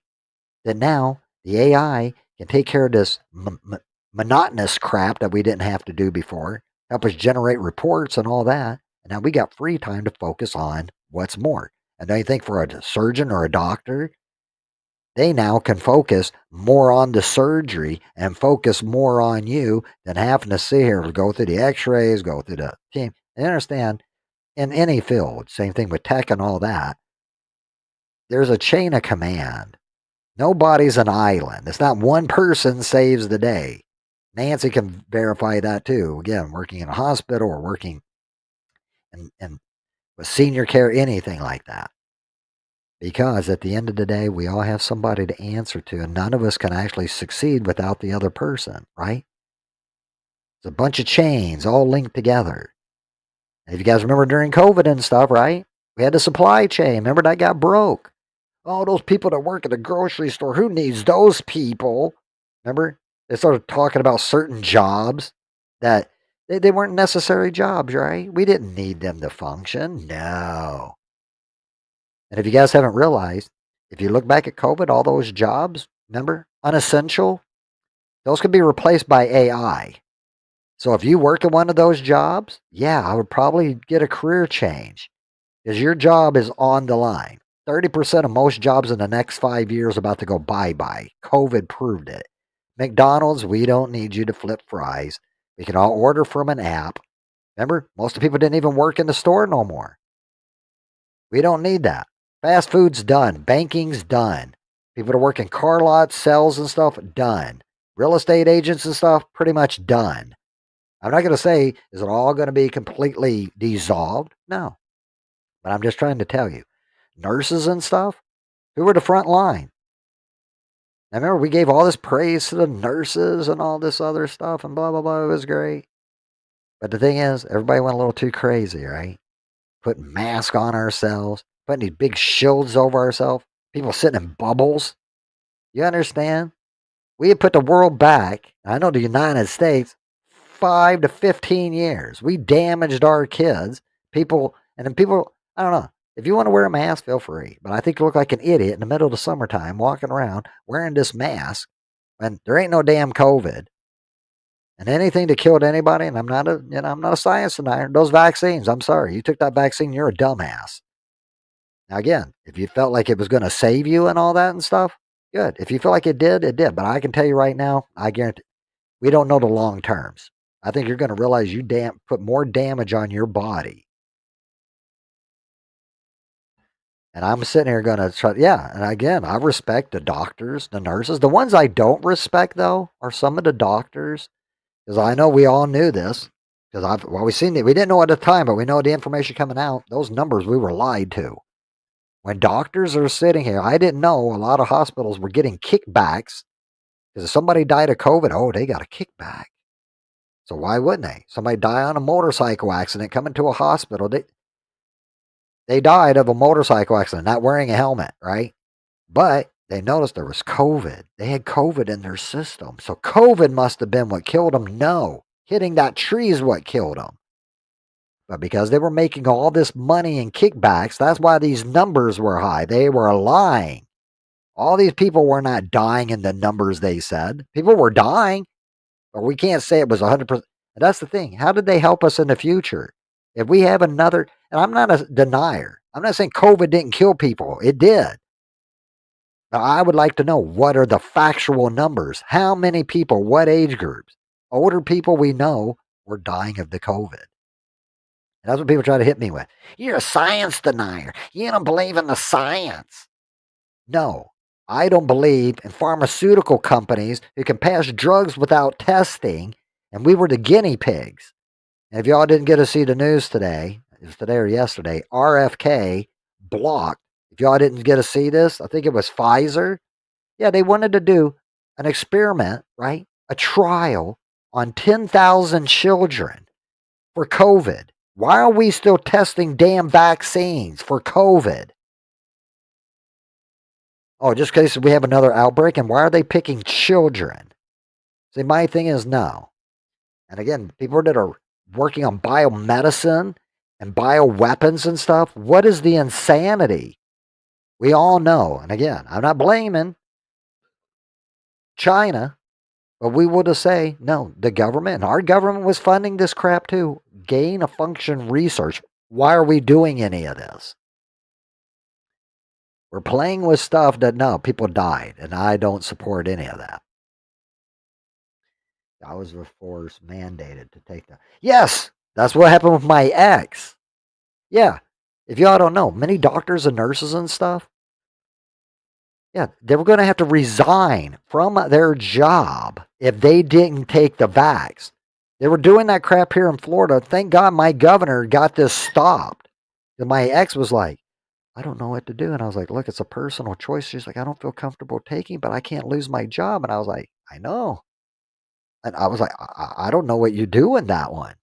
That now the AI can take care of this monotonous crap that we didn't have to do before, help us generate reports and all that. And now we got free time to focus on what's more. And then you think for a surgeon or a doctor, they now can focus more on the surgery and focus more on you than having to sit here and go through the x-rays, go through the team. And understand, in any field, same thing with tech and all that, there's a chain of command. Nobody's an island. It's not one person saves the day. Nancy can verify that too. Again, working in a hospital or working in with senior care, anything like that. Because at the end of the day, we all have somebody to answer to, and none of us can actually succeed without the other person, right? It's a bunch of chains all linked together. And if you guys remember during COVID and stuff, right? We had the supply chain. Remember that got broke. Oh, those people that work at the grocery store, who needs those people? Remember? They started talking about certain jobs that they weren't necessary jobs, right? We didn't need them to function. No. And if you guys haven't realized, if you look back at COVID, all those jobs, remember, unessential, those could be replaced by AI. So if you work in one of those jobs, yeah, I would probably get a career change because your job is on the line. 30% of most jobs in the next 5 years are about to go bye-bye. COVID proved it. McDonald's, we don't need you to flip fries. We can all order from an app. Remember, most of the people didn't even work in the store no more. We don't need that. Fast food's done. Banking's done. People that work in car lots, sales and stuff, done. Real estate agents and stuff, pretty much done. I'm not going to say, is it all going to be completely dissolved? No. But I'm just trying to tell you. Nurses and stuff, who were the front line? I remember we gave all this praise to the nurses and all this other stuff and blah, blah, blah. It was great. But the thing is, everybody went a little too crazy, right? Putting masks on ourselves, putting these big shields over ourselves, people sitting in bubbles. You understand? We had put the world back, I know the United States, 5 to 15 years. We damaged our kids. People, and then people, I don't know. If you want to wear a mask, feel free. But I think you look like an idiot in the middle of the summertime walking around wearing this mask when there ain't no damn COVID. And anything that killed anybody, and I'm not a science denier. Those vaccines, I'm sorry. You took that vaccine, you're a dumbass. Now again, if you felt like it was going to save you and all that and stuff, good. If you feel like it did, it did. But I can tell you right now, I guarantee we don't know the long terms. I think you're going to realize you put more damage on your body. And I'm sitting here going to try, yeah. And again, I respect the doctors, the nurses. The ones I don't respect, though, are some of the doctors. Because I know we all knew this. Because we've seen it. We didn't know at the time, but we know the information coming out. Those numbers we were lied to. When doctors are sitting here, I didn't know a lot of hospitals were getting kickbacks. Because if somebody died of COVID, oh, they got a kickback. So why wouldn't they? Somebody die on a motorcycle accident, come into a hospital. They died of a motorcycle accident, not wearing a helmet, right? But they noticed there was COVID. They had COVID in their system. So COVID must have been what killed them. No, hitting that tree is what killed them. But because they were making all this money in kickbacks, that's why these numbers were high. They were lying. All these people were not dying in the numbers they said. People were dying, but we can't say it was 100%. And that's the thing. How did they help us in the future? If we have another, and I'm not a denier. I'm not saying COVID didn't kill people. It did. Now, I would like to know, what are the factual numbers? How many people, what age groups? Older people we know were dying of the COVID. And that's what people try to hit me with. You're a science denier. You don't believe in the science. No, I don't believe in pharmaceutical companies who can pass drugs without testing, and we were the guinea pigs. And if y'all didn't get to see the news today, it was today or yesterday, RFK blocked. If y'all didn't get to see this, I think it was Pfizer. Yeah, they wanted to do an experiment, right? A trial on 10,000 children for COVID. Why are we still testing damn vaccines for COVID? Oh, just in case we have another outbreak. And why are they picking children? See, my thing is no. And again, people that are working on biomedicine and bioweapons and stuff, what is the insanity? We all know. And again, I'm not blaming China, but we would have say, no, the government and our government was funding this crap too. Gain of function research. Why are we doing any of this? We're playing with stuff that, no, people died, and I don't support any of that. I was forced mandated to take that. Yes, that's what happened with my ex. Yeah, if y'all don't know, many doctors and nurses and stuff, yeah, they were going to have to resign from their job if they didn't take the vax. They were doing that crap here in Florida. Thank God my governor got this stopped. And my ex was like, I don't know what to do. And I was like, look, it's a personal choice. She's like, I don't feel comfortable taking, but I can't lose my job. And I was like, I know. And I was like, I don't know what you do in that one.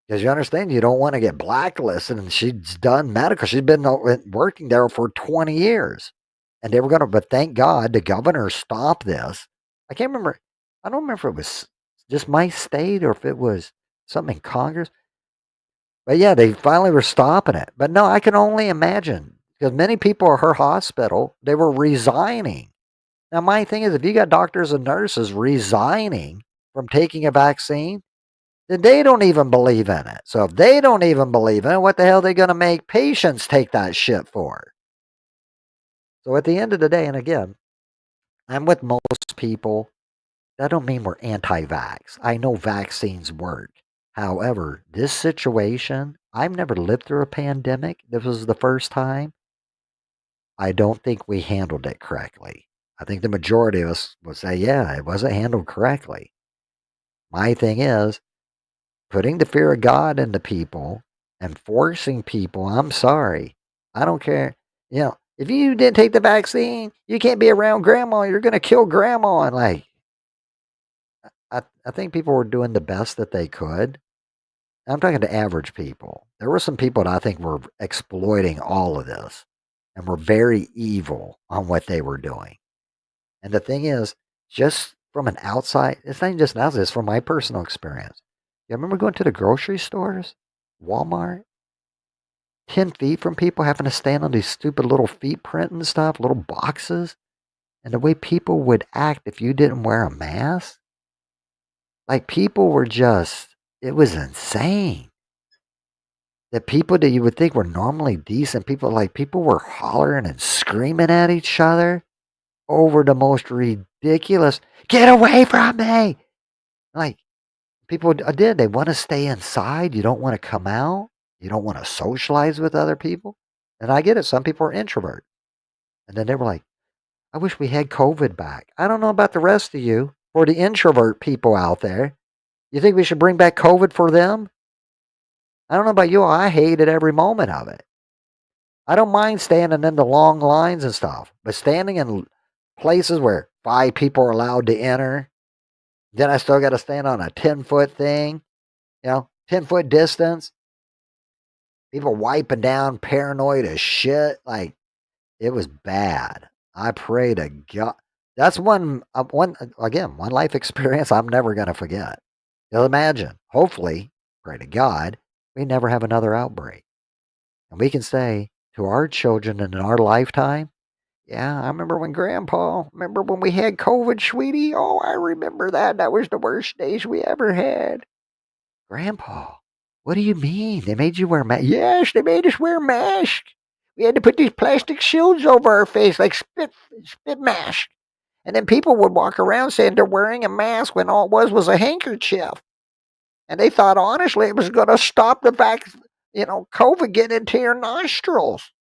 Because you understand, you don't want to get blacklisted. And she's done medical. She's been working there for 20 years. And they were going to, but thank God the governor stopped this. I can't remember. I don't remember if it was just my state or if it was something in Congress. But yeah, they finally were stopping it. But no, I can only imagine because many people at her hospital, they were resigning. Now, my thing is, if you got doctors and nurses resigning from taking a vaccine, then they don't even believe in it. So if they don't even believe in it, what the hell are they going to make patients take that shit for? So at the end of the day, and again, I'm with most people. That don't mean we're anti-vax. I know vaccines work. However, this situation, I've never lived through a pandemic. This was the first time. I don't think we handled it correctly. I think the majority of us would say, yeah, it wasn't handled correctly. My thing is putting the fear of God into people and forcing people, I'm sorry. I don't care. You know, if you didn't take the vaccine, you can't be around grandma. You're going to kill grandma. And like, I think people were doing the best that they could. I'm talking to average people. There were some people that I think were exploiting all of this and were very evil on what they were doing. And the thing is, just from an outside, it's not even just an outside, it's from my personal experience. You remember going to the grocery stores, Walmart, 10 feet from people having to stand on these stupid little feet print and stuff, little boxes, and the way people would act if you didn't wear a mask? Like people were just, it was insane. That people that you would think were normally decent people, like people were hollering and screaming at each other over the most ridiculous, get away from me. Like people did, they want to stay inside. You don't want to come out. You don't want to socialize with other people. And I get it. Some people are introverts. And then they were like, I wish we had COVID back. I don't know about the rest of you. For the introvert people out there, you think we should bring back COVID for them? I don't know about you. I hated every moment of it. I don't mind standing in the long lines and stuff, but standing in places where 5 people are allowed to enter, then I still got to stand on a 10-foot thing, 10-foot distance. People wiping down, paranoid as shit. Like, it was bad. I pray to God. That's one life experience I'm never going to forget. You'll imagine, hopefully, pray to God, we never have another outbreak. And we can say to our children in our lifetime, yeah, I remember remember when we had COVID, sweetie? Oh, I remember that. That was the worst days we ever had. Grandpa, what do you mean? They made you wear masks? Yes, they made us wear masks. We had to put these plastic shields over our face like spit mask. And then people would walk around saying they're wearing a mask when all it was a handkerchief. And they thought, honestly, it was going to stop the COVID getting into your nostrils.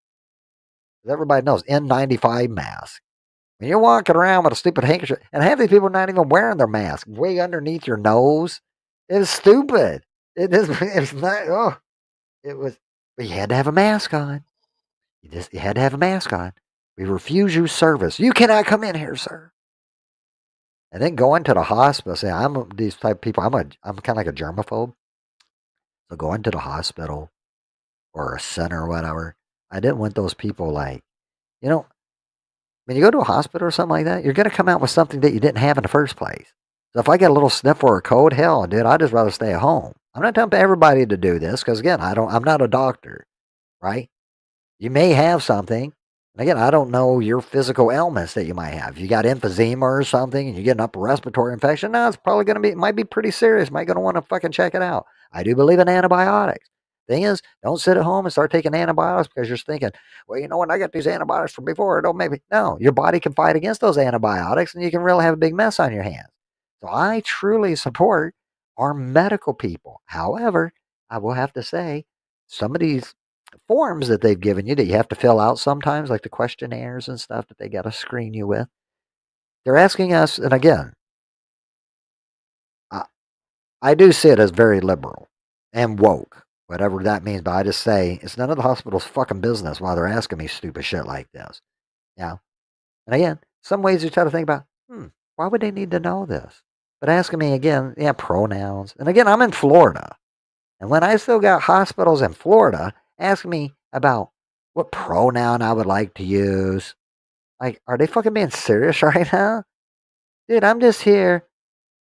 Everybody knows N95 mask. When you're walking around with a stupid handkerchief, and half these people are not even wearing their mask, way underneath your nose, it's stupid. It's not. Oh, it was. But you had to have a mask on. You had to have a mask on. We refuse you service. You cannot come in here, sir. And then going to the hospital, say these type of people, I'm kind of like a germaphobe. So going to the hospital or a center or whatever, I didn't want those people like, you know, when you go to a hospital or something like that, you're gonna come out with something that you didn't have in the first place. So if I get a little sniffle or a cold, hell, dude, I'd just rather stay at home. I'm not telling everybody to do this because again, I'm not a doctor, right? You may have something. And again, I don't know your physical ailments that you might have. You got emphysema or something and you get an upper respiratory infection. No, it's probably going to be, it might be pretty serious. Might going to want to fucking check it out. I do believe in antibiotics. Thing is, don't sit at home and start taking antibiotics because you're thinking, well, you know what, I got these antibiotics from before. Don't maybe. No, your body can fight against those antibiotics and you can really have a big mess on your hands. So I truly support our medical people. However, I will have to say, some of these forms that they've given you that you have to fill out sometimes, like the questionnaires and stuff that they got to screen you with. They're asking us, and again, I, I do see it as very liberal and woke, whatever that means. But I just say it's none of the hospital's fucking business why they're asking me stupid shit like this. Yeah. And again, some ways you try to think about, why would they need to know this? But asking me again, yeah, pronouns. And again, I'm in Florida. And when I still got hospitals in Florida asking me about what pronoun I would like to use, like, are they fucking being serious right now? Dude, I'm just here.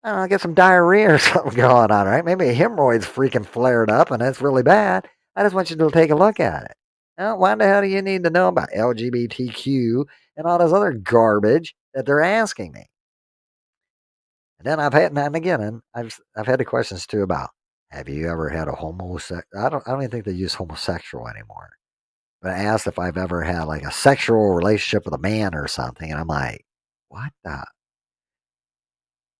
I don't know, get some diarrhea or something going on, right? Maybe a hemorrhoid's freaking flared up and it's really bad. I just want you to take a look at it. Now, why the hell do you need to know about LGBTQ and all this other garbage that they're asking me? And then I've had, and again, and I've had the questions too about, have you ever had a homosexual? I don't even think they use homosexual anymore. But I asked if I've ever had like a sexual relationship with a man or something, and I'm like, what the?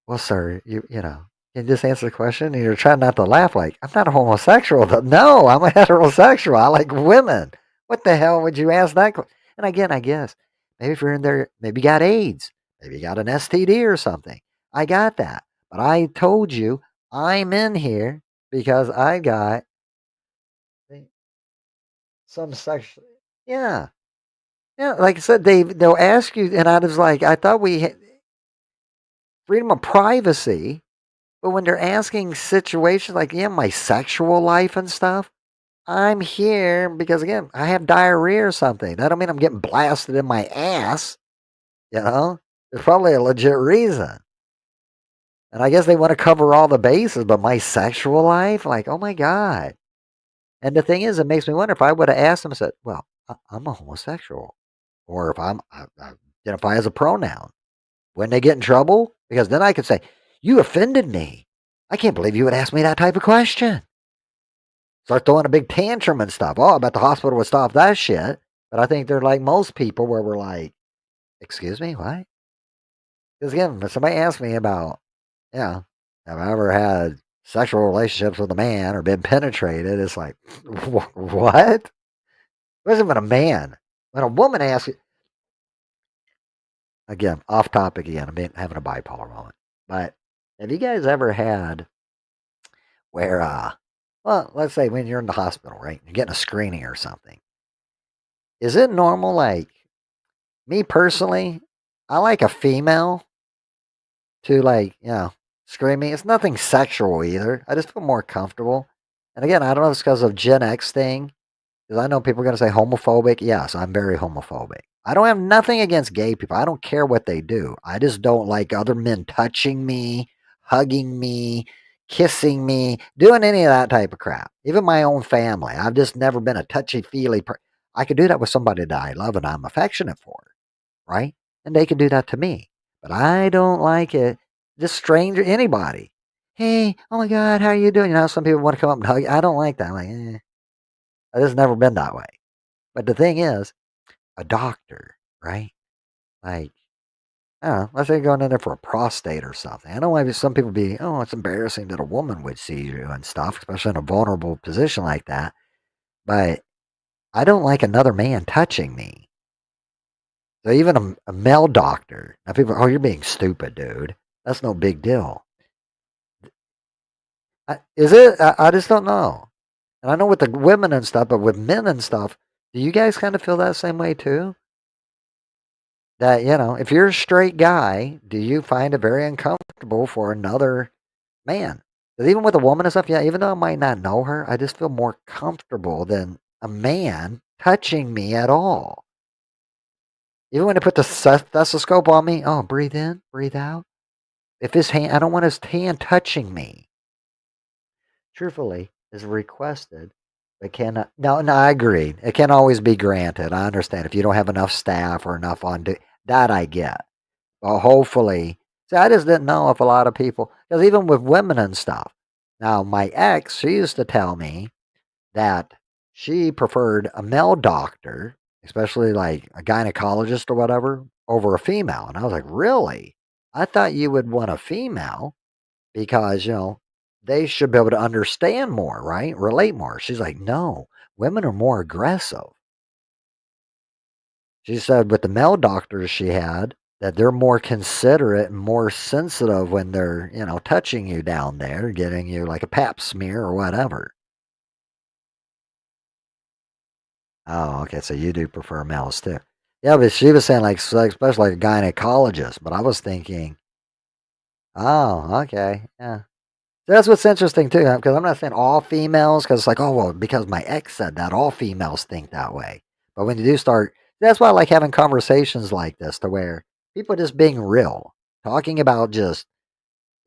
Well, sir, you know, can you just answer the question? And you're trying not to laugh. Like, I'm not a homosexual. No, I'm a heterosexual. I like women. What the hell would you ask that? And again, I guess maybe if you're in there, maybe you got AIDS, maybe you got an STD or something. I got that, but I told you I'm in here because I got some sexual. Yeah. Yeah, like I said, they'll ask you, and I was like, I thought we had freedom of privacy, but when they're asking situations like, yeah, my sexual life and stuff, I'm here because again, I have diarrhea or something. That don't mean I'm getting blasted in my ass. You know, there's probably a legit reason, and I guess they want to cover all the bases. But my sexual life, like, oh my god. And the thing is, it makes me wonder if I would have asked them and said, well, I'm a homosexual, or if I identify as a pronoun. When they get in trouble, because then I could say, you offended me. I can't believe you would ask me that type of question. Start throwing a big tantrum and stuff. Oh, I bet the hospital would stop that shit. But I think they're like most people where we're like, excuse me, what? Because again, when somebody asks me about, have I ever had sexual relationships with a man or been penetrated, it's like, what? What when a man? When a woman asks you, again, off topic again, I'm having a bipolar moment. But have you guys ever had where, well, let's say when you're in the hospital, right? You're getting a screening or something. Is it normal? Like me personally, I like a female to like, screen me. It's nothing sexual either. I just feel more comfortable. And again, I don't know if it's because of Gen X thing, because I know people are going to say homophobic. Yes, I'm very homophobic. I don't have nothing against gay people. I don't care what they do. I just don't like other men touching me, hugging me, kissing me, doing any of that type of crap. Even my own family. I've just never been a touchy-feely person. I could do that with somebody that I love and I'm affectionate for, right? And they could do that to me. But I don't like it. Just stranger, anybody. Hey, oh my God, how are you doing? You know, some people want to come up and hug you. I don't like that. I'm like, I've just never been that way. But the thing is, a doctor, right? Like, I don't know, let's say you're going in there for a prostate or something. I know maybe some people be, oh, it's embarrassing that a woman would see you and stuff, especially in a vulnerable position like that. But I don't like another man touching me. So even a male doctor, now people, oh, you're being stupid, dude. That's no big deal. Is it? I just don't know. And I know with the women and stuff, but with men and stuff, do you guys kind of feel that same way too? that, if you're a straight guy, do you find it very uncomfortable for another man? 'Cause even with a woman and stuff, yeah, even though I might not know her, I just feel more comfortable than a man touching me at all. Even when they put the stethoscope on me, oh, breathe in, breathe out. If his hand, I don't want his hand touching me. Truthfully, is requested, but cannot. No, no, I agree. It can't always be granted. I understand if you don't have enough staff or enough on that. I get. Well, hopefully, see, I just didn't know if a lot of people, because even with women and stuff. Now, my ex, she used to tell me that she preferred a male doctor, especially like a gynecologist or whatever, over a female. And I was like, really? I thought you would want a female because, they should be able to understand more, right? Relate more. She's like, no, women are more aggressive. She said with the male doctors she had, that they're more considerate and more sensitive when they're, touching you down there, getting you like a pap smear or whatever. Oh, okay. So you do prefer males too. Yeah, but she was saying especially like a gynecologist. But I was thinking, oh, okay, yeah. That's what's interesting too, because I'm not saying all females, because it's like, oh well, because my ex said that all females think that way. But when you do start, that's why I like having conversations like this, to where people just being real, talking about just,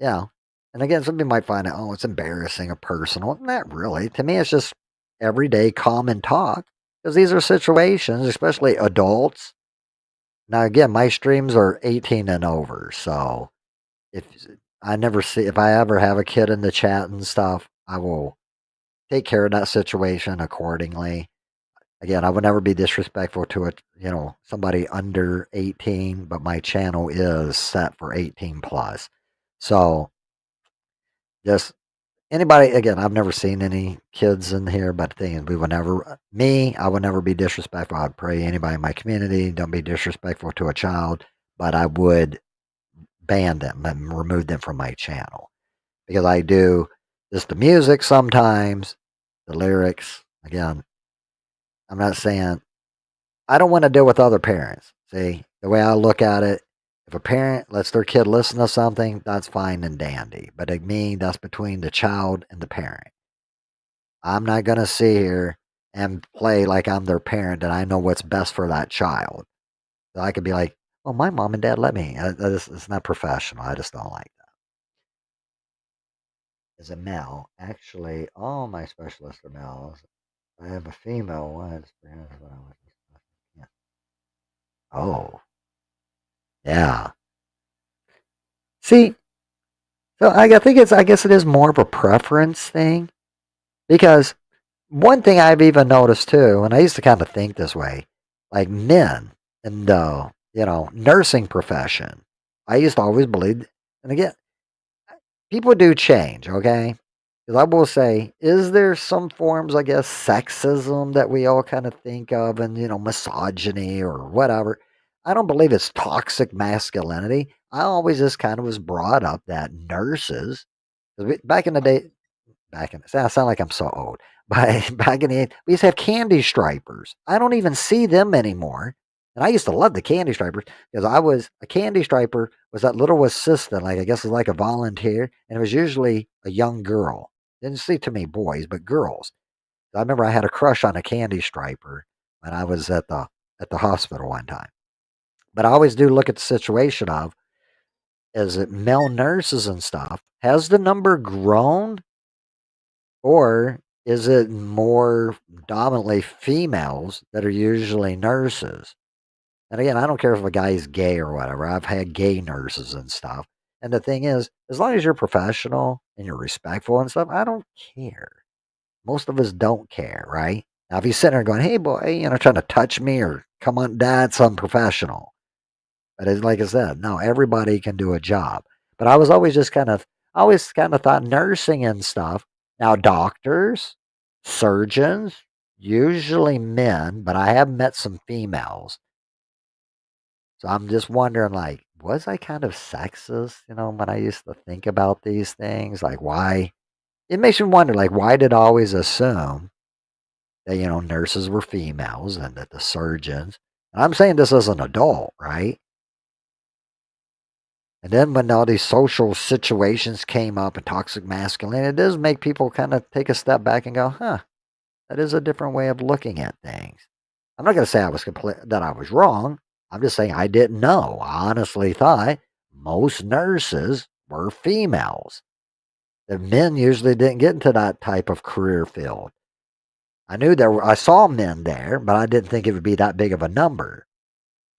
you know, and again, some people might find it, oh, it's embarrassing or personal. Not really. To me, it's just everyday common talk, because these are situations, especially adults. Now, again, my streams are 18 and over, so if if I ever have a kid in the chat and stuff, I will take care of that situation accordingly. Again, I would never be disrespectful to somebody under 18, but my channel is set for 18 plus. So just anybody, again, I've never seen any kids in here, but the thing is, I would never be disrespectful. I'd pray anybody in my community, don't be disrespectful to a child, but I would ban them and remove them from my channel. Because I do just the music sometimes, the lyrics. Again, I'm not saying I don't want to deal with other parents. See, the way I look at it, if a parent lets their kid listen to something, that's fine and dandy. But to me, that's between the child and the parent. I'm not going to sit here and play like I'm their parent and I know what's best for that child. So I could be like, well, my mom and dad let me. It's not professional. I just don't like that. As a male, actually, all my specialists are males. I have a female one. Yeah. Oh, yeah. See, so I guess it is more of a preference thing, because one thing I've even noticed too, and I used to kind of think this way, like men in the nursing profession, I used to always believe, and again, people do change, okay? Because I will say, is there some forms, I guess, sexism that we all kind of think of, and misogyny or whatever? I don't believe it's toxic masculinity. I always just kind of was brought up that nurses, 'cause back in the day, I sound like I'm so old. Back in the we used to have candy stripers. I don't even see them anymore. And I used to love the candy stripers, because I was a candy striper was that little assistant, like I guess it's like a volunteer, and it was usually a young girl. Didn't see too many boys, but girls. I remember I had a crush on a candy striper when I was at the hospital one time. But I always do look at the situation of, is it male nurses and stuff? Has the number grown, or is it more dominantly females that are usually nurses? And again, I don't care if a guy's gay or whatever. I've had gay nurses and stuff. And the thing is, as long as you're professional and you're respectful and stuff, I don't care. Most of us don't care, right? Now, if he's sitting there going, hey, boy, trying to touch me, or come on, dad, so unprofessional. But it's like I said, no, everybody can do a job. But I was always I always kind of thought nursing and stuff. Now, doctors, surgeons, usually men, but I have met some females. So I'm just wondering, like, was I kind of sexist, when I used to think about these things? Like, why? It makes me wonder, like, why did I always assume that, nurses were females and that the surgeons. And I'm saying this as an adult, right? And then when all these social situations came up and toxic masculinity, it does make people kind of take a step back and go, huh, that is a different way of looking at things. I'm not going to say that I was wrong. I'm just saying I didn't know. I honestly thought most nurses were females. The men usually didn't get into that type of career field. I saw men there, but I didn't think it would be that big of a number.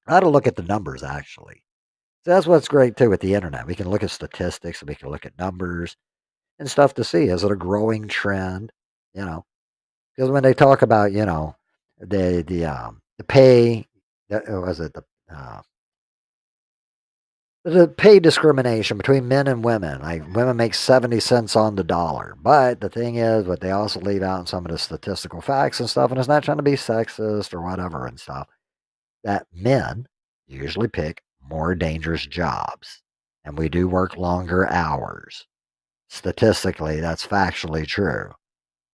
I had to look at the numbers actually. So that's what's great too with the internet. We can look at statistics and we can look at numbers and stuff to see, is it a growing trend? You know, because when they talk about, the pay, was it the pay discrimination between men and women? Like women make 70 cents on the dollar, but the thing is, what they also leave out in some of the statistical facts and stuff, and it's not trying to be sexist or whatever and stuff, that men usually pick more dangerous jobs, and we do work longer hours. Statistically, that's factually true.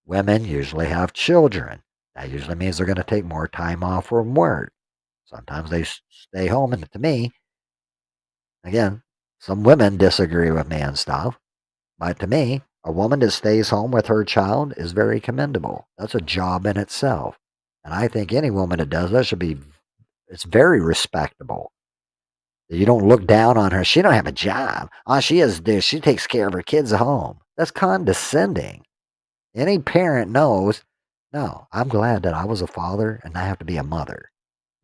Women usually have children. That usually means they're going to take more time off from work. Sometimes they stay home, and to me, again, some women disagree with me and stuff, but to me, a woman that stays home with her child is very commendable. That's a job in itself. And I think any woman that does that it's very respectable. You don't look down on her. She don't have a job. All she is this. She takes care of her kids at home. That's condescending. Any parent knows, no, I'm glad that I was a father and I have to be a mother.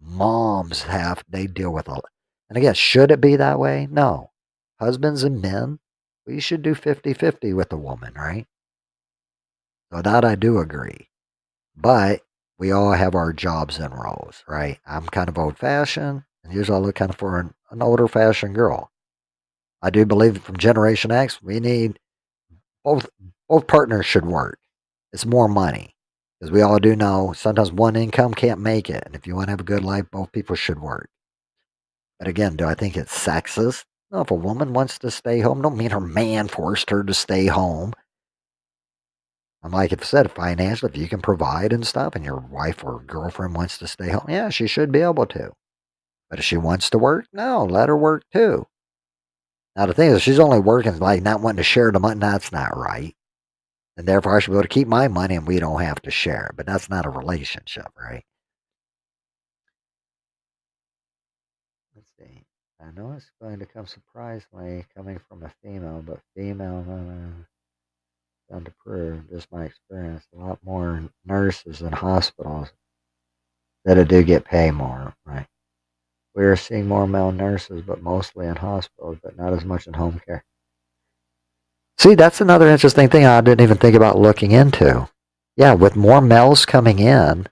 They deal with a, and again, should it be that way? No. Husbands and men, we should do 50-50 with the woman, right? So that I do agree. But we all have our jobs and roles, right? I'm kind of old fashioned, and usually I look kind of for an older fashioned girl. I do believe from Generation X, we need both both partners should work. It's more money. Because we all do know sometimes one income can't make it. And if you want to have a good life, both people should work. But again, do I think it's sexist? No, if a woman wants to stay home, don't mean her man forced her to stay home. I'm like, if I said financially, if you can provide and stuff, and your wife or girlfriend wants to stay home, yeah, she should be able to. But if she wants to work, no, let her work too. Now, the thing is, she's only working, like not wanting to share the money, that's not right. And therefore, I should be able to keep my money and we don't have to share. But that's not a relationship, right? Let's see. I know it's going to come surprisingly coming from a female, but female, down to prove, just my experience, a lot more nurses in hospitals that do get paid more, right? We are seeing more male nurses, but mostly in hospitals, but not as much in home care. See, that's another interesting thing I didn't even think about looking into. Yeah, with more males coming in,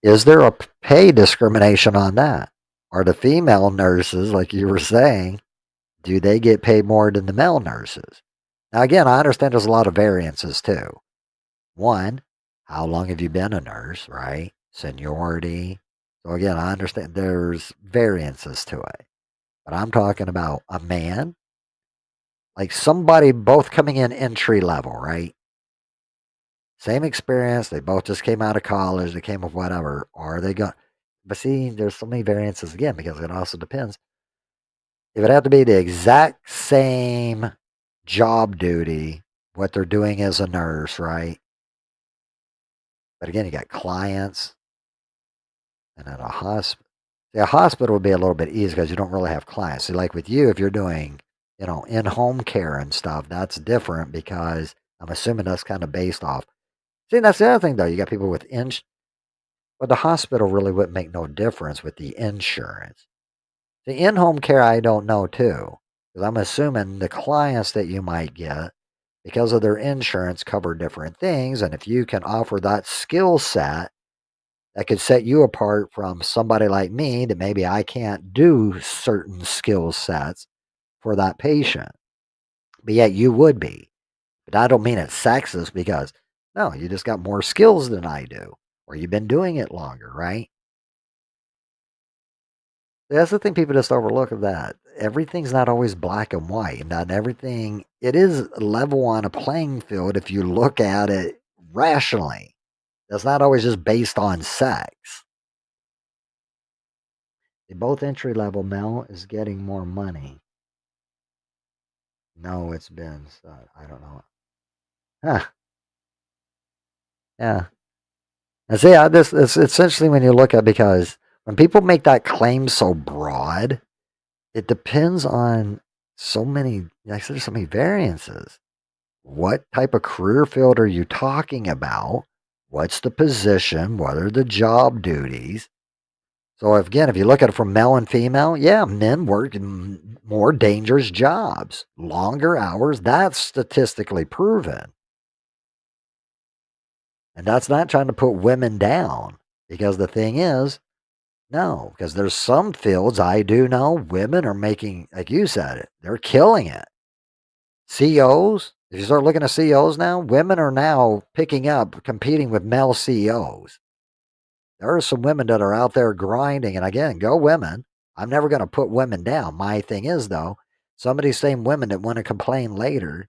is there a pay discrimination on that? Are the female nurses, like you were saying, do they get paid more than the male nurses? Now, again, I understand there's a lot of variances too. One, how long have you been a nurse, right? Seniority. So, again, I understand there's variances to it. But I'm talking about a man, like somebody both coming in entry level, right? Same experience. They both just came out of college. They came with whatever. Are they going? But see, there's so many variances again because it also depends. It would have to be the exact same job duty, what they're doing as a nurse, right? But again, you got clients, and at a hospital, a hospital would be a little bit easier because you don't really have clients. See, like with you, if you're doing, in-home care and stuff, that's different because I'm assuming that's kind of based off. See, that's the other thing though. You got people with but the hospital really wouldn't make no difference with the insurance. The in-home care, I don't know too, because I'm assuming the clients that you might get, because of their insurance, cover different things, and if you can offer that skill set, that could set you apart from somebody like me that maybe I can't do certain skill sets for that patient, but yet you would be. But I don't mean it's sexist because no, you just got more skills than I do, or you've been doing it longer, right? That's the thing people just overlook of that. Everything's not always black and white. Not everything, it is level on a playing field if you look at it rationally. That's not always just based on sex. Both entry level. Mel is getting more money. No, it's been. I don't know. Huh. Yeah. And see, it's essentially when you look at, because when people make that claim so broad, it depends on so many. Like, there's so many variances. What type of career field are you talking about? What's the position? What are the job duties? So if you look at it from male and female, yeah, men work in more dangerous jobs, longer hours. That's statistically proven. And that's not trying to put women down, because the thing is, no, because there's some fields I do know women are making, like you said, they're killing it. CEOs, if you start looking at CEOs now, women are now picking up, competing with male CEOs. There are some women that are out there grinding, and again, go women. I'm never going to put women down. My thing is, though, some of these same women that want to complain later,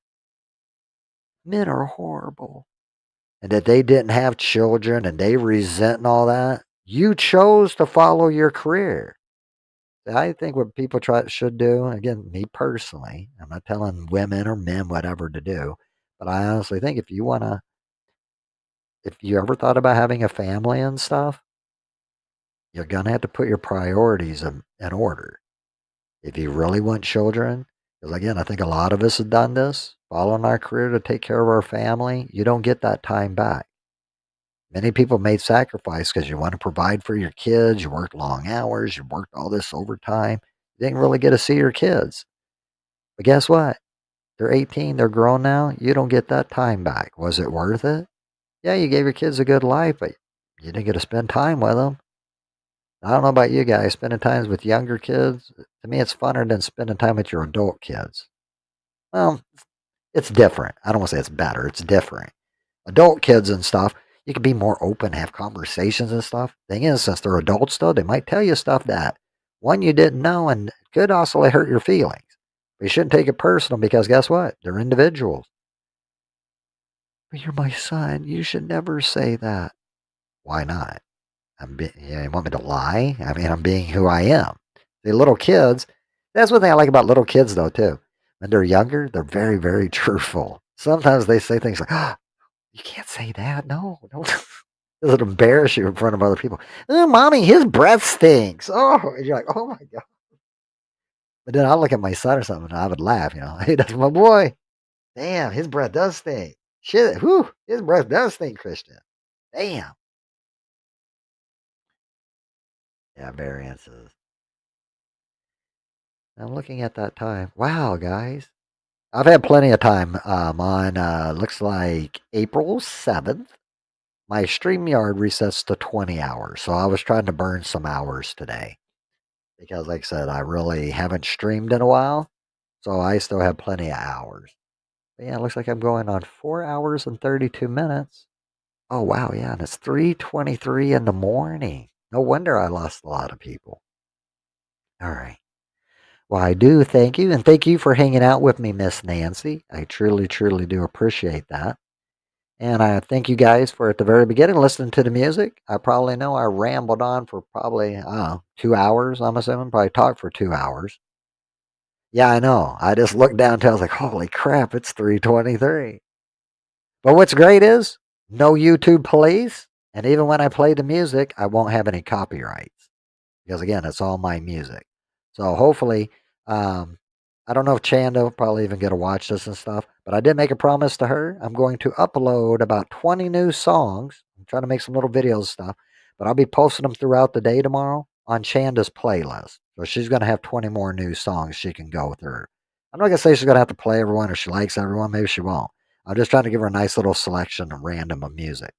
men are horrible, and that they didn't have children and they resent and all that. You chose to follow your career. I think what people should do, again, me personally, I'm not telling women or men whatever to do, but I honestly think if you ever thought about having a family and stuff, you're gonna have to put your priorities in order. If you really want children, because again, I think a lot of us have done this, following our career to take care of our family. You don't get that time back. Many people made sacrifice because you want to provide for your kids. You worked long hours. You worked all this overtime. You didn't really get to see your kids. But guess what? They're 18. They're grown now. You don't get that time back. Was it worth it? Yeah, you gave your kids a good life, but you didn't get to spend time with them. I don't know about you guys, spending time with younger kids, to me, it's funner than spending time with your adult kids. Well, it's different. I don't want to say it's better. It's different. Adult kids and stuff, you can be more open, have conversations and stuff. Thing is, since they're adults, though, they might tell you stuff that, one, you didn't know, and could also hurt your feelings. But you shouldn't take it personal, because guess what? They're individuals. But you're my son. You should never say that. Why not? You want me to lie? I mean, I'm being who I am. The little kids, that's one thing I like about little kids, though, too. When they're younger, they're very, very truthful. Sometimes they say things like, oh, you can't say that. No, don't. It'll embarrass you in front of other people. Oh, mommy, his breath stinks. Oh, and you're like, oh my God. But then I'll look at my son or something and I would laugh, Hey, that's my boy. Damn, his breath does stink. Shit, whew, his breath does stink, Christian. Damn. Yeah, variances. I'm looking at that time. Wow, guys. I've had plenty of time. On looks like April 7th. My StreamYard resets to 20 hours. So I was trying to burn some hours today. Because like I said, I really haven't streamed in a while. So I still have plenty of hours. But yeah, it looks like I'm going on 4 hours and 32 minutes. Oh wow, yeah, and it's 3:23 in the morning. No wonder I lost a lot of people. All right. Well, I do thank you, and thank you for hanging out with me, Miss Nancy. I truly, truly do appreciate that. And I thank you guys for at the very beginning listening to the music. I probably know I rambled on for probably, I don't know, 2 hours, I'm assuming. Probably talked for 2 hours. Yeah, I know. I just looked down and I was like, holy crap, it's 3:23. But what's great is no YouTube police. And even when I play the music, I won't have any copyrights. Because again, it's all my music. So hopefully, um, I don't know if Chanda will probably even get to watch this and stuff, but I did make a promise to her. I'm going to upload about 20 new songs. I'm trying to make some little videos and stuff, but I'll be posting them throughout the day tomorrow on Chanda's playlist. So she's going to have 20 more new songs she can go through. I'm not going to say she's going to have to play everyone or she likes everyone. Maybe she won't. I'm just trying to give her a nice little selection of random of music.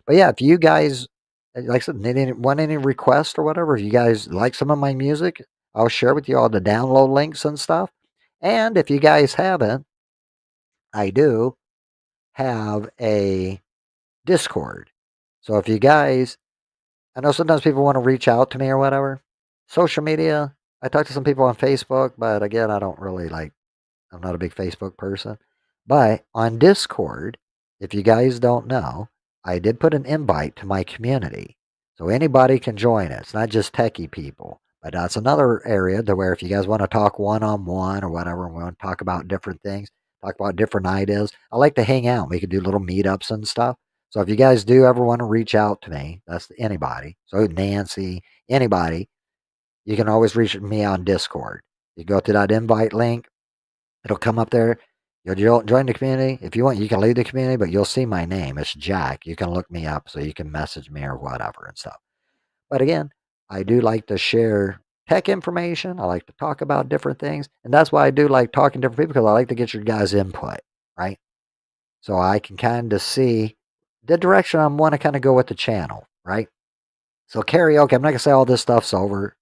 But yeah, if you guys, like I said, want any requests or whatever, if you guys like some of my music, I'll share with you all the download links and stuff. And if you guys haven't, I do have a Discord. So if you guys, I know sometimes people want to reach out to me or whatever. Social media, I talk to some people on Facebook, but again, I don't really like, I'm not a big Facebook person. But on Discord, if you guys don't know, I did put an invite to my community. So anybody can join it. It's not just techie people. But that's another area to where if you guys want to talk one-on-one or whatever, and we want to talk about different things, talk about different ideas. I like to hang out. We could do little meetups and stuff. So if you guys do ever want to reach out to me, that's anybody. So Nancy, anybody, you can always reach me on Discord. You go to that invite link. It'll come up there. You'll join the community. If you want, you can leave the community, but you'll see my name. It's Jack. You can look me up so you can message me or whatever and stuff. But again, I do like to share tech information. I like to talk about different things. And that's why I do like talking to different people, because I like to get your guys' input, right? So I can kind of see the direction I want to kind of go with the channel, right? So karaoke, I'm not gonna say all this stuff's over.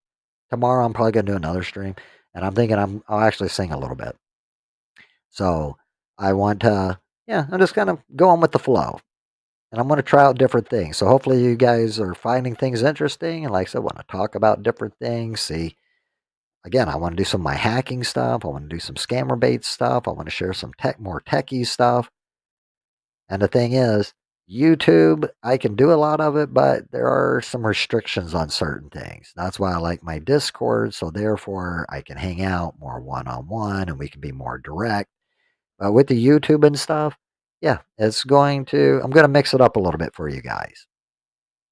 Tomorrow I'm probably gonna do another stream, and I'm thinking I'll actually sing a little bit. So I want to, yeah, I'm just kind of going with the flow, and I'm going to try out different things. So hopefully you guys are finding things interesting, and like I said, want to talk about different things. See, again, I want to do some of my hacking stuff. I want to do some scammer bait stuff. I want to share some more techie stuff. And the thing is, YouTube, I can do a lot of it, but there are some restrictions on certain things. That's why I like my Discord. So therefore, I can hang out more one-on-one, and we can be more direct. With the YouTube and stuff, yeah, I'm going to mix it up a little bit for you guys.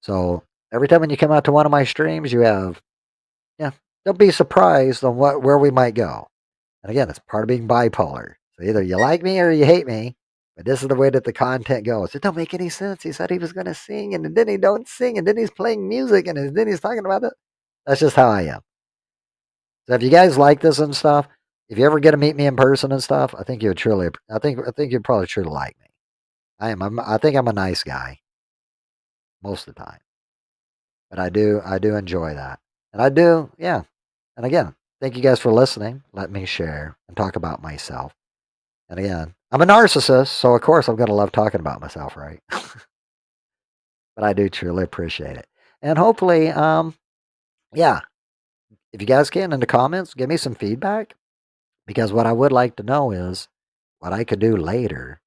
So every time when you come out to one of my streams, yeah, don't be surprised on where we might go. And again, it's part of being bipolar. So either you like me or you hate me, but this is the way that the content goes. It don't make any sense. He said he was going to sing, and then he don't sing, and then he's playing music, and then he's talking about it. That's just how I am. So if you guys like this and stuff, if you ever get to meet me in person and stuff, I think you would truly. I think you'd probably truly like me. I think I'm a nice guy most of the time, but I do enjoy that, and I do, yeah. And again, thank you guys for listening. Let me share and talk about myself. And again, I'm a narcissist, so of course I'm gonna love talking about myself, right? But I do truly appreciate it, and hopefully, yeah. If you guys can in the comments, give me some feedback. Because what I would like to know is what I could do later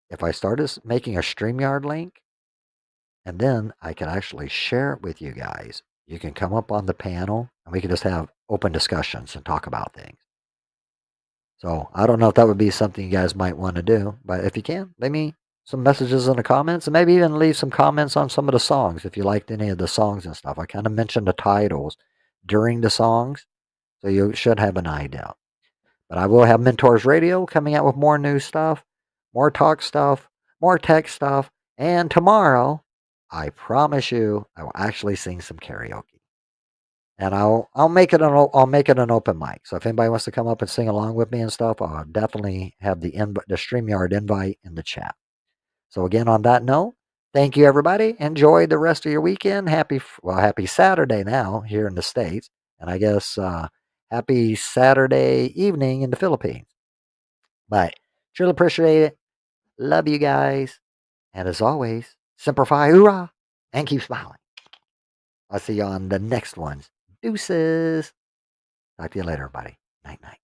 if I started making a StreamYard link, and then I could actually share it with you guys. You can come up on the panel and we can just have open discussions and talk about things. So I don't know if that would be something you guys might want to do, but if you can, leave me some messages in the comments, and maybe even leave some comments on some of the songs if you liked any of the songs and stuff. I kind of mentioned the titles during the songs, so you should have an idea. But I will have Mentors Radio coming out with more new stuff, more talk stuff, more tech stuff. And tomorrow, I promise you, I will actually sing some karaoke. And I'll make it an open mic. So if anybody wants to come up and sing along with me and stuff, I'll definitely have the StreamYard invite in the chat. So again, on that note, thank you everybody. Enjoy the rest of your weekend. Happy Saturday now here in the States. And I guess happy Saturday evening in the Philippines. But truly appreciate it. Love you guys. And as always, simplify, hoorah, and keep smiling. I'll see you on the next ones. Deuces. Talk to you later, everybody. Night, night.